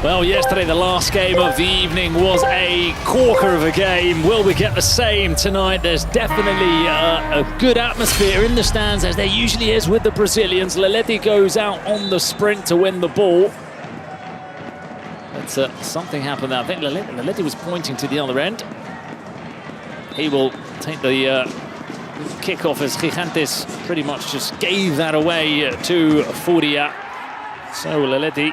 Well, yesterday, the last game of the evening was a corker of a game. Will we get the same tonight? There's definitely a good atmosphere in the stands, as there usually is with the Brazilians. Leleti goes out on the sprint to win the ball. But something happened there. I think Leleti was pointing to the other end. He will take the kickoff, as Gigantes pretty much just gave that away to Furia. So Leleti,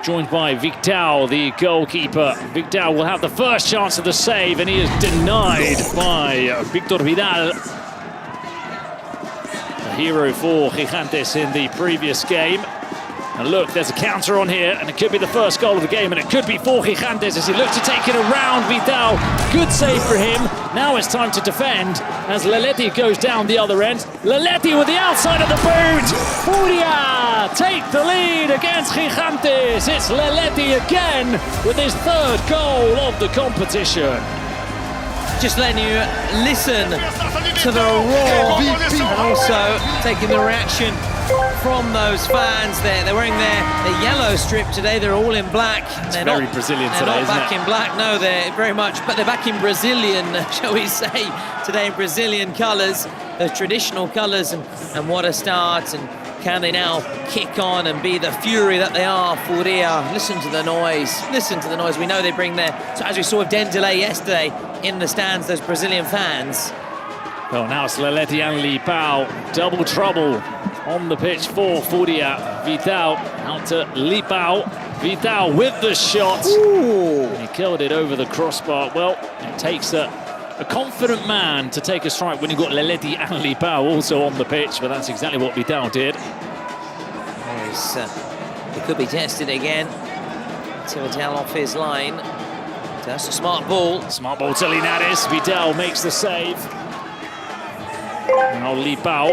joined by Victor, the goalkeeper. Victor will have the first chance of the save, and he is denied by Victor Vidal. A hero for Gigantes in the previous game. And look, there's a counter on here, and it could be the first goal of the game, and it could be for Gigantes as he looks to take it around Vidal. Good save for him. Now it's time to defend as Leleti goes down the other end. Leleti with the outside of the boot. Furia take the lead against Gigantes. It's Leleti again with his third goal of the competition. Just letting you listen to the roar and also taking the reaction from those fans there. They're wearing their yellow strip today. They're all in black. They're very Brazilian today, they're not isn't back it? in black. No, they're very much, but they're back in Brazilian, shall we say, today in Brazilian colours, the traditional colours, and what a start. And can they now kick on and be the fury that they are? Furia, listen to the noise. Listen to the noise. We know they bring their, so as we saw with Dender yesterday in the stands, those Brazilian fans. Well, now it's Leleti and Lipao. Double trouble on the pitch for Furia. Vidal out to Lipao. Vidal with the shot. Ooh. He killed it over the crossbar. Well, it takes a confident man to take a strike when you've got Leleti and Lipao also on the pitch, but that's exactly what Vidal did. He could be tested again. Vidal off his line. That's a smart ball. Smart ball to Linares. Vidal makes the save. Now Lipao.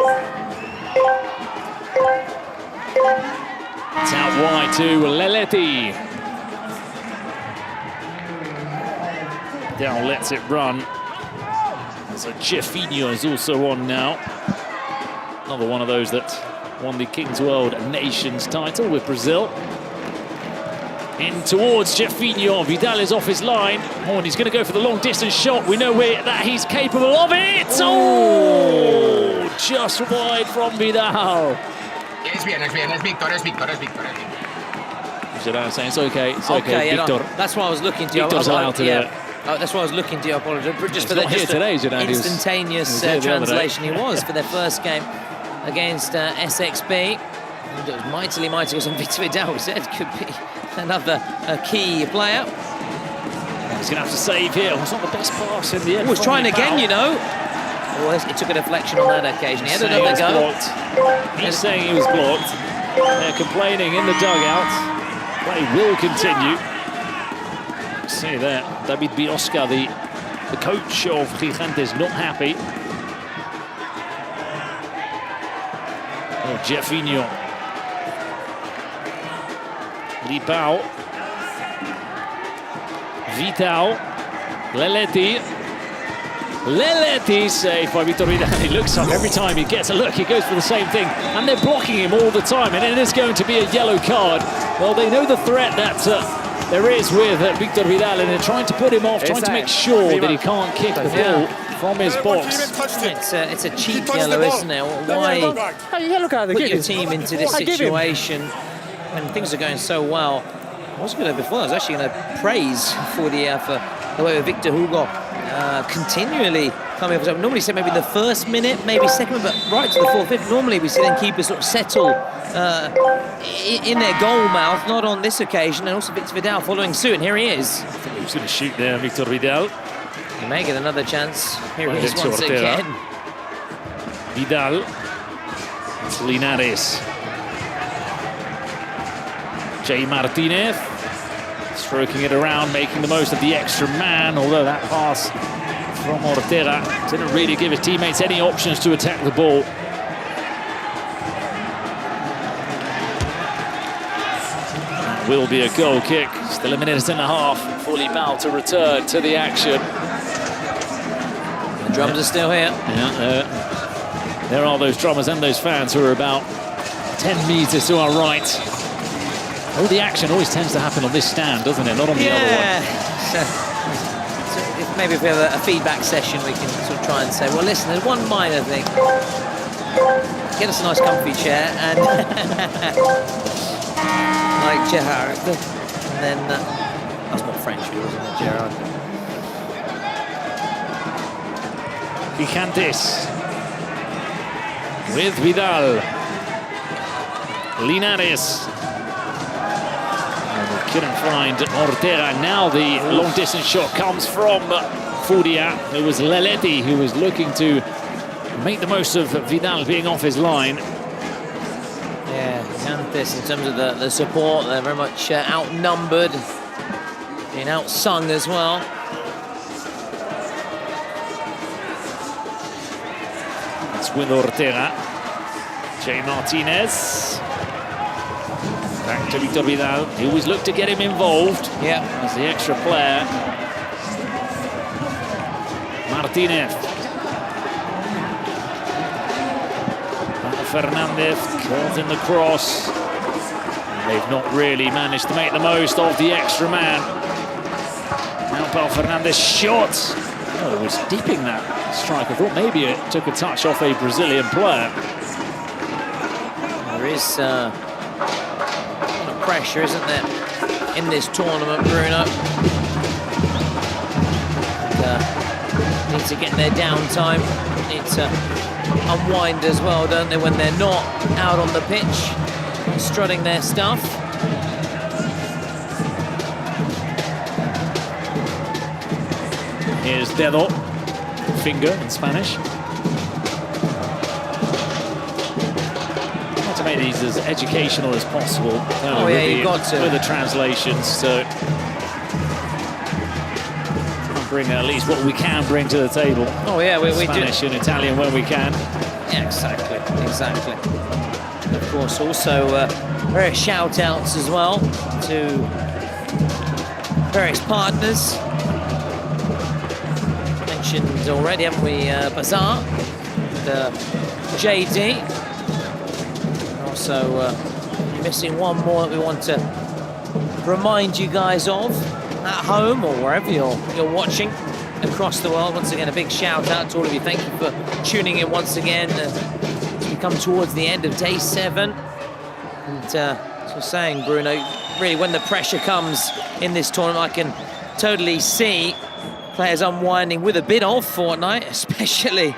It's out wide to Leleti. Vidal lets it run. So Jynxzi is also on now. Another one of those that won the Kings World Nations title with Brazil. In towards Jynxzi. Vidal is off his line. Oh, and he's going to go for the long distance shot. We know that he's capable of it. Oh, just wide from Vidal. Es bien, es Víctor, es Víctor. Zidane saying it's okay, Yeah, Victor. no, that's why I was looking to you. Victor's allowed to do it. That's why I was looking to you. I apologize. Just for not here today, Zidane. Instantaneous translation. He was for their first game against SXB. And it was mightily close. And Victor Vidal said could be another key player. He's going to have to save here. It's not the best pass in the end. He was trying again, you know. Well, it took a deflection on that occasion. He had another go. He's saying he was blocked. They're complaining in the dugout. Play will continue. See there, David Biosca, the coach of Gigantes, not happy. Oh, Jynxzi. Lipao. Vidal. Leleti saved by Victor Vidal. He looks up every time he gets a look, he goes for the same thing, and they're blocking him all the time, and it is going to be a yellow card. Well, they know the threat that there is with Victor Vidal, and they're trying to put him off, trying to make sure that he can't kick the ball from his box. It's a cheap yellow, isn't it? Why put your team into this situation when things are going so well? I wasn't going to before. I was actually going to praise for the way Victor Hugo continually coming up. Normally, say maybe the first minute, maybe second, but right to the fourth, fifth. Normally, we see them keepers sort of settle in their goal mouth. Not on this occasion, and also Victor Vidal following suit. And here he is. I think he was going to shoot there, Victor Vidal. He may get another chance. Here he is once again. Vidal. It's Linares. Jay Martinez stroking it around, making the most of the extra man, although that pass from Ortega didn't really give his teammates any options to attack the ball. That will be a goal kick. Still a minute and a half. Fully bound to return to the action. The drums are still here. Yeah, there are those drummers and those fans who are about 10 meters to our right. All the action always tends to happen on this stand, doesn't it? Not on the other one. So if maybe if we have a feedback session, we can sort of try and say, well, listen, there's one minor thing. Get us a nice comfy chair and like Gerard. And then that's more French, wasn't it, Gerard? Gigantes with Vidal. Linares. And we couldn't find Ortega. Now the long distance shot comes from Furia. It was Leletti who was looking to make the most of Vidal being off his line. Yeah, Gigantes in terms of the support, they're very much outnumbered, being outsung as well. It's with Ortega. Jay Martinez. Back to Victor Vidal. He always looked to get him involved. Yeah. As the extra player. Martinez. Fernandez caught in the cross. They've not really managed to make the most of the extra man. Now Paulo Fernandez shot. Oh, it was deeping that strike. I thought maybe it took a touch off a Brazilian player. There is a lot of pressure, isn't there, in this tournament, Bruno? Need to get their downtime. Need to unwind as well, don't they, when they're not out on the pitch, strutting their stuff. Here's Dedo, finger in Spanish. To make these as educational as possible. Oh yeah, you've got to. With the translations, so bring at least what we can bring to the table. Oh yeah, we do. Spanish and Italian when we can. Yeah, exactly. And of course, also various shout-outs as well to various partners. Mentioned already, haven't we? Bazaar, the JD. Also, missing one more that we want to remind you guys of at home or wherever you're watching across the world. Once again, a big shout out to all of you. Thank you for tuning in once again as we come towards the end of day 7. And as we're saying, Bruno, really when the pressure comes in this tournament, I can totally see players unwinding with a bit of Fortnite, especially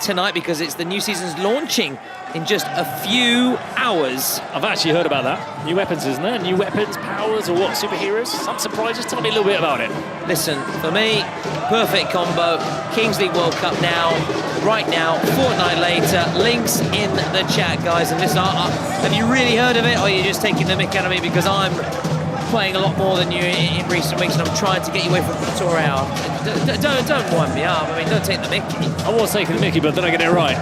tonight because it's the new season's launching in just a few hours. I've actually heard about that. New weapons, isn't there? New weapons, powers, or what? Superheroes? Some surprises. Tell me a little bit about it. Listen, for me, perfect combo. Kings League World Cup now, right now, fortnight later. Links in the chat, guys. And listen, have you really heard of it, or are you just taking the mick out of me because I'm playing a lot more than you in recent weeks, and I'm trying to get you away from Tutorial. Don't wind me up. I mean, don't take the mickey. I was taking the mickey, but then I get it right.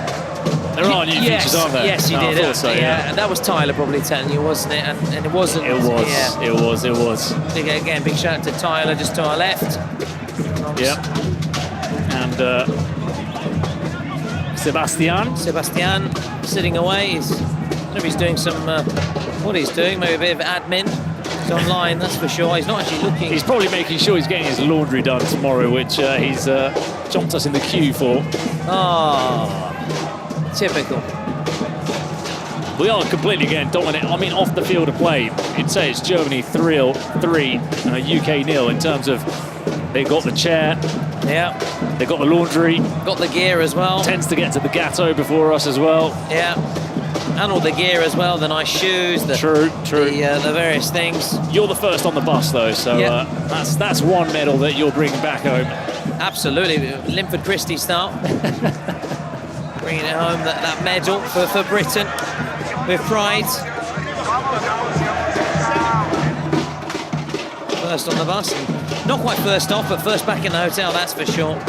There are new features, aren't there? Yes, you did. I thought so, yeah. And that was Tyler probably telling you, wasn't it? And it wasn't. It was. Yeah. It was. Again, big shout out to Tyler, just to our left. Yeah. And Sebastian sitting away. I don't know if he's doing some. What he's doing? Maybe a bit of admin. He's online, that's for sure. He's not actually looking. He's probably making sure he's getting his laundry done tomorrow, which he's jumped us in the queue for. Oh. Typical. We are completely getting dominant. I mean, off the field of play, you'd say it's Germany 3-3 and UK 0 in terms of they got the chair. Yeah. They got the laundry. Got the gear as well. Tends to get to the Gatto before us as well. Yeah. And all the gear as well, the nice shoes. True. The various things. You're the first on the bus though, so that's one medal that you're bringing back home. Absolutely, Linford Christie style. Bringing it home, that medal for Britain with pride. First on the bus. Not quite first off, but first back in the hotel, that's for sure.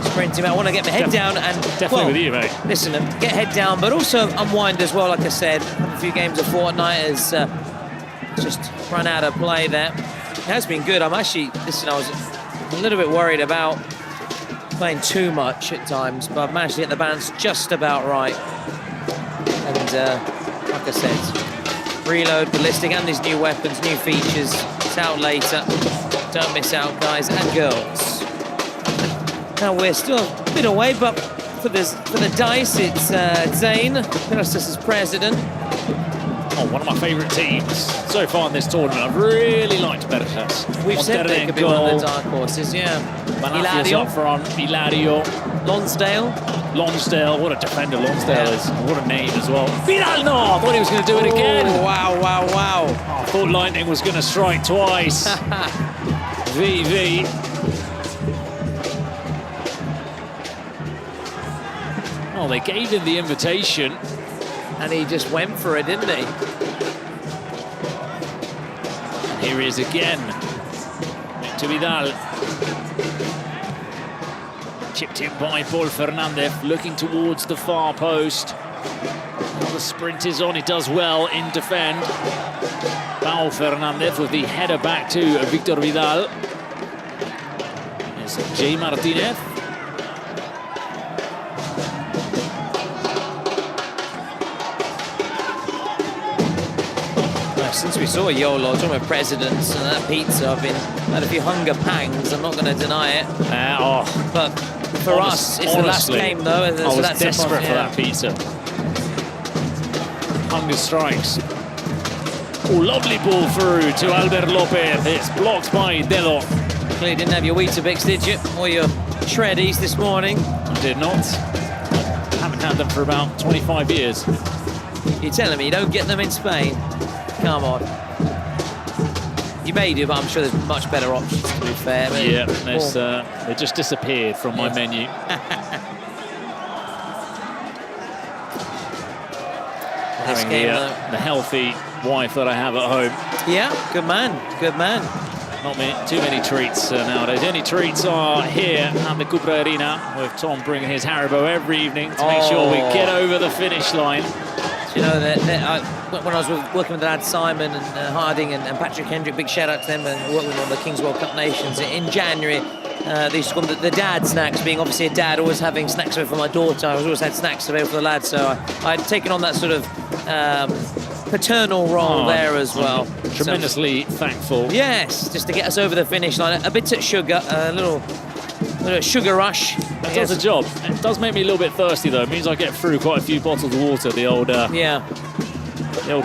Sprinting, I want to get my head down and... Definitely with you, mate. Listen, get head down, but also unwind as well, like I said. A few games of Fortnite has just run out of play there. It has been good. I'm actually... Listen, I was a little bit worried about playing too much at times, but I've managed to get the balance just about right. And like I said, Preload, ballistic, and these new weapons, new features. It's out later. Don't miss out, guys and girls. Now we're still a bit away, but for the dice, it's Zane, Minnesot's president. Oh, one of my favourite teams so far in this tournament. I've really liked Veritas. We've said they could be one of the dark horses, yeah. Manafia's up front, Hilario. Lonsdale, what a defender Lonsdale is. What a name as well. Vidal, no! I thought he was going to do it again. Wow. Oh, I thought Lightning was going to strike twice. VV. Oh, they gave him the invitation. And he just went for it, didn't he? And here he is again. To Vidal. Chipped in by Paul Fernandez, looking towards the far post. Now the sprint is on, he does well in defend. Paul Fernandez with the header back to Victor Vidal. It's Jay Martinez. Since we saw YOLO, talking about presidents and that pizza, I've had a few hunger pangs, I'm not going to deny it. But for us, it's the last game though. I was desperate for that pizza. Hunger strikes. Oh, lovely ball through to Albert Lopez. It's blocked by Delo. Clearly didn't have your Weetabix, did you? Or your Shreddies this morning? I did not. Haven't had them for about 25 years. You're telling me you don't get them in Spain? Come on. You may do, but I'm sure there's much better options, to be fair. Yeah, they just disappeared from my menu. Having the healthy wife that I have at home. Yeah, good man, good man. Not too many treats nowadays. The only treats are here at the Cupra Arena, with Tom bringing his Haribo every evening to make sure we get over the finish line. You know, when I was working with the lads Simon and Harding and Patrick Hendrick, big shout out to them, and working on the Kings World Cup Nations in January. They used to call them the dad snacks, being obviously a dad, always having snacks available for my daughter. I always had snacks available for the lads, so I'd taken on that sort of paternal role there as well. Tremendously thankful. Yes, just to get us over the finish line. A bit of sugar, a little sugar rush. That does the job. It does make me a little bit thirsty though. It means I get through quite a few bottles of water. The old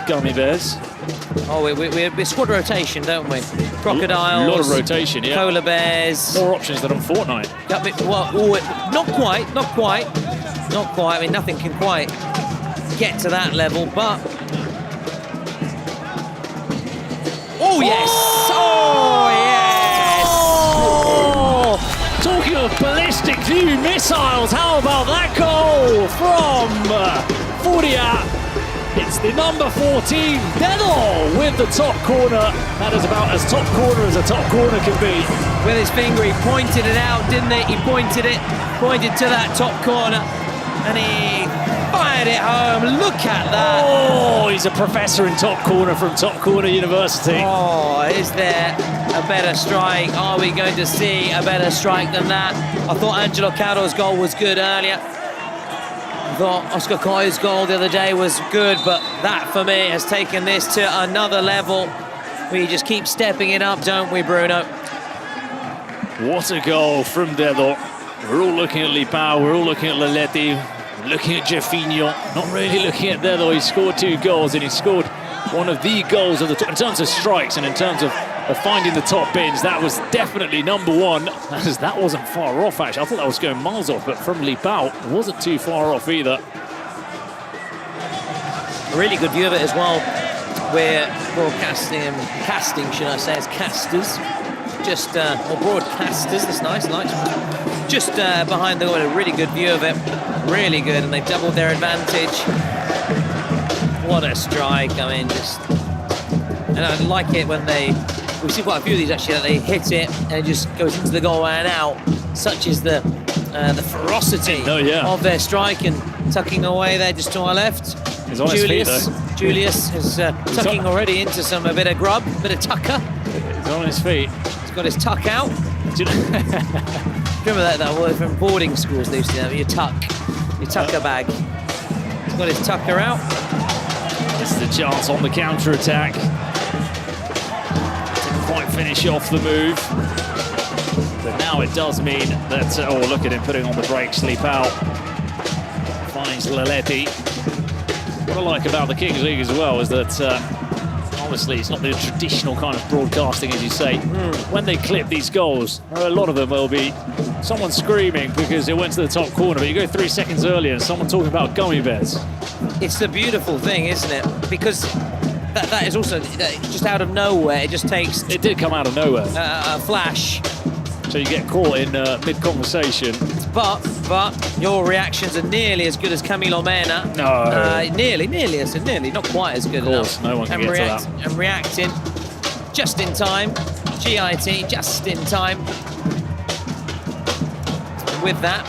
gummy bears. Oh, we squad rotation, don't we? Crocodiles. A lot of rotation, yeah. Cola bears. More options than on Fortnite. Not quite. I mean, nothing can quite get to that level, but. Oh yes! Oh yes! Oh! Talking of ballistic new missiles, how about that goal from Furia? It's the number 14, Dender, with the top corner. That is about as top corner as a top corner can be. With his finger, he pointed it out, didn't he? He pointed to that top corner, and he fired it home. Look at that. Oh, he's a professor in top corner from Top Corner University. Oh, is there a better strike? Are we going to see a better strike than that? I thought Angelo Caro's goal was good earlier. I thought Oscar Coy's goal the other day was good, but that for me has taken this to another level. We just keep stepping it up, don't we, Bruno? What a goal from Dender. We're all looking at Lipao, we're all looking at Laletti, looking at Jeffinho, not really looking at Dender. He scored 2 goals, and he scored one of the goals of the in terms of strikes and in terms of finding the top bins. That was definitely number 1. That wasn't far off, actually. I thought that was going miles off, but from Lipao, it wasn't too far off either. A really good view of it as well. We're casting, should I say, as casters. Just, or broadcasters, that's nice. Just behind the goal, a really good view of it. Really good, and they've doubled their advantage. What a strike, I mean, and I like it when we see quite a few of these actually, that they hit it and it just goes into the goal and out. Such is the ferocity of their strike, and tucking away there just to our left. He's on his feet, though. Julius is tucking already into a bit of grub, a bit of tucker. He's on his feet. He's got his tuck out. Remember that word from boarding schools they used to have, your tucker bag. He's got his tucker out. Here's the chance on the counter-attack. Didn't quite finish off the move. But now it does mean that, oh, look at him putting on the brakes, leap out. Finds Laletti. What I like about the Kings League as well is that obviously it's not the traditional kind of broadcasting, as you say. When they clip these goals, a lot of them will be someone screaming because it went to the top corner, but you go 3 seconds earlier and someone talking about gummy bears. It's the beautiful thing, isn't it? Because that is also just out of nowhere. It just takes... It did come out of nowhere. A flash. So you get caught in mid-conversation. But your reactions are nearly as good as Camilo Mena. No. Nearly, I said nearly, not quite as good enough. No one can get to that. And reacting just in time. GIT just in time. With that,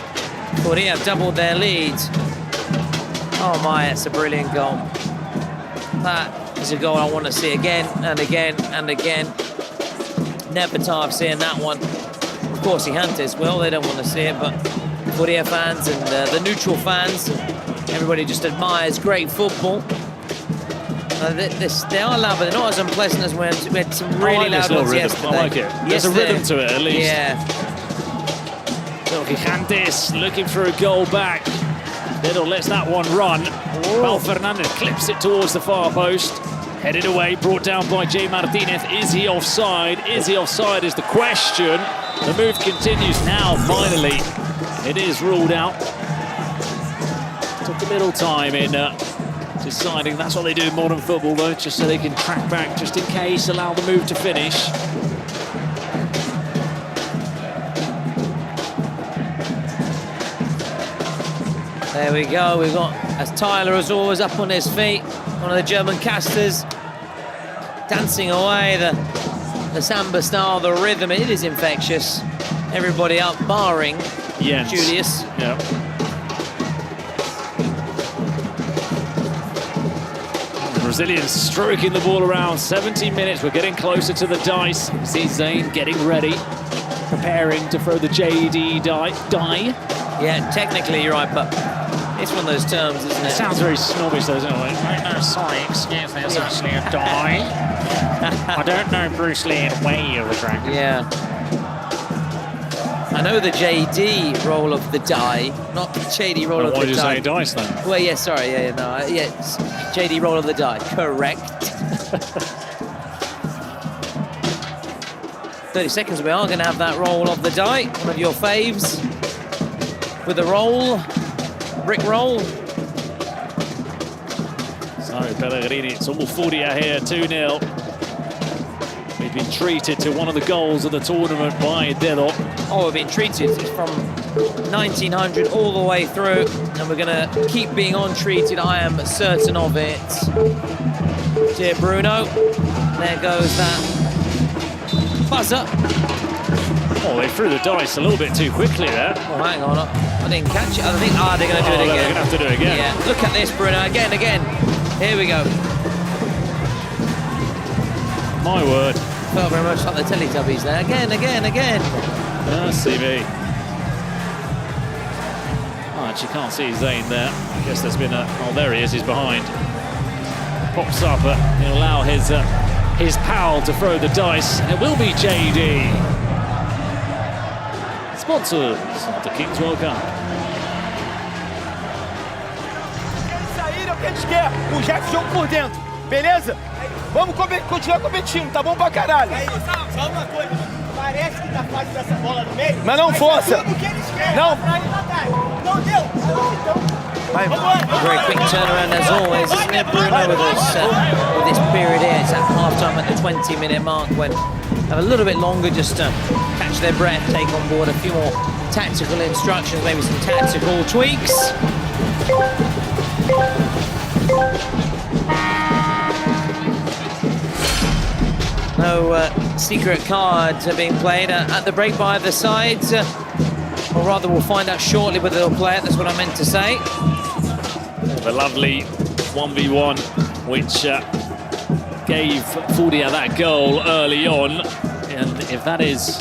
Korea have doubled their lead. Oh my, it's a brilliant goal. That is a goal I want to see again and again and again. Never tire of seeing that one. Of course, Gigantes will. They don't want to see it, but Korea fans and the neutral fans, everybody just admires great football. They are loud, but they're not as unpleasant as we had some really loud ones yesterday. I like it. There's a rhythm to it, at least. Yeah. So Gigantes looking for a goal back. Little lets that one run. Val Fernandez clips it towards the far post. Headed away, brought down by Jay Martinez. Is he offside? Is he offside is the question. The move continues now, finally. It is ruled out. Took a little time in deciding. That's what they do in modern football, though, just so they can track back, just in case, allow the move to finish. There we go. We've got, as Tyler is always up on his feet, one of the German casters, dancing away the samba style, the rhythm. It is infectious. Everybody up, barring Jens. Julius. Yeah. Brazilians stroking the ball around. 17 minutes. We're getting closer to the dice. See Zayn getting ready, preparing to throw the JD die. Yeah, technically you're right, but it's one of those terms, isn't it? It sounds very snobbish, though, doesn't it? No, sorry, excuse me, it's actually a die. I don't know Bruce Lee in Way of the Dragon. Yeah. I know the JD roll of the die, not the JD roll of the die. Why did you say dice, then? Well, yeah, sorry, it's JD roll of the die, correct. 30 seconds, we are going to have that roll of the die, one of your faves. With a roll, brick roll. So Pellegrini, it's almost 40 here, 2-0. We've been treated to one of the goals of the tournament by Dender. Oh, we've been treated from 1900 all the way through, and we're going to keep being on-treated, I am certain of it. Dear Bruno, there goes that buzzer. Oh, they threw the dice a little bit too quickly there. Oh, hang on. I didn't catch it. I think, they're going to do it again. They're going to have to do it again. Yeah, look at this, Bruno. Again. Here we go. My word. Felt very much like the Teletubbies there. Again. CV. Oh, actually can't see Zayn there. I guess there's been a... Oh, there he is. He's behind. Pops up. He'll allow his pal to throw the dice. And it will be JD. Sponsors of the Kings World Cup. Saíram o que a gente quer. O Jynxzi jogo por dentro. Beleza? Vamos continuar competindo, tá bom pra caralho. Só uma coisa. Parece que tá fácil dessa bola no meio. Mas não força. Não. Não deu. Very quick turnaround as always, isn't it, Bruno, with this period here. It's at half-time at the 20-minute mark when have a little bit longer just to catch their breath, take on board a few more tactical instructions, maybe some tactical tweaks. No secret cards are being played at the break by either side. Or rather, we'll find out shortly whether they'll play it. That's what I meant to say. A lovely 1v1, which gave Furia that goal early on. And if that is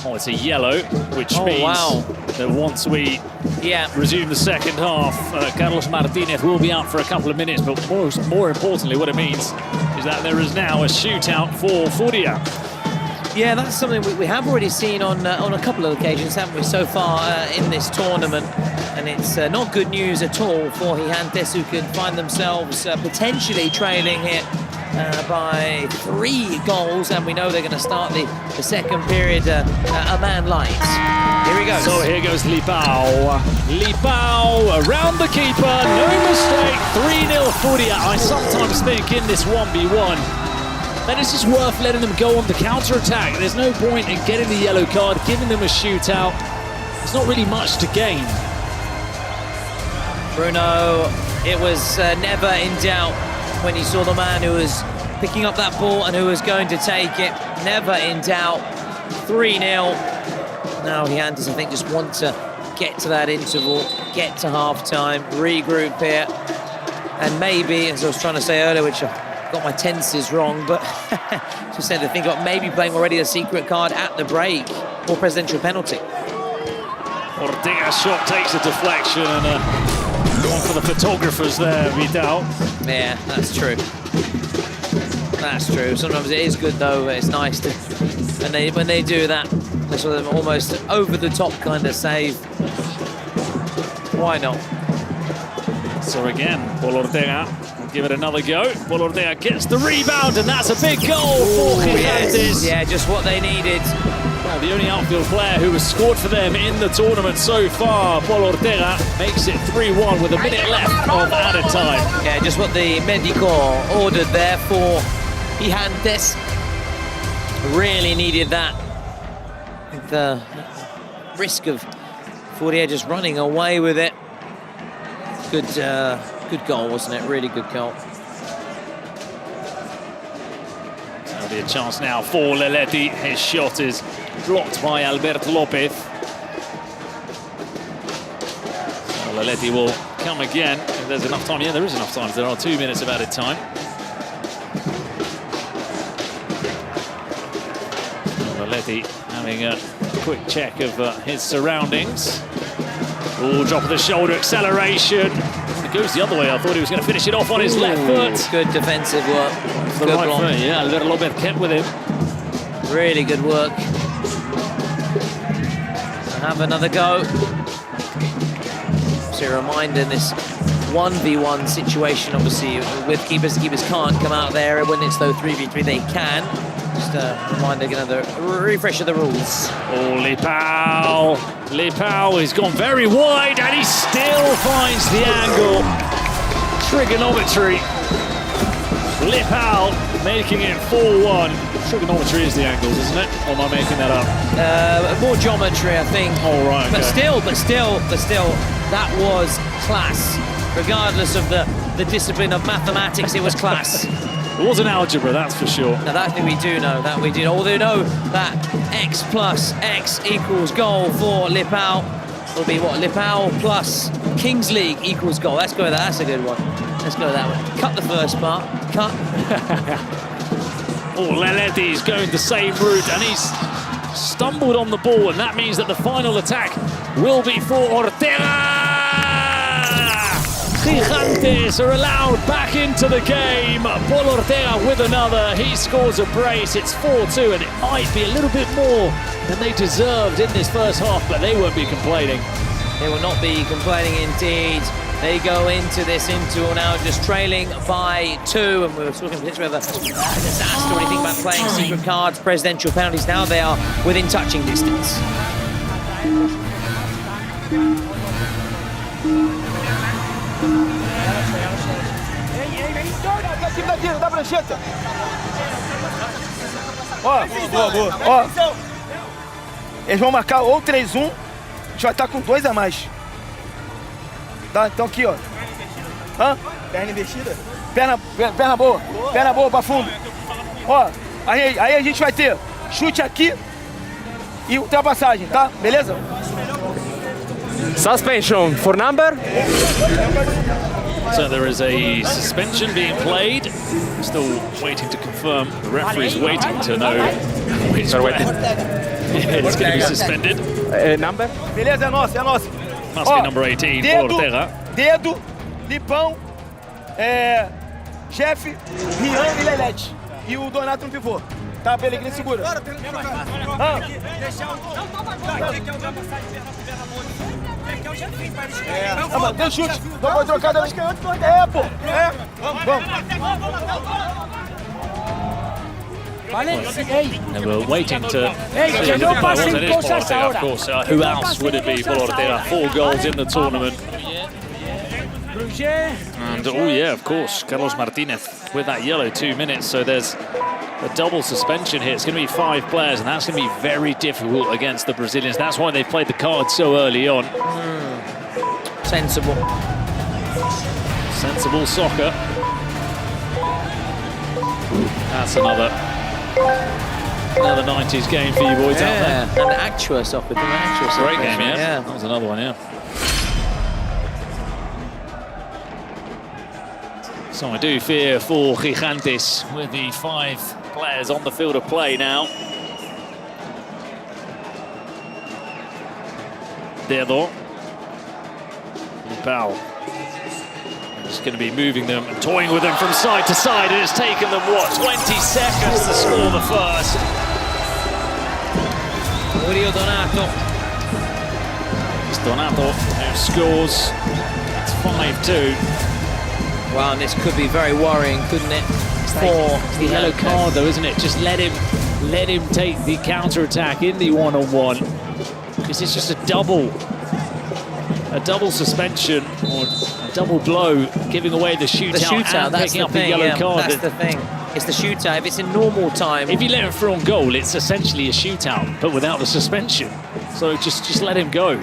Oh, it's a yellow, which means that once we resume the second half, Carlos Martinez will be out for a couple of minutes, but more importantly, what it means is that there is now a shootout for Furia. Yeah, that's something we have already seen on a couple of occasions, haven't we, so far in this tournament. And it's not good news at all for Gigantes, who could find themselves potentially trailing here by 3 goals. And we know they're going to start the second period a man light. Here he goes. So here goes Lipao. Lipao around the keeper, no mistake, 3-0 Furia. I sometimes think in this 1v1, that it's just worth letting them go on the counter-attack. There's no point in getting the yellow card, giving them a shootout. There's not really much to gain. Bruno, it was never in doubt when he saw the man who was picking up that ball and who was going to take it. Never in doubt. 3-0. Now Gigantes, I think, just want to get to that interval, get to half-time, regroup here. And maybe, as I was trying to say earlier, which I got my tenses wrong, but just said to think about maybe playing already a secret card at the break or presidential penalty. Ortega's shot takes a deflection and one for the photographers there, Vidal. Yeah, that's true. That's true. Sometimes it is good though. It's nice to, when they do that, they sort of almost over the top kind of save. Why not? So again, Paul Ortega will give it another go. Paul Ortega gets the rebound, and that's a big goal for Gigantes. Yes. Yeah, just what they needed. Well, the only outfield player who has scored for them in the tournament so far, Paul Ortega, makes it 3-1 with a minute left of added time. Yeah, just what the Medico ordered there for Gigantes. Really needed that. The risk of Furia just running away with it. Good goal, wasn't it? Really good goal. There'll be a chance now for Leletti. His shot is blocked by Alberto Lopez. So Leletti will come again if there's enough time. Yeah, there is enough time. There are 2 minutes of added time. Leletti having a quick check of his surroundings. Oh, drop of the shoulder, acceleration. It goes the other way. I thought he was going to finish it off on his left foot. Good defensive work. The good right block. foot, yeah, Alberto Lopez kept with him. Really good work. Have another go. So a reminder in this 1v1 situation, obviously, with keepers, the keepers can't come out there. When it's though 3v3, they can. Just a reminder, another refresh of the rules. Oh, Lipao. Lipao has gone very wide and he still finds the angle. Trigonometry. Lipao making it 4-1. Trigonometry is the angles, isn't it? Or am I making that up? More geometry, I think. Oh, right. Okay. But still, that was class. Regardless of the discipline of mathematics, it was class. It wasn't algebra, that's for sure. Now that thing we do know, that we did. Although we know that X plus X equals goal for Lipao will be what? Lipao plus Kings League equals goal. Let's go with that. That's a good one. Let's go with that one. Cut the first part. Cut. Oh, Leletti is going the same route and he's stumbled on the ball, and that means that the final attack will be for Ortega. Gigantes are allowed back into the game. Paul Ortega with another. He scores a brace. It's 4-2, and it might be a little bit more than they deserved in this first half, but they won't be complaining. They will not be complaining indeed. They go into this interval now just trailing by 2, and we were talking potentially about a disaster when you think about playing secret cards, presidential penalties. Now they are within touching distance. Ó, boa. Ó, eles vão marcar ou 3-1, a gente vai estar com 2 a mais. Tá? Então aqui, ó. Hã? Perna investida? Perna boa. Perna boa pra fundo. Ó, aí a gente vai ter chute aqui e ultrapassagem, tá? Beleza? Suspension for number. So there is a suspension being played. Still waiting to confirm. The referee's waiting to know which player. It's going to be suspended. Number? Beleza, é nossa, é nossa. Must be number 18 for Ortega. Dedo, Lipão, Jeff, Rian e Lelete. E o Donato no pivô. Tá, Pelegrini segura. Bora, tem chute. Vamos trocar da vez que antes. Pô. Vamos. And we're waiting to see if it was. It is Paul Ortega, of course. Who else would it be? Paul Ortega, 4 goals in the tournament. And oh yeah, of course, Carlos Martinez with that yellow 2 minutes. So there's a double suspension here. It's going to be 5 players, and that's going to be very difficult against the Brazilians. That's why they played the card so early on. Sensible soccer. That's another 90s game for you boys out there. And Actua soccer. Great game, yeah. That was another one, yeah. So I do fear for Jynxzi with the 5 players on the field of play now. Dender. Lipao. Just going to be moving them and toying with them from side to side. And it's taken them, what, 20 seconds to score the first. Donato. It's Donato who scores. It's 5-2. Wow, and this could be very worrying, couldn't it? For the yellow card, though, isn't it? Just let him take the counter-attack in the one-on-one, because it's just a double suspension or a double blow, giving away the shootout, and that's picking the up thing, the yellow card. That's the thing. It's the shootout. If it's in normal time, if you let him through on goal, it's essentially a shootout, but without the suspension. So just let him go.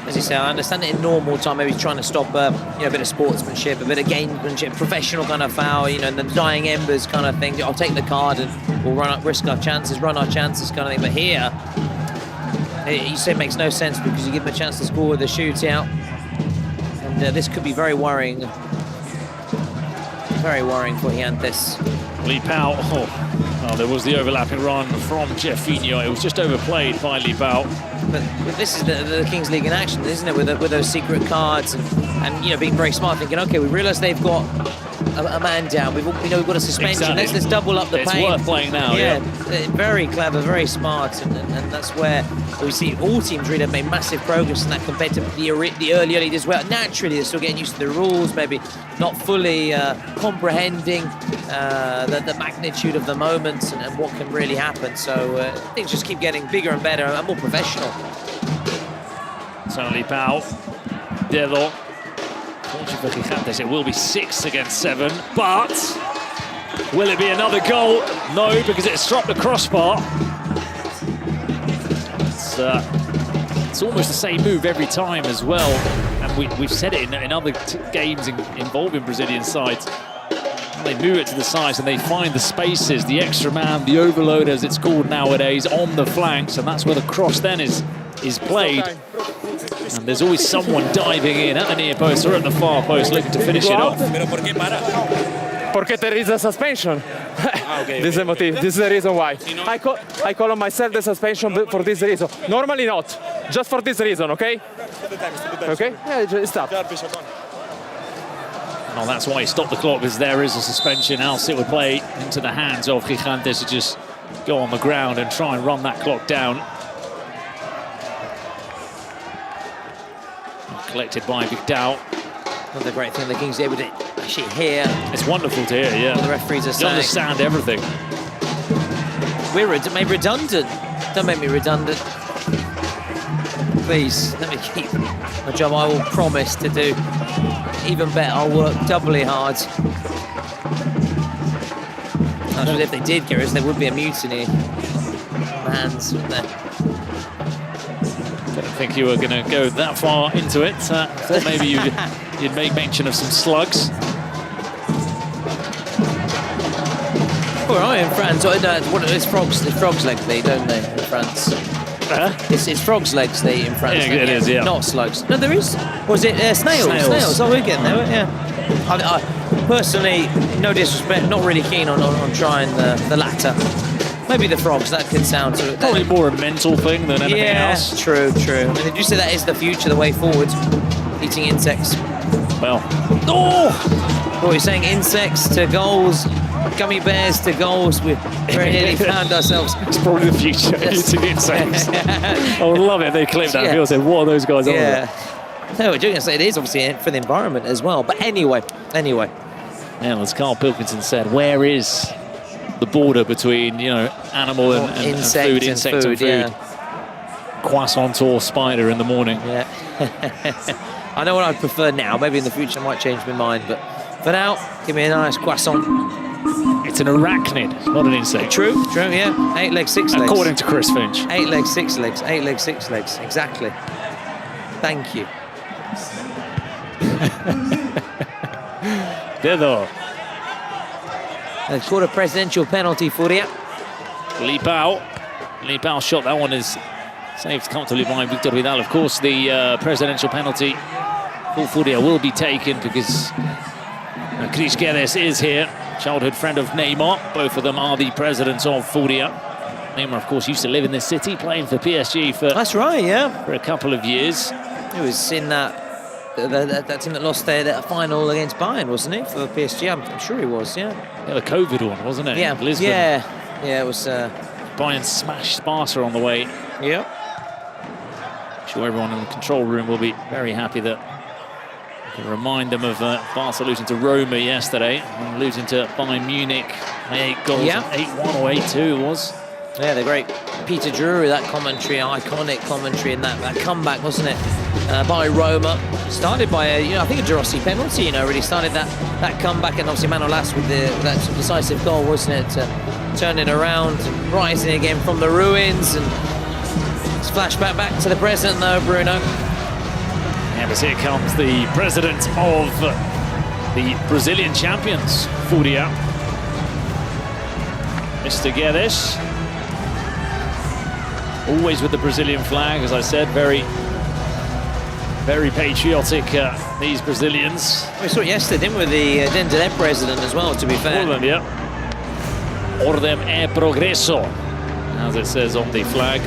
As you say, I understand it in normal time. Maybe he's trying to stop, a bit of sportsmanship, a bit of gamesmanship, professional kind of foul, and the dying embers kind of thing. I'll take the card and we'll risk our chances, run our chances kind of thing. But here, you say it makes no sense because you give him a chance to score with a shootout, and this could be very worrying. Very worrying for Jynxzi. Lipao. Oh, there was the overlapping run from Jeffinho. It was just overplayed by Lipao. But this is the Kings League in action, isn't it? With those secret cards and being very smart, thinking, okay, we realise they've got a man down. We know we've got a suspension. Exactly. Let's double up the pain. It's worth playing now. Yeah. Very clever, very smart, and that's where we see all teams really have made massive progress in that compared to the early days. Well, naturally they're still getting used to the rules, maybe not fully comprehending the magnitude of the moments and what can really happen. So things just keep getting bigger and better and more professional. So Lipao, Dender. Fortunately for Jynxzi, it will be 6 against 7, but will it be another goal? No, because it struck the crossbar. It's almost the same move every time as well, and we've said it in other games involving Brazilian sides. They move it to the sides and they find the spaces, the extra man, the overload as it's called nowadays, on the flanks, and that's where the cross then is played. And there's always someone diving in at the near post or at the far post looking to finish it off. Porque there is a suspension. This is the motive. This is the reason why. I call on myself the suspension for this reason. Normally not. Just for this reason, okay? Okay? Yeah, stop. Well, that's why he stopped the clock, because there is a suspension. Else it would play into the hands of Jynxzi to just go on the ground and try and run that clock down. Collected by Vidal. Another great thing the Kings are able to actually hear. It's wonderful to hear, yeah. The referees are saying. You understand everything. We're made redundant. Don't make me redundant. Please, let me keep my job. I will promise to do even better. I'll work doubly hard. Actually, if they did get us, there would be a mutiny. Hands, wouldn't there? Didn't think you were going to go that far into it. Thought maybe you'd make mention of some slugs. All right, in France, it's frogs legs they eat, don't they, in France? It's frogs legs they eat in France. Yeah, it is, yeah. Not slugs. No, there is. Was it snails? Snails. Oh, we're getting there, yeah. I personally, no disrespect, not really keen on trying the latter. Maybe the frogs, that could sound sort of... Probably more a mental thing than anything else. True. I mean, did you say that is the future, the way forward? Eating insects. Well, Well, you're saying insects to goals, gummy bears to goals. We very nearly found ourselves. It's probably the future, eating insects. I would love it if they clipped that and said, what are those guys on about? No, we're going to say it is obviously for the environment as well. But anyway. Yeah, as Carl Pilkington said, where is the border between, animal and food, insect and food? Yeah. Croissant or spider in the morning. Yeah. I know what I'd prefer now. Maybe in the future I might change my mind. But for now, give me a nice croissant. It's an arachnid, not an insect. True, yeah. 8 legs, 6 legs. According to Chris Finch. 8 legs, 6 legs. 8 legs, 6 legs. Exactly. Thank you. Dender. They've scored a presidential penalty for you. Li Pao shot. That one is saved comfortably by Victor Vidal. Of course, the presidential penalty for Furia will be taken because Chris Guedes is here, childhood friend of Neymar. Both of them are the presidents of Furia. Neymar, of course, used to live in this city, playing for PSG for... That's right, yeah. For a couple of years. He was in that team that lost their final against Bayern, wasn't he, for PSG? I'm sure he was, yeah. Yeah, the COVID one, wasn't it? Yeah, Lisbon. Yeah, it was... Bayern smashed Sparta on the way. Yeah. I'm sure everyone in the control room will be very happy that we can remind them of Barca losing to Roma yesterday and losing to Bayern Munich. 8 goals, 8-1 or 8-2 it was. Yeah, the great Peter Drury, that commentary, iconic commentary in that comeback, wasn't it? By Roma. Started by I think a Jynxzi penalty, really started that comeback, and obviously Manolas with that sort of decisive goal, wasn't it? Turning around, rising again from the ruins, and it's flashback back to the present though, Bruno. Yeah, but here comes the president of the Brazilian champions, Furia. Mr. Guedes. Always with the Brazilian flag, as I said, very patriotic, these Brazilians. We saw it yesterday, didn't we, the Dender president as well, to be fair. All of them, yeah. Ordem e progresso, as it says on the flag.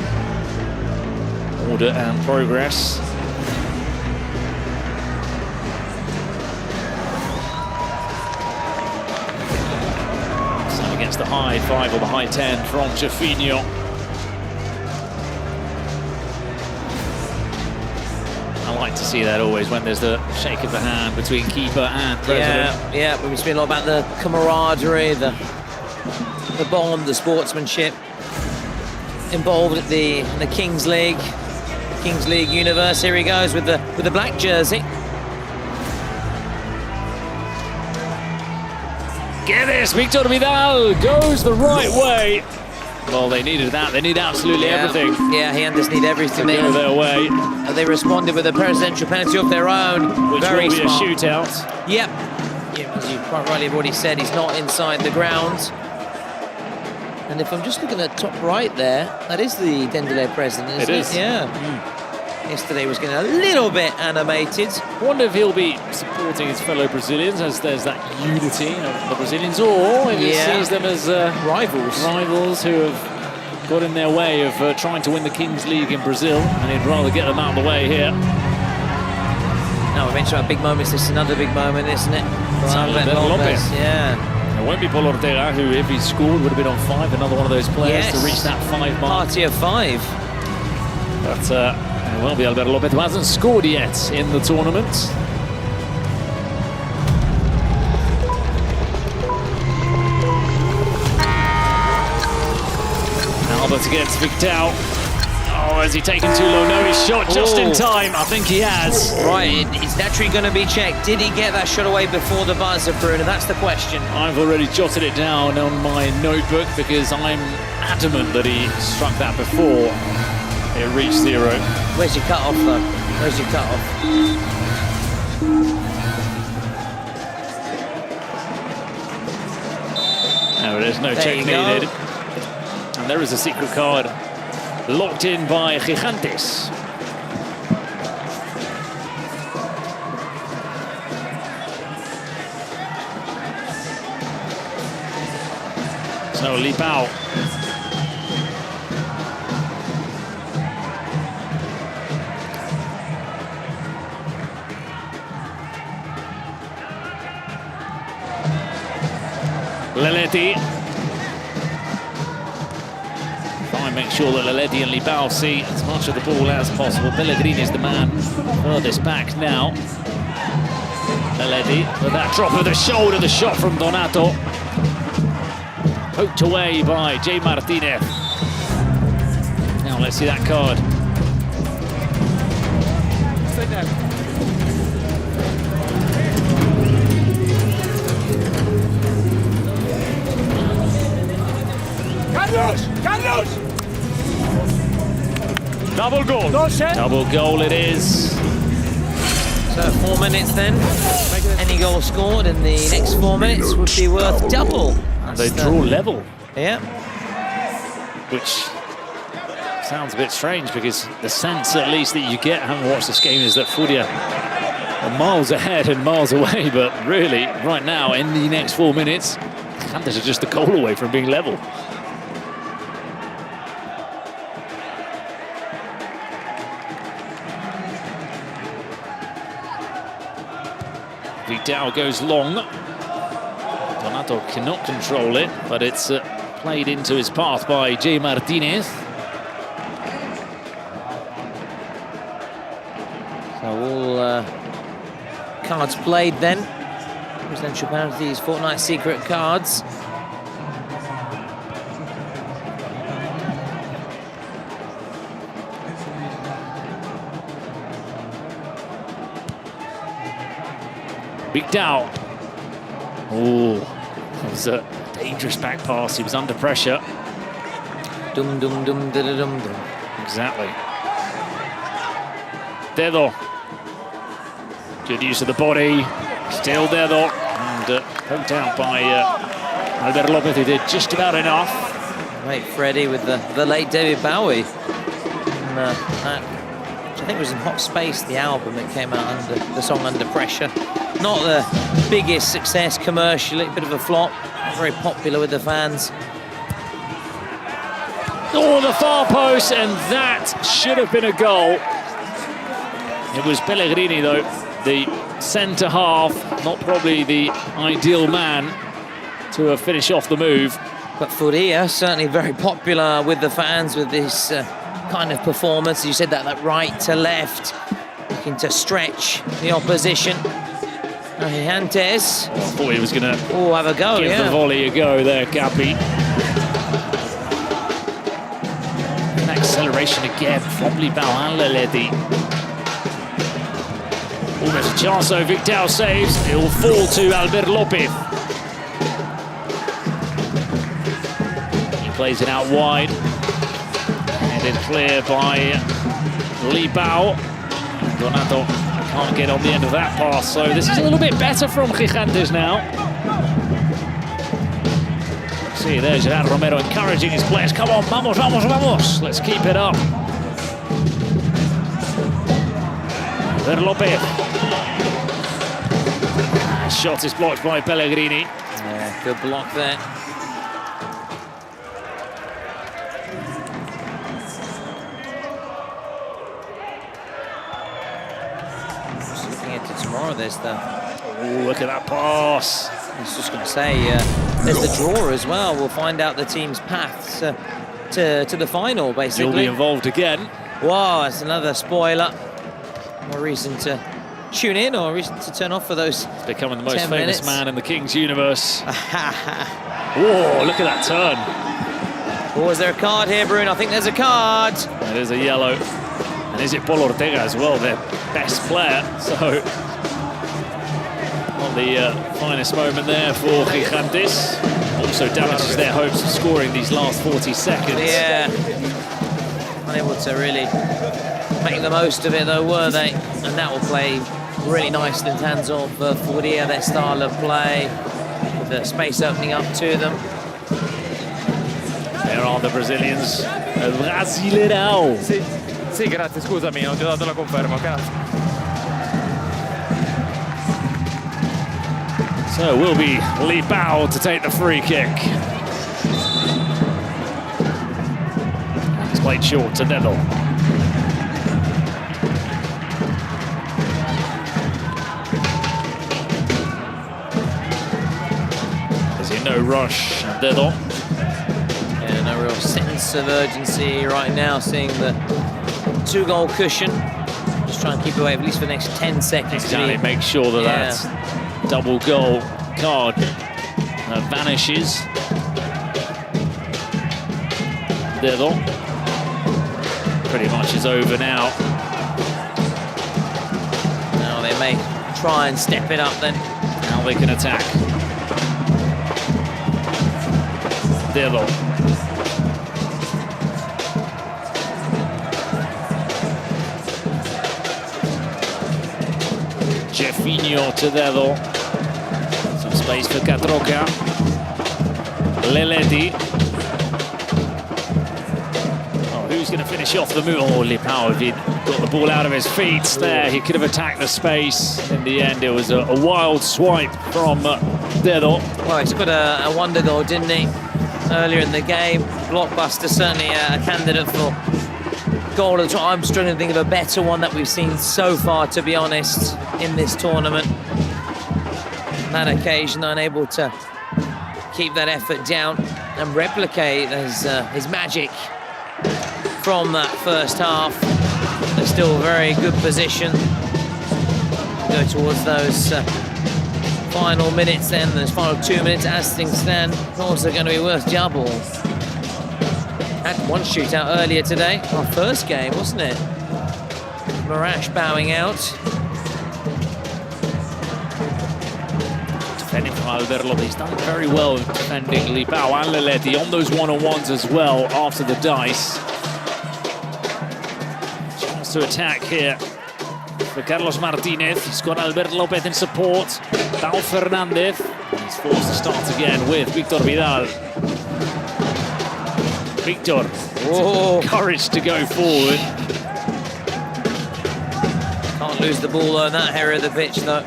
Order and progress. So against the high 5 or the high 10 from Jaffinho. I like to see that always when there's the shake of the hand between keeper and president. Yeah, we speak a lot about the camaraderie, the bond, the sportsmanship involved at the Kings League universe. Here he goes with the black jersey. Guedes, Victor Vidal goes the right way. Well, they needed that. They need absolutely everything. Yeah, he and this need everything. To go their way. They responded with a presidential penalty of their own. Which Very will be smart. a shootout. Yep. Yeah, as you quite rightly have already said, he's not inside the ground. And if I'm just looking at top right there, that is the Dender president, isn't it? Is. Yeah. Yesterday was getting a little bit animated. I wonder if he'll be supporting his fellow Brazilians as there's that unity of the Brazilians, or if he sees them as rivals who have got in their way of trying to win the Kings League in Brazil, and he'd rather get them out of the way here. Now we mentioned about big moments. This is another big moment, isn't it? Dender Lopez. Yeah. It won't be Paul Ortega, who, if he scored, would have been on 5. Another one of those players to reach that 5 mark. Party of 5. But it will be Alberto Lopez, who hasn't scored yet in the tournament. Albert against Victor. Oh, has he taken too low? No, he's shot just in time. I think he has. Right, it's naturally going to be checked. Did he get that shot away before the buzzer, Bruno? That's the question. I've already jotted it down on my notebook because I'm adamant that he struck that before it reached 0. Where's your cut-off, though? Where's your cut-off? No, there's no check needed. And there is a secret card locked in by Gigantes. So Li Pao Leledi. Try and make sure that Leledi and Libao see as much of the ball as possible. Pellegrini is the man furthest back now. Leledi with that drop of the shoulder, the shot from Donato. Poked away by J. Martinez. Now let's see that card. Carlos! Double goal. Double goal it is. So 4 minutes then. Any goal scored in the next 4 minutes would be worth double. They draw level. Yeah. Which sounds a bit strange because the sense, at least, that you get having watched this game is that Furia are miles ahead and miles away. But really, right now, in the next 4 minutes, Gigantes are just a goal away from being level. Vidal goes long. Donato cannot control it, but it's played into his path by J. Martinez. So all cards played then. Presidential penalties, Fortnite secret cards. Vidal. Oh, that was a dangerous back pass. He was under pressure. Dum dum dum da da dum dum. Exactly. Dedo. Good use of the body. Still Dedo. And poked out by Albert Lopez, who did just about enough. Late Freddie with the late David Bowie. And, which I think was in Hot Space, the album that came out under the song Under Pressure. Not the biggest success commercially, a bit of a flop. Not very popular with the fans. Oh, the far post, and that should have been a goal. It was Pellegrini, though, the centre half, not probably the ideal man to finish off the move. But Furia certainly very popular with the fans with this kind of performance. You said that right to left, looking to stretch the opposition. Gigantes. Oh, I thought he was going to have a go, give the volley a go there, Gabi. An acceleration again from Libao and Leledi. Almost a chance, though. Vidal saves. It will fall to Albert Lopez. He plays it out wide. Headed clear by Libao. Donato can't get on the end of that pass, so this is a little bit better from Gigantes now. See, there's Gerard Romero encouraging his players. Come on, vamos, vamos, vamos. Let's keep it up. Albert Lopez. Shot is blocked by Pellegrini. Yeah, good block there. Just looking into tomorrow, there's the... Oh, look at that pass. I was just going to say, there's the draw as well. We'll find out the team's paths to the final, basically. You'll be involved again. Wow, that's another spoiler. More reason to tune in or reason to turn off for those becoming the most famous minutes. man in the King's universe. Whoa, look at that turn. Oh, is there a card here, Bruno? I think there's a card. It is a yellow. And is it Paul Ortega as well, their best player? So, not the finest moment there for Gigantes. Also damages their hopes of scoring these last 40 seconds. Yeah. Unable to really make the most of it, though, were they? And that will play really nicely in terms of Furia, their style of play, with the space opening up to them. There are the Brazilians. Brasileirão. Sì, grazie, scusami, non ti ho dato la conferma, grazie. So it will be Libao to take the free kick. It's played short to Neville. As you know, no rush. Dender. Yeah, no real sense of urgency right now, seeing the 2-goal cushion. Just try and keep away at least for the next 10 seconds. Exactly, make sure that that double goal card vanishes. Dender. Pretty much is over now. Now they may try and step it up then. Now they can attack. Dender. Jynxzi to Dender. Some space for Catroca. Leleti. Who's going to finish off the move? Oh, Lipao got the ball out of his feet there. He could have attacked the space. In the end, it was a wild swipe from Dender. Well, he's got a wonder goal, didn't he? Earlier in the game. Blockbuster, certainly a candidate for goal of the I'm struggling to think of a better one that we've seen so far, to be honest, in this tournament. On that occasion, unable to keep that effort down and replicate his magic from that first half. They're still a very good position. Go towards those final minutes then, those final 2 minutes as things stand. Also going to be worth double. Had one shootout earlier today, our first game, wasn't it? Marash bowing out. Defending from Alberto, he's done very well defending Lipao and Leleti on those one-on-ones as well after the dice. Chance to attack here for Carlos Martinez. He's got Alberto Lopez in support. Pau Fernandez. He's forced to start again with Victor Vidal. Victor, courage to go forward. Can't lose the ball on that area of the pitch though.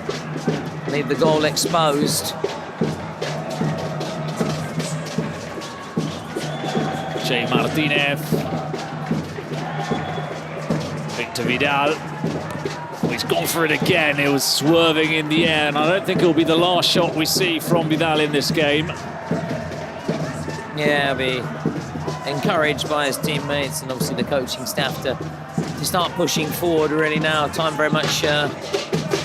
Leave the goal exposed. Jay Martinez. Victor Vidal. He's gone for it again. It was swerving in the air, and I don't think it'll be the last shot we see from Vidal in this game. Yeah, I'll be encouraged by his teammates and obviously the coaching staff to start pushing forward really now. Time very much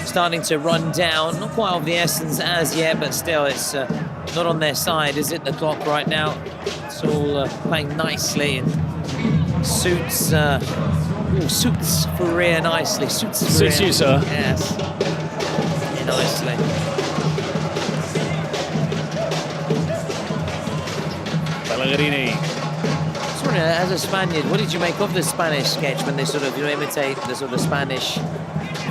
starting to run down. Not quite of the essence as yet, but still it's not on their side, is it? The clock right now. It's all playing nicely and suits suits Faria nicely. Suits you, sir. Yes. Yeah, nicely. Pellegrini. Sorry, as a Spaniard, what did you make of the Spanish sketch when they sort of imitate the sort of Spanish?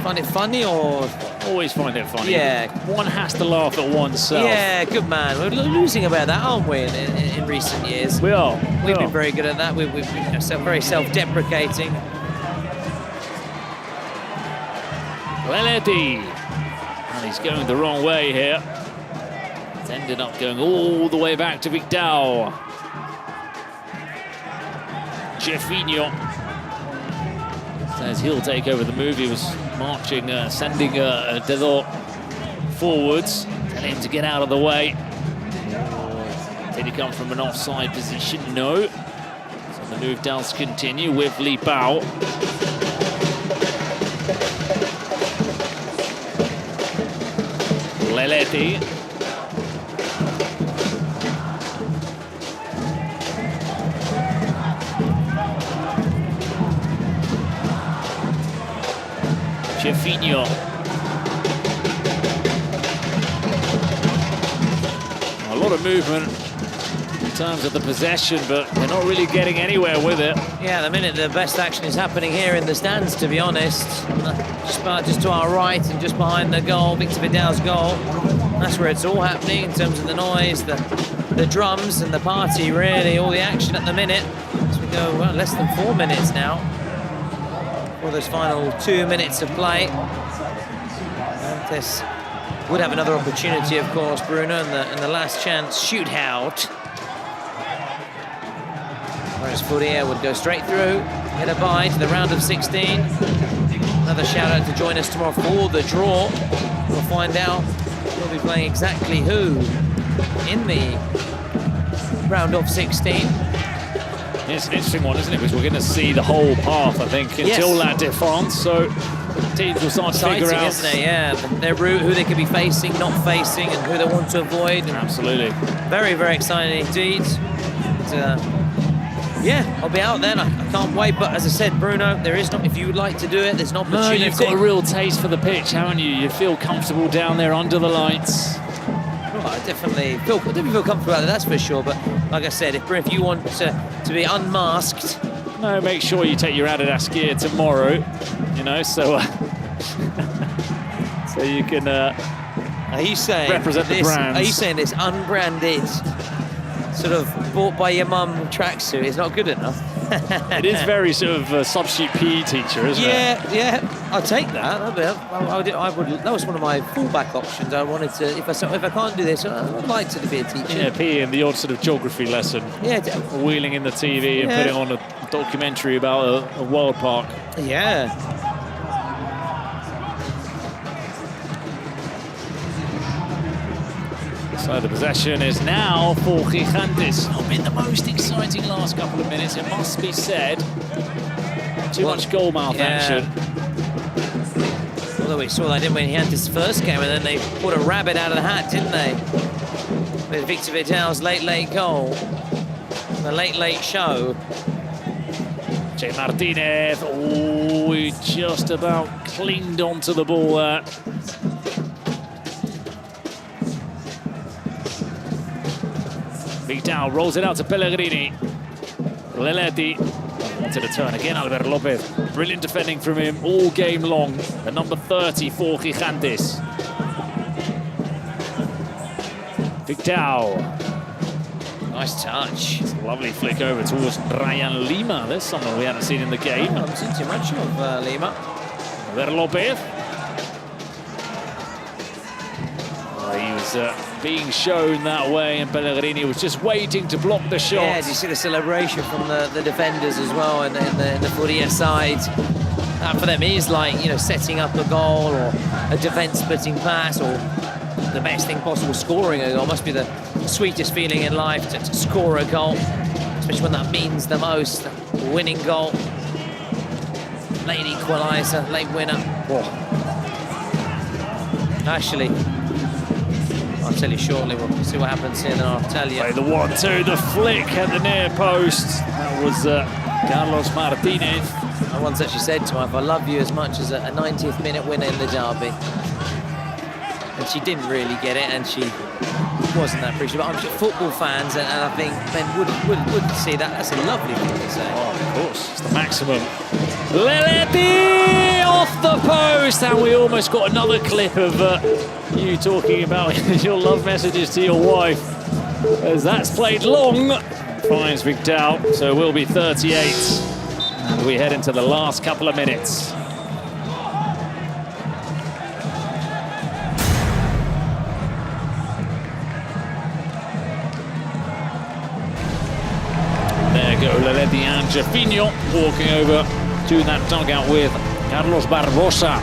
Find it funny or? Always find it funny. Yeah. One has to laugh at oneself. Yeah, good man. We're losing about that, aren't we, in recent years? We are. We've been very good at that. We've been very self-deprecating. Leleti. And he's going the wrong way here. It's ended up going all the way back to Vidal. Jynxzi says he'll take over the move. He was marching, sending Dender forwards, telling him to get out of the way. Did he come from an offside position? No. So the move does continue with Lipao. Leleti. Jynxzi. A lot of movement in terms of the possession, but they're not really getting anywhere with it. Yeah, the minute the best action is happening here in the stands, to be honest. Just to our right and just behind the goal, Victor Vidal's goal. That's where it's all happening in terms of the noise, the drums and the party, really, all the action at the minute. As we go, well, less than 4 minutes now for those final 2 minutes of play. This would have another opportunity, of course, Bruno, in the last chance shootout. Whereas Faria would go straight through, get a bye to the round of 16. Another shout out to join us tomorrow for the draw. We'll find out. We'll be playing exactly who in the round of 16. It's an interesting one, isn't it? Because we're going to see the whole path, I think, until La Défense. So teams will start to figure out, isn't it? Yeah, their route, who they could be facing, not facing, and who they want to avoid. Absolutely. Very, very exciting indeed. But, yeah, I'll be out then. I can't wait. But as I said, Bruno, there is not. If you would like to do it, there's an opportunity. No, you've got a real taste for the pitch, haven't you? You feel comfortable down there under the lights. Well, I definitely feel comfortable about it, that's for sure. But like I said, if you want to be unmasked, no, make sure you take your Adidas gear tomorrow. You know, so so you can. Are you saying represent the brands? Are you saying this unbranded, sort of bought by your mum tracksuit is not good enough? It is very sort of a substitute PE teacher, isn't it? Yeah, I'll take that. I would. That was one of my fallback options. I wanted to, if I can't do this, I'd like to be a teacher. Yeah, PE and the odd sort of geography lesson. Yeah, wheeling in the TV and putting on a documentary about a wild park. Yeah. So the possession is now for Jynxzi. Not been the most exciting last couple of minutes, it must be said. Too much goalmouth action. Although we saw that, didn't we? He had his first game, and then they pulled a rabbit out of the hat, didn't they? With Victor Vidal's late goal. The late show. Jay Martinez, oh, he just about clinged onto the ball there. Vidal rolls it out to Pellegrini. Leletti wanted a turn again, Albert Lopez. Brilliant defending from him all game long. The number 30 for Jynxzi. Vidal. Nice touch. It's a lovely flick over towards Ryan Lima. There's someone we haven't seen in the game. I haven't seen too much of Lima. Albert Lopez. He was being shown that way, and Pellegrini was just waiting to block the shot. Yeah, do you see the celebration from the defenders as well in the Furia side? That for them is like, you know, setting up a goal or a defence-splitting pass or the best thing possible, scoring a goal. Must be the sweetest feeling in life to score a goal, especially when that means the most. A winning goal, late equaliser, late winner. Oh. Actually, I'll tell you shortly. We'll see what happens here, then I'll tell you. Play the 1-2, the flick at the near post. That was Carlos Martinez. I once actually said to her, if I love you as much as a 90th minute winner in the derby. And she didn't really get it, and she wasn't that appreciative. But I'm sure football fans, and I think men would see that. That's a lovely thing to say. Oh, of course, it's the maximum. Leletti off the post, and we almost got another clip of you talking about your love messages to your wife, as that's played long. Finds Vidal, so it will be 38, and we head into the last couple of minutes. There go Leletti and Jafinho walking over to that dugout with Carlos Barbosa,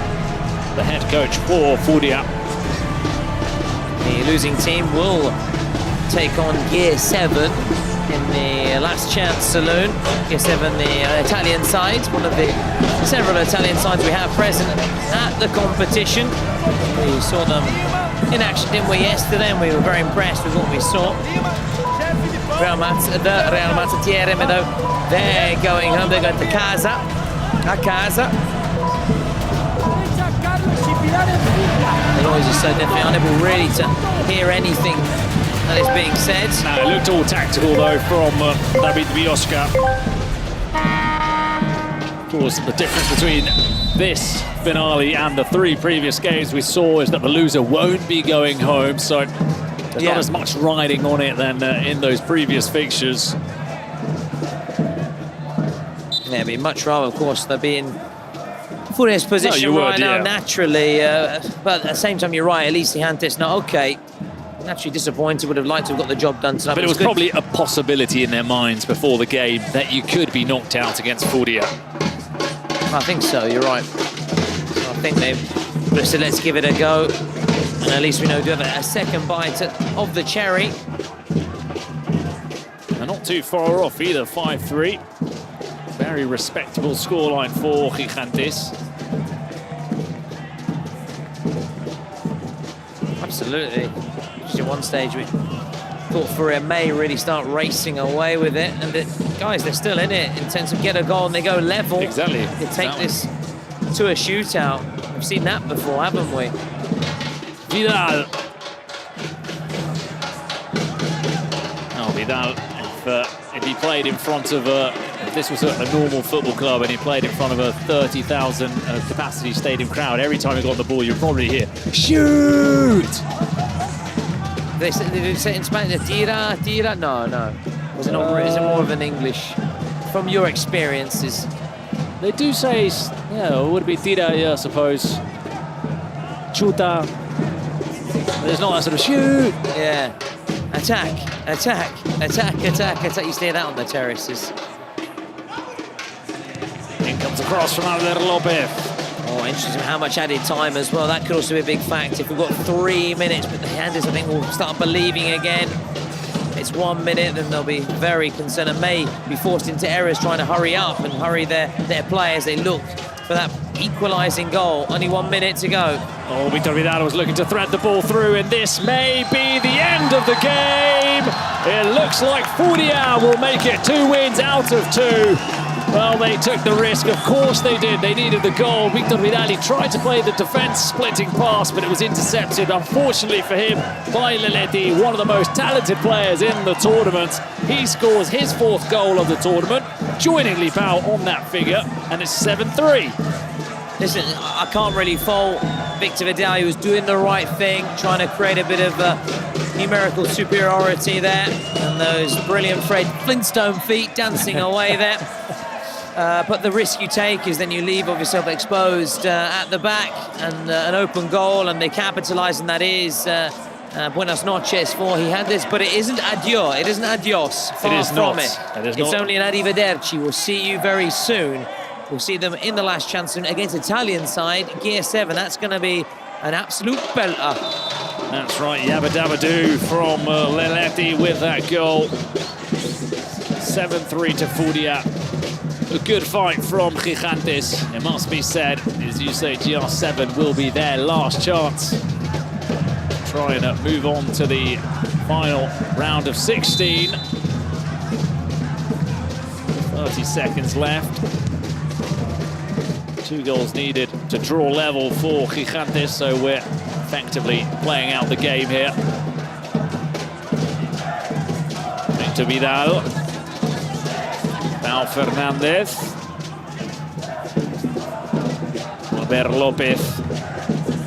the head coach for Furia. The losing team will take on Gear 7 in the Last Chance Saloon. Gear 7, the Italian side, one of the several Italian sides we have present at the competition. We saw them in action, didn't we, yesterday, and we were very impressed with what we saw. The Real Mazatiere, they're going home, they're going to casa. A casa. The noise is so definitely unable really to hear anything that is being said. No, it looked all tactical though from David Biosca. Of course, the difference between this finale and the 3 previous games we saw is that the loser won't be going home, so there's not as much riding on it than in those previous fixtures. Yeah, it'd be much rather, of course, they'd be in Furia's position right now, naturally. But at the same time, you're right, at least Jynxzi not okay. Naturally disappointed, would have liked to have got the job done tonight. But it was probably a possibility in their minds before the game that you could be knocked out against Furia. I think so, you're right. I think they said, let's give it a go. And at least we know we do have a second bite of the cherry. And not too far off either, 5-3. Very respectable scoreline for Jynxzi. Absolutely. Just at one stage we thought Furia may really start racing away with it, and guys, they're still in it in terms of get a goal and they go level. Exactly. They take this to a shootout. We've seen that before, haven't we? Vidal. Oh, Vidal, if he played in front of if this was a normal football club and he played in front of a 30,000 capacity stadium crowd, every time he got the ball, you'd probably hear, shoot! They say in Spanish, tira, tira? No. Was it not? Is it more of an English? From your experiences, they do say, yeah, it would be tira, yeah, I suppose. Chuta. There's not that sort of shoot. Yeah. Attack. You see that on the terraces. In comes across from Albert Lopez. Oh, interesting how much added time as well. That could also be a big factor. If we've got 3 minutes, but the Handers, I think, will start believing again. It's 1 minute, then they'll be very concerned and may be forced into errors trying to hurry up and hurry their play as they look for that equalising goal. Only 1 minute to go. Oh, Victor Vidal was looking to thread the ball through, and this may be the end of the game. It looks like Furia will make it 2 wins out of 2. Well, they took the risk. Of course they did. They needed the goal. Victor Vidal tried to play the defence-splitting pass, but it was intercepted, unfortunately for him, by Leleti, one of the most talented players in the tournament. He scores his 4th goal of the tournament, joining Lipao on that figure, and it's 7-3. Listen, I can't really fault Victor Vidal. He was doing the right thing, trying to create a bit of numerical superiority there, and those brilliant Fred Flintstone feet dancing away there. But the risk you take is then you leave yourself exposed at the back, and an open goal, and they capitalise, and that is buenas noches for he had this, but it isn't adieu, it isn't adios, far from it. It's only an arrivederci. We'll see you very soon. We'll see them in the last chance against Italian side, Gear 7. That's going to be an absolute belter. That's right, Yabba Dabba Doo from Leleti with that goal. 7-3 to Furia. A good fight from Jynxzi. It must be said, as you say, GR7 will be their last chance. Try and move on to the final round of 16. 30 seconds left. 2 goals needed to draw level for Jynxzi, so we're effectively playing out the game here. Victor Vidal. Pau Fernandez. Albert Lopez.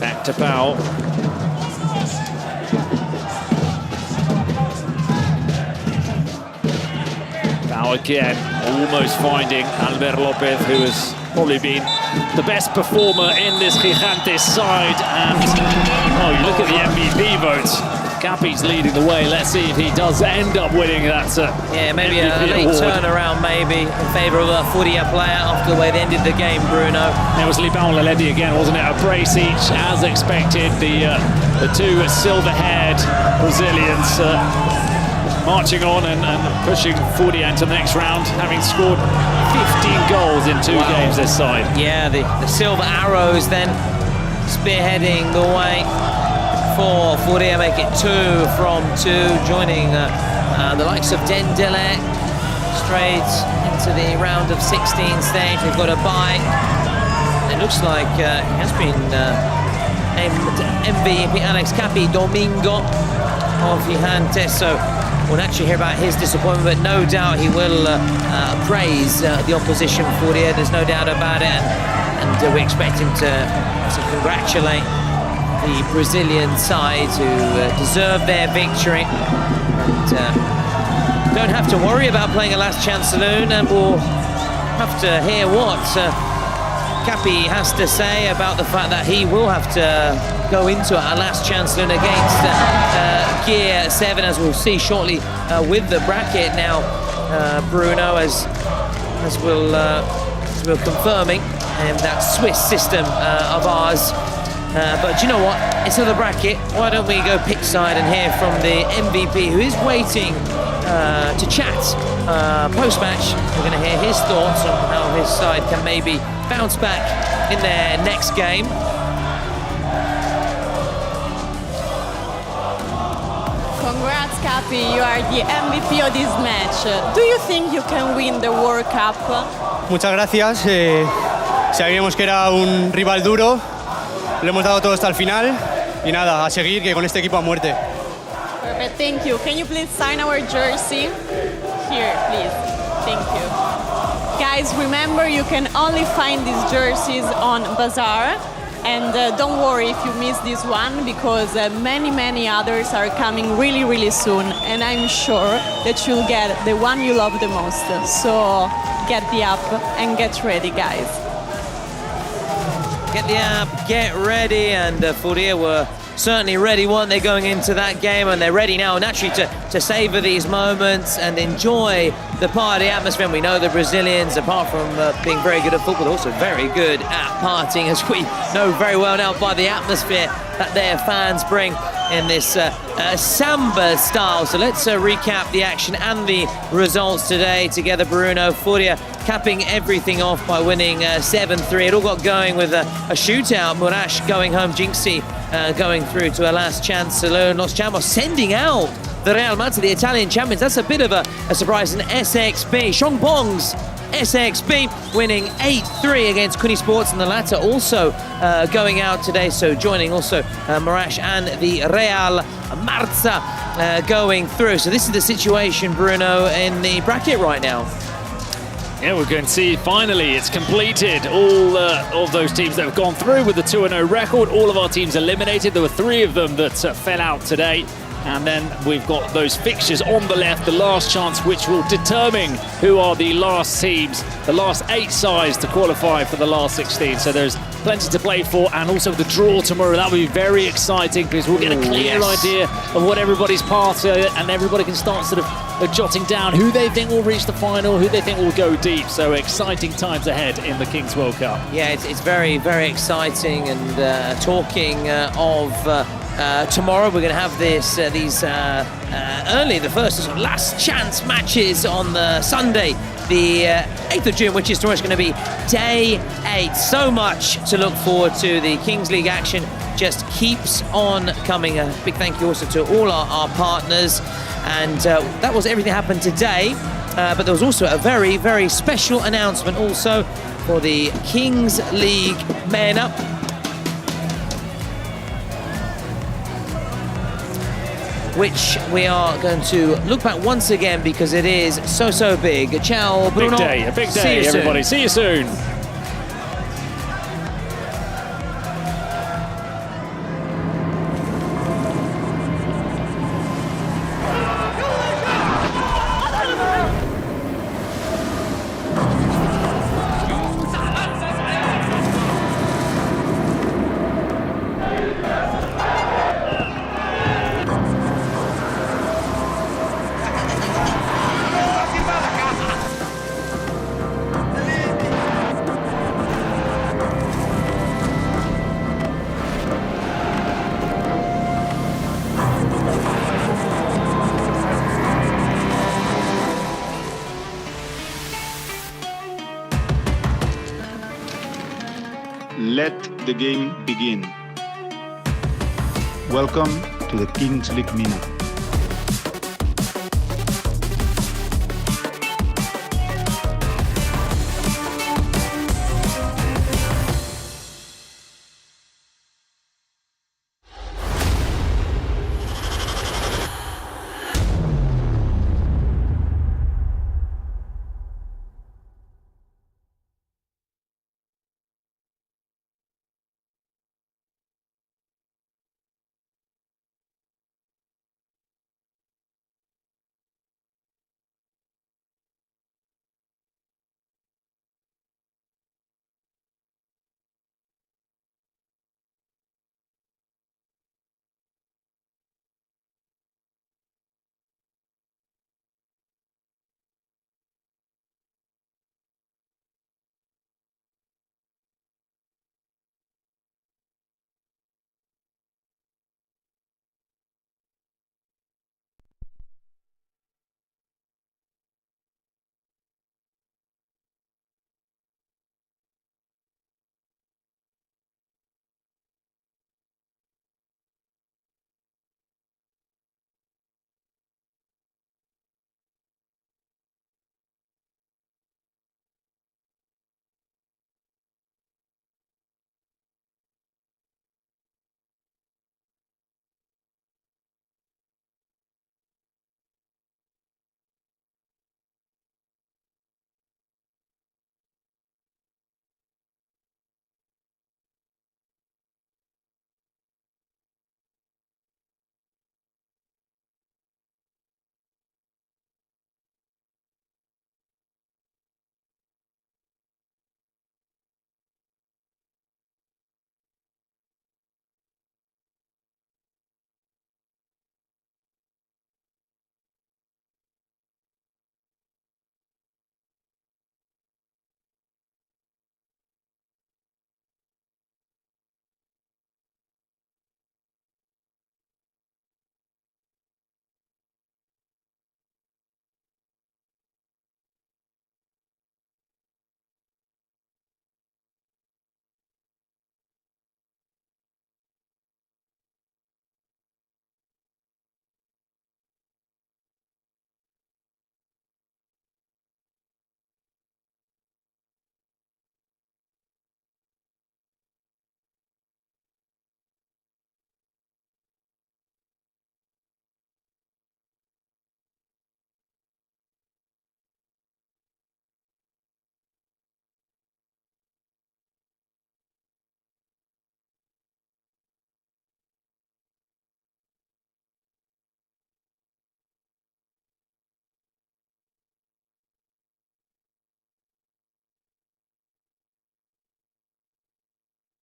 Back to Pau. Pau again, almost finding Albert Lopez, who has probably been the best performer in this Jynxzi side. And, oh, you look at the MVP votes. Capi's leading the way. Let's see if he does end up winning that. Yeah, maybe MVP a late award. Turnaround, maybe, in favour of a Furia player after the way they ended the game, Bruno. It was Lipao and Leleti again, wasn't it? A brace each, as expected. The 2 silver-haired Brazilians marching on and pushing Furia into the next round, having scored 15 goals in 2 games this side. Yeah, the Silver Arrows then spearheading the way for Furia, make it 2 from 2, joining the likes of Dender straight into the round of 16 stage. They've got a bye. It looks like he has been named MVP Alex Capi Domingo of Jynxzi, so we'll actually hear about his disappointment, but no doubt he will praise the opposition Furia. There's no doubt about it, and we expect him to congratulate the Brazilian side who deserve their victory. And don't have to worry about playing a last chance saloon, and we'll have to hear what Capi has to say about the fact that he will have to go into a last chance saloon against Gear 7, as we'll see shortly with the bracket now, Bruno, as we're confirming, and that Swiss system of ours. But do you know what? Instead of the bracket, why don't we go pitch side and hear from the MVP, who is waiting to chat post-match. We're going to hear his thoughts on how his side can maybe bounce back in their next game. Congrats, Capi, you are the MVP of this match. Do you think you can win the World Cup? Muchas gracias. Sabíamos que era un rival duro, lo hemos dado todo hasta el final y nada, a seguir, que con este equipo a muerte. Perfect, thank you. Can you please sign our jersey? Here, please. Thank you. Guys, remember you can only find these jerseys on Bazaar. And don't worry if you miss this one, because many others are coming really soon. And I'm sure that you'll get the one you love the most. So get the app and get ready, guys. Get the app, get ready, and Furia were certainly ready, weren't they, going into that game, and they're ready now naturally to savour these moments and enjoy the party atmosphere. And we know the Brazilians, apart from being very good at football, also very good at partying, as we know very well now by the atmosphere that their fans bring in this samba style. So let's recap the action and the results today together. Bruno, Furia capping everything off by winning 7-3. It all got going with a shootout. Murash going home, Jynxzi going through to a last chance alone. Los Chamos sending out the Real Madrid, the Italian champions. That's a bit of a surprise. And SXB, Xiongpong's SXB winning 8-3 against Kuni Sports, and the latter also going out today. So joining also Murash and the Real Marza going through. So this is the situation, Bruno, in the bracket right now. Yeah, we're going to see finally it's completed. All of those teams that have gone through with the 2-0 record, all of our teams eliminated. There were 3 of them that fell out today. And then we've got those fixtures on the left, the last chance, which will determine who are the last teams, the last 8 sides to qualify for the last 16. So there's plenty to play for, and also the draw tomorrow. That will be very exciting, because we'll get a clear idea of what everybody's path is, and everybody can start sort of jotting down who they think will reach the final, who they think will go deep. So exciting times ahead in the Kings World Cup. Yeah, it's very exciting. And talking of tomorrow, we're going to have these early, the first sort of last chance matches on the Sunday, the 8th of June, which is tomorrow. It's going to be day 8. So much to look forward to. The Kings League action just keeps on coming. A big thank you also to all our partners. And that was everything that happened today. But there was also a very special announcement also for the Kings League Men Up, which we are going to look back once again, because it is so big. Ciao, Bruno. A big day, everybody. See you soon. Let the game begin. Welcome to the Kings League Minute.